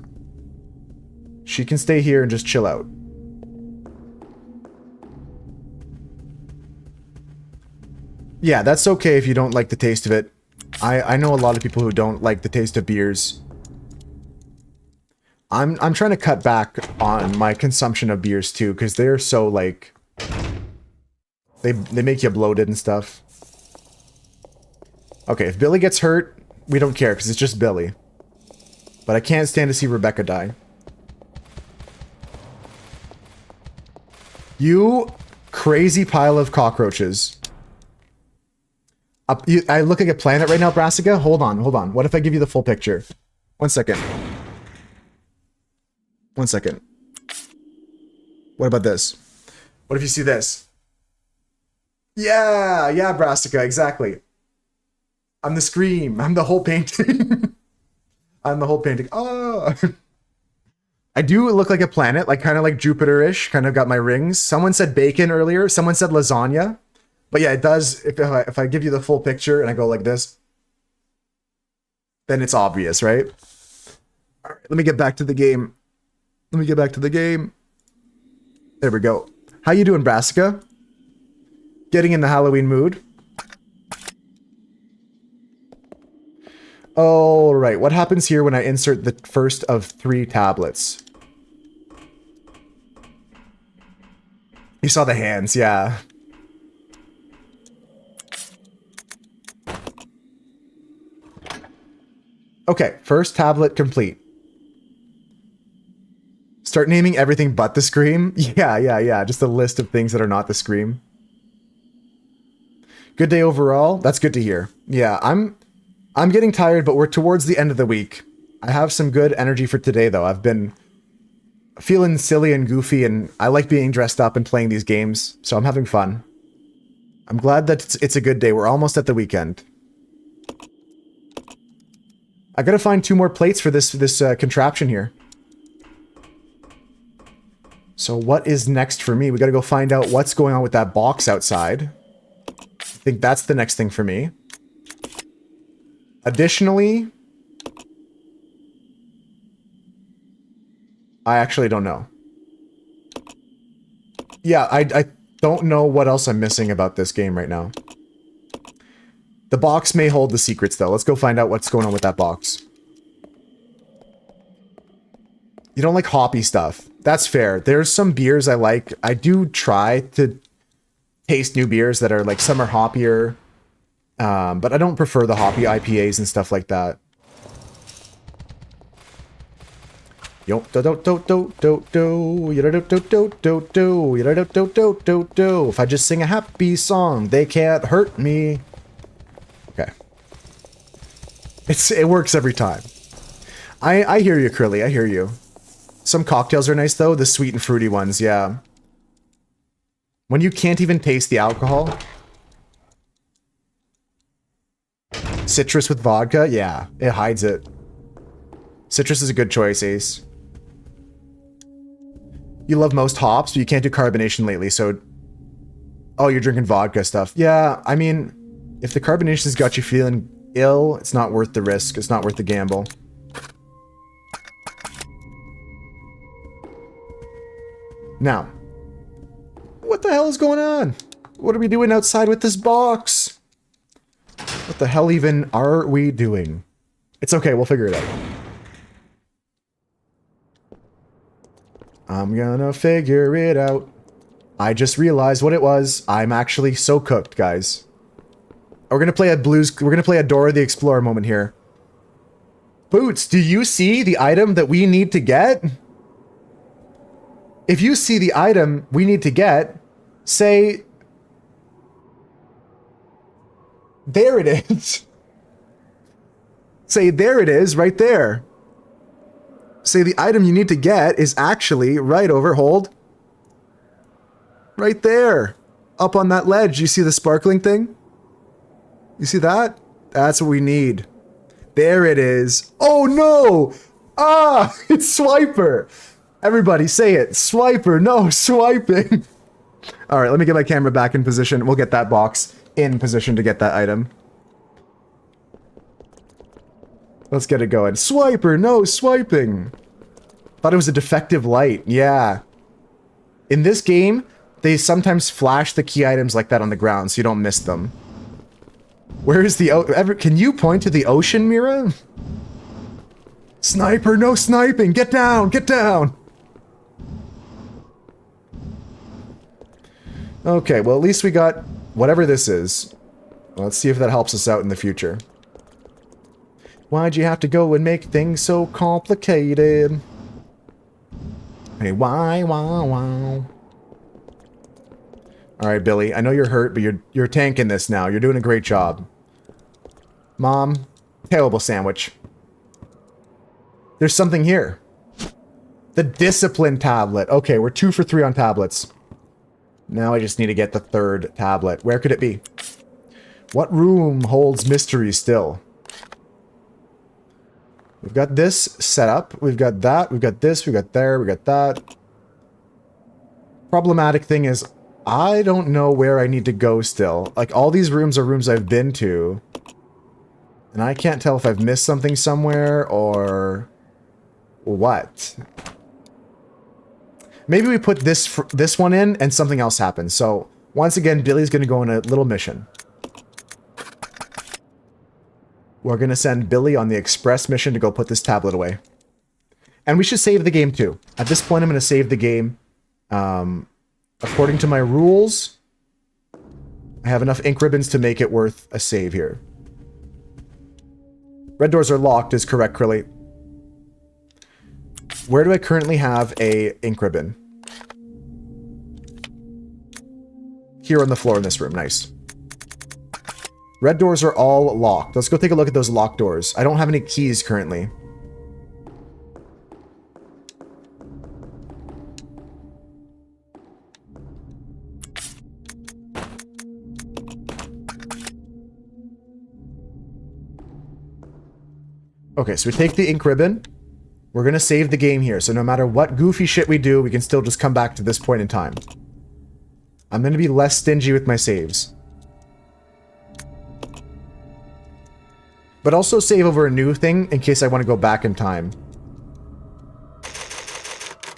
She can stay here and just chill out. Yeah, that's okay if you don't like the taste of it. I know a lot of people who don't like the taste of beers. I'm trying to cut back on my consumption of beers too, because they're so like they make you bloated and stuff. Okay, if Billy gets hurt, we don't care because it's just Billy. But I can't stand to see Rebecca die. You crazy pile of cockroaches. I look like a planet right now, Brassica? Hold on, hold on. What if I give you the full picture? 1 second. 1 second. What about this? What if you see this? Yeah, Brassica, exactly. I'm the scream. I'm the whole painting. I'm the whole painting. Oh! I do look like a planet, like kind of like Jupiter-ish, kind of got my rings. Someone said bacon earlier. Someone said lasagna. But yeah, it does. If I give you the full picture and I go like this, then it's obvious, right? All right, let me get back to the game. Let me get back to the game. There we go. How you doing, Brassica? Getting in the Halloween mood? All right, what happens here when I insert the first of 3 tablets? You saw the hands, yeah. Okay, first tablet complete. Start naming everything but the scream? Yeah. Just a list of things that are not the scream. Good day overall. That's good to hear. Yeah, I'm getting tired, but we're towards the end of the week. I have some good energy for today, though. I've been feeling silly and goofy, and I like being dressed up and playing these games, so I'm having fun. I'm glad that it's a good day. We're almost at the weekend. I gotta find 2 more plates for this contraption here. So what is next for me? We gotta go find out what's going on with that box outside. I think that's the next thing for me. Additionally, I actually don't know. Yeah, I don't know what else I'm missing about this game right now. The box may hold the secrets, though. Let's go find out what's going on with that box. You don't like hoppy stuff. That's fair. There's some beers I like. I do try to taste new beers that are like, some are hoppier. But I don't prefer the hoppy IPAs and stuff like that. Yo, if I just sing a happy song, they can't hurt me. Okay. It works every time. I hear you, Curly. I hear you. Some cocktails are nice, though. The sweet and fruity ones, yeah. When you can't even taste the alcohol. Citrus with vodka? Yeah, it hides it. Citrus is a good choice, Ace. You love most hops, but you can't do carbonation lately, so... Oh, you're drinking vodka stuff. Yeah, I mean, if the carbonation's got you feeling ill, it's not worth the risk. It's not worth the gamble. Now, what the hell is going on? What are we doing outside with this box? What the hell even are we doing? It's okay, we'll figure it out. I'm gonna figure it out. I just realized what it was. I'm actually so cooked, guys. We're gonna play a Dora the Explorer moment here. Boots, do you see the item that we need to get? If you see the item we need to get, say... There it is. Say, there it is, right there. Say the item you need to get is actually right over, hold. Right there. Up on that ledge. You see the sparkling thing? You see that? That's what we need. There it is. Oh no! Ah! It's Swiper! Everybody say it. Swiper, no, swiping. Alright, let me get my camera back in position. We'll get that box in position to get that item. Let's get it going. Swiper, no, swiping. Thought it was a defective light. Yeah. In this game, they sometimes flash the key items like that on the ground so you don't miss them. Where is the... Can you point to the ocean, Mira? Sniper, no sniping. Get down, get down. Okay, well, at least we got whatever this is. Let's see if that helps us out in the future. Why'd you have to go and make things so complicated? Hey, why? Alright, Billy, I know you're hurt, but you're tanking this now. You're doing a great job. Mom, terrible sandwich. There's something here. The discipline tablet. Okay, we're 2 for 3 on tablets. Now I just need to get the 3rd tablet. Where could it be? What room holds mystery still? We've got this set up. We've got that. We've got this. We've got there. We've got that. Problematic thing is, I don't know where I need to go still. Like, all these rooms are rooms I've been to. And I can't tell if I've missed something somewhere or what. Maybe we put this one in and something else happens. So, once again, Billy's going to go on a little mission. We're going to send Billy on the express mission to go put this tablet away. And we should save the game too. At this point, I'm going to save the game. According to my rules, I have enough ink ribbons to make it worth a save here. Red doors are locked is correct, Krilly. Where do I currently have a ink ribbon? Here on the floor in this room. Nice. Red doors are all locked. Let's go take a look at those locked doors. I don't have any keys currently. Okay, so we take the ink ribbon. We're going to save the game here. So no matter what goofy shit we do, we can still just come back to this point in time. I'm going to be less stingy with my saves. But also save over a new thing in case I want to go back in time.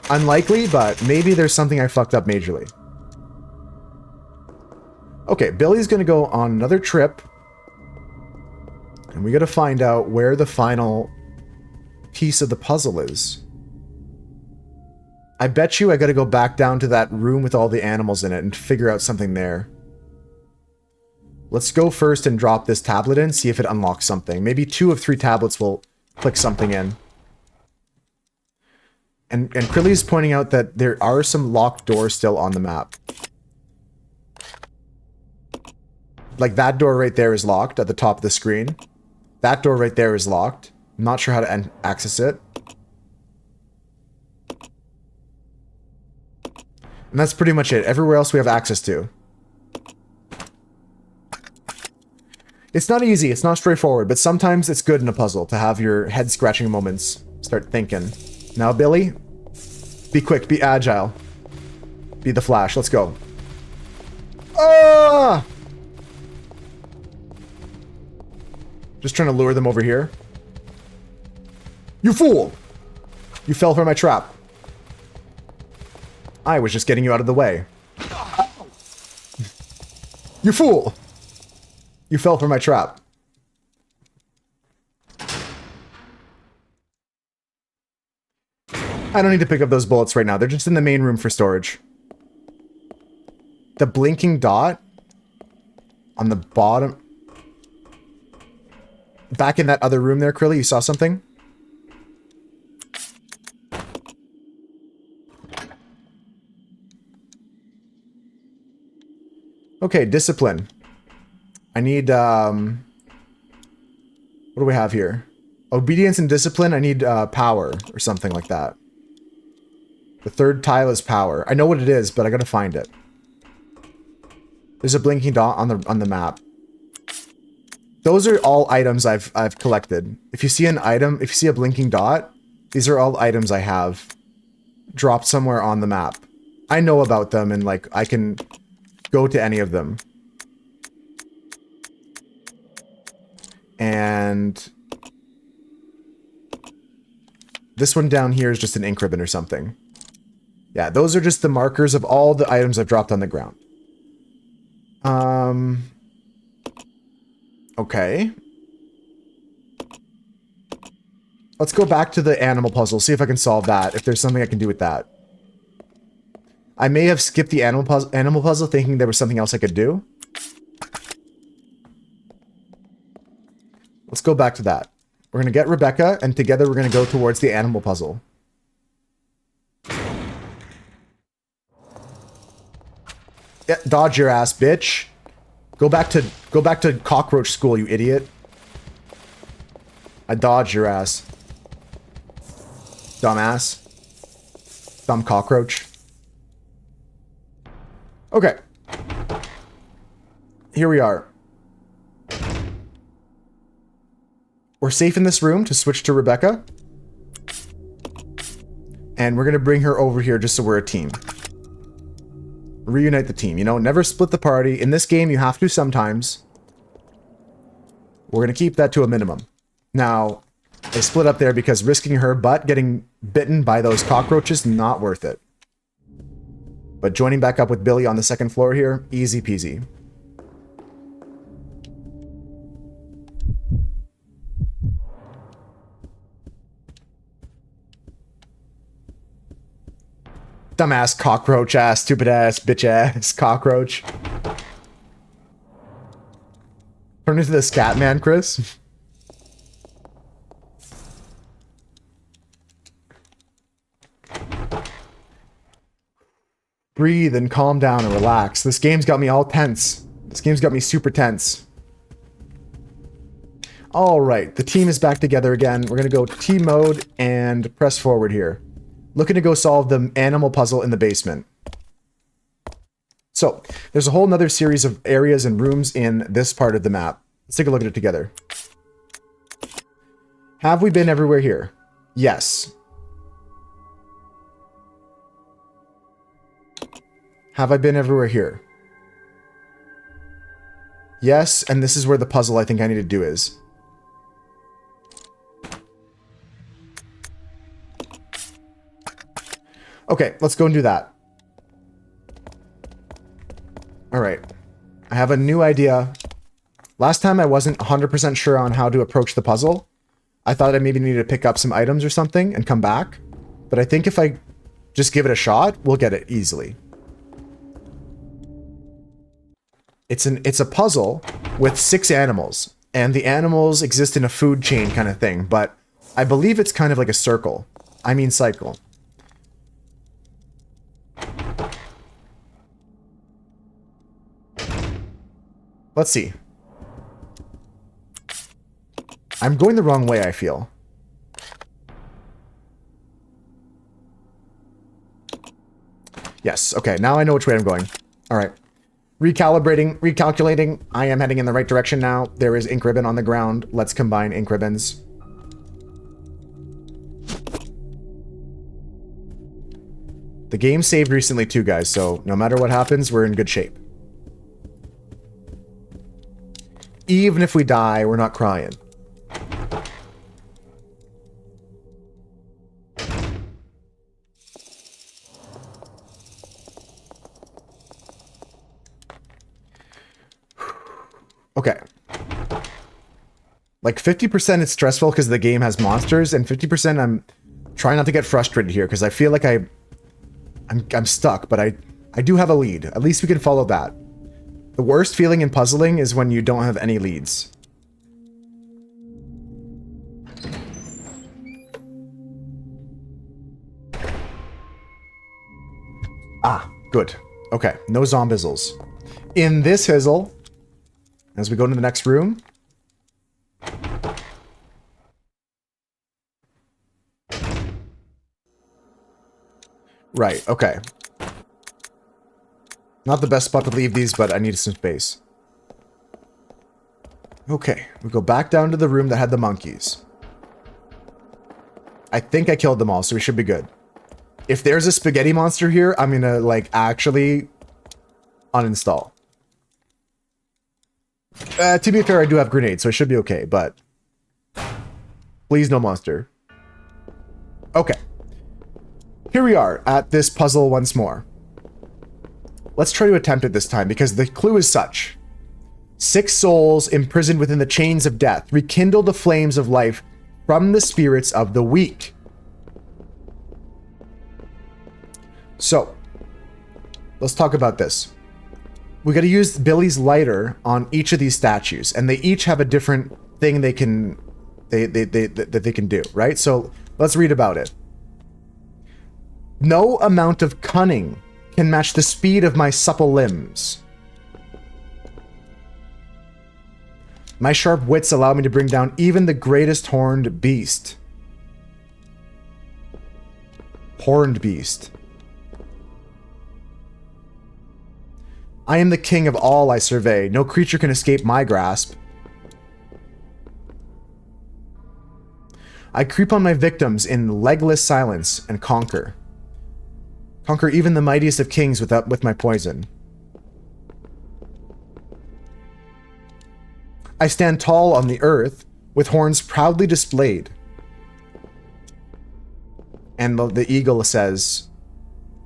Unlikely, but maybe there's something I fucked up majorly. Okay, Billy's going to go on another trip. And we got to find out where the final piece of the puzzle is. I bet you I got to go back down to that room with all the animals in it and figure out something there. Let's go first and drop this tablet in, see if it unlocks something. Maybe 2 of 3 tablets will click something in. And Krilly's pointing out that there are some locked doors still on the map. Like that door right there is locked at the top of the screen. That door right there is locked. I'm not sure how to access it. And that's pretty much it. Everywhere else we have access to. It's not easy, it's not straightforward, but sometimes it's good in a puzzle to have your head-scratching moments. Start thinking. Now, Billy, be quick, be agile. Be the Flash, let's go. Ah! Just trying to lure them over here. You fool! You fell for my trap. I was just getting you out of the way. You fool! You fell for my trap. I don't need to pick up those bullets right now. They're just in the main room for storage. The blinking dot on the bottom. Back in that other room there, Krilly, you saw something? Okay, discipline. I need, what do we have here? Obedience and discipline, I need power or something like that. The 3rd tile is power. I know what it is, but I gotta find it. There's a blinking dot on the map. Those are all items I've collected. If you see an item, if you see a blinking dot, these are all items I have dropped somewhere on the map. I know about them and like I can go to any of them. And this one down here is just an ink ribbon or something. Yeah, those are just the markers of all the items I've dropped on the ground. Okay. Let's go back to the animal puzzle, see if I can solve that, if there's something I can do with that. I may have skipped the animal puzzle thinking there was something else I could do. Let's go back to that. We're going to get Rebecca, and together we're going to go towards the animal puzzle. Yeah, dodge your ass, bitch. Go back to cockroach school, you idiot. I dodged your ass. Dumbass. Dumb cockroach. Okay. Here we are. We're safe in this room to switch to Rebecca. And we're going to bring her over here just so we're a team. Reunite the team. You know, never split the party. In this game, you have to sometimes. We're going to keep that to a minimum. Now, I split up there because risking her butt getting bitten by those cockroaches, not worth it. But joining back up with Billy on the second floor here, easy peasy. Dumbass cockroach ass, stupid ass, bitch ass, cockroach. Turn into the scat man, Chris. Breathe and calm down and relax. This game's got me all tense. This game's got me super tense. All right, the team is back together again. We're gonna go team mode and press forward here. Looking to go solve the animal puzzle in the basement. So, there's a whole nother series of areas and rooms in this part of the map. Let's take a look at it together. Have we been everywhere here? Yes. Have I been everywhere here? Yes, and this is where the puzzle I think I need to do is. Okay, let's go and do that. Alright. I have a new idea. Last time I wasn't 100% sure on how to approach the puzzle. I thought I maybe needed to pick up some items or something and come back. But I think if I just give it a shot, we'll get it easily. It's a puzzle with 6 animals. And the animals exist in a food chain kind of thing. But I believe it's kind of like a circle. I mean cycle. Let's see. I'm going the wrong way, I feel. Yes, okay, now I know which way I'm going. Alright. Recalculating. I am heading in the right direction now. There is ink ribbon on the ground. Let's combine ink ribbons. The game saved recently too, guys, so no matter what happens, we're in good shape. Even if we die, we're not crying. Okay. Like 50% it's stressful because the game has monsters, and 50% I'm trying not to get frustrated here because I feel like I'm stuck, but I do have a lead. At least we can follow that. The worst feeling in puzzling is when you don't have any leads. Ah, good. Okay, no zombizzles. In this hizzle, as we go into the next room, right, okay. Not the best spot to leave these, but I need some space. Okay, we go back down to the room that had the monkeys. I think I killed them all, so we should be good. If there's a spaghetti monster here, I'm gonna, like, actually uninstall. To be fair, I do have grenades, so I should be okay, but... please, no monster. Okay. Here we are, at this puzzle once more. Let's try to attempt it this time, because the clue is such. 6 souls imprisoned within the chains of death rekindle the flames of life from the spirits of the weak. So, let's talk about this. We got to use Billy's lighter on each of these statues, and they each have a different thing they can that they can do, right? So, let's read about it. No amount of cunning can match the speed of my supple limbs. My sharp wits allow me to bring down even the greatest horned beast. Horned beast. I am the king of all I survey. No creature can escape my grasp. I creep on my victims in legless silence and conquer. Conquer even the mightiest of kings with my poison. I stand tall on the earth, with horns proudly displayed. And the eagle says,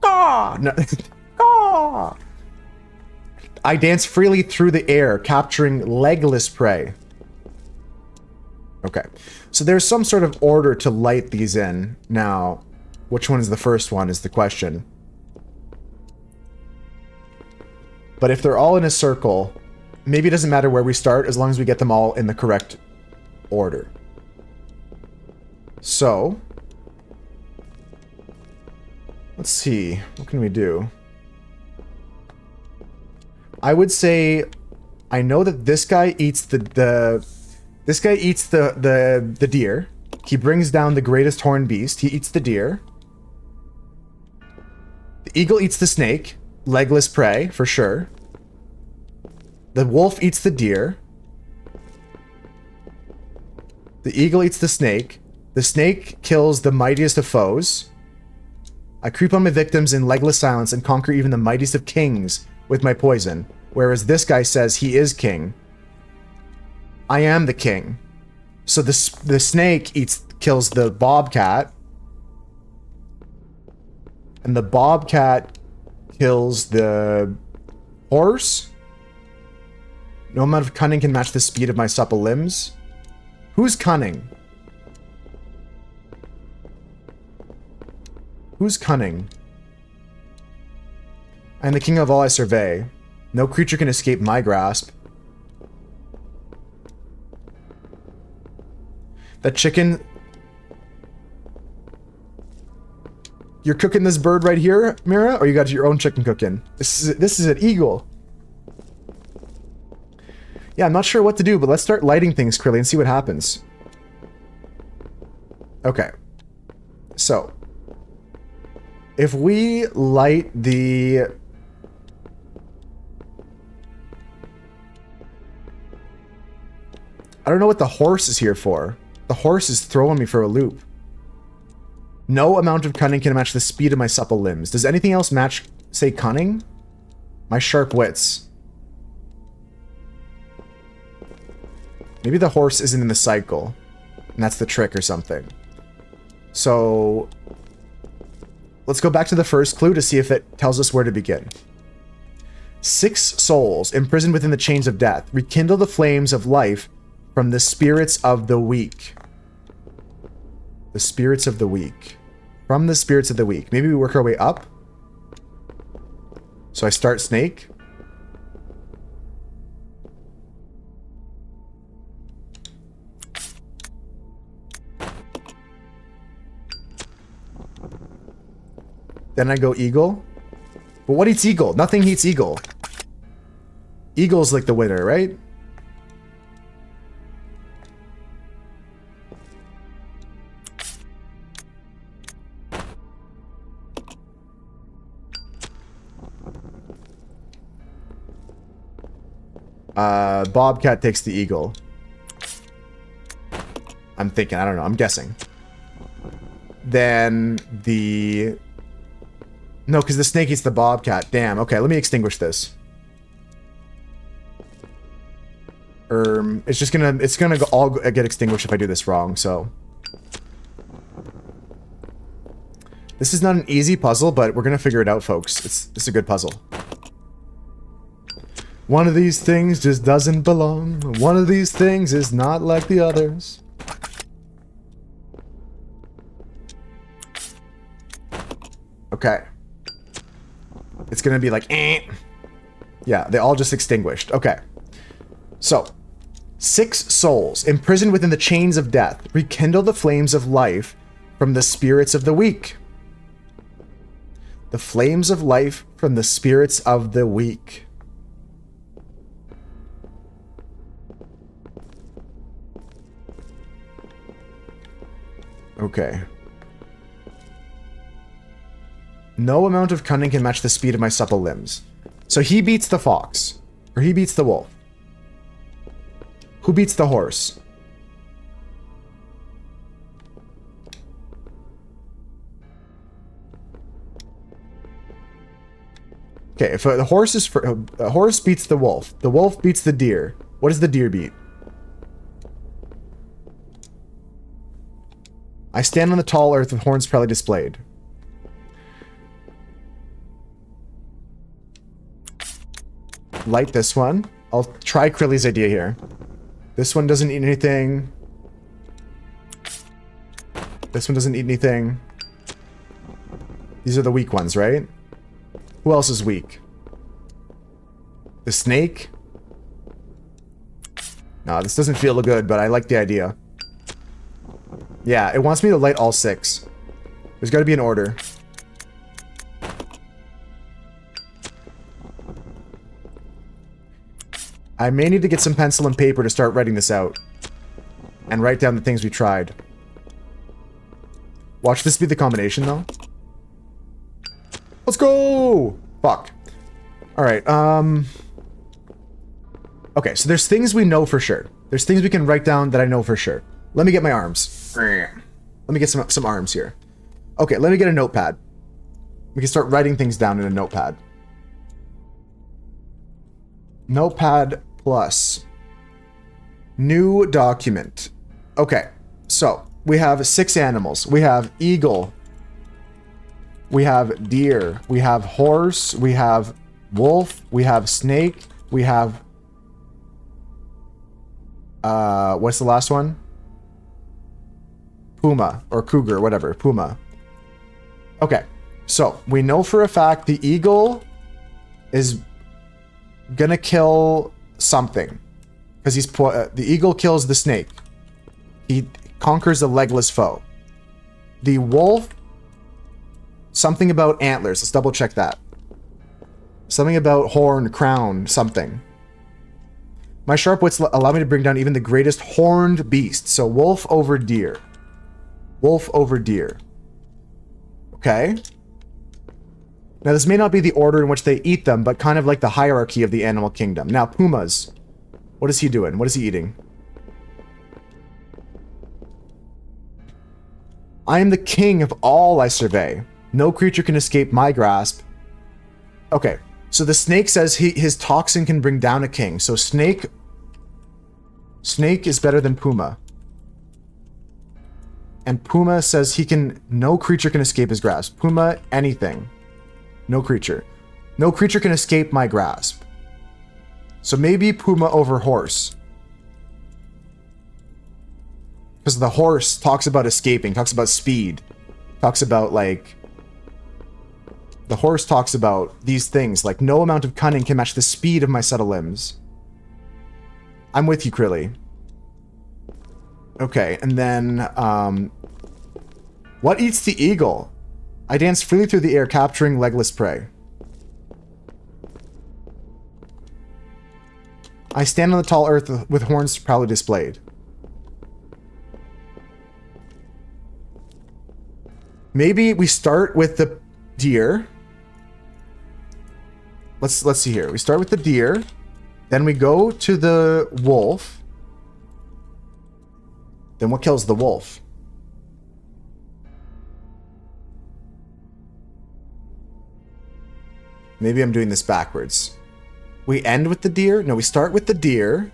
"Caw!" No, caw! I dance freely through the air, capturing legless prey. Okay, so there's some sort of order to light these in. Now, which one is the first one is the question. But if they're all in a circle, maybe it doesn't matter where we start as long as we get them all in the correct order. So, let's see. What can we do? I would say I know that this guy eats the deer. He brings down the greatest horned beast. He eats the deer. The eagle eats the snake. Legless prey, for sure. The wolf eats the deer. The eagle eats the snake. The snake kills the mightiest of foes. I creep on my victims in legless silence and conquer even the mightiest of kings with my poison. Whereas this guy says he is king. I am the king. So the snake kills the bobcat. And the bobcat kills the horse. No amount of cunning can match the speed of my supple limbs. Who's cunning? Who's cunning? I am the king of all I survey. No creature can escape my grasp. That chicken... You're cooking this bird right here, Mira? Or you got your own chicken cooking? This is an eagle. Yeah, I'm not sure what to do, but let's start lighting things, Krilly, and see what happens. Okay. So. If we light the... I don't know what the horse is here for. The horse is throwing me for a loop. No amount of cunning can match the speed of my supple limbs. Does anything else match, say, cunning? My sharp wits. Maybe the horse isn't in the cycle. And that's the trick or something. So... let's go back to the first clue to see if it tells us where to begin. 6 souls imprisoned within the chains of death. Rekindle the flames of life from the spirits of the weak. The spirits of the weak. From the spirits of the weak. Maybe we work our way up. So I start snake. Then I go eagle. But what eats eagle? Nothing eats eagle. Eagle's like the winner, right? Bobcat takes the eagle. I'm thinking, I don't know, I'm guessing. Then the... no, because the snake eats the bobcat. Damn, okay, let me extinguish this. It's gonna all get extinguished if I do this wrong, so... this is not an easy puzzle, but we're gonna figure it out, folks. It's a good puzzle. One of these things just doesn't belong. One of these things is not like the others. Okay. It's gonna be like, eh. Yeah, they all just extinguished. Okay. So, 6 souls imprisoned within the chains of death. Rekindle the flames of life from the spirits of the weak. The flames of life from the spirits of the weak. Okay. No amount of cunning can match the speed of my supple limbs. So he beats the fox. Or he beats the wolf. Who beats the horse? Okay, if the horse is a horse beats the wolf beats the deer. What does the deer beat? I stand on the tall earth with horns proudly displayed. Light this one. I'll try Krilly's idea here. This one doesn't eat anything. This one doesn't eat anything. These are the weak ones, right? Who else is weak? The snake? No, this doesn't feel good, but I like the idea. Yeah, it wants me to light all 6. There's got to be an order. I may need to get some pencil and paper to start writing this out. And write down the things we tried. Watch this be the combination, though. Let's go! Fuck. Alright, okay, so there's things we know for sure. There's things we can write down that I know for sure. Let me get my arms. Let me get some arms here. Okay, let me get a notepad. We can start writing things down in a notepad. Notepad plus. New document. Okay, so we have 6 animals. We have eagle. We have deer. We have horse. We have wolf. We have snake. We have... what's the last one? Puma or cougar, whatever. Puma. Okay, so we know for a fact the eagle is gonna kill something because he's the eagle kills the snake. He conquers a legless foe. The wolf, something about antlers. Let's double check that. Something about horn, crown, something. My sharp wits allow me to bring down even the greatest horned beast. So wolf over deer. Wolf over deer. Okay. Now this may not be the order in which they eat them, but kind of like the hierarchy of the animal kingdom. Now pumas. What is he doing? What is he eating? I am the king of all I survey. No creature can escape my grasp. Okay. So the snake says his toxin can bring down a king. So snake is better than puma. And puma says no creature can escape his grasp. Puma, anything. No creature. No creature can escape my grasp. So maybe puma over horse. Because the horse talks about escaping, talks about speed, talks about like... The horse talks about these things, like no amount of cunning can match the speed of my subtle limbs. I'm with you, Krilly. Okay, and then, what eats the eagle? I dance freely through the air, capturing legless prey. I stand on the tall earth with horns proudly displayed. Maybe we start with the deer. Let's see here. We start with the deer. Then we go to the wolf. Then what kills the wolf? Maybe I'm doing this backwards. We end with the deer? No, we start with the deer.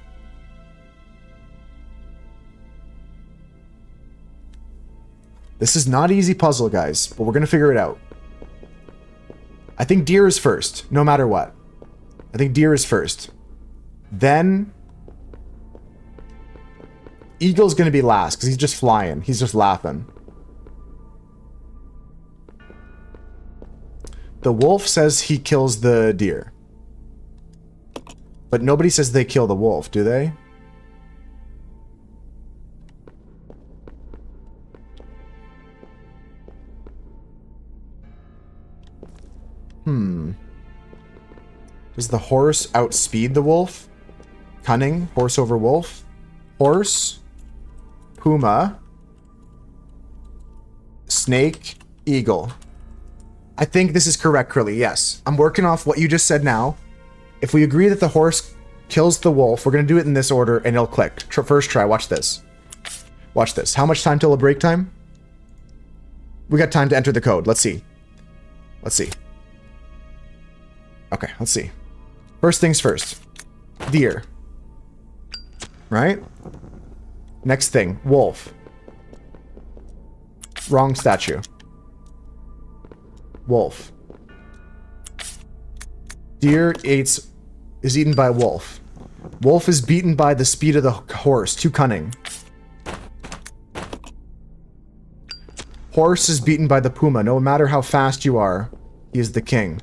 This is not an easy puzzle, guys, but we're going to figure it out. I think deer is first, no matter what. I think deer is first. Then... eagle's going to be last, because he's just flying. He's just laughing. The wolf says he kills the deer. But nobody says they kill the wolf, do they? Does the horse outspeed the wolf? Cunning, horse over wolf. Horse, puma, snake, eagle. I think this is correct, Krilly. Yes. I'm working off what you just said now. If we agree that the horse kills the wolf, we're going to do it in this order and it'll click. First try. Watch this. Watch this. How much time till a break time? We got time to enter the code. Let's see. Let's see. Okay, let's see. First things first. Deer. Right? Next thing. Wolf. Wrong statue. Wolf. Deer is eaten by wolf. Wolf is beaten by the speed of the horse. Too cunning. Horse is beaten by the puma. No matter how fast you are, he is the king.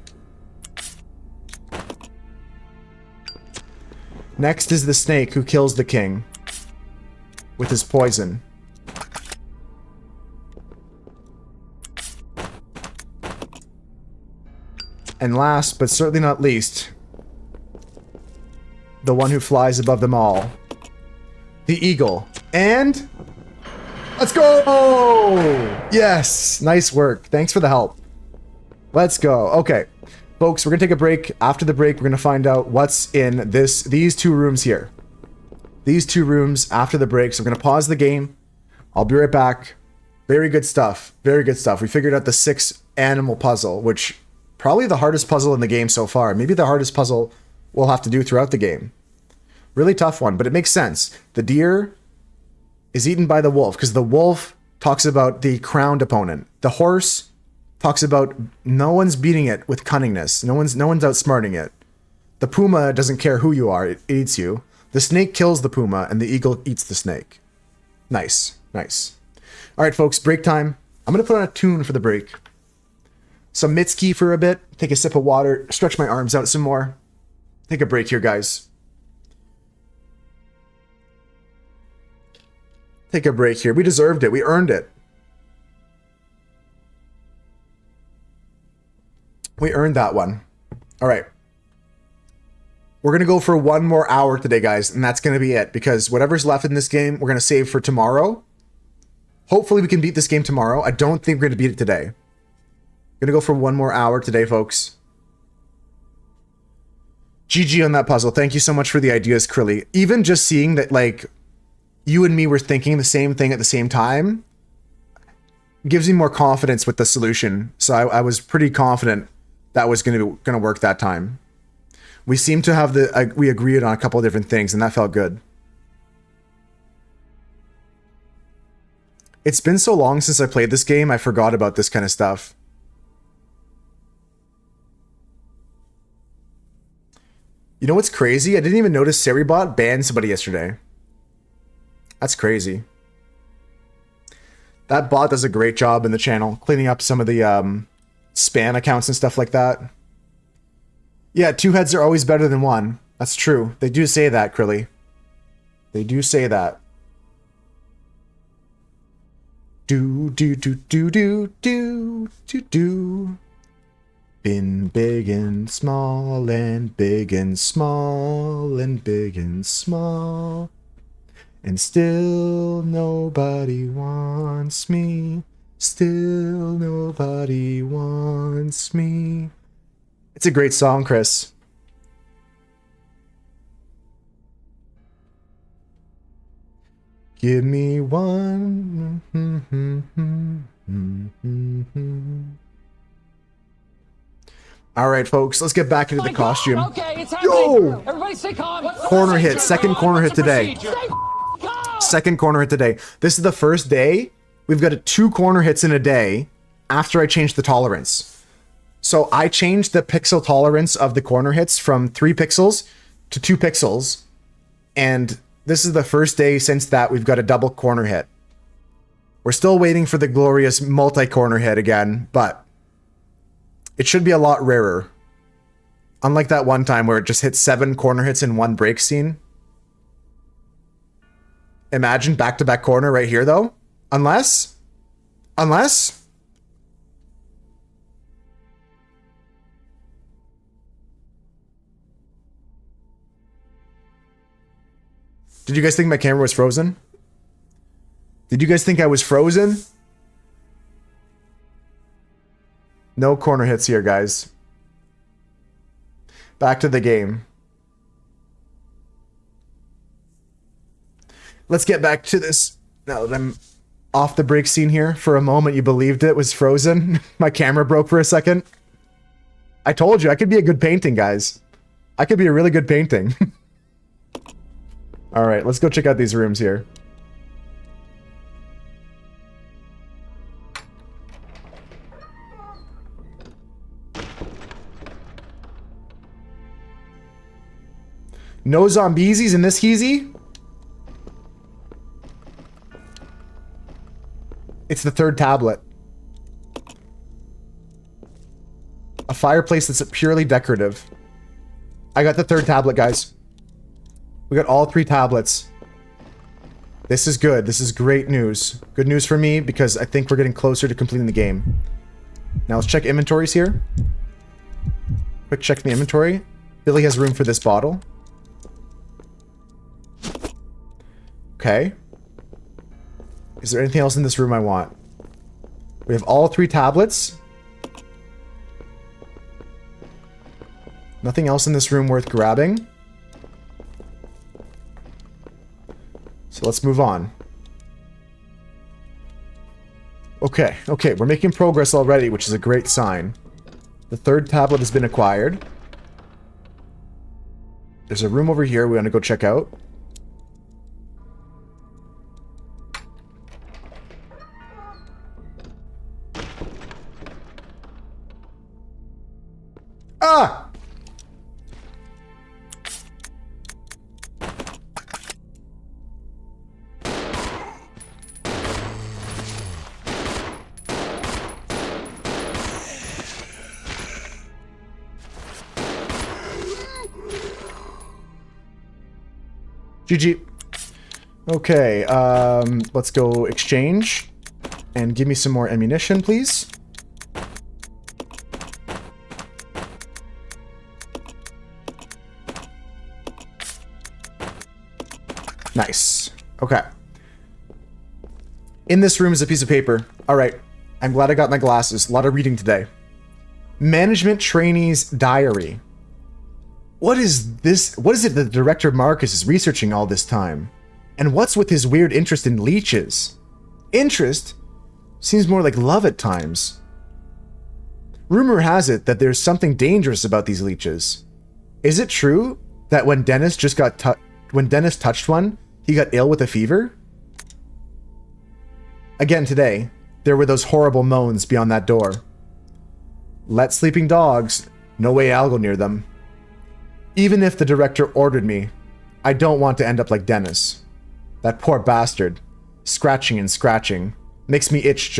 Next is the snake who kills the king with his poison. And last, but certainly not least, the one who flies above them all, the eagle. And let's go! Yes, nice work. Thanks for the help. Let's go. Okay, folks, we're gonna take a break. After the break, we're gonna find out what's in these two rooms here. These two rooms after the break. So we're gonna pause the game. I'll be right back. Very good stuff. Very good stuff. We figured out the 6 animal puzzle, which probably the hardest puzzle in the game so far. Maybe the hardest puzzle we'll have to do throughout the game. Really tough one, but it makes sense. The deer is eaten by the wolf because the wolf talks about the crowned opponent. The horse talks about no one's beating it with cunningness. No one's outsmarting it. The puma doesn't care who you are. It eats you. The snake kills the puma and the eagle eats the snake. Nice. Nice. All right, folks, break time. I'm going to put on a tune for the break. Some Mitski for a bit, take a sip of water, stretch my arms out some more. Take a break here, guys. Take a break here. We deserved it. We earned it. We earned that one. All right. We're going to go for 1 more hour today, guys, and that's going to be it, because whatever's left in this game, we're going to save for tomorrow. Hopefully we can beat this game tomorrow. I don't think we're going to beat it today. Gonna go for 1 more hour today, folks. GG on that puzzle. Thank you so much for the ideas, Krilly. Even just seeing that, like, you and me were thinking the same thing at the same time gives me more confidence with the solution. So I was pretty confident that was gonna work that time. We seemed to have we agreed on a couple of different things, and that felt good. It's been so long since I played this game, I forgot about this kind of stuff. You know what's crazy? I didn't even notice Seribot banned somebody yesterday. That's crazy. That bot does a great job in the channel, cleaning up some of the spam accounts and stuff like that. Yeah, 2 heads are always better than 1. That's true. They do say that, Krilly. They do say that. Do. Been big and small and big and small and big and small. And still nobody wants me. Still nobody wants me. It's a great song, Chris. Give me one. All right, folks, let's get back into the costume. Okay, it's happening. Yo! Everybody stay calm. Corner hit. Second corner hit today. Second corner hit today. This is the first day. We've got 2 corner hits in a day after I changed the tolerance. So I changed the pixel tolerance of the corner hits from 3 pixels to 2 pixels. And this is the first day since that we've got a double corner hit. We're still waiting for the glorious multi-corner hit again, but it should be a lot rarer. Unlike that one time where it just hit 7 corner hits in one break scene. Imagine back-to-back corner right here, though. Unless... Did you guys think my camera was frozen? Did you guys think I was frozen? No corner hits here, guys. Back to the game. Let's get back to this. Now that I'm off the break scene here, for a moment you believed it was frozen. My camera broke for a second. I told you, I could be a good painting, guys. I could be a really good painting. Alright, let's go check out these rooms here. No zombiesies in this heezy? It's the third tablet. A fireplace that's purely decorative. I got the third tablet, guys. We got all 3 tablets. This is good. This is great news. Good news for me because I think we're getting closer to completing the game. Now let's check inventories here. Quick check in the inventory. Billy has room for this bottle. Okay. Is there anything else in this room I want? We have all 3 tablets. Nothing else in this room worth grabbing. So let's move on. Okay, we're making progress already, which is a great sign. The third tablet has been acquired. There's a room over here we want to go check out. Ah! GG. Okay, let's go exchange. And give me some more ammunition, please. Nice. Okay. In this room is a piece of paper. Alright. I'm glad I got my glasses. A lot of reading today. Management Trainee's Diary. What is this? What is it that Director Marcus is researching all this time? And what's with his weird interest in leeches? Interest? Seems more like love at times. Rumor has it that there's something dangerous about these leeches. Is it true that when Dennis touched one, he got ill with a fever? Again today, there were those horrible moans beyond that door. Let sleeping dogs, no way I'll go near them. Even if the director ordered me, I don't want to end up like Dennis. That poor bastard, scratching and scratching, makes me itch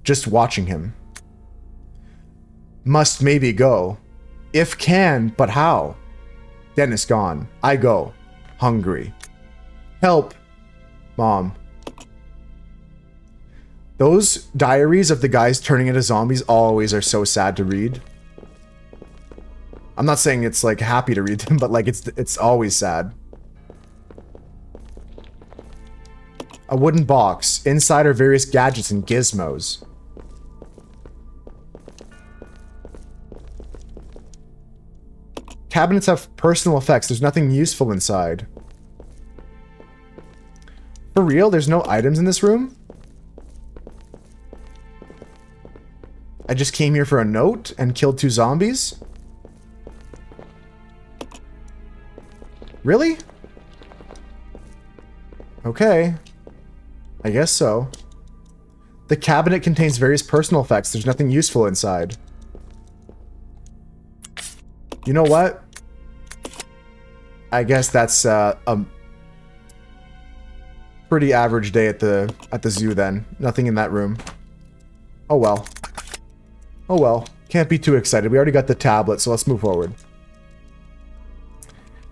just watching him. Must maybe go. If can, but how? Dennis gone. I go. Hungry. Help. Mom. Those diaries of the guys turning into zombies always are so sad to read. I'm not saying it's like happy to read them, but like it's always sad. A wooden box. Inside are various gadgets and gizmos. Cabinets have personal effects. There's nothing useful inside. For real? There's no items in this room? I just came here for a note and killed 2 zombies? Really? Okay. I guess so. The cabinet contains various personal effects. There's nothing useful inside. You know what? I guess that's a pretty average day at the zoo then. Nothing in that room. Oh well. Oh well. Can't be too excited. We already got the tablet, so let's move forward.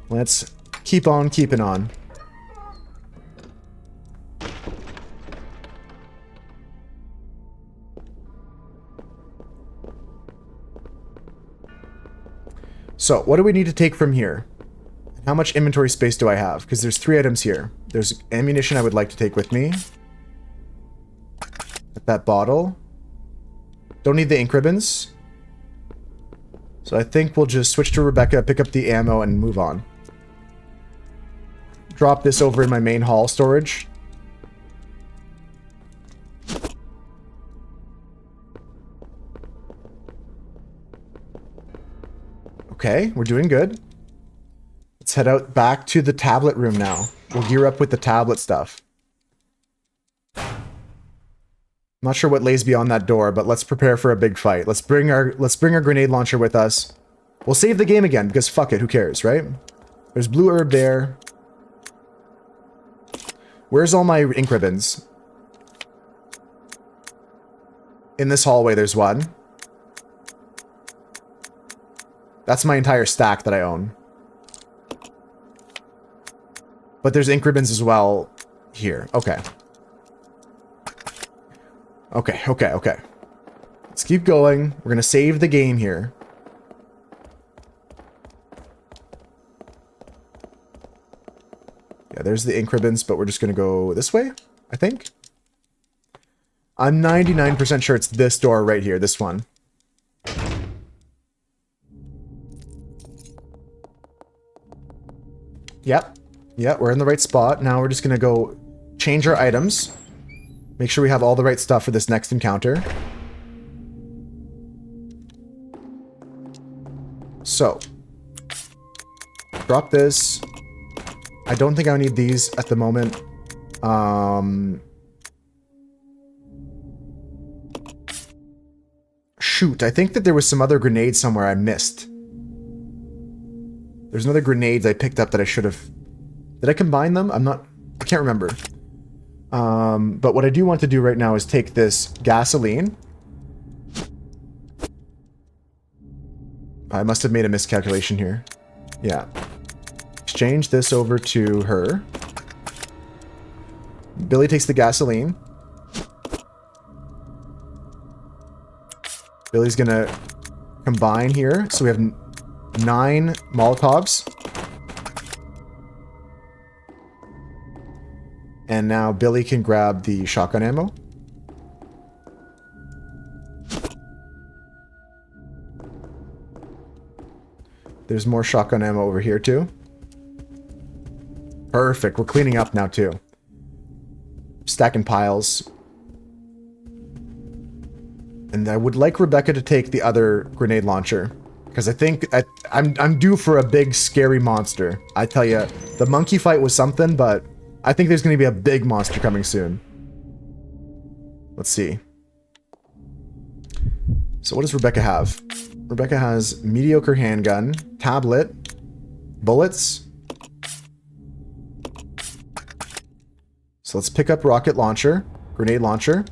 Let's keep on keeping on. So, what do we need to take from here? How much inventory space do I have? Because there's 3 items here. There's ammunition I would like to take with me. Get that bottle. Don't need the ink ribbons. So I think we'll just switch to Rebecca, pick up the ammo, and move on. Drop this over in my main hall storage. Okay, we're doing good. Let's head out back to the tablet room now. We'll gear up with the tablet stuff. Not sure what lays beyond that door, but let's prepare for a big fight. Let's bring our grenade launcher with us. We'll save the game again because fuck it, who cares, right? There's blue herb there. Where's all my ink ribbons? In this hallway there's one. That's my entire stack that I own. But there's ink ribbons as well here. Okay. Okay. Let's keep going. We're gonna save the game here. Yeah, there's the ink ribbons, but we're just gonna go this way, I think. I'm 99% sure it's this door right here, this one. Yep, we're in the right spot. Now we're just gonna go change our items. Make sure we have all the right stuff for this next encounter. So, drop this. I don't think I need these at the moment. Shoot, I think that there was some other grenades somewhere I missed. There's another grenades I picked up that I should have... Did I combine them? I can't remember. But what I do want to do right now is take this gasoline. I must have made a miscalculation here. Yeah. Exchange this over to her. Billy takes the gasoline. Billy's gonna combine here. So we have 9 Molotovs. And now Billy can grab the shotgun ammo. There's more shotgun ammo over here too. Perfect. We're cleaning up now too. Stacking piles. And I would like Rebecca to take the other grenade launcher. Because I think I'm due for a big scary monster. I tell you, the monkey fight was something, but I think there's going to be a big monster coming soon. Let's see. So what does Rebecca have? Rebecca has mediocre handgun, tablet, bullets. So let's pick up rocket launcher, grenade launcher.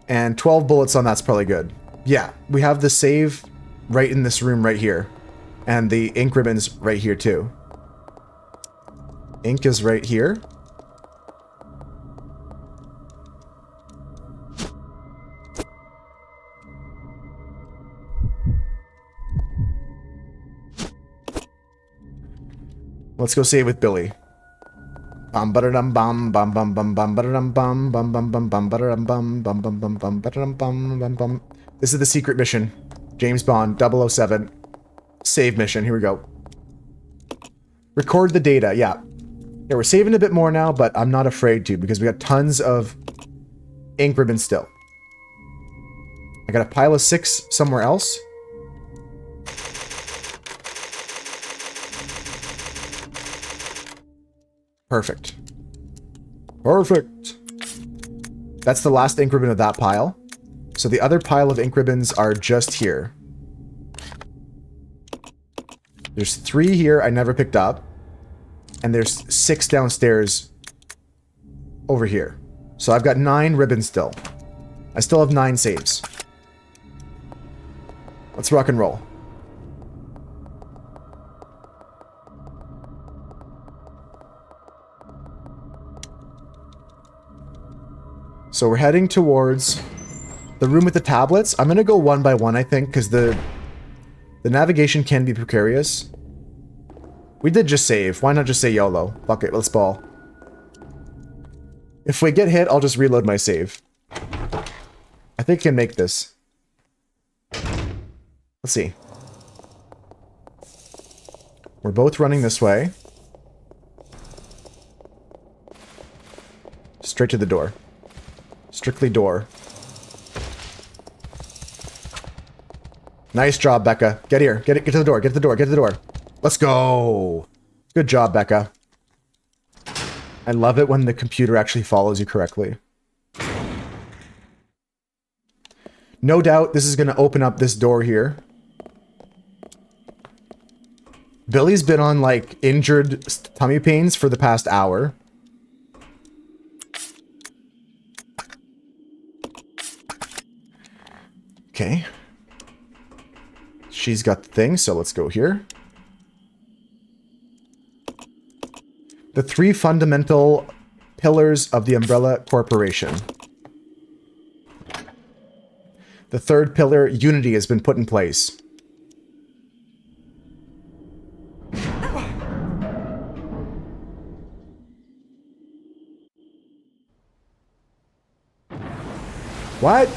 And 12 bullets on that's probably good. Yeah, we have the save right in this room right here. And the ink ribbons right here too. Ink is right here. Let's go save with Billy. Bum ba-da-dum bum bum bum bum bum ba-da-dum bum bum bum bum bum ba-da-dum bum bum bum bum bum ba-da-dum bum bum bum. This is the secret mission. James Bond 007. Save mission. Here we go. Record the data. Yeah, we're saving a bit more now, but I'm not afraid to because we got tons of ink ribbons still. I got a pile of 6 somewhere else. Perfect. Perfect. That's the last ink ribbon of that pile. So the other pile of ink ribbons are just here. There's 3 here I never picked up. And there's 6 downstairs over here. So I've got 9 ribbons still. I still have 9 saves. Let's rock and roll. So we're heading towards the room with the tablets. I'm going to go one by one, I think, because the navigation can be precarious. We did just save. Why not just say YOLO? Fuck it, let's ball. If we get hit, I'll just reload my save. I think I can make this. Let's see. We're both running this way. Straight to the door. Strictly door. Nice job, Becca. Get here. Get to the door. Get to the door. Get to the door. Let's go. Good job, Becca. I love it when the computer actually follows you correctly. No doubt this is going to open up this door here. Billy's been on, like, injured tummy pains for the past hour. Okay. She's got the thing, so let's go here. The 3 fundamental pillars of the Umbrella Corporation. The 3rd pillar, unity, has been put in place. What?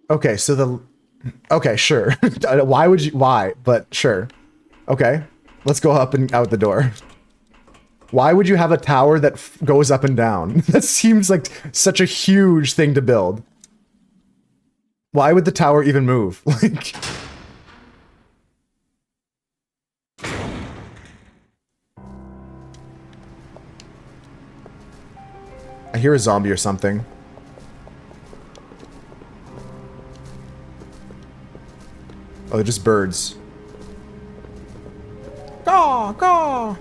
Okay, so the... Okay, sure. Why would you... Why? But sure. Okay. Let's go up and out the door. Why would you have a tower that goes up and down? That seems like such a huge thing to build. Why would the tower even move? Like... I hear a zombie or something. Oh, they're just birds. Caw, caw.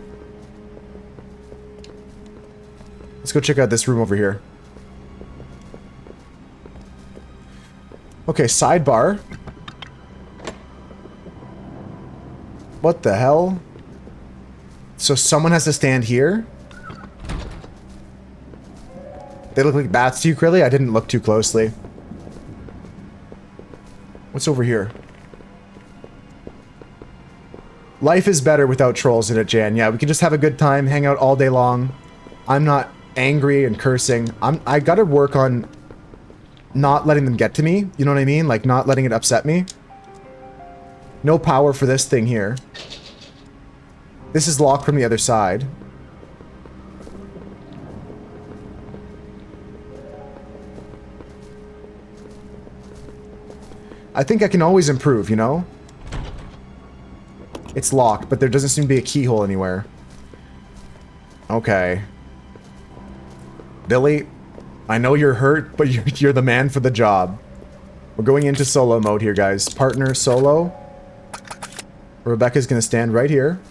Let's go check out this room over here. Okay, sidebar. What the hell? So someone has to stand here? They look like bats to you, Krilly? I didn't look too closely. What's over here? Life is better without trolls in it, Jan. Yeah, we can just have a good time, hang out all day long. I'm not angry and cursing. I gotta work on not letting them get to me. You know what I mean? Like, not letting it upset me. No power for this thing here. This is locked from the other side. I think I can always improve, you know? It's locked, but there doesn't seem to be a keyhole anywhere. Okay. Billy, I know you're hurt, but you're the man for the job. We're going into solo mode here, guys. Partner solo. Rebecca's gonna stand right here.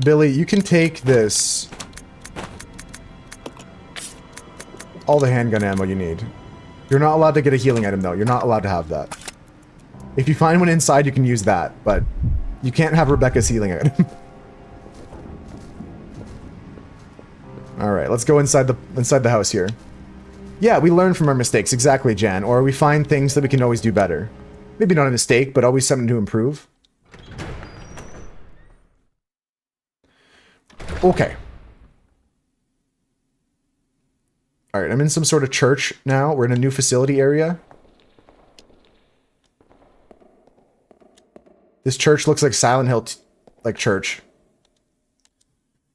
Billy, you can take this. All the handgun ammo you need. You're not allowed to get a healing item, though. You're not allowed to have that. If you find one inside, you can use that, but you can't have Rebecca's healing item. Alright, let's go inside the house here. Yeah, we learn from our mistakes, exactly, Jan. Or we find things that we can always do better. Maybe not a mistake, but always something to improve. Okay. Alright, I'm in some sort of church now. We're in a new facility area. This church looks like Silent Hill, like church.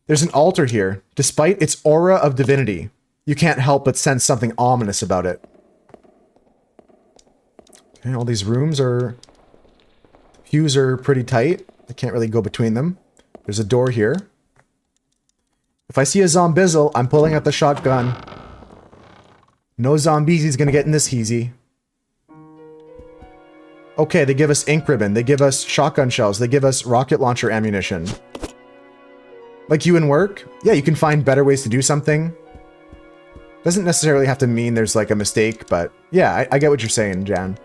There's an altar here. Despite its aura of divinity, you can't help but sense something ominous about it. Okay, all these rooms are... pews are pretty tight. I can't really go between them. There's a door here. If I see a zombizzle, I'm pulling out the shotgun. No zombies, he's gonna get in this heezy. Okay, they give us ink ribbon. They give us shotgun shells. They give us rocket launcher ammunition. Like you in work? Yeah, you can find better ways to do something. Doesn't necessarily have to mean there's like a mistake, but yeah, I get what you're saying, Jan.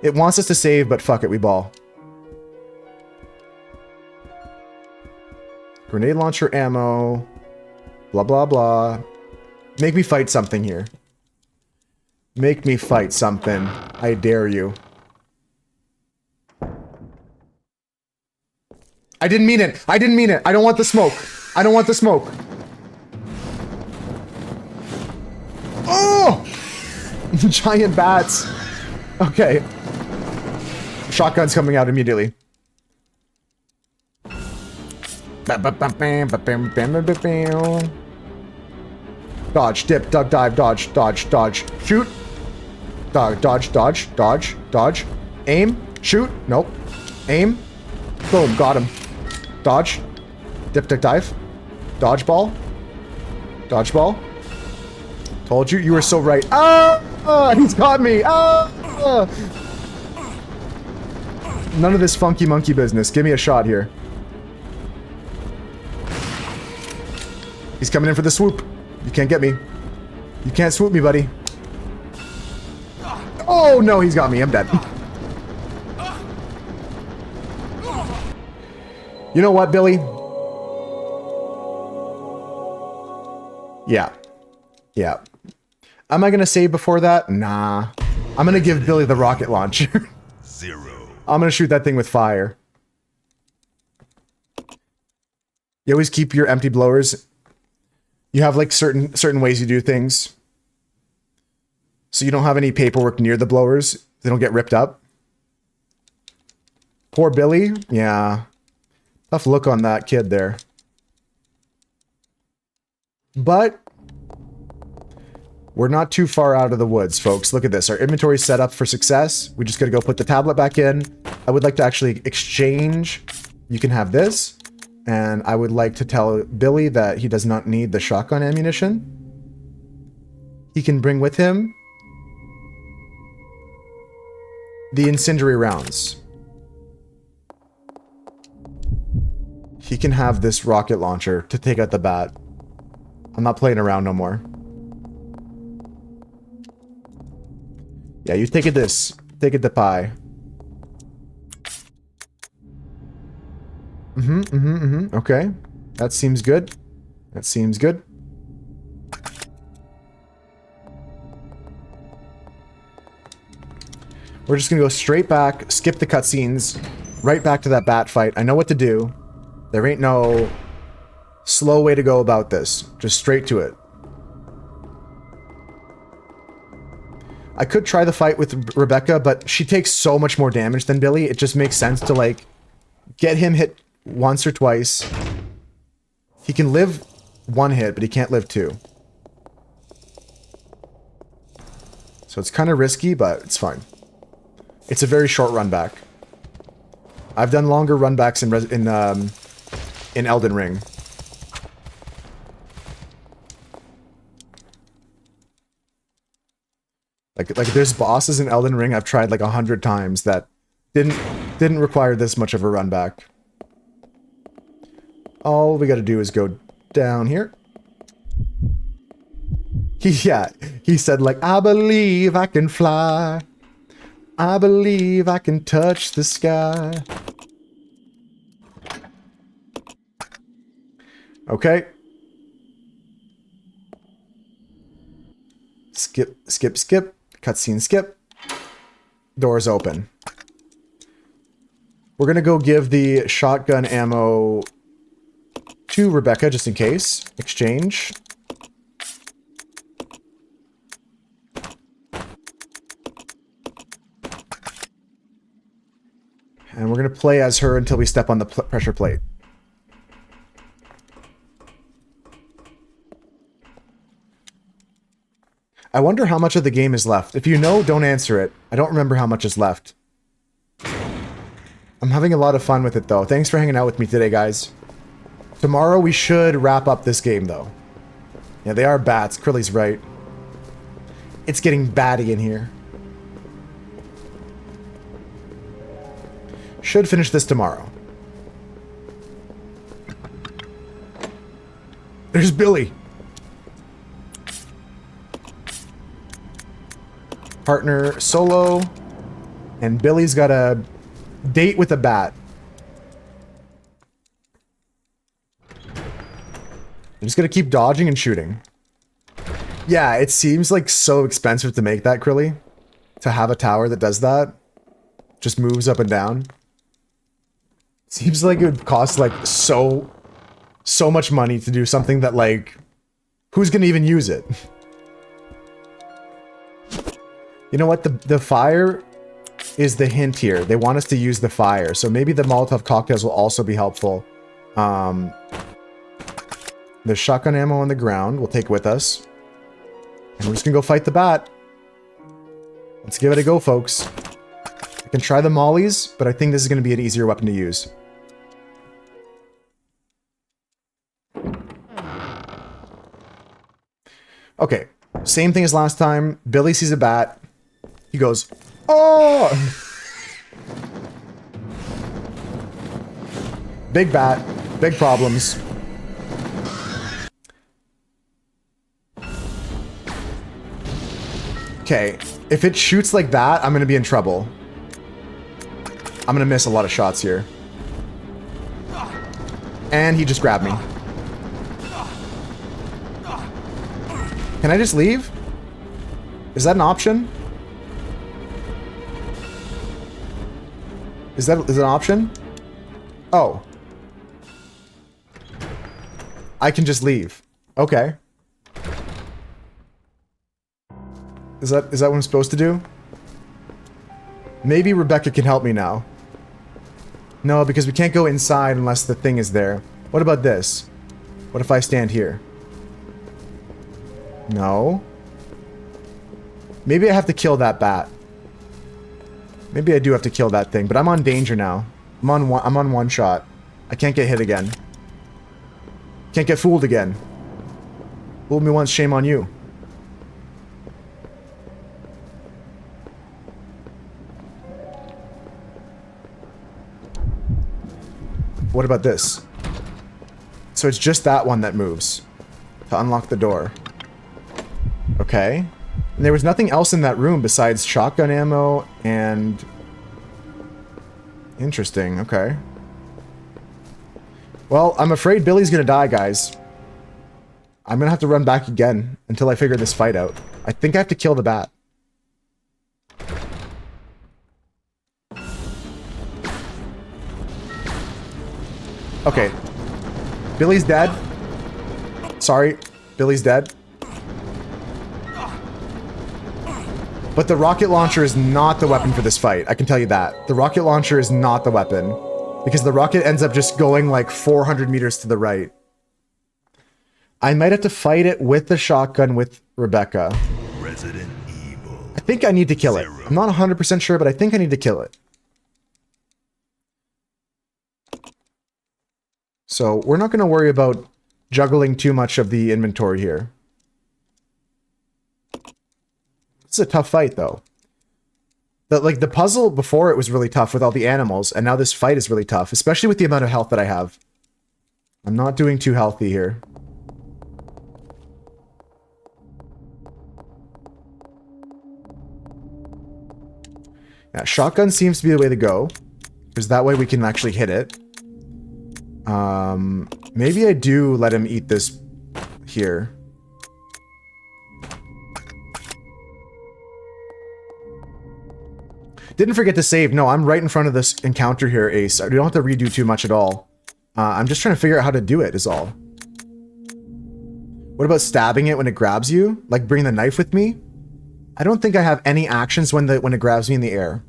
It wants us to save, but fuck it, we ball. Grenade launcher ammo. Blah, blah, blah. Make me fight something here. Make me fight something. I dare you. I didn't mean it. I didn't mean it. I don't want the smoke. I don't want the smoke. Oh! Giant bats. Okay. Shotgun's coming out immediately. Dodge, dip, duck, dive, dodge, dodge, dodge, shoot. Dodge, dodge, dodge, dodge, dodge. Aim, shoot. Nope. Aim. Boom, got him. Dodge. Dip, duck, dive. Dodgeball. Dodgeball. Told you, you were so right. Ah! He's got me. Ah! None of this funky monkey business. Give me a shot here. He's coming in for the swoop. You can't get me. You can't swoop me, buddy. Oh, no, he's got me. I'm dead. You know what, Billy? Yeah. Yeah. Am I going to save before that? Nah. I'm going to give Billy the rocket launcher. 0. I'm going to shoot that thing with fire. You always keep your empty blowers. You have like certain ways you do things. So you don't have any paperwork near the blowers. They don't get ripped up. Poor Billy. Yeah. Tough look on that kid there. But we're not too far out of the woods, folks. Look at this. Our inventory's set up for success. We just got to go put the tablet back in. I would like to actually exchange. You can have this. And I would like to tell Billy that he does not need the shotgun ammunition. He can bring with him the incendiary rounds. He can have this rocket launcher to take out the bat. I'm not playing around no more. Yeah, you take it this. Take it the pie. Okay. That seems good. That seems good. We're just gonna go straight back, skip the cutscenes, right back to that bat fight. I know what to do. There ain't no slow way to go about this. Just straight to it. I could try the fight with Rebecca, but she takes so much more damage than Billy. It just makes sense to, like, get him hit once or twice. He can live one hit, but he can't live two. So it's kind of risky, but it's fine. It's a very short run back. I've done longer run backs in Elden Ring. Like there's bosses in Elden Ring I've tried like 100 times that didn't require this much of a run back. All we gotta do is go down here. He said like, I believe I can fly. I believe I can touch the sky. Okay. Skip, skip, skip. Cutscene skip. Doors open. We're gonna go give the shotgun ammo to Rebecca just in case. Exchange. And we're gonna play as her until we step on the pressure plate. I wonder how much of the game is left. If you know, don't answer it. I don't remember how much is left. I'm having a lot of fun with it, though. Thanks for hanging out with me today, guys. Tomorrow, we should wrap up this game, though. Yeah, they are bats. Curly's right. It's getting batty in here. Should finish this tomorrow. There's Billy. Partner solo. And Billy's got a date with a bat. I'm just gonna keep dodging and shooting. Yeah, it seems like so expensive to make that, Krilly. To have a tower that does that. Just moves up and down. Seems like it would cost like so much money to do something that like, who's gonna even use it? You know what, the fire is the hint here. They want us to use the fire, so maybe the Molotov cocktails will also be helpful. There's shotgun ammo on the ground, we'll take with us. And we're just gonna go fight the bat. Let's give it a go, folks. I can try the mollies, but I think this is gonna be an easier weapon to use. Okay, same thing as last time. Billy sees a bat. He goes, oh! Big bat, big problems. Okay, if it shoots like that, I'm gonna be in trouble. I'm gonna miss a lot of shots here. And he just grabbed me. Can I just leave? Is that an option? Is that an option? Oh. I can just leave. Okay. Is that what I'm supposed to do? Maybe Rebecca can help me now. No, because we can't go inside unless the thing is there. What about this? What if I stand here? No. Maybe I have to kill that bat. Maybe I do have to kill that thing, but I'm on danger now. I'm on one shot. I can't get hit again. Can't get fooled again. Fooled me once, shame on you. What about this? So it's just that one that moves to unlock the door. Okay. And there was nothing else in that room besides shotgun ammo and... Interesting, okay. Well, I'm afraid Billy's gonna die, guys. I'm gonna have to run back again until I figure this fight out. I think I have to kill the bat. Okay. Billy's dead. Sorry. Billy's dead. But the rocket launcher is not the weapon for this fight. I can tell you that. The rocket launcher is not the weapon. Because the rocket ends up just going like 400 meters to the right. I might have to fight it with the shotgun with Rebecca. Resident Evil. I think I need to kill it. I'm not 100% sure, but I think I need to kill it. So we're not going to worry about juggling too much of the inventory here. It's a tough fight, though. The puzzle before it was really tough with all the animals, and now this fight is really tough, especially with the amount of health that I have. I'm not doing too healthy here. Yeah, shotgun seems to be the way to go, because that way we can actually hit it. Maybe I do let him eat this here. Didn't forget to save. No, I'm right in front of this encounter here, Ace. I don't have to redo too much at all. I'm just trying to figure out how to do it, is all. What about stabbing it when it grabs you? Like bring the knife with me? I don't think I have any actions when it grabs me in the air.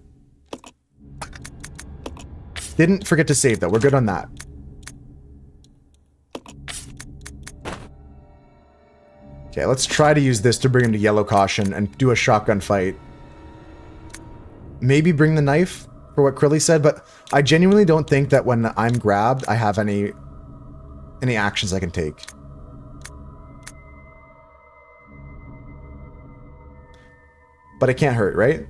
Didn't forget to save, though. We're good on that. Okay, let's try to use this to bring him to yellow caution and do a shotgun fight. Maybe bring the knife for what Krilly said, but I genuinely don't think that when I'm grabbed, I have any actions I can take. But it can't hurt, right?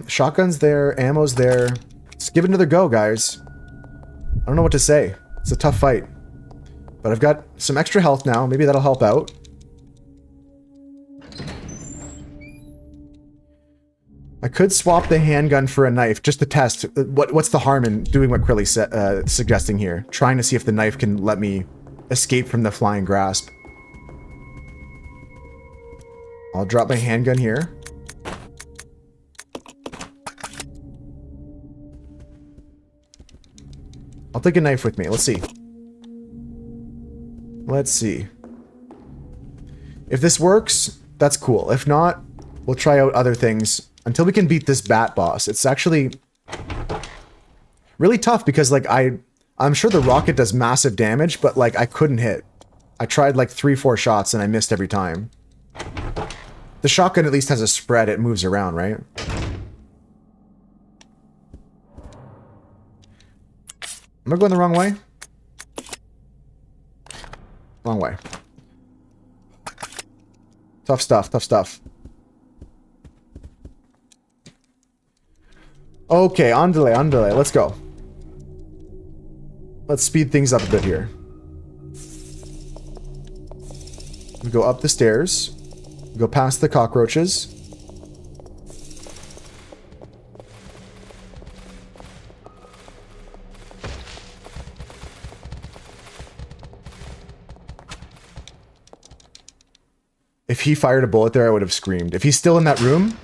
Shotgun's there, ammo's there. Let's give it another go, guys. I don't know what to say. It's a tough fight. But I've got some extra health now. Maybe that'll help out. I could swap the handgun for a knife just to test. What's the harm in doing what Krilly's suggesting here? Trying to see if the knife can let me escape from the flying grasp. I'll drop my handgun here. I'll take a knife with me. Let's see. Let's see. If this works, that's cool. If not, we'll try out other things until we can beat this bat boss. It's actually really tough because, like, I'm sure the rocket does massive damage, but, like, I couldn't hit. I tried, like, 3-4 shots and I missed every time. The shotgun at least has a spread. It moves around, right? Am I going the wrong way? Wrong way. Tough stuff, tough stuff. Okay, on delay, let's go. Let's speed things up a bit here. We go up the stairs. We go past the cockroaches. If he fired a bullet there, I would have screamed. If he's still in that room,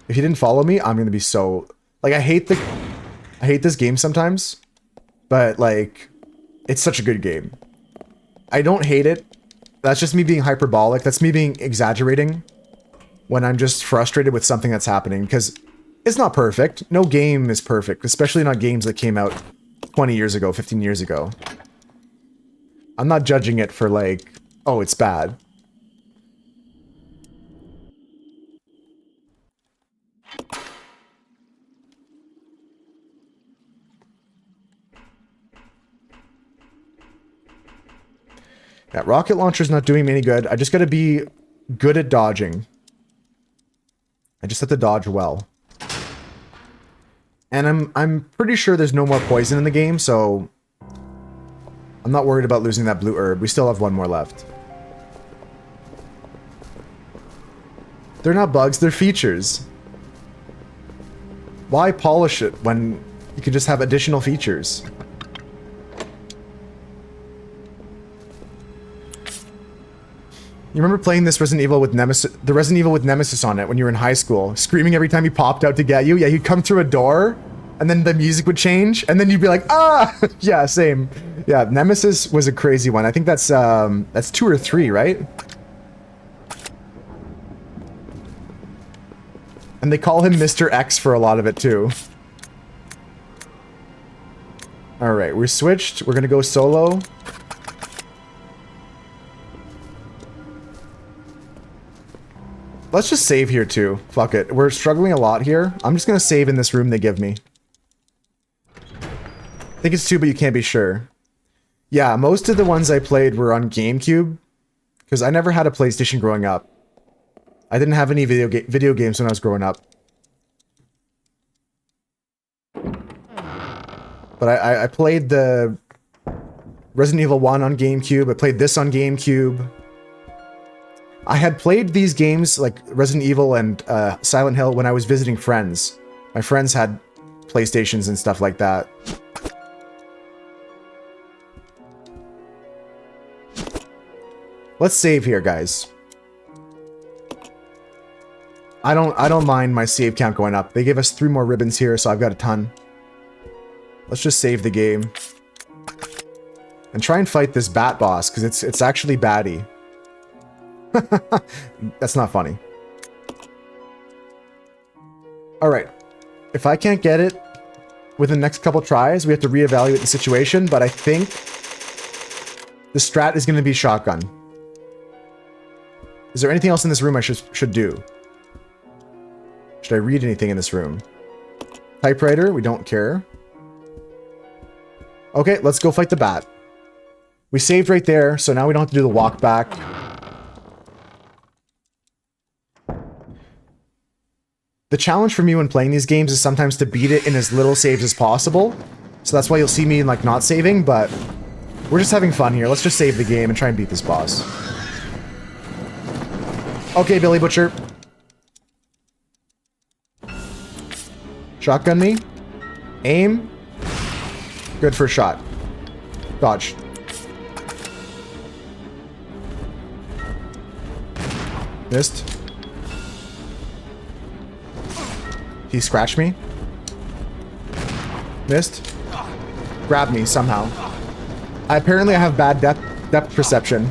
if he didn't follow me, I'm gonna be so... Like, I hate this game sometimes, but, like, it's such a good game. I don't hate it. That's just me being hyperbolic. That's me being exaggerating when I'm just frustrated with something that's happening, because it's not perfect. No game is perfect, especially not games that came out 20 years ago, 15 years ago. I'm not judging it for, like, oh, it's bad. That rocket launcher's not doing me any good. I just gotta be good at dodging. I just have to dodge well. And I'm pretty sure there's no more poison in the game, so I'm not worried about losing that blue herb. We still have one more left. They're not bugs, they're features. Why polish it when you can just have additional features? You remember playing this Resident Evil with Nemesis, the Resident Evil with Nemesis on it when you were in high school, screaming every time he popped out to get you? Yeah, he'd come through a door, and then the music would change, and then you'd be like, ah! Yeah, same. Yeah, Nemesis was a crazy one. I think that's 2 or 3, right? And they call him Mr. X for a lot of it, too. Alright, we're switched. We're gonna go solo. Let's just save here too. Fuck it. We're struggling a lot here. I'm just gonna save in this room they give me. I think it's 2, but you can't be sure. Yeah, most of the ones I played were on GameCube, because I never had a PlayStation growing up. I didn't have any video games when I was growing up. But I played the Resident Evil 1 on GameCube. I played this on GameCube. I had played these games, like Resident Evil and Silent Hill, when I was visiting friends. My friends had PlayStations and stuff like that. Let's save here, guys. I don't mind my save count going up. They gave us 3 more ribbons here, so I've got a ton. Let's just save the game. And try and fight this bat boss, because it's actually batty. That's not funny. Alright. If I can't get it within the next couple tries, we have to reevaluate the situation, but I think the strat is going to be shotgun. Is there anything else in this room I should do? Should I read anything in this room? Typewriter, we don't care. Okay, let's go fight the bat. We saved right there, so now we don't have to do the walk back. The challenge for me when playing these games is sometimes to beat it in as little saves as possible. So that's why you'll see me like not saving, but we're just having fun here. Let's just save the game and try and beat this boss. Okay, Billy Butcher. Shotgun me. Aim. Good for a shot. Dodge. Missed. He scratched me. Missed. Grabbed me somehow. Apparently I have bad depth perception.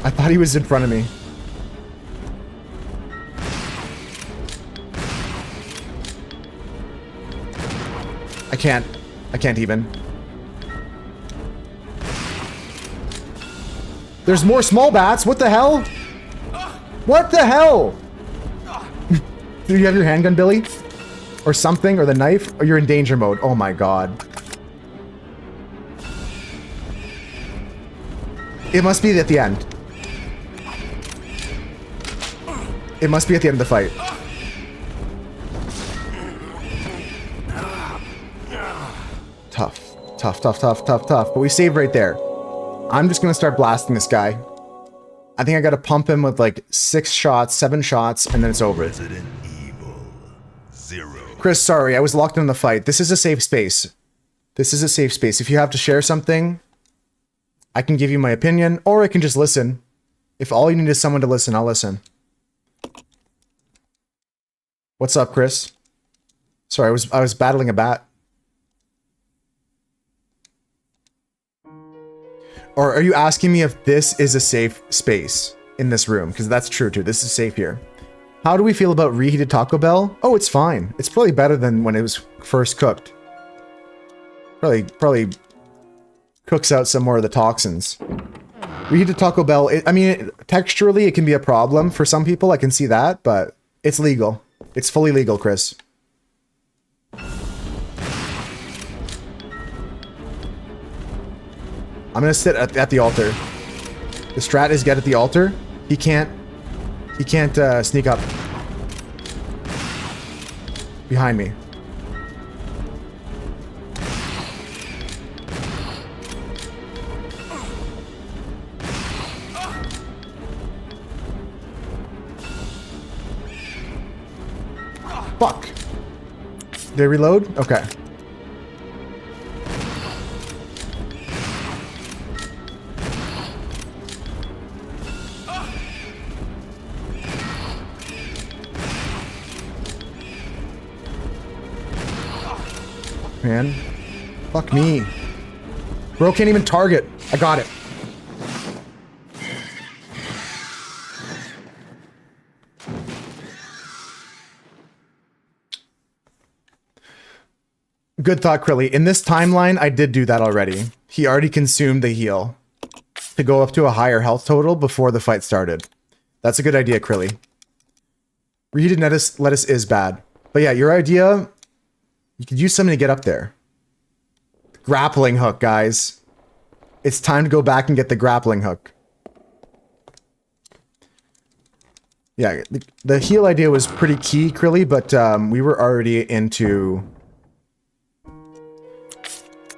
I thought he was in front of me. I can't even. There's more small bats. What the hell? What the hell? Do you have your handgun, Billy? Or something? Or the knife? Or you're in danger mode? Oh my god. It must be at the end. It must be at the end of the fight. Tough. Tough, tough, tough, tough, tough. But we saved right there. I'm just gonna start blasting this guy. I think I gotta pump him with like 6 shots, 7 shots, and then it's over. Resident Evil 0. Chris, sorry, I was locked in the fight. This is a safe space. This is a safe space. If you have to share something, I can give you my opinion, or I can just listen. If all you need is someone to listen, I'll listen. What's up, Chris? Sorry, I was battling a bat. Or are you asking me if this is a safe space in this room? Because that's true too. This is safe here. How do we feel about reheated Taco Bell? Oh, it's fine. It's probably better than when it was first cooked. Probably cooks out some more of the toxins. Reheated Taco Bell, texturally it can be a problem for some people. I can see that, but it's legal. It's fully legal, Chris. I'm gonna sit at the altar. The strat is get at the altar. He can't sneak up behind me. Fuck. They reload? Okay. Man. Fuck me. Bro can't even target. I got it. Good thought, Krilly. In this timeline, I did do that already. He already consumed the heal to go up to a higher health total before the fight started. That's a good idea, Krilly. Reheated lettuce is bad. But yeah, your idea... You could use something to get up there. Grappling hook, guys. It's time to go back and get the grappling hook. Yeah, the heal idea was pretty key, Krilly, but we were already into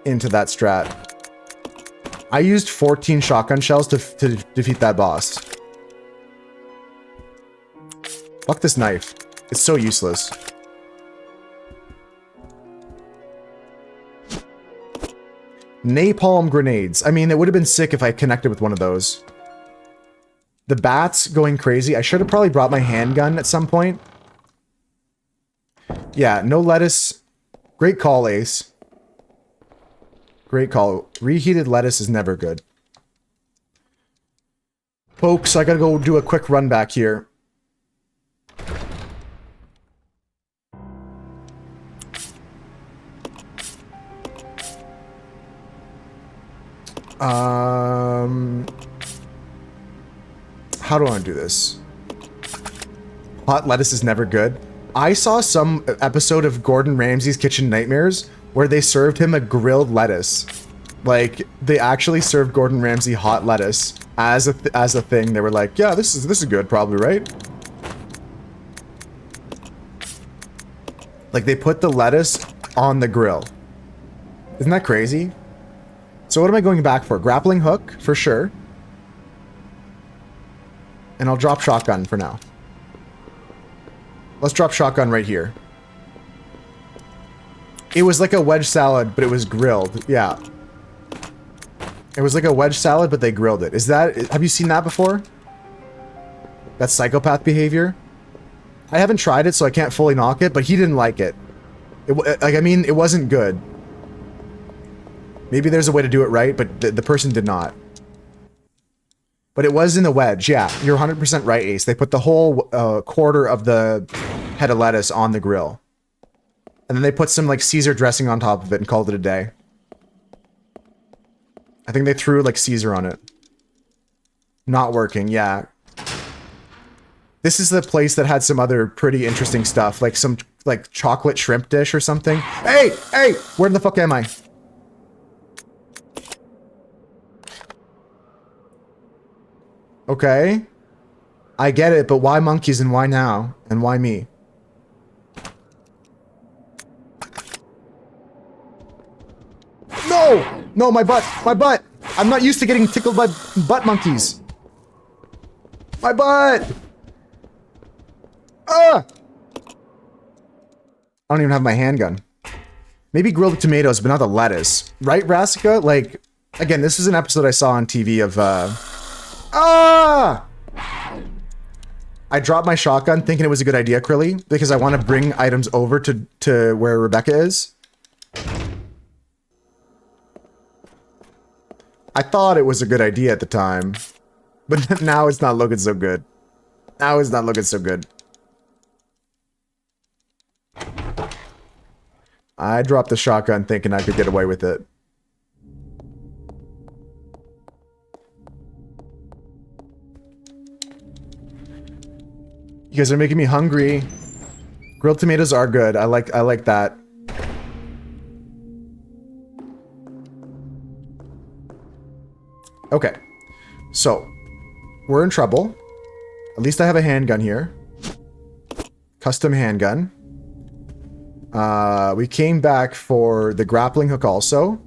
that strat. I used 14 shotgun shells to defeat that boss. Fuck this knife. It's so useless. Napalm grenades. I mean, it would have been sick if I connected with one of those. The bats going crazy. I should have probably brought my handgun at some point. Yeah, no lettuce. Great call, Ace. Great call. Reheated lettuce is never good. Folks, I gotta go do a quick run back here. How do I want to do this? Hot lettuce is never good. I saw some episode of Gordon Ramsay's Kitchen Nightmares where they served him a grilled lettuce. Like, they actually served Gordon Ramsay hot lettuce as a thing. They were like, yeah, this is good, probably, right? Like, they put the lettuce on the grill. Isn't that crazy? So what am I going back for? Grappling hook, for sure. And I'll drop shotgun for now. Let's drop shotgun right here. It was like a wedge salad, but it was grilled. Yeah. It was like a wedge salad, but they grilled it. Is that... Have you seen that before? That's psychopath behavior. I haven't tried it, so I can't fully knock it, but he didn't like it. Like, I mean, it wasn't good. Maybe there's a way to do it right, but the person did not. But it was in the wedge, yeah. You're 100% right, Ace. They put the whole quarter of the head of lettuce on the grill. And then they put some, like, Caesar dressing on top of it and called it a day. I think they threw, like, Caesar on it. Not working, yeah. This is the place that had some other pretty interesting stuff, like some, like, chocolate shrimp dish or something. Hey! Hey! Where the fuck am I? Okay. I get it, but why monkeys and why now? And why me? No! No, my butt! My butt! I'm not used to getting tickled by butt monkeys. My butt! Ah! I don't even have my handgun. Maybe grilled tomatoes, but not the lettuce. Right, Brassica? Like, again, this is an episode I saw on TV of, Ah! I dropped my shotgun thinking it was a good idea, Krilly, because I want to bring items over to where Rebecca is. I thought it was a good idea at the time, but now it's not looking so good. Now it's not looking so good. I dropped the shotgun thinking I could get away with it. You guys are making me hungry. Grilled tomatoes are good. I like that. Okay. So, we're in trouble. At least I have a handgun here. Custom handgun. We came back for the grappling hook also.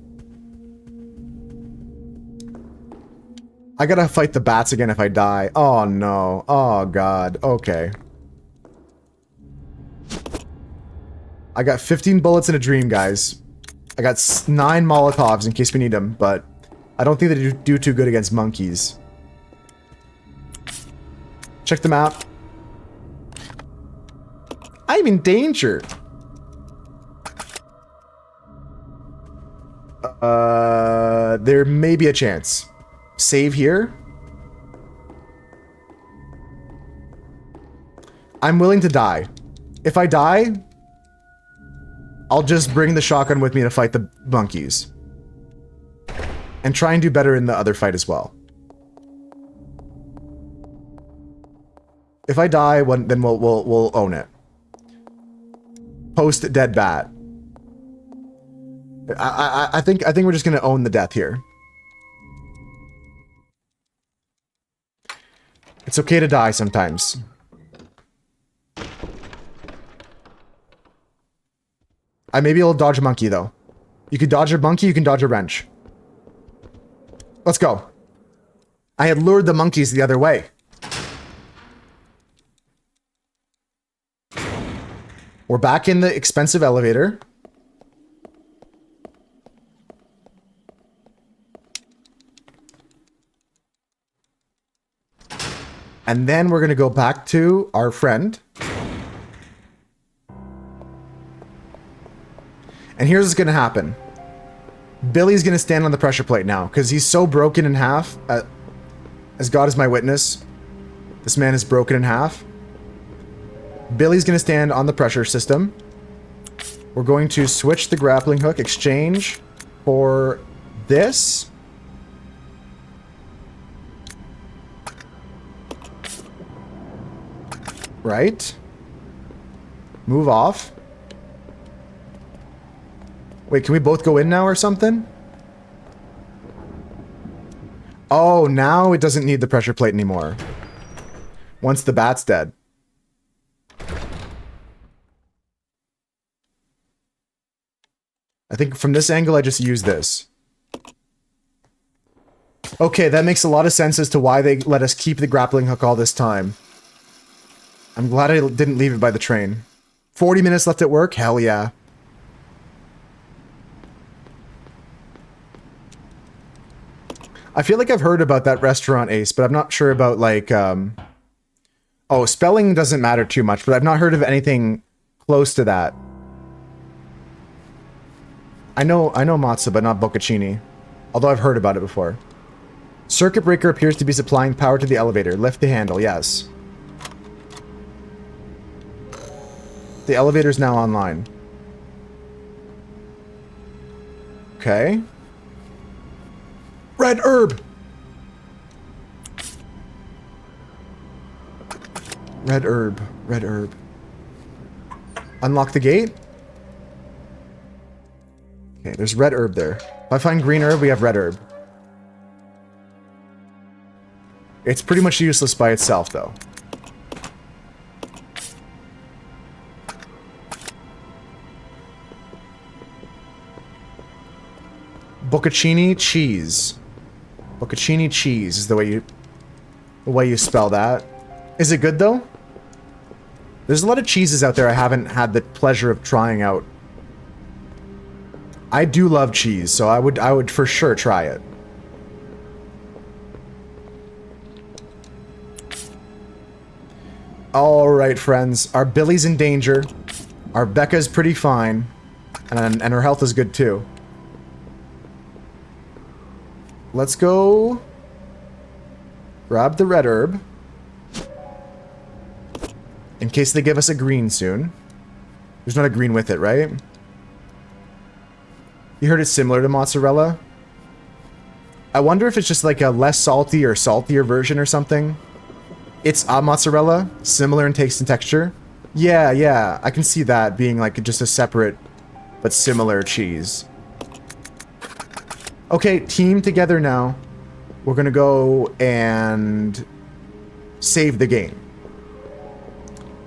I gotta fight the bats again if I die. Oh no. Oh god. Okay. I got 15 bullets in a dream, guys. I got 9 Molotovs in case we need them, but I don't think they do too good against monkeys. Check the map. I'm in danger. There may be a chance. Save here. I'm willing to die. If I die, I'll just bring the shotgun with me to fight the monkeys. And try and do better in the other fight as well. If I die, then we'll own it. Post dead bat. I think we're just gonna own the death here. It's okay to die sometimes. I maybe will dodge a monkey though. You can dodge a monkey, you can dodge a wrench. Let's go. I had lured the monkeys the other way. We're back in the expensive elevator. And then we're going to go back to our friend. And here's what's going to happen. Billy's going to stand on the pressure plate now because he's so broken in half. As God is my witness, this man is broken in half. Billy's going to stand on the pressure system. We're going to switch the grappling hook, exchange for this. Right. Move off. Wait, can we both go in now or something? Oh, now it doesn't need the pressure plate anymore. Once the bat's dead. I think from this angle, I just use this. Okay, that makes a lot of sense as to why they let us keep the grappling hook all this time. I'm glad I didn't leave it by the train. 40 minutes left at work? Hell yeah. I feel like I've heard about that restaurant, Ace, but I'm not sure about, like, Oh, spelling doesn't matter too much, but I've not heard of anything close to that. I know matzo, but not bocconcini. Although I've heard about it before. Circuit breaker appears to be supplying power to the elevator. Lift the handle, yes. The elevator's now online. Okay. Red herb! Red herb. Red herb. Unlock the gate? Okay, there's red herb there. If I find green herb, we have red herb. It's pretty much useless by itself, though. Bocconcini cheese. Bocconcini cheese is the way you spell that. Is it good, though? There's a lot of cheeses out there I haven't had the pleasure of trying out. I do love cheese, so I would for sure try it. Alright, friends. Our Billy's in danger. Our Becca's pretty fine. And her health is good, too. Let's go... grab the red herb. In case they give us a green soon. There's not a green with it, right? You heard it's similar to mozzarella? I wonder if it's just like a less salty or saltier version or something. It's a mozzarella, similar in taste and texture. Yeah, I can see that being like just a separate but similar cheese. Okay, team together now. We're gonna go and save the game.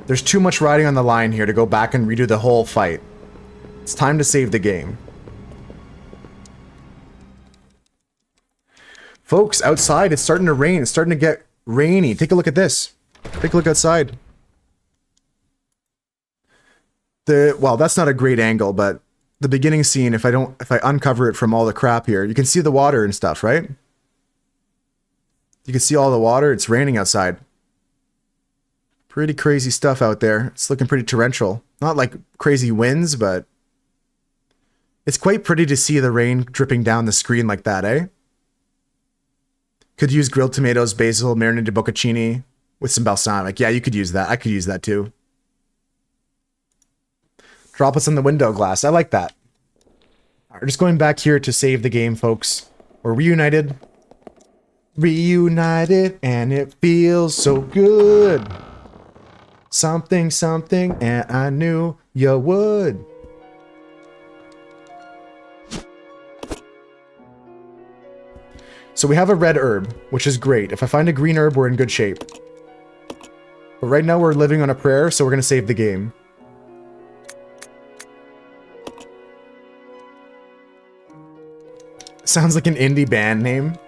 There's too much riding on the line here to go back and redo the whole fight. It's time to save the game. Folks, outside, it's starting to rain. It's starting to get rainy. Take a look at this. Take a look outside. Well, that's not a great angle, but the beginning scene, if I uncover it from all the crap here, you can see the water and stuff, right? You can see all the water. It's raining outside. Pretty crazy stuff out there. It's looking pretty torrential. Not like crazy winds, but it's quite pretty to see the rain dripping down the screen like that, eh? Could use grilled tomatoes, basil, marinated bocconcini with some balsamic. Yeah, you could use that. I could use that too. Droplets on the window glass. I like that. All right, we're just going back here to save the game, folks. We're reunited. Reunited, and it feels so good. Something, something, and I knew you would. So we have a red herb, which is great. If I find a green herb, we're in good shape. But right now we're living on a prayer, so we're going to save the game. Sounds like an indie band name.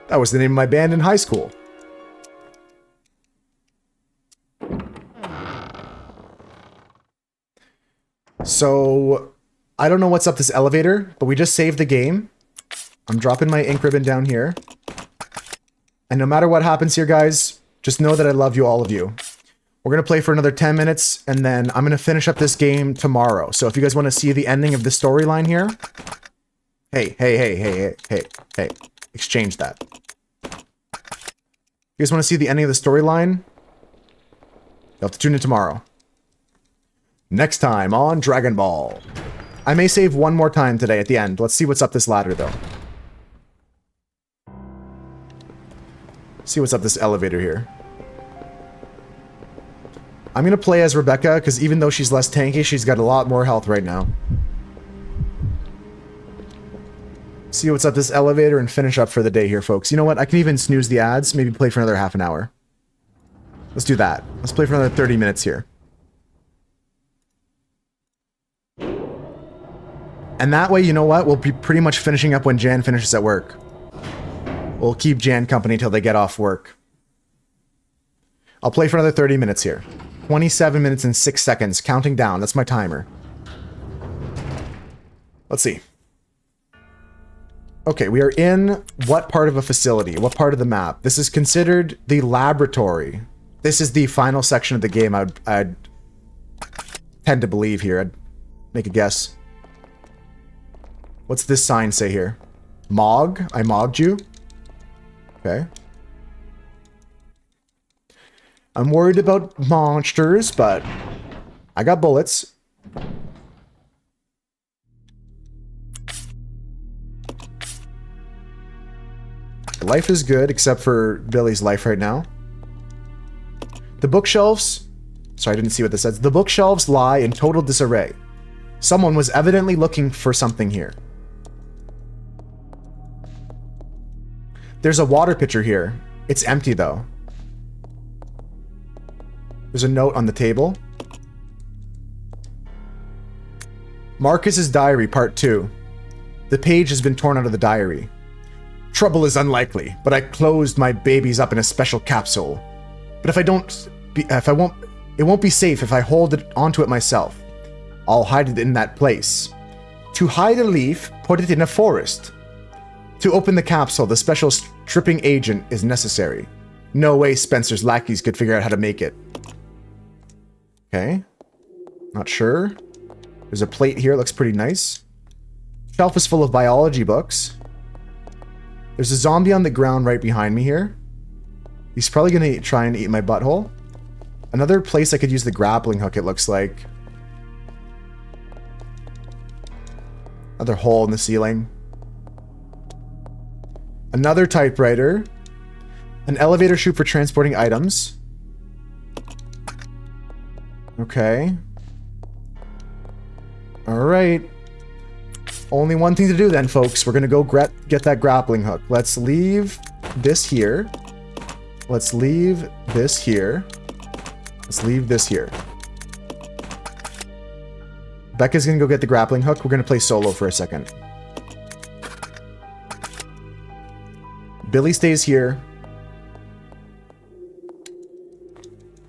That was the name of my band in high school. So, I don't know what's up this elevator, but we just saved the game. I'm dropping my ink ribbon down here. And no matter what happens here, guys, just know that I love you, all of you. We're going to play for another 10 minutes, and then I'm going to finish up this game tomorrow. So if you guys want to see the ending of the storyline here... Hey. Exchange that. You guys want to see the ending of the storyline? You'll have to tune in tomorrow. Next time on Dragon Ball. I may save one more time today at the end. Let's see what's up this ladder, though. See what's up this elevator here. I'm going to play as Rebecca, because even though she's less tanky, she's got a lot more health right now. See what's up this elevator and finish up for the day here, folks. You know what? I can even snooze the ads. Maybe play for another half an hour. Let's do that. Let's play for another 30 minutes here. And that way, you know what? We'll be pretty much finishing up when Jan finishes at work. We'll keep Jan company till they get off work. I'll play for another 30 minutes here. 27 minutes and 6 seconds. Counting down. That's my timer. Let's see. Okay, we are in what part of a facility? What part of the map? This is considered the laboratory. This is the final section of the game. I'd tend to believe here. I'd make a guess. What's this sign say here? Mog? I mogged you? Okay. I'm worried about monsters, but I got bullets. Life is good, except for Billy's life right now. The bookshelves... Sorry, I didn't see what this says. The bookshelves lie in total disarray. Someone was evidently looking for something here. There's a water pitcher here. It's empty, though. There's a note on the table. Marcus's diary, part 2. The page has been torn out of the diary. Trouble is unlikely, but I closed my babies up in a special capsule. But it won't be safe if I hold it onto it myself. I'll hide it in that place. To hide a leaf, put it in a forest. To open the capsule, the special stripping agent is necessary. No way Spencer's lackeys could figure out how to make it. Okay. Not sure. There's a plate here, it looks pretty nice. Shelf is full of biology books. There's a zombie on the ground right behind me here. He's probably gonna try and eat my butthole. Another place I could use the grappling hook, it looks like. Another hole in the ceiling. Another typewriter. An elevator chute for transporting items. Okay. Alright. Only one thing to do then, folks. We're gonna go get that grappling hook. Let's leave this here. Let's leave this here. Let's leave this here. Becca's gonna go get the grappling hook. We're gonna play solo for a second. Billy stays here.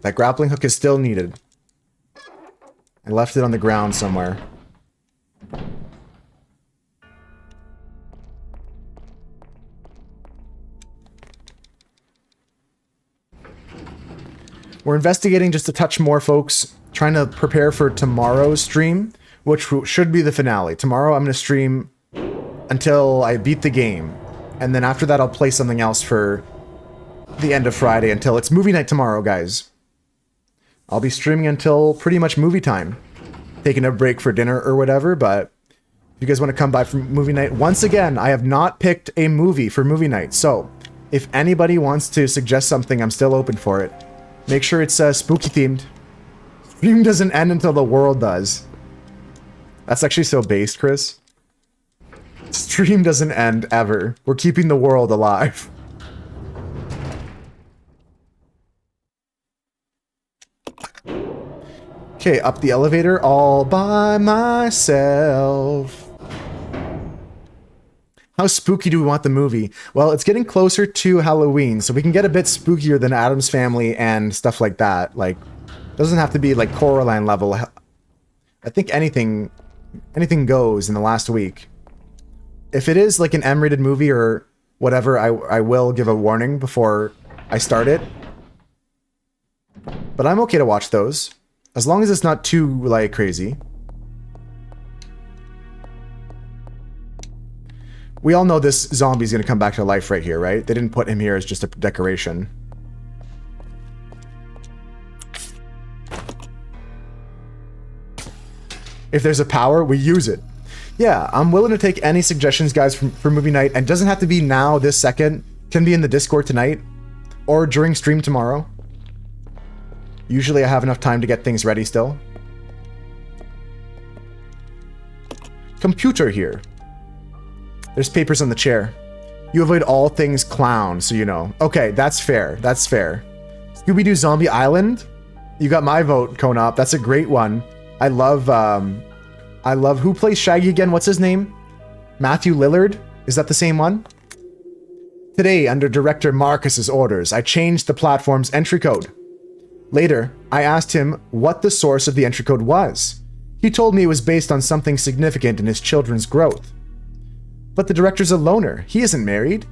That grappling hook is still needed. I left it on the ground somewhere. We're investigating just a touch more, folks. Trying to prepare for tomorrow's stream, which should be the finale. Tomorrow I'm going to stream until I beat the game. And then after that I'll play something else for the end of Friday until it's movie night tomorrow, guys. I'll be streaming until pretty much movie time. Taking a break for dinner or whatever, but if you guys want to come by for movie night, once again, I have not picked a movie for movie night. So if anybody wants to suggest something, I'm still open for it. Make sure it's spooky themed. Stream doesn't end until the world does. That's actually so based, Chris. Stream doesn't end ever. We're keeping the world alive. Okay, up the elevator all by myself. How spooky do we want the movie? Well, it's getting closer to Halloween, so we can get a bit spookier than Addams Family and stuff like that. Like, doesn't have to be like Coraline level. I think anything goes in the last week. If it is like an M-rated movie or whatever, I will give a warning before I start it. But I'm okay to watch those. As long as it's not too, like, crazy. We all know this zombie's gonna come back to life right here, right? They didn't put him here as just a decoration. If there's a power, we use it. Yeah, I'm willing to take any suggestions, guys, for movie night. And it doesn't have to be now, this second. Can be in the Discord tonight. Or during stream tomorrow. Usually I have enough time to get things ready still. Computer here. There's papers on the chair. You avoid all things clown, so you know. Okay, that's fair. That's fair. Scooby-Doo Zombie Island? You got my vote, Konop. That's a great one. I love who plays Shaggy again? What's his name? Matthew Lillard? Is that the same one? Today, under Director Marcus's orders, I changed the platform's entry code. Later, I asked him what the source of the entry code was. He told me it was based on something significant in his children's growth. But the director's a loner. He isn't married.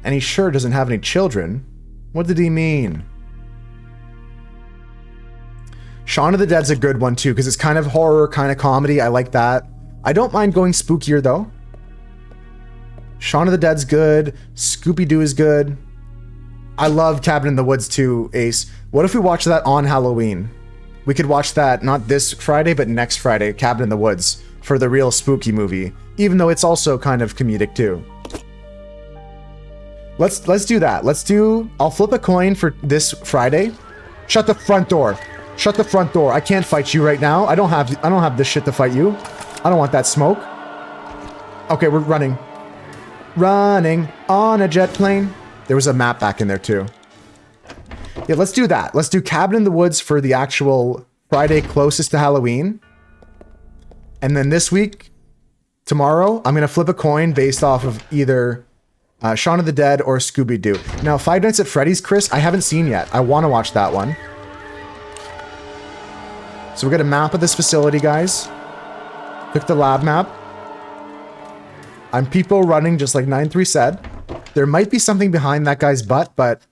And he sure doesn't have any children. What did he mean? Shaun of the Dead's a good one too, because it's kind of horror, kind of comedy. I like that. I don't mind going spookier though. Shaun of the Dead's good. Scooby-Doo is good. I love Cabin in the Woods too, Ace. What if we watch that on Halloween? We could watch that not this Friday, but next Friday, Cabin in the Woods, for the real spooky movie, even though it's also kind of comedic too. Let's do that. I'll flip a coin for this Friday. Shut the front door. Shut the front door. I can't fight you right now. I don't have this shit to fight you. I don't want that smoke. Okay, we're running. Running on a jet plane. There was a map back in there too. Yeah, let's do that. Let's do Cabin in the Woods for the actual Friday closest to Halloween. And then this week, tomorrow, I'm going to flip a coin based off of either Shaun of the Dead or Scooby-Doo. Now, Five Nights at Freddy's, Chris, I haven't seen yet. I want to watch that one. So we got a map of this facility, guys. Click the lab map. I'm people running just like 9-3 said. There might be something behind that guy's butt, but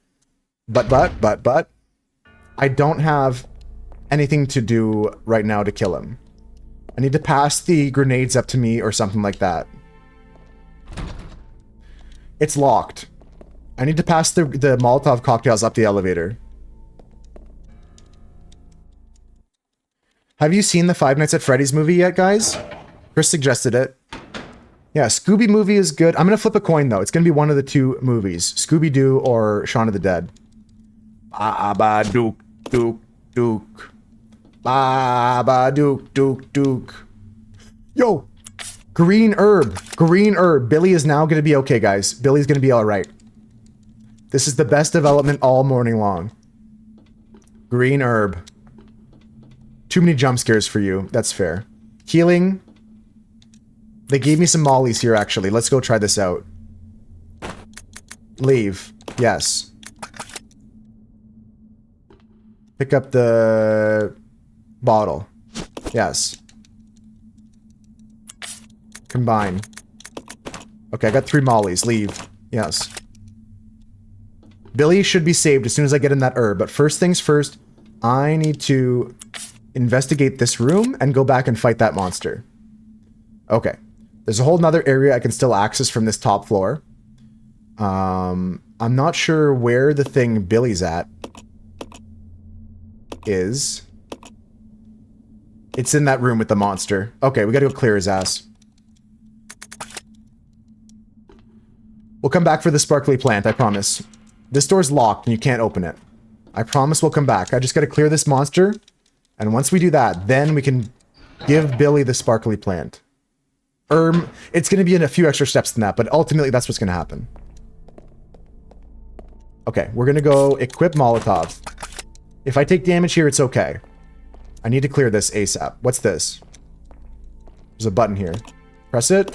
I don't have anything to do right now to kill him. I need to pass the grenades up to me or something like that. It's locked. I need to pass the Molotov cocktails up the elevator. Have you seen the Five Nights at Freddy's movie yet, guys? Chris suggested it. Yeah, Scooby movie is good. I'm going to flip a coin, though. It's going to be one of the two movies. Scooby-Doo or Shaun of the Dead. Ba-ba-dook, dook, dook. Ba-ba-dook, dook, dook. Yo! Green herb. Green herb. Billy is now going to be okay, guys. Billy's going to be all right. This is the best development all morning long. Green herb. Too many jump scares for you. That's fair. Healing. They gave me some mollies here, actually. Let's go try this out. Leave. Yes. Pick up the bottle. Yes. Combine. Okay, I got 3 mollies. Leave. Yes. Billy should be saved as soon as I get in that herb. But first things first, I need to investigate this room and go back and fight that monster. Okay. There's a whole nother area I can still access from this top floor. I'm not sure where the thing Billy's at is. It's in that room with the monster. Okay, we gotta go clear his ass. We'll come back for the sparkly plant, I promise. This door's locked and you can't open it. I promise we'll come back. I just gotta clear this monster. And once we do that, then we can give Billy the sparkly plant. It's going to be in a few extra steps than that, but ultimately that's what's going to happen. Okay, we're going to go equip Molotov. If I take damage here, it's okay. I need to clear this ASAP. What's this? There's a button here. Press it.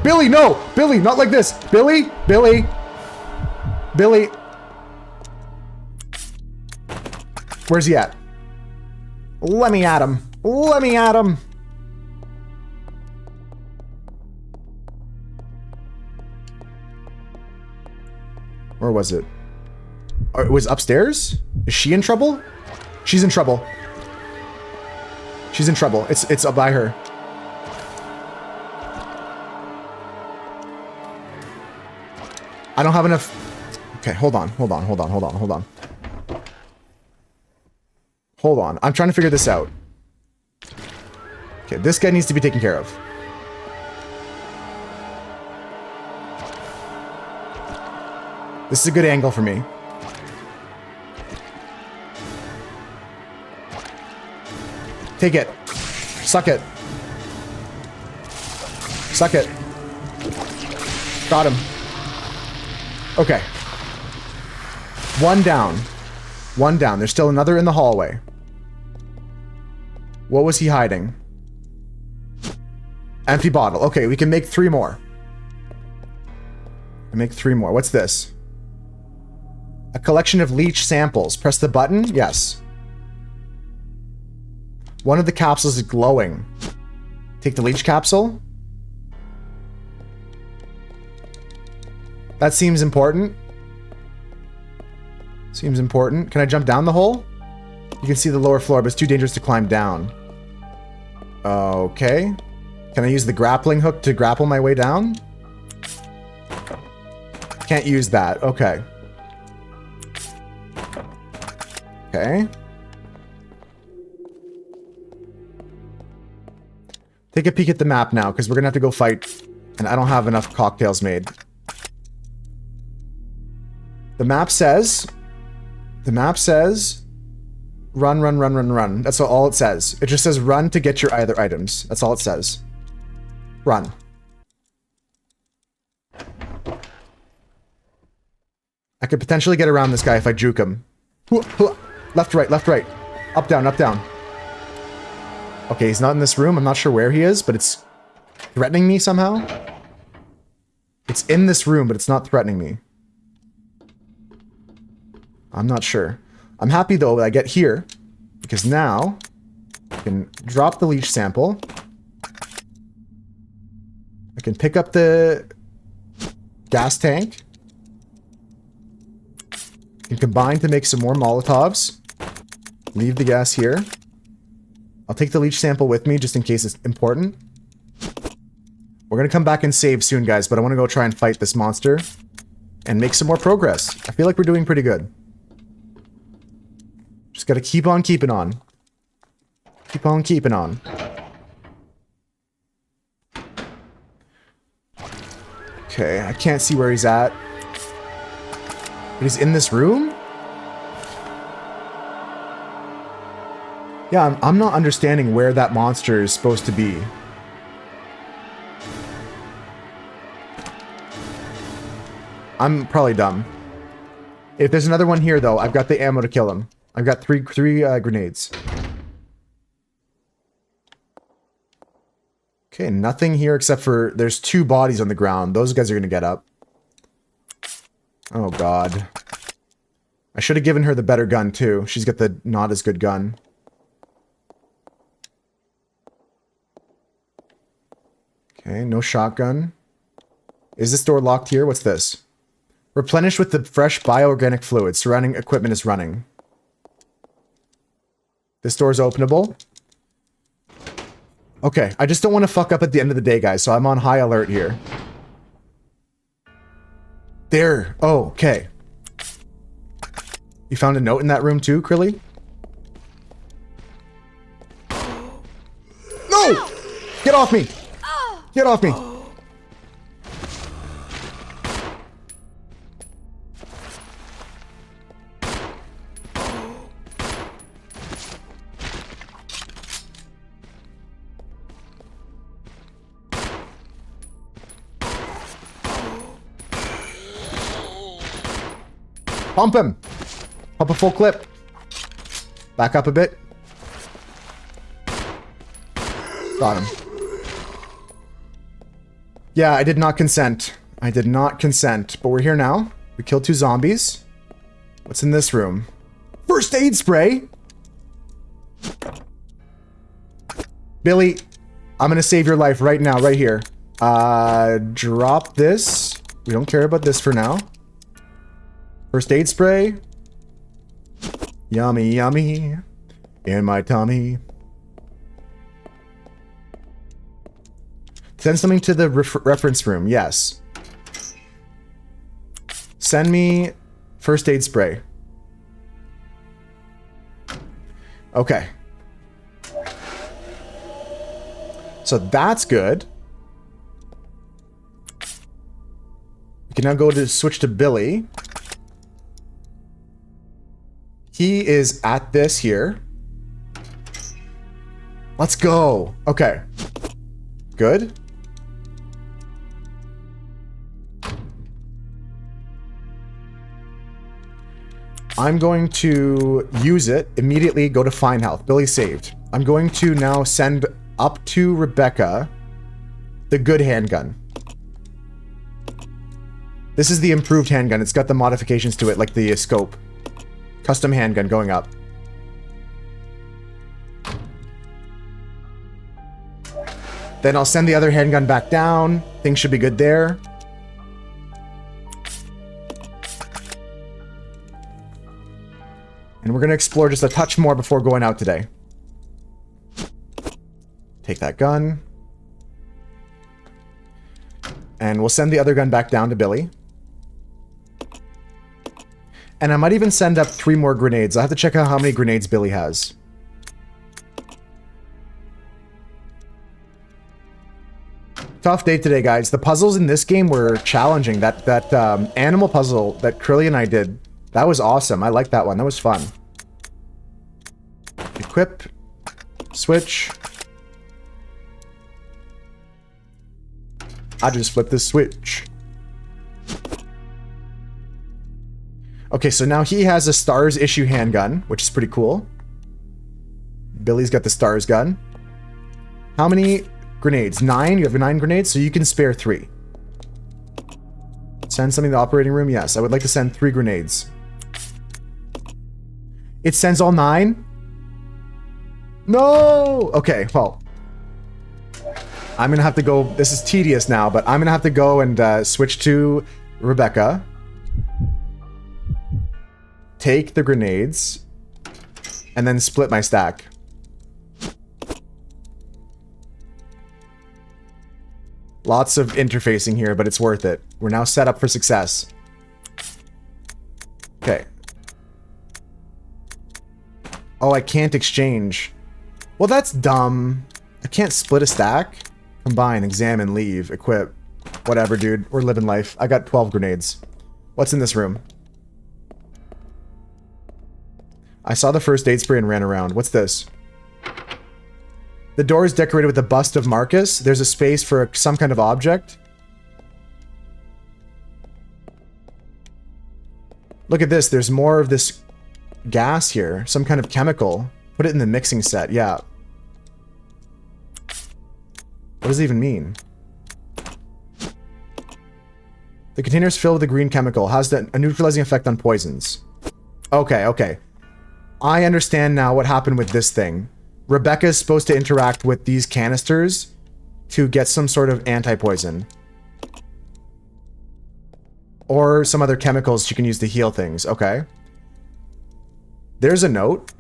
Billy, no! Billy, not like this! Billy! Billy! Billy! Where's he at? Let me at him. Let me at him. Where was it? Oh, it was upstairs? Is she in trouble? She's in trouble. She's in trouble. It's up by her. I don't have enough. Okay, hold on. Hold on. I'm trying to figure this out. Okay, this guy needs to be taken care of. This is a good angle for me. Take it. Suck it. Suck it. Got him. Okay. One down. One down. There's still another in the hallway. What was he hiding? Empty bottle. Okay, we can make 3 more. Make 3 more. What's this? A collection of leech samples. Press the button. Yes. One of the capsules is glowing. Take the leech capsule. That seems important. Seems important. Can I jump down the hole? You can see the lower floor, but it's too dangerous to climb down. Okay. Can I use the grappling hook to grapple my way down? Can't use that. Okay. Okay. Take a peek at the map now, because we're going to have to go fight, and I don't have enough cocktails made. The map says, run, run, run, run, run. That's all it says. It just says run to get your other items. That's all it says. Run. I could potentially get around this guy if I juke him. Left, right, left, right. Up, down, up, down. Okay, he's not in this room. I'm not sure where he is, but it's threatening me somehow. It's in this room, but it's not threatening me. I'm not sure. I'm happy, though, that I get here, because now I can drop the leech sample. I can pick up the gas tank. I can combine to make some more Molotovs. Leave the gas here. I'll take the leech sample with me, just in case it's important. We're going to come back and save soon, guys, but I want to go try and fight this monster and make some more progress. I feel like we're doing pretty good. Just got to keep on keeping on. Keep on keeping on. Okay, I can't see where he's at. But he's in this room? Yeah, I'm not understanding where that monster is supposed to be. I'm probably dumb. If there's another one here, though, I've got the ammo to kill him. I've got three grenades. Okay, nothing here except for there's 2 bodies on the ground. Those guys are going to get up. Oh, God. I should have given her the better gun, too. She's got the not as good gun. Okay, no shotgun. Is this door locked here? What's this? Replenish with the fresh bioorganic fluid. Surrounding equipment is running. This door is openable. Okay, I just don't want to fuck up at the end of the day, guys, so I'm on high alert here. There. Oh, okay. You found a note in that room too, Krilly? No! Get off me! Get off me! Pump him! Pump a full clip. Back up a bit. Got him. Yeah, I did not consent. I did not consent. But we're here now. We killed 2 zombies. What's in this room? First aid spray! Billy, I'm gonna save your life right now, right here. Drop this. We don't care about this for now. First aid spray. Yummy, yummy. In my tummy. Send something to the reference room. Yes. Send me first aid spray. Okay. So that's good. We can now go to switch to Billy. He is at this here. Let's go. Okay. Good. I'm going to use it. Immediately go to Fine Health. Billy saved. I'm going to now send up to Rebecca the good handgun. This is the improved handgun. It's got the modifications to it, like the scope. Custom handgun going up. Then I'll send the other handgun back down. Things should be good there. And we're going to explore just a touch more before going out today. Take that gun. And we'll send the other gun back down to Billy. And I might even send up 3 more grenades. I'll have to check out how many grenades Billy has. Tough day today, guys. The puzzles in this game were challenging. That animal puzzle that Krilly and I did, that was awesome. I liked that one. That was fun. Equip. Switch. I just flipped this switch. Okay, so now he has a STARS issue handgun, which is pretty cool. Billy's got the STARS gun. How many grenades? 9? You have 9 grenades, so you can spare 3. Send something to the operating room? Yes, I would like to send 3 grenades. It sends all 9? No! Okay, well. I'm gonna have to go... This is tedious now, but I'm gonna have to go and switch to Rebecca. Take the grenades. And then split my stack. Lots of interfacing here, but it's worth it. We're now set up for success. Okay. Oh, I can't exchange. Well, that's dumb. I can't split a stack. Combine, examine, leave, equip. Whatever, dude. We're living life. I got 12 grenades. What's in this room? I saw the first aid spray and ran around. What's this? The door is decorated with a bust of Marcus. There's a space for some kind of object. Look at this. There's more of this gas here. Some kind of chemical. Put it in the mixing set. Yeah. What does it even mean? The container is filled with a green chemical. Has a neutralizing effect on poisons. Okay, okay. I understand now what happened with this thing. Rebecca is supposed to interact with these canisters to get some sort of anti-poison. Or some other chemicals she can use to heal things. Okay. There's a note.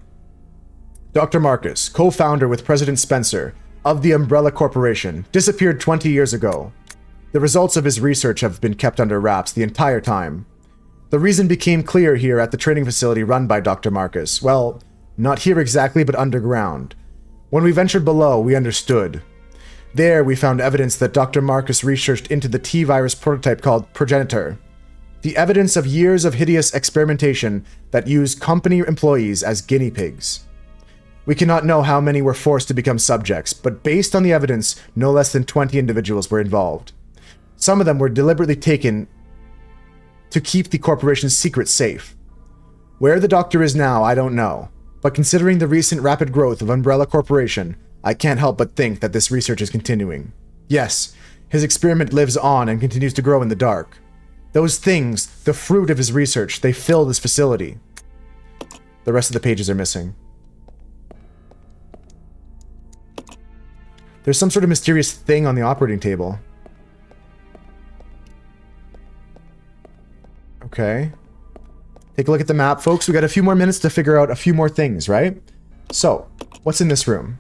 Dr. Marcus, co-founder with President Spencer of the Umbrella Corporation, disappeared 20 years ago. The results of his research have been kept under wraps the entire time. The reason became clear here at the training facility run by Dr. Marcus. Well, not here exactly, but underground. When we ventured below, we understood. There, we found evidence that Dr. Marcus researched into the T-virus prototype called Progenitor. The evidence of years of hideous experimentation that used company employees as guinea pigs. We cannot know how many were forced to become subjects, but based on the evidence, no less than 20 individuals were involved. Some of them were deliberately taken to keep the corporation's secret safe. Where the doctor is now, I don't know. But considering the recent rapid growth of Umbrella Corporation, I can't help but think that this research is continuing. Yes, his experiment lives on and continues to grow in the dark. Those things, the fruit of his research, they fill this facility. The rest of the pages are missing. There's some sort of mysterious thing on the operating table. Okay. Take a look at the map, folks. We got a few more minutes to figure out a few more things, right? So, what's in this room?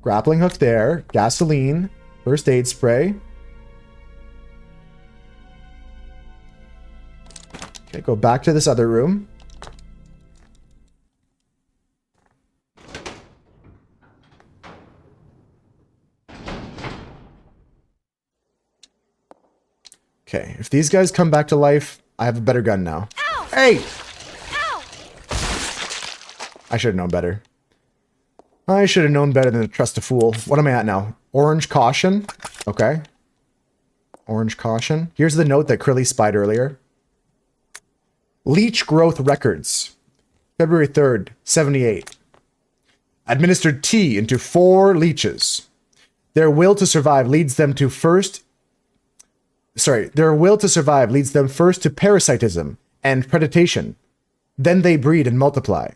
Grappling hook there. Gasoline. First aid spray. Okay, go back to this other room. Okay, if these guys come back to life, I have a better gun now. Ow! Hey! Ow! I should have known better. I should have known better than to trust a fool. What am I at now? Orange caution? Okay. Orange caution. Here's the note that Krilly spied earlier. Leech growth records. February 3rd, 78. Administered T into 4 leeches. Their will to survive leads them first to parasitism and predation. Then they breed and multiply.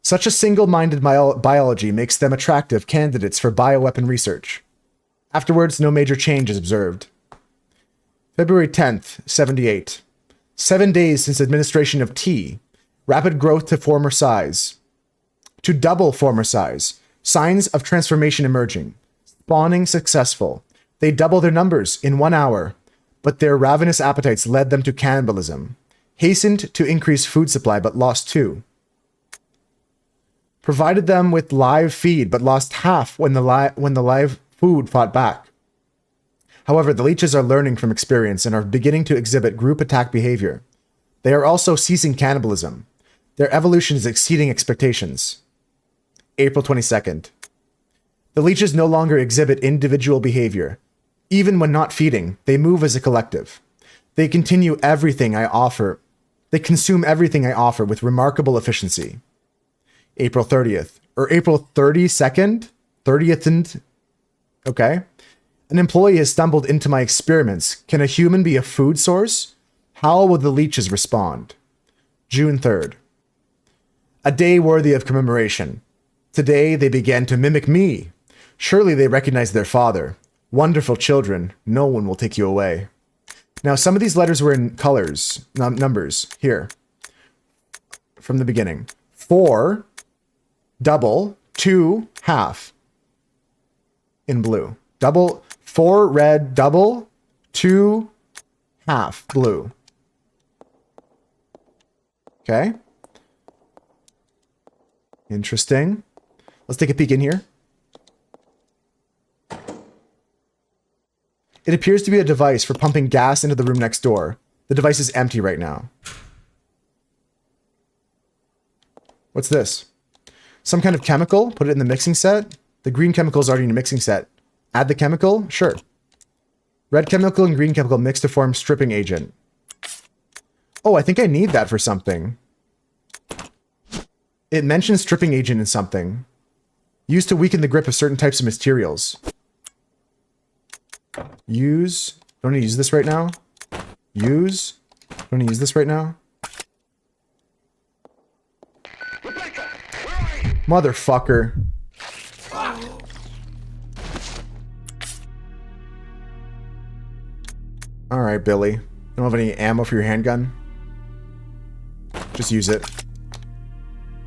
Such a single-minded biology makes them attractive candidates for bioweapon research. Afterwards, no major change is observed. February 10th, 78. 7 days since administration of T. Rapid growth to former size. To double former size. Signs of transformation emerging. Spawning successful. They double their numbers in 1 hour, but their ravenous appetites led them to cannibalism. Hastened to increase food supply, but lost 2. Provided them with live feed, but lost half when the live food fought back. However, the leeches are learning from experience and are beginning to exhibit group attack behavior. They are also ceasing cannibalism. Their evolution is exceeding expectations. April 22nd. The leeches no longer exhibit individual behavior. Even when not feeding, they move as a collective. They consume everything I offer with remarkable efficiency. April 30th. Or April 32nd? 30th and... Okay. An employee has stumbled into my experiments. Can a human be a food source? How will the leeches respond? June 3rd. A day worthy of commemoration. Today they began to mimic me. Surely they recognize their father. Wonderful children. No one will take you away. Now, some of these letters were in colors, numbers, here. From the beginning. 4, double, 2, half. In blue. Double, 4, red, double, 2, half, blue. Okay. Interesting. Let's take a peek in here. It appears to be a device for pumping gas into the room next door. The device is empty right now. What's this? Some kind of chemical? Put it in the mixing set? The green chemical is already in the mixing set. Add the chemical? Sure. Red chemical and green chemical mixed to form stripping agent. Oh, I think I need that for something. It mentions stripping agent in something. Used to weaken the grip of certain types of materials. Use. Don't need to use this right now. Use. Don't need to use this right now. Rebecca, where are you? Motherfucker. Alright, Billy. You don't have any ammo for your handgun? Just use it.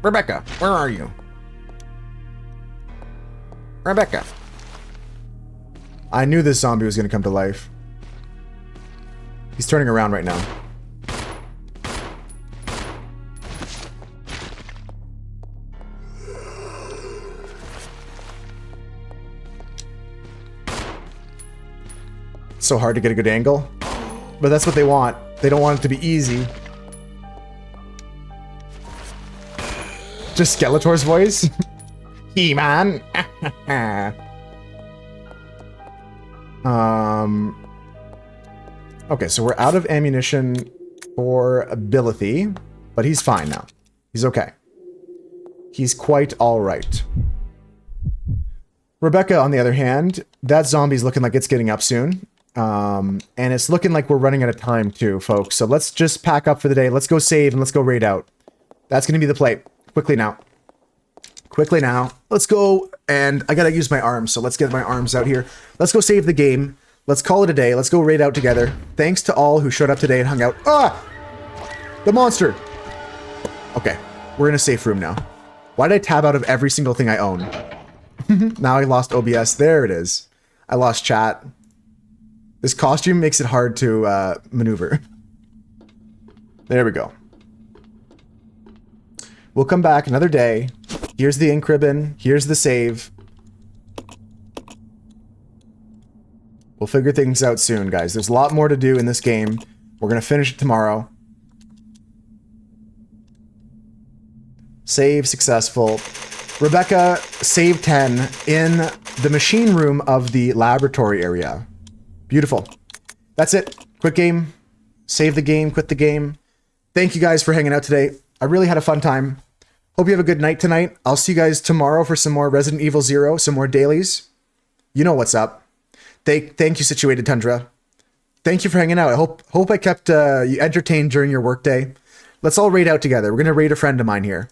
Rebecca, where are you? Rebecca. I knew this zombie was going to come to life. He's turning around right now. It's so hard to get a good angle. But that's what they want. They don't want it to be easy. Just Skeletor's voice? He-Man. Okay, so we're out of ammunition for Ability, but he's fine now. He's okay. He's quite alright. Rebecca, on the other hand, that zombie's looking like it's getting up soon. And it's looking like we're running out of time too, folks. So let's just pack up for the day. Let's go save and let's go raid out. That's going to be the play. Quickly now. Quickly now. Let's go. And I got to use my arms. So let's get my arms out here. Let's go save the game. Let's call it a day. Let's go raid out together. Thanks to all who showed up today and hung out. Ah! The monster! Okay. We're in a safe room now. Why did I tab out of every single thing I own? Now I lost OBS. There it is. I lost chat. This costume makes it hard to maneuver. There we go. We'll come back another day. Here's the ink ribbon. Here's the save. We'll figure things out soon, guys. There's a lot more to do in this game. We're going to finish it tomorrow. Save successful. Rebecca, save 10 in the machine room of the laboratory area. Beautiful. That's it. Quick game. Save the game. Quit the game. Thank you guys for hanging out today. I really had a fun time. Hope you have a good night tonight. I'll see you guys tomorrow for some more Resident Evil 0, some more dailies. You know what's up. Thank you, Situated Tundra. Thank you for hanging out. I hope I kept you entertained during your workday. Let's all raid out together. We're going to raid a friend of mine here.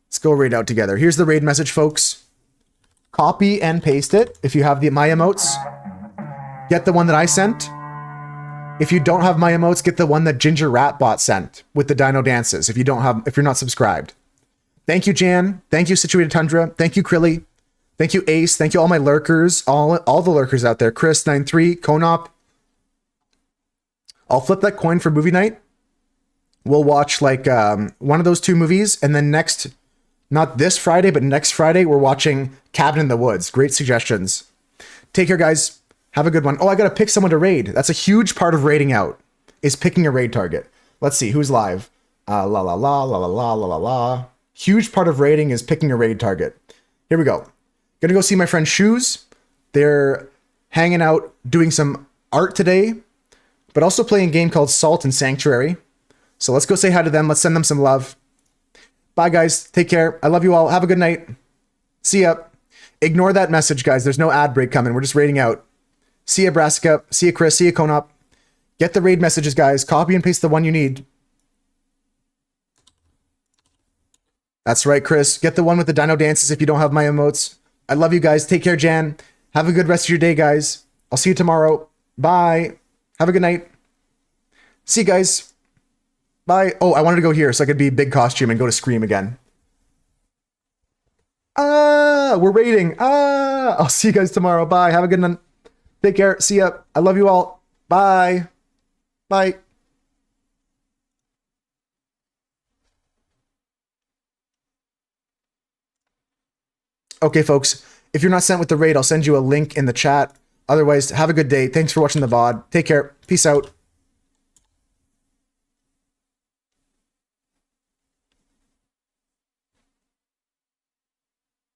Let's go raid out together. Here's the raid message, folks. Copy and paste it. If you have my emotes, get the one that I sent. If you don't have my emotes, get the one that Ginger Ratbot sent with the dino dances. If you're not subscribed. Thank you, Jan. Thank you, Situated Tundra. Thank you, Krilly. Thank you, Ace. Thank you, all my lurkers, all the lurkers out there. Chris93, Konop. I'll flip that coin for movie night. We'll watch like one of those two movies, and then not this Friday, but next Friday, we're watching Cabin in the Woods. Great suggestions. Take care, guys. Have a good one. Oh, I gotta pick someone to raid. That's a huge part of raiding out, is picking a raid target. Let's see, who's live? La la la la la la la la la. Huge part of raiding is picking a raid target. Here we go. Gonna go see my friend Shoes. They're hanging out, doing some art today, but also playing a game called Salt and Sanctuary. So let's go say hi to them. Let's send them some love. Bye, guys. Take care. I love you all. Have a good night. See ya. Ignore that message, guys. There's no ad break coming. We're just raiding out. See ya, Brassica. See ya, Chris. See ya, Konop. Get the raid messages, guys. Copy and paste the one you need. That's right, Chris. Get the one with the dino dances if you don't have my emotes. I love you guys. Take care, Jan. Have a good rest of your day, guys. I'll see you tomorrow. Bye. Have a good night. See you guys. Bye. Oh, I wanted to go here so I could be big costume and go to Scream again. We're raiding. I'll see you guys tomorrow. Bye. Have a good one. Take care. See ya. I love you all. Bye. Bye. Okay, folks. If you're not sent with the raid, I'll send you a link in the chat. Otherwise, have a good day. Thanks for watching the VOD. Take care. Peace out.